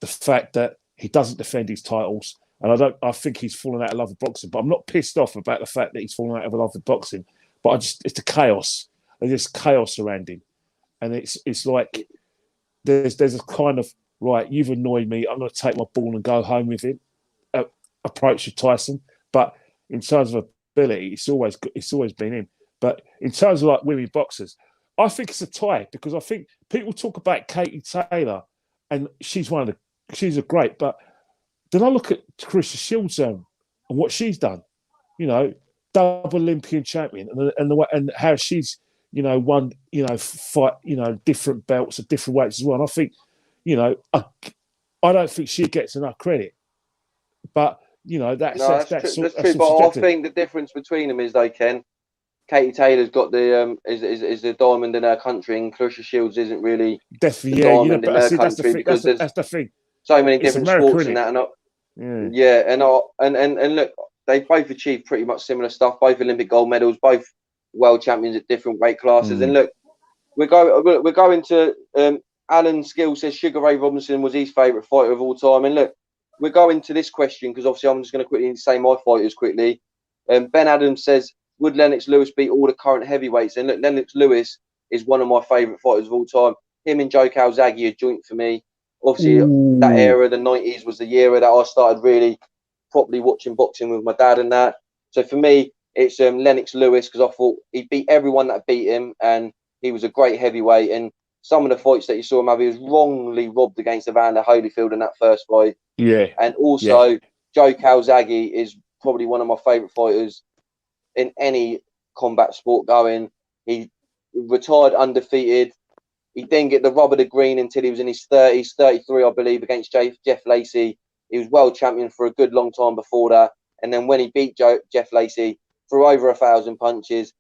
fact that he doesn't defend his titles. And I think he's fallen out of love with boxing. But I'm not pissed off about the fact that he's fallen out of love with boxing. But it's the chaos. There's chaos around him, and it's like there's a kind of right. You've annoyed me. I'm going to take my ball and go home with him. Approach with Tyson, but in terms of ability, it's always been him. But in terms of women boxers, I think it's a tie because I think people talk about Katie Taylor, and she's a great. But then I look at Clarissa Shields and what she's done. Double Olympian champion, and how she's won fight different belts at different weights as well. And I think I don't think she gets enough credit, but that's true. But I think the difference between them is though, Ken, Katie Taylor's got the is the diamond in her country, and Clarissa Shields isn't really definitely the diamond in her country because that's the thing. So many different sports in that, and look, they both achieved pretty much similar stuff. Both Olympic gold medals, both world champions at different weight classes. And look, we're going to Alan Skill says Sugar Ray Robinson was his favourite fighter of all time. And look, we're going to this question because obviously I'm just going to quickly say my fighters quickly. Ben Adams says would Lennox Lewis beat all the current heavyweights? And look, Lennox Lewis is one of my favourite fighters of all time. Him and Joe Calzaghe are joint for me. Obviously, that era, the 90s, was the era that I started really properly watching boxing with my dad and that. So for me, it's Lennox Lewis, because I thought he beat everyone that beat him, and he was a great heavyweight. And some of the fights that you saw him have, he was wrongly robbed against Evander Holyfield in that first fight. Yeah. And also, Joe Calzaghe is probably one of my favourite fighters in any combat sport going. He retired undefeated. He didn't get the rub of the green until he was in his 30s, 33, I believe, against Jeff Lacey. He was world champion for a good long time before that. And then when he beat Jeff Lacey, threw over 1,000 punches,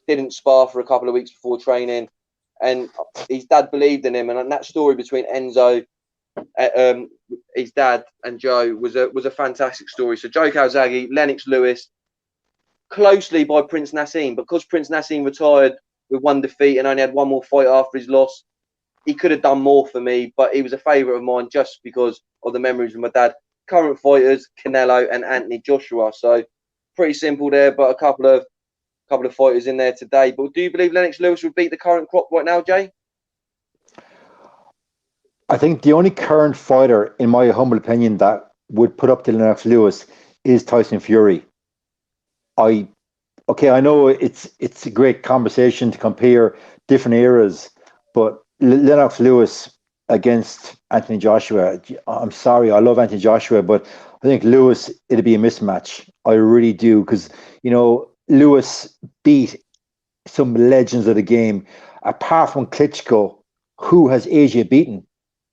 didn't spar for a couple of weeks before training. And his dad believed in him. And that story between Enzo, his dad, and Joe was a fantastic story. So Joe Calzaghe, Lennox Lewis, closely by Prince Nassim. Because Prince Nassim retired with one defeat and only had one more fight after his loss, he could have done more for me, but he was a favourite of mine just because of the memories of my dad. Current fighters, Canelo and Anthony Joshua. So pretty simple there, but a couple of fighters in there today. But do you believe Lennox Lewis would beat the current crop right now, Jay? I think the only current fighter, in my humble opinion, that would put up to Lennox Lewis is Tyson Fury. I know it's a great conversation to compare different eras, but Lennox Lewis against Anthony Joshua, I'm sorry, I love Anthony Joshua, but I think Lewis, it'd be a mismatch. I really do, because, Lewis beat some legends of the game. Apart from Klitschko, who has AJ beaten?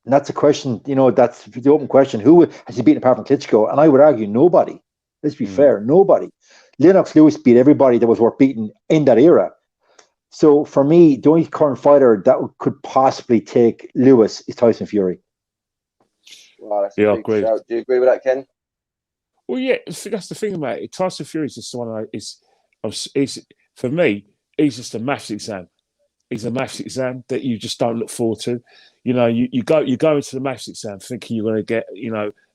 And that's a question, that's the open question. Who has he beaten apart from Klitschko? And I would argue nobody. Let's be fair, nobody. Lennox Lewis beat everybody that was worth beating in that era. So for me, the only current fighter that could possibly take Lewis is Tyson Fury. Wow, that's a big shout. Do you agree with that, Ken? Well, yeah, that's the thing about it. Tyson Fury is just someone for me, he's just a maths exam. He's a maths exam that you just don't look forward to. You go into the maths exam thinking you're going to get,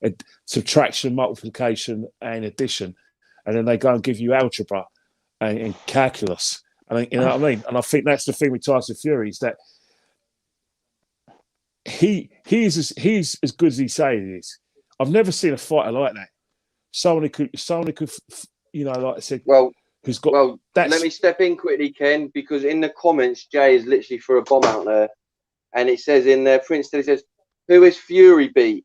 a subtraction, multiplication, and addition, and then they go and give you algebra and calculus. You know what I mean? And I think that's the thing with Tyson Fury, is that he's as good as he says he is. I've never seen a fighter like that. Someone who could, like I said, who's got. Well, let me step in quickly, Ken, because in the comments, Jay is literally threw a bomb out there, and it says in there, Princeton, it says, "Who is Fury beat?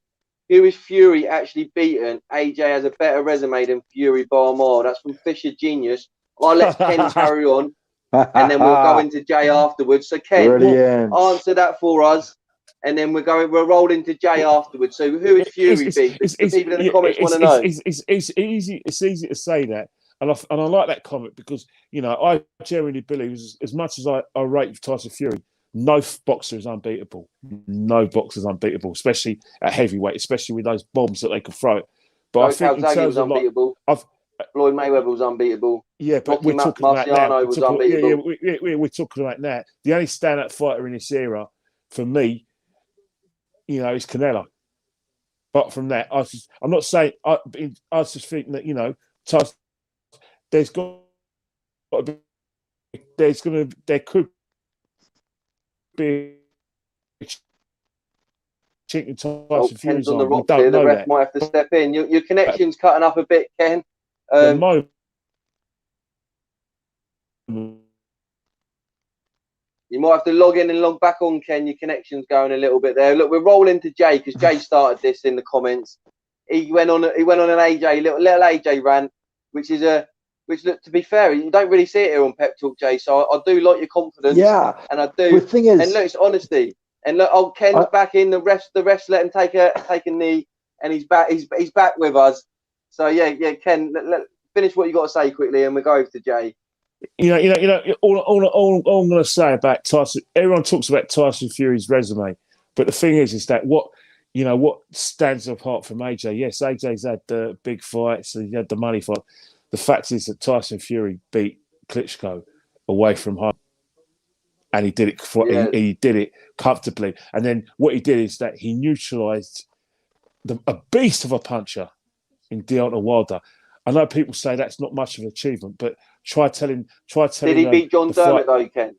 Who is Fury actually beaten? AJ has a better resume than Fury bar mile." That's from Fisher Genius. I'll let Ken carry on, and then we'll go into Jay afterwards. So Ken, answer that for us, and then we'll roll into Jay afterwards. So who is Fury beat? The people in the comments want to know. It's easy to say that, and I like that comment, because I genuinely believe, as much as I rate Tyson Fury, no boxer is unbeatable. No boxer is unbeatable, especially at heavyweight, especially with those bombs that they can throw. But I think in terms of unbeatable. Floyd Mayweather was unbeatable. Yeah, but we're talking about now. We're talking about now. The only standout fighter in this era, for me, is Canelo. But from that, I'm not saying. I just think that Tyson, there could be chicken Tyson Fury's on the rock here. The ref might have to step in. Your connection's cutting up a bit, Ken. You might have to log in and log back on, Ken. Your connection's going a little bit there. Look, we're rolling to Jay, because Jay started this in the comments. He went on an AJ little AJ rant, which look, to be fair, you don't really see it here on Pep Talk, Jay. So I do like your confidence. Yeah, and I do. The thing is, and look, it's honesty. And look, Ken's back in. The refs let him take a knee, and he's back. He's back with us. So yeah, Ken, let finish what you got to say quickly, and we'll go over to Jay. All I'm going to say about Tyson, everyone talks about Tyson Fury's resume, but the thing is that what stands apart from AJ? Yes, AJ's had the big fights, he had the money fight. The fact is that Tyson Fury beat Klitschko away from home, and he did it. He did it comfortably. And then what he did is that he neutralised a beast of a puncher in Deontay Wilder. I know people say that's not much of an achievement, but Try telling. Did he beat John the Dermott fight. though, Ken?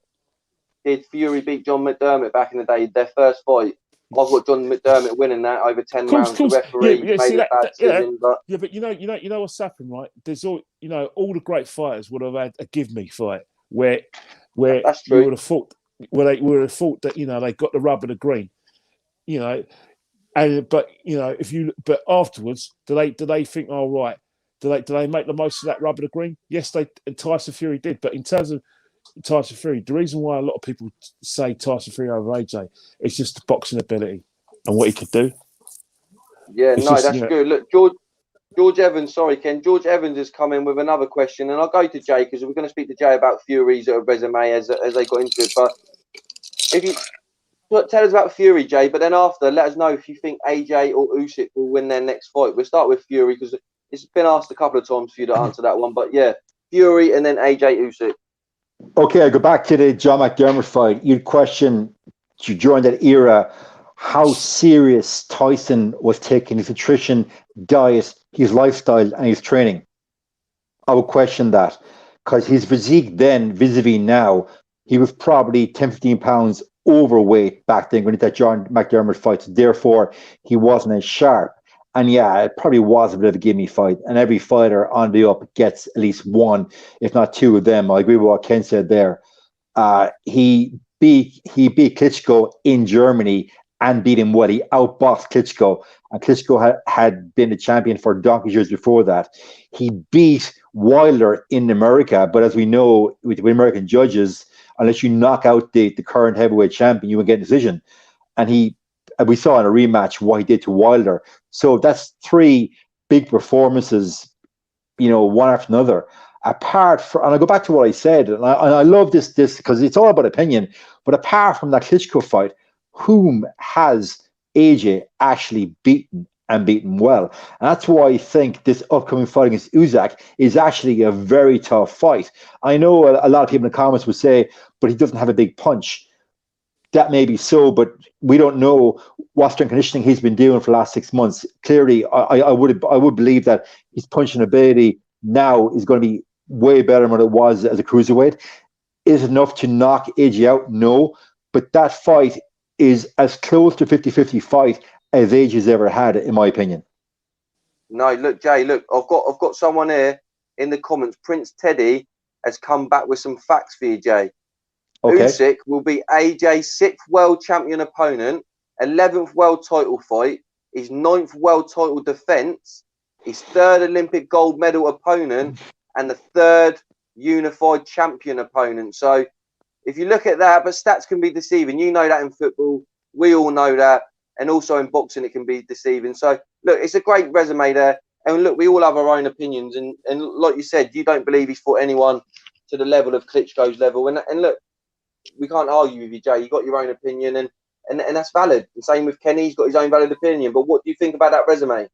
Did Fury beat John McDermott back in the day? Their first fight. I've got John McDermott winning that over 10 rounds. The referee made a bad decision, but but you know what's happened, right? There's all all the great fighters would have had a give me fight where that's you true. would have thought that they got the rub of the green, but afterwards do they think, oh right, do they make the most of that rub of the green? Yes, Tyson Fury did, but in terms of Tyson Fury, the reason why a lot of people say Tyson Fury over AJ is just the boxing ability and what he could do. Yeah, that's good. Look, George Evans, sorry, Ken. George Evans has come in with another question, and I'll go to Jay because we're going to speak to Jay about Fury's resume as they got into it. But if you tell us about Fury, Jay, but then after, let us know if you think AJ or Usyk will win their next fight. We'll start with Fury because it's been asked a couple of times for you to answer that one. But yeah, Fury and then AJ Usyk. Okay, I go back to the John McDermott fight. You'd question during that era how serious Tyson was taking his nutrition, diet, his lifestyle, and his training. I would question that because his physique then, vis-a-vis now, he was probably 10, 15 pounds overweight back then when he did that John McDermott fight. So therefore, he wasn't as sharp. And yeah, it probably was a bit of a gimme fight. And every fighter on the up gets at least one, if not two of them. I agree with what Ken said there. He beat Klitschko in Germany and beat him well. He outboxed Klitschko. And Klitschko had been the champion for donkey years before that. He beat Wilder in America. But as we know, with American judges, unless you knock out the current heavyweight champion, you will get a decision. And we saw in a rematch what he did to Wilder. So that's three big performances, one after another. Apart from, and I go back to what I said, and I love this because it's all about opinion. But apart from that Klitschko fight, whom has AJ actually beaten and beaten well? And that's why I think this upcoming fight against Usyk is actually a very tough fight. I know a lot of people in the comments would say, but he doesn't have a big punch. That may be so, but we don't know what strength conditioning he's been doing for the last 6 months. Clearly, I would believe that his punching ability now is going to be way better than what it was as a cruiserweight. Is it enough to knock AJ out? No, but that fight is as close to 50-50 fight as AJ has ever had, in my opinion. No, look, Jay, I've got someone here in the comments. Prince Teddy has come back with some facts for you, Jay. Okay. Usyk will be AJ's 6th world champion opponent, 11th world title fight, his 9th world title defense, his 3rd Olympic gold medal opponent, and the 3rd unified champion opponent. So if you look at that, but stats can be deceiving. You know that in football. We all know that. And also in boxing, it can be deceiving. So look, it's a great resume there. And look, we all have our own opinions. And like you said, you don't believe he's fought anyone to the level of Klitschko's level. And look, we can't argue with you, Jay. You got your own opinion, and that's valid. And same with Kenny, he's got his own valid opinion. But what do you think about that resume?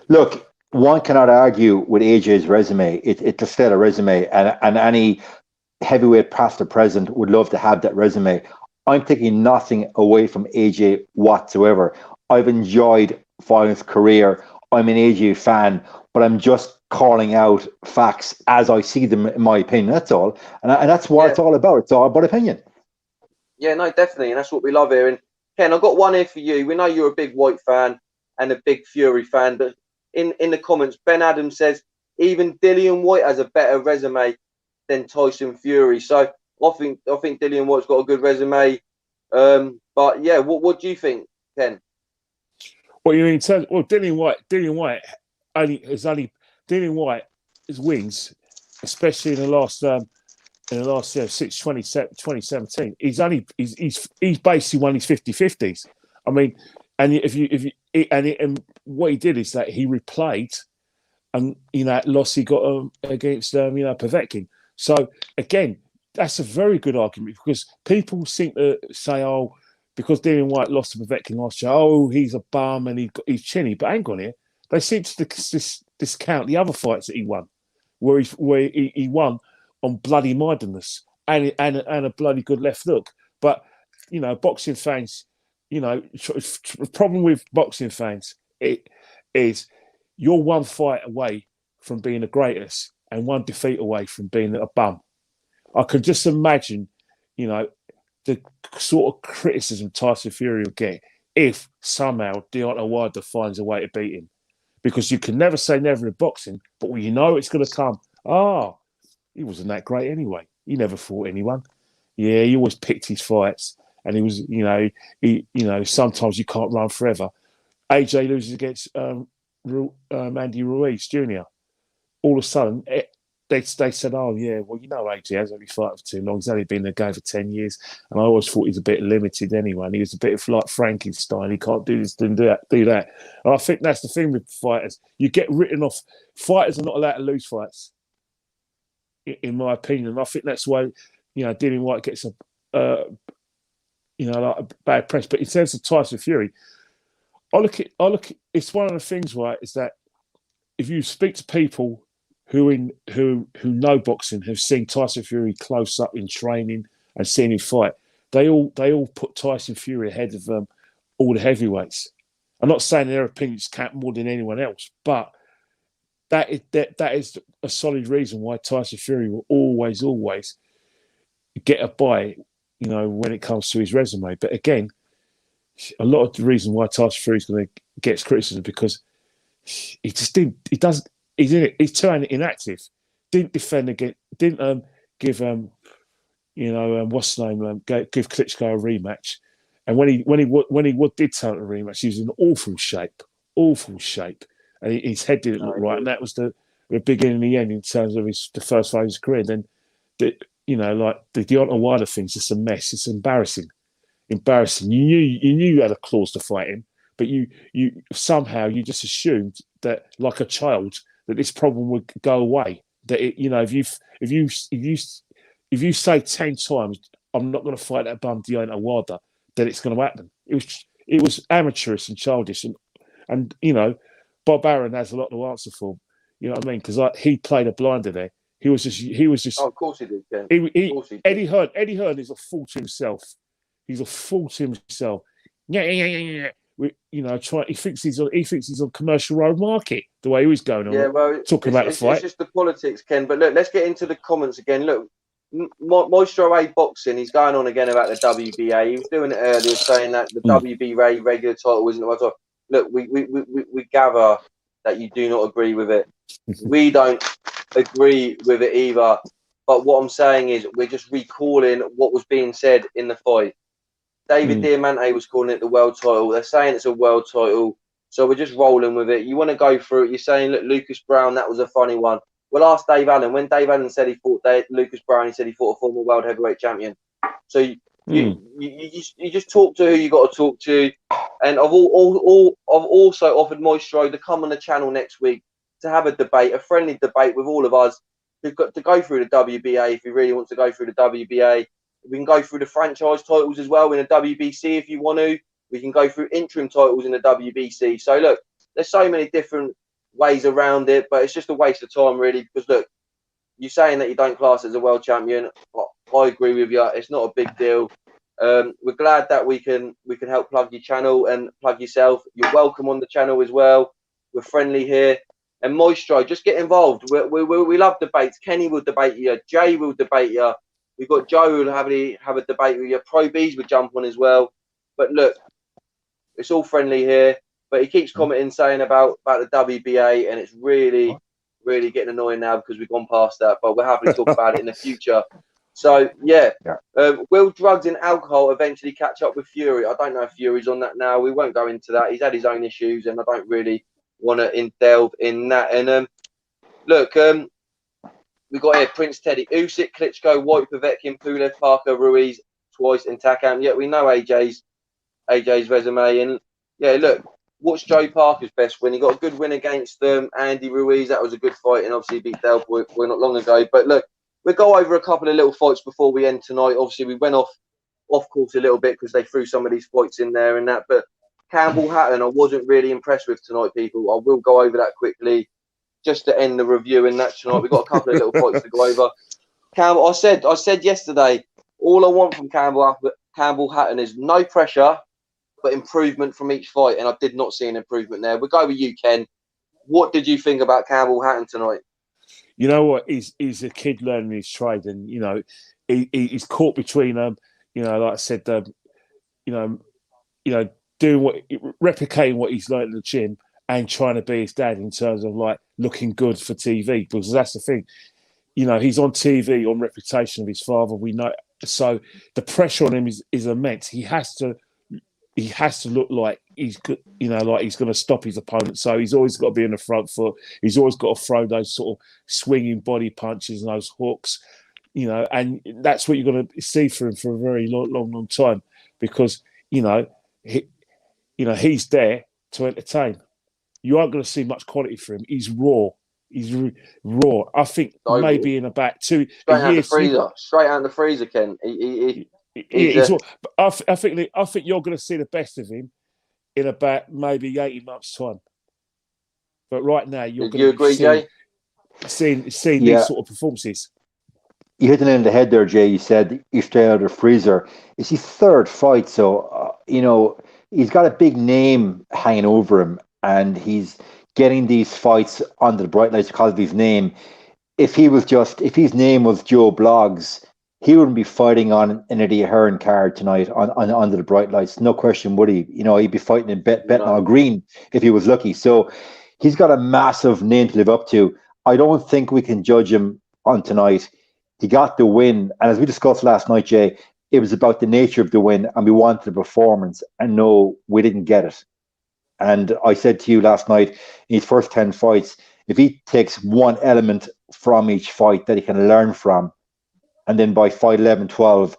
Look, one cannot argue with AJ's resume. It's a stellar resume, and any heavyweight past or present would love to have that resume. I'm taking nothing away from AJ whatsoever. I've enjoyed following his career. I'm an AJ fan, but I'm just calling out facts as I see them, in my opinion. That's all. And that's what it's all about. It's all about opinion. Yeah, no, definitely. And that's what we love here. And Ken, I've got one here for you. We know you're a big White fan and a big Fury fan, but in the comments, Ben Adams says, even Dillian White has a better resume than Tyson Fury. So I think Dillian White's got a good resume. But yeah, what do you think, Ken? What you mean? Well, Dillian White's wins, especially in the last 2017. He's basically won his 50-50s. I mean, and what he did is that he replayed, and that loss he got against Povetkin. So again, that's a very good argument because people seem to say, oh, because Dillian White lost to Povetkin last year, oh, he's a bum and he's chinny. But hang on here, they seem to discount the other fights that he won, where he won on bloody mindedness and a bloody good left hook. But boxing fans, the problem with boxing fans is you're one fight away from being the greatest, and one defeat away from being a bum. I could just imagine, you know, the sort of criticism Tyson Fury will get if somehow Deontay Wilder finds a way to beat him. Because you can never say never in boxing, but when you know it's going to come, he wasn't that great anyway. He never fought anyone. Yeah, he always picked his fights, and he was, sometimes you can't run forever. AJ loses against Andy Ruiz Jr. All of a sudden, they said, "Oh yeah, well AJ hasn't been fighting for too long. He's only been in the game for 10 years." And I always thought he's a bit limited anyway. And he was a bit of like Frankenstein. He can't do this, do that. And I think that's the thing with fighters. You get written off. Fighters are not allowed to lose fights, in my opinion. I think that's why, Dillian White gets a bad press. But in terms of Tyson Fury, I look at. It's one of the things, right? Is that if you speak to people who know boxing, have seen Tyson Fury close up in training and seen him fight, they all put Tyson Fury ahead of all the heavyweights. I'm not saying their opinions count more than anyone else, but that is a solid reason why Tyson Fury will always get a bye, when it comes to his resume. But again, a lot of the reason why Tyson Fury is going to get criticism because he just didn't. He doesn't. He's too inactive. Didn't defend again. Didn't give what's the name? Give Klitschko a rematch. And when he did turn a rematch, he was in awful shape, and his head didn't look right. And that was the beginning and the end in terms of the first phase of his career. Then the Deontay Wilder thing's just a mess. It's embarrassing. You knew you had a clause to fight him, but you somehow you just assumed that, like a child, that this problem would go away. That if you say 10 times, "I'm not going to fight that bum Deontay Wilder," then it's going to happen. It was amateurish and childish, and Bob Arum has a lot to answer for. You know what I mean? Because he played a blinder there. He was just. Oh, of course he did. Ken. Of course he did. Eddie Hearn is a fool to himself. He's a fool to himself. Yeah. He thinks he's on Commercial Road Market the way he was going on. Yeah, well, talking about the fight. It's just the politics, Ken. But look, let's get into the comments again. Look, Maestro A Boxing, he's going on again about the WBA. He was doing it earlier, saying that the WBA regular title isn't the right title. Look, we gather that you do not agree with it. We don't agree with it either. But what I'm saying is we're just recalling what was being said in the fight. David Diamante was calling it the world title. They're saying it's a world title. So we're just rolling with it. You want to go through it. You're saying, look, Lucas Brown, that was a funny one. Well, ask Dave Allen. When Dave Allen said he fought Lucas Brown, he said he fought a former world heavyweight champion. So you just talk to who you got to talk to. And I've also offered Maestro to come on the channel next week to have a debate, a friendly debate with all of us. We've got to go through the WBA if he really wants to go through the WBA. We can go through the franchise titles as well in the WBC if you want to. We can go through interim titles in the WBC. So, look, there's so many different ways around it, but it's just a waste of time, really, because, look, you're saying that you don't class as a world champion. I agree with you. It's not a big deal. We're glad that we can help plug your channel and plug yourself. You're welcome on the channel as well. We're friendly here. And Maestro, just get involved. We love debates. Kenny will debate you. Jay will debate you. We've got Joe who will have a debate with you. Pro B's would jump on as well. But look, it's all friendly here. But he keeps commenting saying about the WBA, and it's really, really getting annoying now because we've gone past that. But we'll happily talk about it in the future. So, yeah. Will drugs and alcohol eventually catch up with Fury? I don't know if Fury's on that now. We won't go into that. He's had his own issues, and I don't really want to delve in that. And look, we got here Prince Teddy, Usyk, Klitschko, White, Povetkin, Pulev, Parker, Ruiz, twice, and Takam. Yeah, we know AJ's resume. And yeah, look, what's Joe Parker's best win? He got a good win against Andy Ruiz. That was a good fight, and obviously beat Del Boy not long ago. But look, we'll go over a couple of little fights before we end tonight. Obviously, we went off course a little bit because they threw some of these fights in there and that. But Campbell Hatton, I wasn't really impressed with tonight, people. I will go over that quickly just to end the review in that tonight. We've got a couple of little fights to go over. Campbell, I said yesterday, all I want from Campbell Hatton is no pressure, but improvement from each fight, and I did not see an improvement there. We'll go with you, Ken. What did you think about Campbell Hatton tonight? you know what? He's a kid learning his trade, and you know, he's caught between you know, like I said, you know, doing replicating what he's learned in the gym and trying to be his dad in terms of like looking good for TV, because that's the thing. You know, he's on TV on reputation of his father. We know, so the pressure on him is immense. He has to look like he's good, you know, like he's going to stop his opponent. So he's always got to be in the front foot. He's always got to throw those sort of swinging body punches and those hooks, you know, and that's what you're going to see from him for a very long time, because he's there to entertain. You aren't going to see much quality from him. He's raw. He's raw. I think maybe in about 2 years. Straight out the freezer, Ken. I think you're going to see the best of him in about maybe 18 months' time. But right now, you're going to seeing these sort of performances. You hit the nail on the head there, Jay. You said he's straight out of the freezer. It's his third fight, so he's got a big name hanging over him, and he's getting these fights under the bright lights because of his name. If his name was Joe Bloggs, he wouldn't be fighting on an Eddie Hearn card tonight on under the bright lights. No question, would he? He'd be fighting in Bethnal Green if he was lucky. So he's got a massive name to live up to. I don't think we can judge him on tonight. He got the win, and as we discussed last night, Jay, it was about the nature of the win, and we wanted the performance, and no, we didn't get it. And I said to you last night, in his first 10 fights, if he takes one element from each fight that he can learn from, and then by fight 11, 12,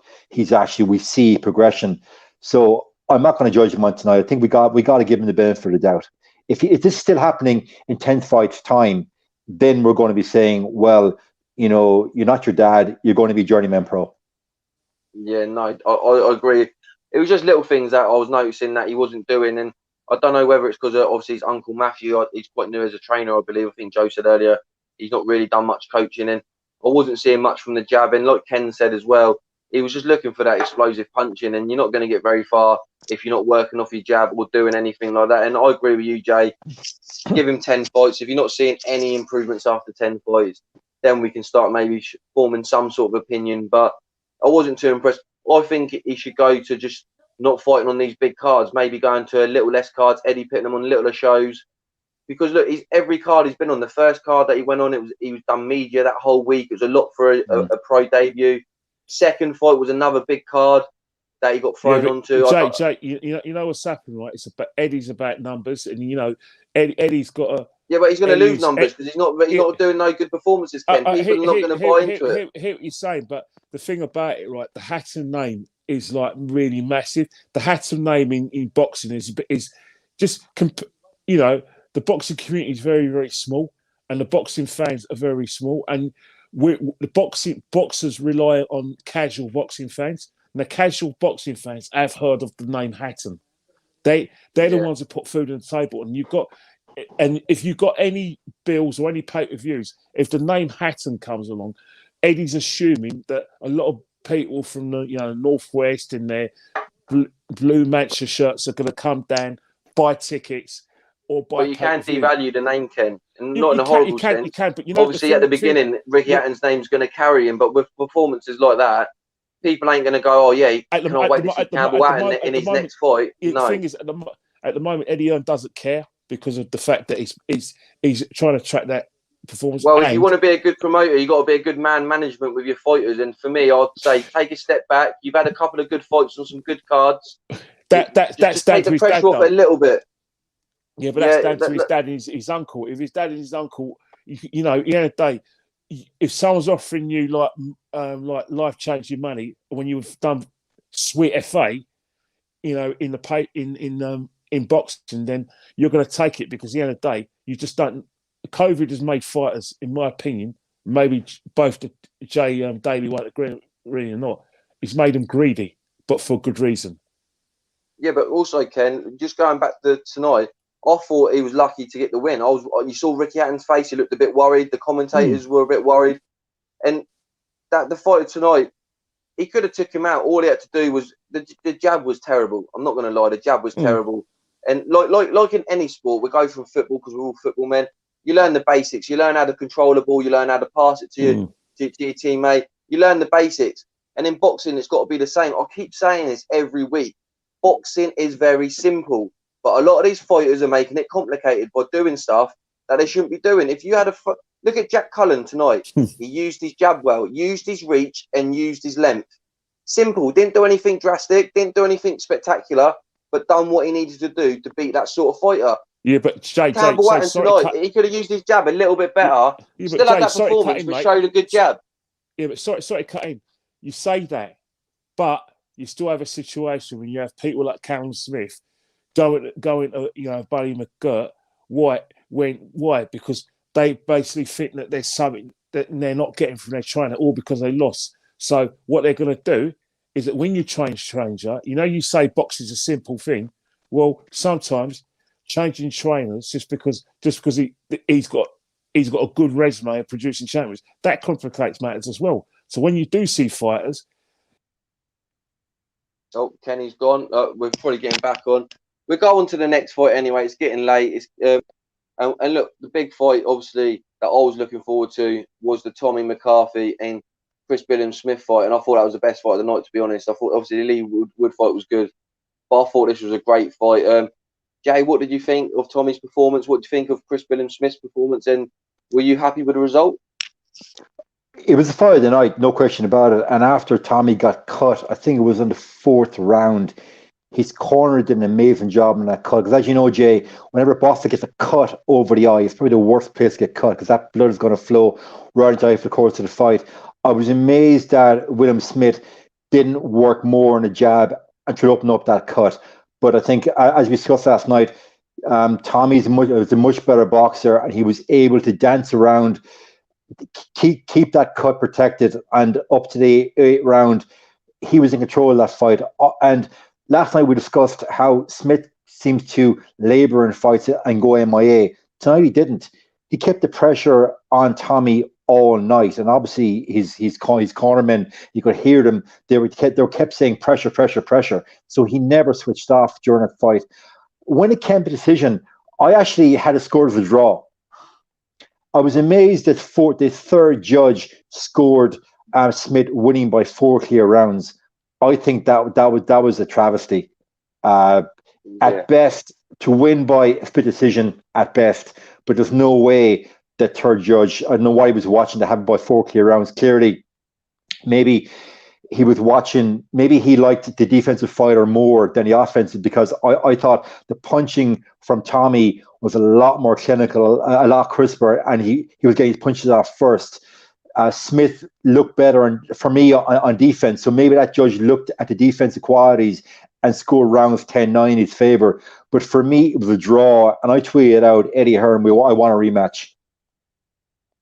we see progression. So I'm not going to judge him on tonight. I think we got to give him the benefit of the doubt. If this is still happening in 10 fights time, then we're going to be saying, well, you're not your dad, you're going to be journeyman pro. Yeah, no, I agree. It was just little things that I was noticing that he wasn't doing, and I don't know whether it's because obviously his uncle Matthew, he's quite new as a trainer, I believe. I think Joe said earlier he's not really done much coaching, and I wasn't seeing much from the jab. And like Ken said as well, he was just looking for that explosive punching, and you're not going to get very far if you're not working off your jab or doing anything like that. And I agree with you, Jay. Give him 10 fights. If you're not seeing any improvements after 10 fights, then we can start maybe forming some sort of opinion. But I wasn't too impressed. I think he should go to just not fighting on these big cards, maybe going to a little less cards, Eddie pitting them on littler shows. Because look, every card he's been on. The first card that he went on, he was done media that whole week. It was a lot for a pro debut. Second fight was another big card that he got thrown onto. Jake, you know what's happening, right? It's about Eddie's about numbers, and Eddie's got a. Yeah, but he's going to lose numbers because he's not doing no good performances, Ken. People are not going to buy into it. Hear what you're saying, but the thing about it, right? The Hatton name is like really massive. The Hatton name in boxing is just, the boxing community is very, very small, and the boxing fans are very small, and the boxers rely on casual boxing fans, and the casual boxing fans have heard of the name Hatton. They're the ones who put food on the table, and if you've got any bills or any pay-per-views, if the name Hatton comes along, Eddie's assuming that a lot of people from the Northwest in their blue Manchester shirts are going to come down, buy tickets, or buy. But you can't devalue the name, Ken, and not in a horrible sense. You can, but obviously at the beginning, Ricky Hatton's name's going to carry him, but with performances like that, people ain't going to go, oh yeah, can't wait to see Campbell Hatton in his next fight. No. The thing is, at the moment, Eddie Hearn doesn't care because of the fact that he's trying to track that performance. Well, if you want to be a good promoter, you got to be a good man management with your fighters. And for me, I'd say take a step back. You've had a couple of good fights on some good cards. That's take the pressure off a little bit. Yeah, but that's down to his dad and his uncle. If his dad and his uncle, at the end of the day, if someone's offering you like life-changing money when you've done sweet FA, in boxing, then you're going to take it, because at the end of the day, you just don't. COVID has made fighters, in my opinion, maybe both the J Alby won't agree or not, it's made them greedy, but for good reason. Yeah, but also, Ken, just going back to tonight, I thought he was lucky to get the win. You saw Ricky Hatton's face; he looked a bit worried. The commentators were a bit worried, and the fighter tonight, he could have took him out. All he had to do was the jab was terrible. I'm not going to lie, the jab was terrible. And like in any sport, we go from football because we're all football men. You learn the basics. You learn how to control the ball. You learn how to pass it to your teammate. You learn the basics. And in boxing, it's got to be the same. I keep saying this every week. Boxing is very simple, but a lot of these fighters are making it complicated by doing stuff that they shouldn't be doing. If you had look at Jack Cullen tonight, he used his jab well, used his reach, and used his length. Simple. Didn't do anything drastic. Didn't do anything spectacular, but done what he needed to do to beat that sort of fighter. Yeah, but Jay, Campbell Watton tonight, he could have used his jab a little bit better. Yeah, Still had that performance, but showed a good jab. Yeah, but sorry to cut in. You say that, but you still have a situation when you have people like Callum Smith going to Buddy McGirt. Why? Because they basically think that there's something that they're not getting from their trainer, all because they lost. So what they're going to do is that when you train stranger, you say boxing is a simple thing. Well, sometimes changing trainers just because he's got a good resume of producing champions, that complicates matters as well. So when you do see fighters, Kenny's gone. We're probably getting back on. We'll go on to the next fight anyway. It's getting late. And look, the big fight, obviously, that I was looking forward to was the Tommy McCarthy and Chris Billiam-Smith fight, and I thought that was the best fight of the night, to be honest. I thought, obviously, the Lee Wood fight was good, but I thought this was a great fight. Jay, what did you think of Tommy's performance? What did you think of Chris Billiam-Smith's performance, and were you happy with the result? It was a fight of the night, no question about it. And after Tommy got cut, I think it was in the 4th round, his corner did an amazing job in that cut. Because as you know, Jay, whenever a boxer gets a cut over the eye, it's probably the worst place to get cut because that blood is going to flow right into the eye for the course of the fight. I was amazed that William Smith didn't work more on the jab and try to open up that cut. But I think, as we discussed last night, Tommy's was a much better boxer, and he was able to dance around, keep that cut protected, and up to the 8th round, he was in control of that fight. And last night we discussed how Smith seems to labour in fights and go MIA. Tonight he didn't. He kept the pressure on Tommy all night, and obviously his cornermen, you could hear them. They kept saying pressure, pressure, pressure. So he never switched off during that fight. When it came to decision, I actually had a score of a draw. I was amazed that the 3rd judge scored Smith winning by 4 clear rounds. I think that was a travesty. At best, to win by a split decision at best, but there's no way the 3rd judge, I don't know why he was watching to have it by 4 clear rounds. Clearly, maybe he was watching, maybe he liked the defensive fighter more than the offensive, because I thought the punching from Tommy was a lot more clinical, a lot crisper, and he was getting his punches off first. Smith looked better for me on defense, so maybe that judge looked at the defensive qualities and scored rounds 10-9 in his favour. But for me, it was a draw, and I tweeted out, Eddie Hearn, I want a rematch.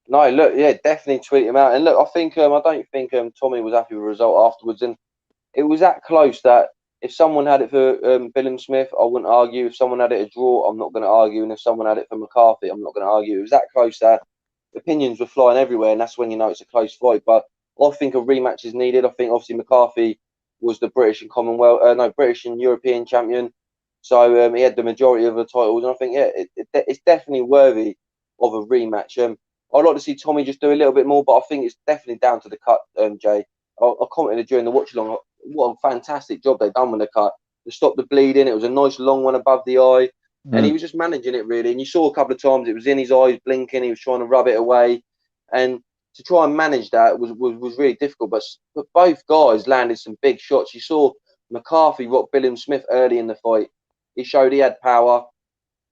No, look, yeah, definitely tweet him out. And look, I don't think Tommy was happy with the result afterwards. And it was that close that if someone had it for Billiam-Smith, I wouldn't argue. If someone had it a draw, I'm not going to argue. And if someone had it for McCarthy, I'm not going to argue. It was that close that opinions were flying everywhere, and that's when you know it's a close fight. But I think a rematch is needed. I think obviously McCarthy was the British and European champion, so he had the majority of the titles, and I think it's definitely worthy of a rematch. I'd like to see Tommy just do a little bit more, but I think it's definitely down to the cut. Jay, I commented during the watch-along, what a fantastic job they've done with the cut to stop the bleeding. It was a nice long one above the eye. And he was just managing it, really. And you saw a couple of times it was in his eyes, blinking. He was trying to rub it away. And to try and manage that was really difficult. But both guys landed some big shots. You saw McCarthy rock Billiam-Smith early in the fight. He showed he had power.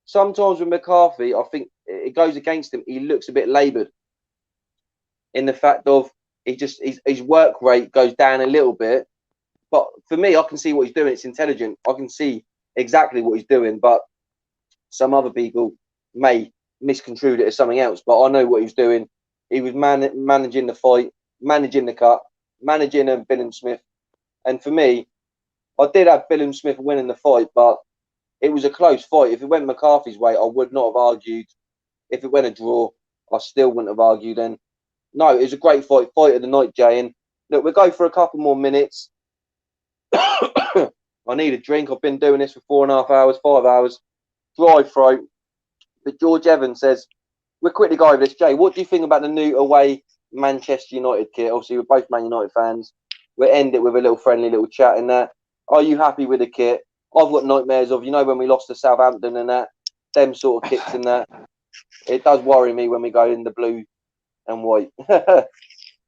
Sometimes with McCarthy, I think it goes against him. He looks a bit laboured in the fact of his work rate goes down a little bit. But for me, I can see what he's doing. It's intelligent. I can see exactly what he's doing. But some other people may misconstrue it as something else, but I know what he was doing. He was managing the fight, managing the cut, managing Billiam-Smith. And for me, I did have Billiam-Smith winning the fight, but it was a close fight. If it went McCarthy's way, I would not have argued. If it went a draw, I still wouldn't have argued. And no, it was a great fight of the night, Jay. And look, we'll go for a couple more minutes. I need a drink. I've been doing this for 4.5 hours, 5 hours. Dry throat. But George Evans says, we'll quickly go over this. Jay, what do you think about the new away Manchester United kit? Obviously, we're both Man United fans. We'll end it with a little friendly little chat in that. Are you happy with the kit? I've got nightmares of, when we lost to Southampton and that, them sort of kits and that. It does worry me when we go in the blue and white.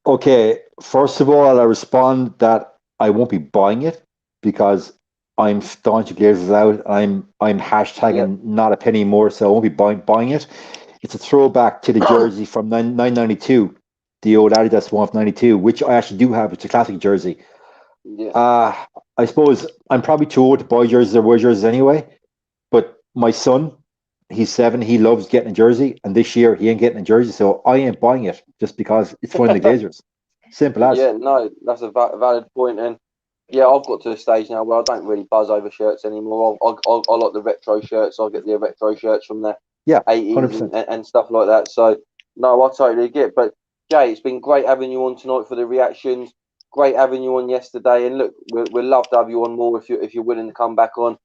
Okay, first of all, I respond that I won't be buying it because I'm staunch Glazers out. I'm hashtagging not a penny more, so I won't be buying it. It's a throwback to the jersey from 992, the old Adidas one of 92, which I actually do have. It's a classic jersey. Yeah. I suppose I'm probably too old to buy jerseys or wear jerseys anyway, but my son, he's 7, he loves getting a jersey, and this year he ain't getting a jersey, so I ain't buying it just because it's one of the Glazers. Simple as. Yeah, no, that's a valid point. And yeah, I've got to the stage now where I don't really buzz over shirts anymore. I like the retro shirts. I get the retro shirts from the 80s and stuff like that. So, no, I totally get it. But, Jay, it's been great having you on tonight for the reactions. Great having you on yesterday. And look, we'd love to have you on more if you're willing to come back on.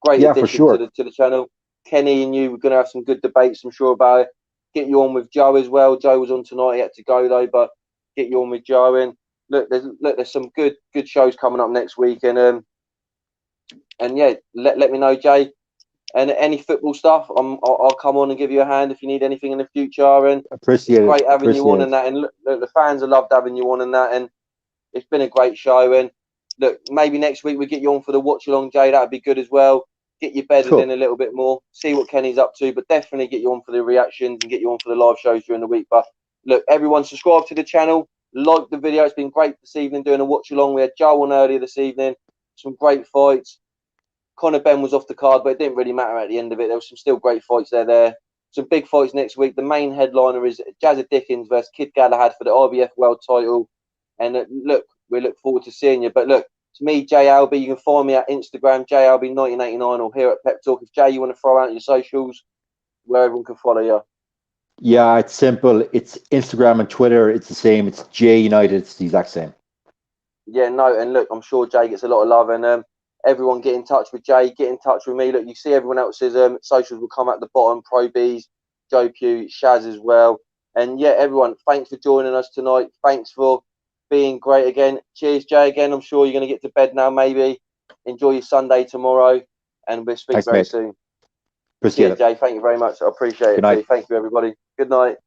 Great addition for sure. to the channel. Kenny and you, we're going to have some good debates, I'm sure, about it. Get you on with Joe as well. Joe was on tonight. He had to go, though, but get you on with Joe. And look, there's some good shows coming up next week. And yeah, let me know, Jay. And any football stuff, I'll come on and give you a hand if you need anything in the future. And Appreciate it's great having you on it. and that. And look, the fans have loved having you on and that. And it's been a great show. And look, maybe next week we get you on for the watch along, Jay. That'd be good as well. Get you bedded in a little bit more. See what Kenny's up to. But definitely get you on for the reactions and get you on for the live shows during the week. But look, everyone subscribe to the channel. Like the video. It's been great this evening doing a watch along. We had Joe on earlier this evening. Some great fights. Conor Ben was off the card, but it didn't really matter at the end of it. There was some still great fights there. Some big fights next week. The main headliner is Jazza Dickens versus Kid Galahad for the IBF World title. And look, we look forward to seeing you. But look, it's me, J Alby. You can find me at Instagram, J Alby 1989, or here at Pep Talk. If Jay, you want to throw out your socials, where everyone can follow you. Yeah, it's simple. It's Instagram and Twitter. It's the same. It's J United. It's the exact same. Yeah, no, and look, I'm sure Jay gets a lot of love, and everyone get in touch with Jay, get in touch with me. Look, you see everyone else's socials will come at the bottom. Pro Bees, Joe Pugh, Shaz as well. And yeah, everyone, thanks for joining us tonight. Thanks for being great again. Cheers, Jay, again. I'm sure you're going to get to bed now, maybe. Enjoy your Sunday tomorrow, and we'll speak very soon. Appreciate Cheers, it. Jay. Thank you very much. I appreciate it, too. Thank you, everybody. Good night.